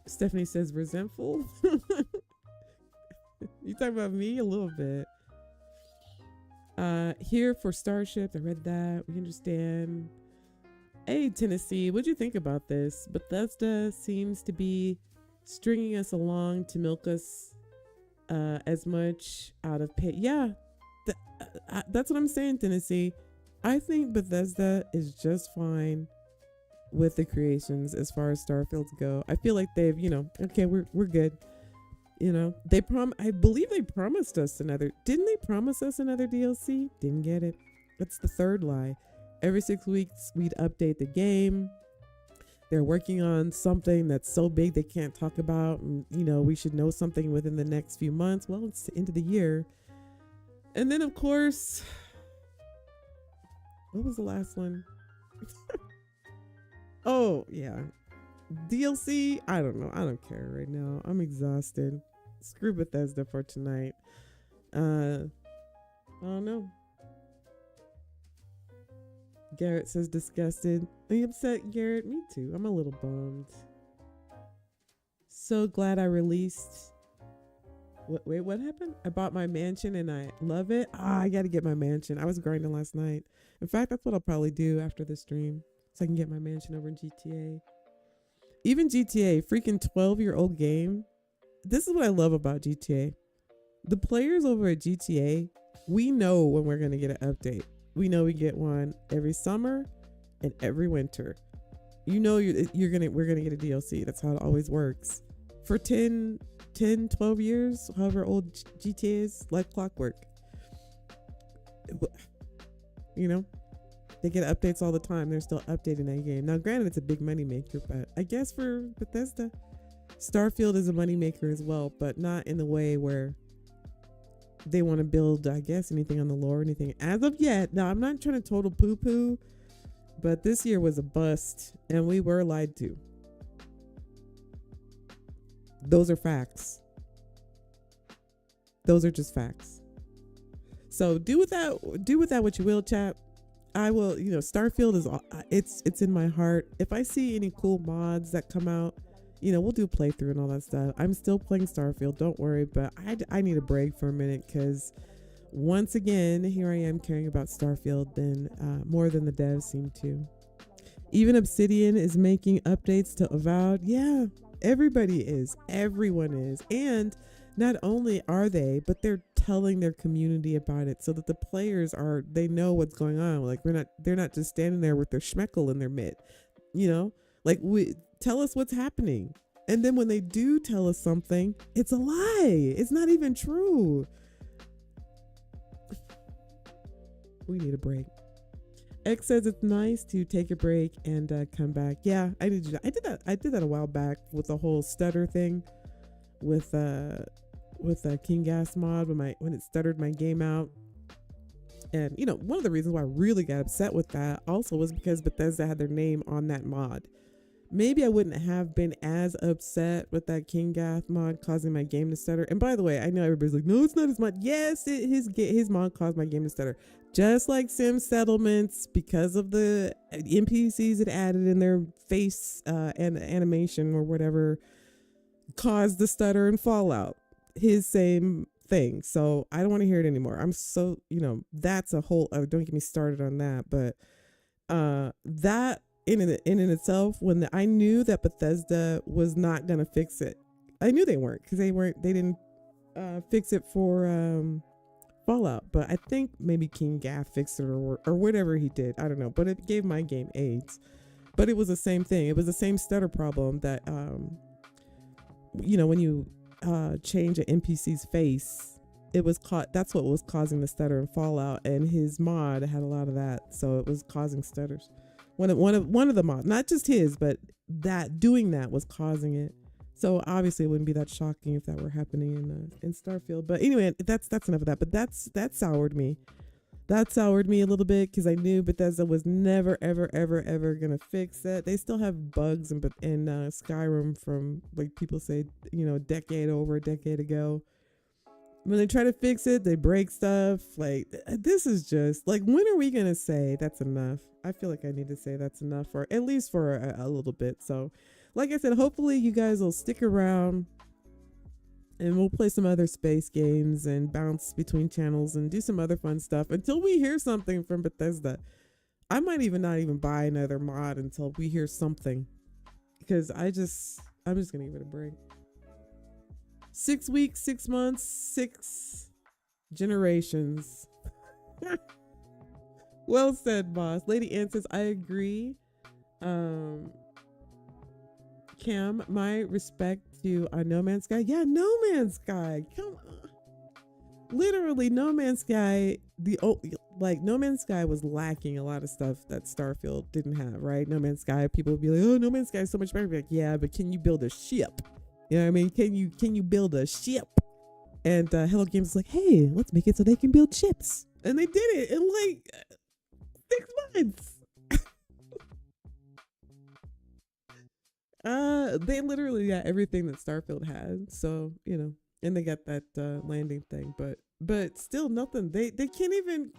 Stephanie says resentful. You talking about me a little bit. Here for Starship. I read that. We understand. Hey, Tennessee. What'd you think about this? Bethesda seems to be stringing us along to milk us as much out of pay. Yeah, that's what I'm saying, Tennessee. I think Bethesda is just fine with the creations as far as Starfields go. I feel like they've, okay, we're good. I believe they promised us didn't they promise us another DLC? Didn't get it. That's the third lie. Every 6 weeks we'd update the game. They're working on something that's so big they can't talk about. And, we should know something within the next few months. Well, it's the end of the year. And then, of course, what was the last one? Oh, yeah. DLC? I don't know. I don't care right now. I'm exhausted. Screw Bethesda for tonight. I don't know. Garrett says disgusted. Are you upset, Garrett? Me too. I'm a little bummed. So glad I released. Wait, what happened? I bought my mansion and I love it. I got to get my mansion. I was grinding last night. In fact, that's what I'll probably do after the stream, so I can get my mansion over in GTA. Even GTA, freaking 12-year-old game. This is what I love about GTA. The players over at GTA, we know when we're going to get an update. We know we get one every summer and every winter. We're gonna get a DLC. That's how it always works. For 10, 12 years, however old GTA is, like clockwork. They get updates all the time. They're still updating that game. Now, granted, it's a big money maker, but I guess for Bethesda, Starfield is a money maker as well, but not in the way where they want to build, I guess, anything on the lore or anything as of yet. Now, I'm not trying to total poo-poo, but this year was a bust and we were lied to. Those are facts. Those are just facts. So do with that what you will, chat. I will, Starfield is, it's in my heart. If I see any cool mods that come out, we'll do a playthrough and all that stuff. I'm still playing Starfield, don't worry, but I need a break for a minute because once again, here I am caring about Starfield more than the devs seem to. Even Obsidian is making updates to Avowed. Yeah, everybody is. Everyone is. And not only are they, but they're telling their community about it so that the players they know what's going on. Like they're not just standing there with their schmeckle in their mitt, tell us what's happening. And then when they do tell us something, it's a lie. It's not even true. We need a break. X says it's nice to take a break and come back. Yeah, I did that. I did that a while back with the whole stutter thing with King Gas mod when it stuttered my game out. And one of the reasons why I really got upset with that also was because Bethesda had their name on that mod. Maybe I wouldn't have been as upset with that King Gath mod causing my game to stutter. And by the way, I know everybody's like, no, it's not his mod. Yes, his mod caused my game to stutter. Just like Sim Settlements, because of the NPCs it added in their face and animation or whatever, caused the stutter in Fallout. His same thing. So I don't want to hear it anymore. I'm so, that's a whole, don't get me started on that. But that, in itself, when I knew that Bethesda was not going to fix it, I knew they weren't because they didn't fix it for Fallout, but I think maybe King Gaff fixed it or whatever he did. I don't know, but it gave my game AIDS. But it was the same thing. It was the same stutter problem that when you change an NPC's face, it was that's what was causing the stutter in Fallout, and his mod had a lot of that, so it was causing stutters. One of the mods, not just his, but doing that was causing it. So obviously it wouldn't be that shocking if that were happening in Starfield. But anyway, that's enough of that. But that soured me. That soured me a little bit because I knew Bethesda was never, ever, ever, ever gonna fix it. They still have bugs in Skyrim from, like people say, a decade ago. When they try to fix it, they break stuff. Like, this is just like, when are we gonna say that's enough? I feel like I need to say that's enough, for at least for a little bit. So, like I said, hopefully you guys will stick around and we'll play some other space games and bounce between channels and do some other fun stuff until we hear something from Bethesda. I might not even buy another mod until we hear something, because I'm just gonna give it a break. 6 weeks, 6 months, 6 generations. Well said, boss. Lady Ann says, I agree. Cam, my respect to No Man's Sky. Yeah, No Man's Sky. Come on. Literally, No Man's Sky, No Man's Sky was lacking a lot of stuff that Starfield didn't have, right? No Man's Sky, people would be like, oh, No Man's Sky is so much better. Be like, yeah, but can you build a ship? You know what I mean? Can you build a ship? And Hello Games is like, hey, let's make it so they can build ships. And they did it in like 6 months. They literally got everything that Starfield had, so and they got that landing thing, but still nothing. They can't even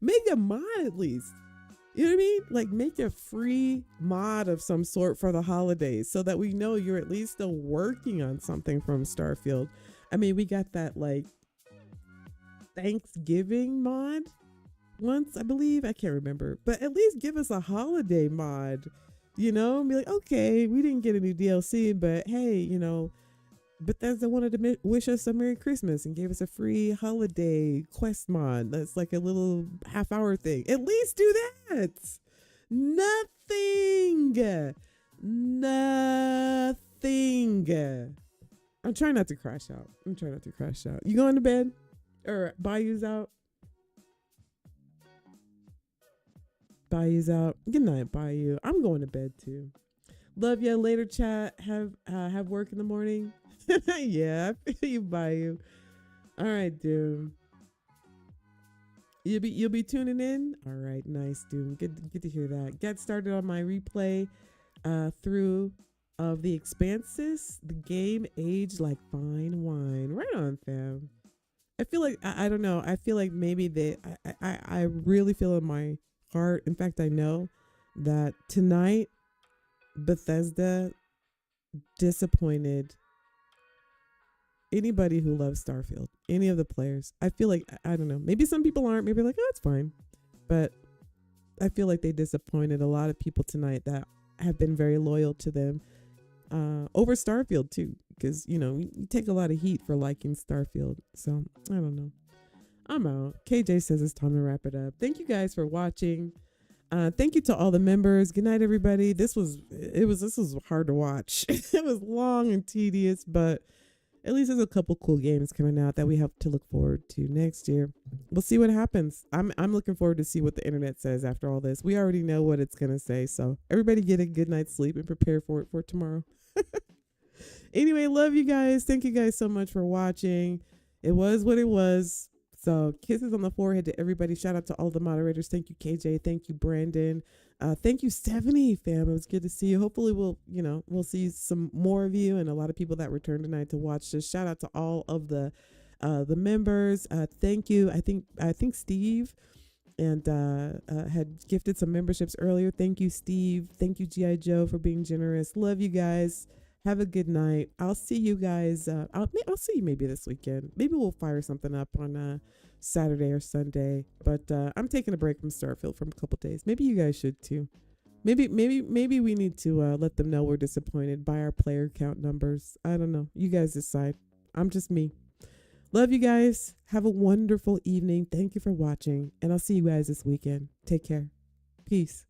make a mod at least. You know what I mean? Like, make a free mod of some sort for the holidays so that we know you're at least still working on something from Starfield. I mean, we got that like Thanksgiving mod once, I believe. I can't remember, but at least give us a holiday mod. Be like, okay, we didn't get a new DLC, but hey, Bethesda wanted to wish us a Merry Christmas and gave us a free holiday quest mod. That's like a little half-hour thing. At least do that. Nothing. I'm trying not to crash out. You going to bed? Or Bayou's out? Bayou's out. Good night, Bayou. I'm going to bed too. Love ya. Later, chat. Have work in the morning. Yeah, I feel you, Bayou. All right, Doom. You'll be tuning in. All right, nice, Doom. Good to hear that. Get started on my replay through of The Expanses. The game aged like fine wine. Right on, fam. I feel like I don't know. I feel like maybe I really feel in my heart. In fact, I know that tonight Bethesda disappointed anybody who loves Starfield, any of the players. I feel like, I don't know, maybe some people aren't, maybe like, oh, it's fine, but I feel like they disappointed a lot of people tonight that have been very loyal to them over Starfield too, because you take a lot of heat for liking Starfield. So I don't know. I'm out. KJ says it's time to wrap it up. Thank you guys for watching. Thank you to all the members. Good night, everybody. This was hard to watch. It was long and tedious, but at least there's a couple cool games coming out that we have to look forward to next year. We'll see what happens. I'm looking forward to see what the internet says after all this. We already know what it's gonna say, so everybody get a good night's sleep and prepare for it for tomorrow. Anyway, love you guys. Thank you guys so much for watching. It was what it was. So kisses on the forehead to everybody. Shout out to all the moderators. Thank you, KJ. Thank you, Brandon. Thank you, Stephanie, fam. It was good to see you. Hopefully we'll see some more of you and a lot of people that returned tonight to watch this. Shout out to all of the members. Thank you. I think Steve and had gifted some memberships earlier. Thank you, Steve. Thank you, G.I. Joe, for being generous. Love you guys. Have a good night. I'll see you guys. I'll see you maybe this weekend. Maybe we'll fire something up on Saturday or Sunday. But I'm taking a break from Starfield for a couple days. Maybe you guys should too. Maybe we need to let them know we're disappointed by our player count numbers. I don't know. You guys decide. I'm just me. Love you guys. Have a wonderful evening. Thank you for watching, and I'll see you guys this weekend. Take care. Peace.